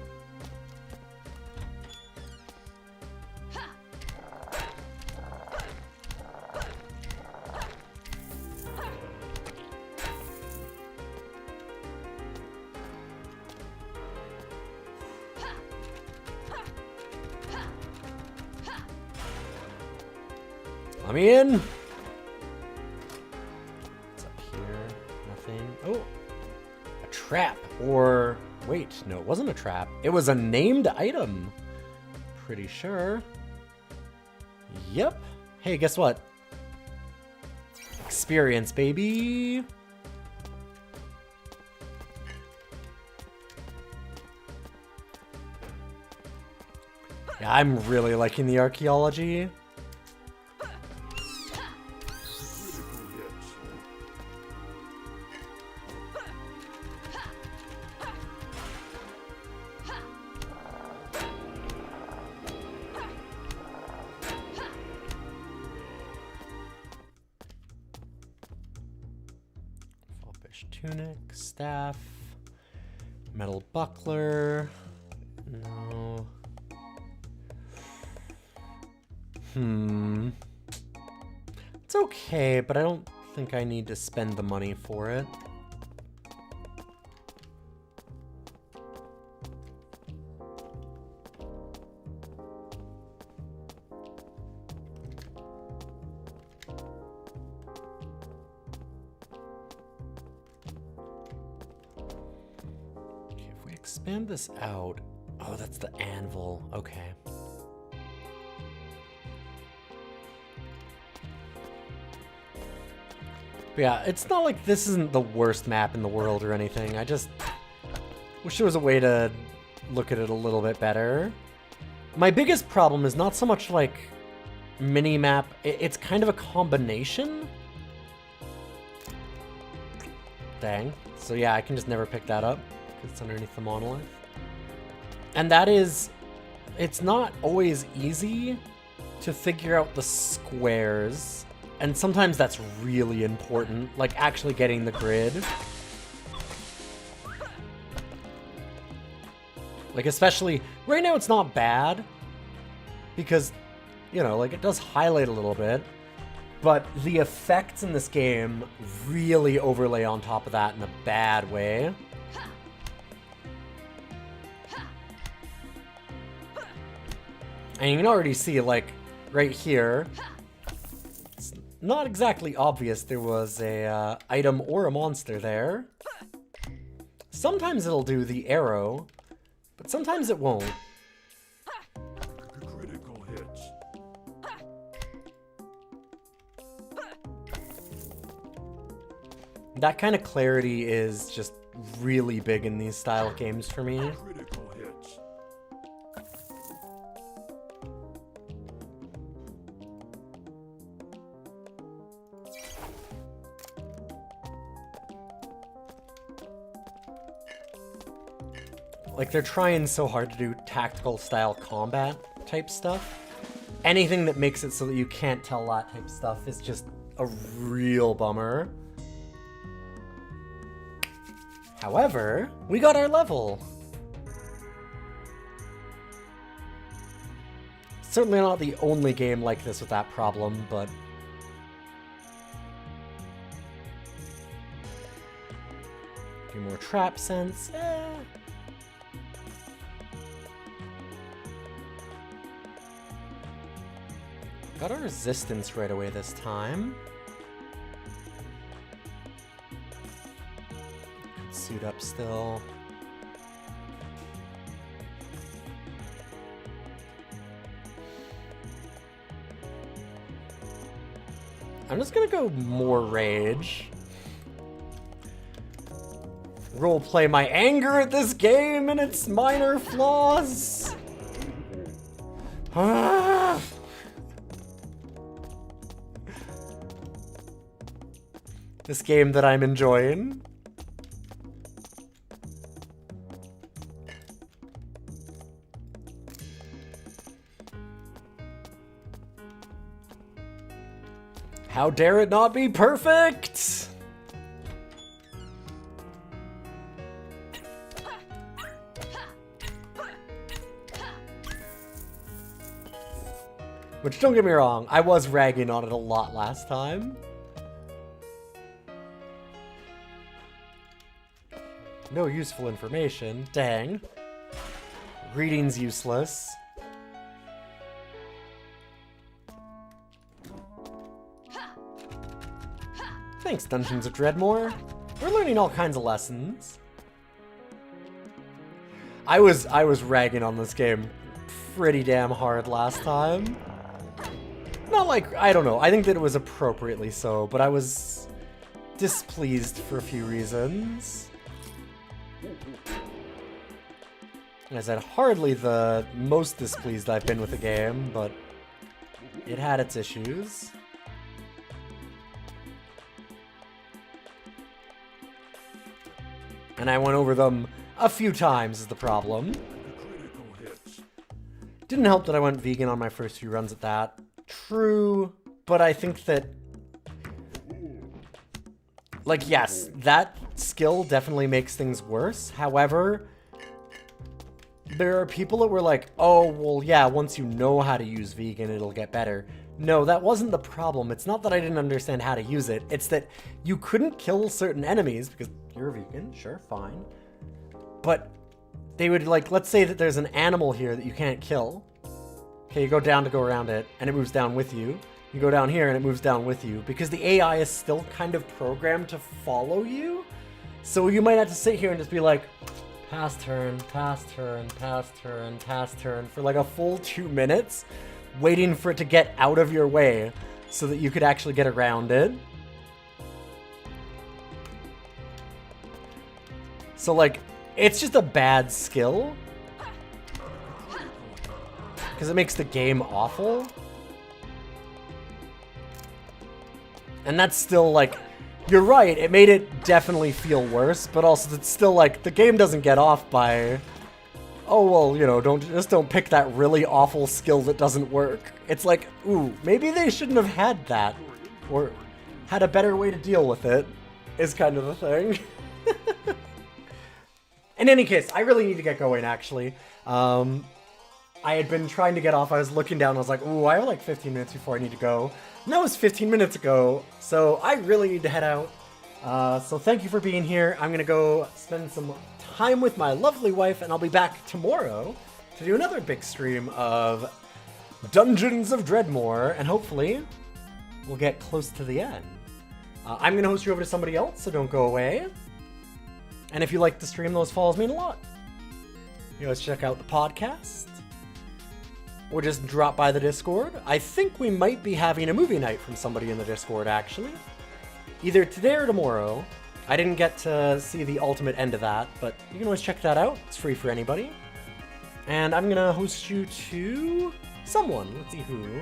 Let me in. Oh, a trap, or wait, no, it wasn't a trap. It was a named item. Pretty sure. Yep. Hey, guess what? Experience, baby. Yeah, I'm really liking the archaeology. Critical hits. Foppish tunic, staff, metal buckler. No. It's okay, but I don't think I need to spend the money for it. Okay, if we expand this out. Oh, that's the anvil. Okay. But yeah, it's not like this isn't the worst map in the world or anything. I just wish there was a way to look at it a little bit better. My biggest problem is not so much like mini-map, it's kind of a combination. Dang. So yeah, I can just never pick that up because it's underneath the monolith. And that is, it's not always easy to figure out the squares. And sometimes that's really important, like actually getting the grid. Like especially, right now it's not bad, because, you know, like it does highlight a little bit, but the effects in this game really overlay on top of that in a bad way. And you can already see, like, right here, it's not exactly obvious there was a item or a monster there. Sometimes it'll do the arrow, but sometimes it won't. Critical hits. That kind of clarity is just really big in these style games for me. Critical hits. Like, they're trying so hard to do tactical style combat type stuff. Anything that makes it so that you can't tell that type stuff is just a real bummer. However, we got our level. Certainly not the only game like this with that problem, but... a few more trap sense. Got our resistance right away this time. Could suit up still. I'm just gonna go more rage. Roleplay my anger at this game and its minor flaws. Ah. This game that I'm enjoying. How dare it not be perfect? Which, don't get me wrong, I was ragging on it a lot last time. No useful information. Dang. Reading's useless. Thanks, Dungeons of Dreadmore. We're learning all kinds of lessons. I was ragging on this game pretty damn hard last time. Not like, I don't know, I think that it was appropriately so, but I was displeased for a few reasons. Like I said, hardly the most displeased I've been with the game, but it had its issues. And I went over them a few times is the problem. Critical hits. Didn't help that I went vegan on my first few runs at that. True, but I think that... Like, yes, that skill definitely makes things worse. However, there are people that were like, oh, well, yeah, once you know how to use vegan, it'll get better. No, that wasn't the problem. It's not that I didn't understand how to use it. It's that you couldn't kill certain enemies because you're a vegan, sure, fine. But they would, like, let's say that there's an animal here that you can't kill. Okay, you go down to go around it, and it moves down with you. You go down here, and it moves down with you. Because the AI is still kind of programmed to follow you. So you might have to sit here and just be like, pass turn, pass turn, pass turn, pass turn, for like a full 2 minutes, waiting for it to get out of your way so that you could actually get around it. So, like, it's just a bad skill. Because it makes the game awful. And that's still, like, you're right, it made it definitely feel worse, but also it's still, like, the game doesn't get off by, oh, well, you know, don't pick that really awful skill that doesn't work. It's like, ooh, maybe they shouldn't have had that, or had a better way to deal with it, is kind of the thing. In any case, I really need to get going, actually. I had been trying to get off, I was looking down, I was like, ooh, I have like 15 minutes before I need to go. And that was 15 minutes ago, so I really need to head out. So thank you for being here. I'm gonna go spend some time with my lovely wife, and I'll be back tomorrow to do another big stream of Dungeons of Dreadmore, and hopefully we'll get close to the end. I'm gonna host you over to somebody else, so don't go away. And if you like the stream, those follows mean a lot. You know, let's check out the podcast. Or just drop by the Discord. I think we might be having a movie night from somebody in the Discord, actually. Either today or tomorrow. I didn't get to see the ultimate end of that, but you can always check that out. It's free for anybody. And I'm gonna host you to someone. Let's see who.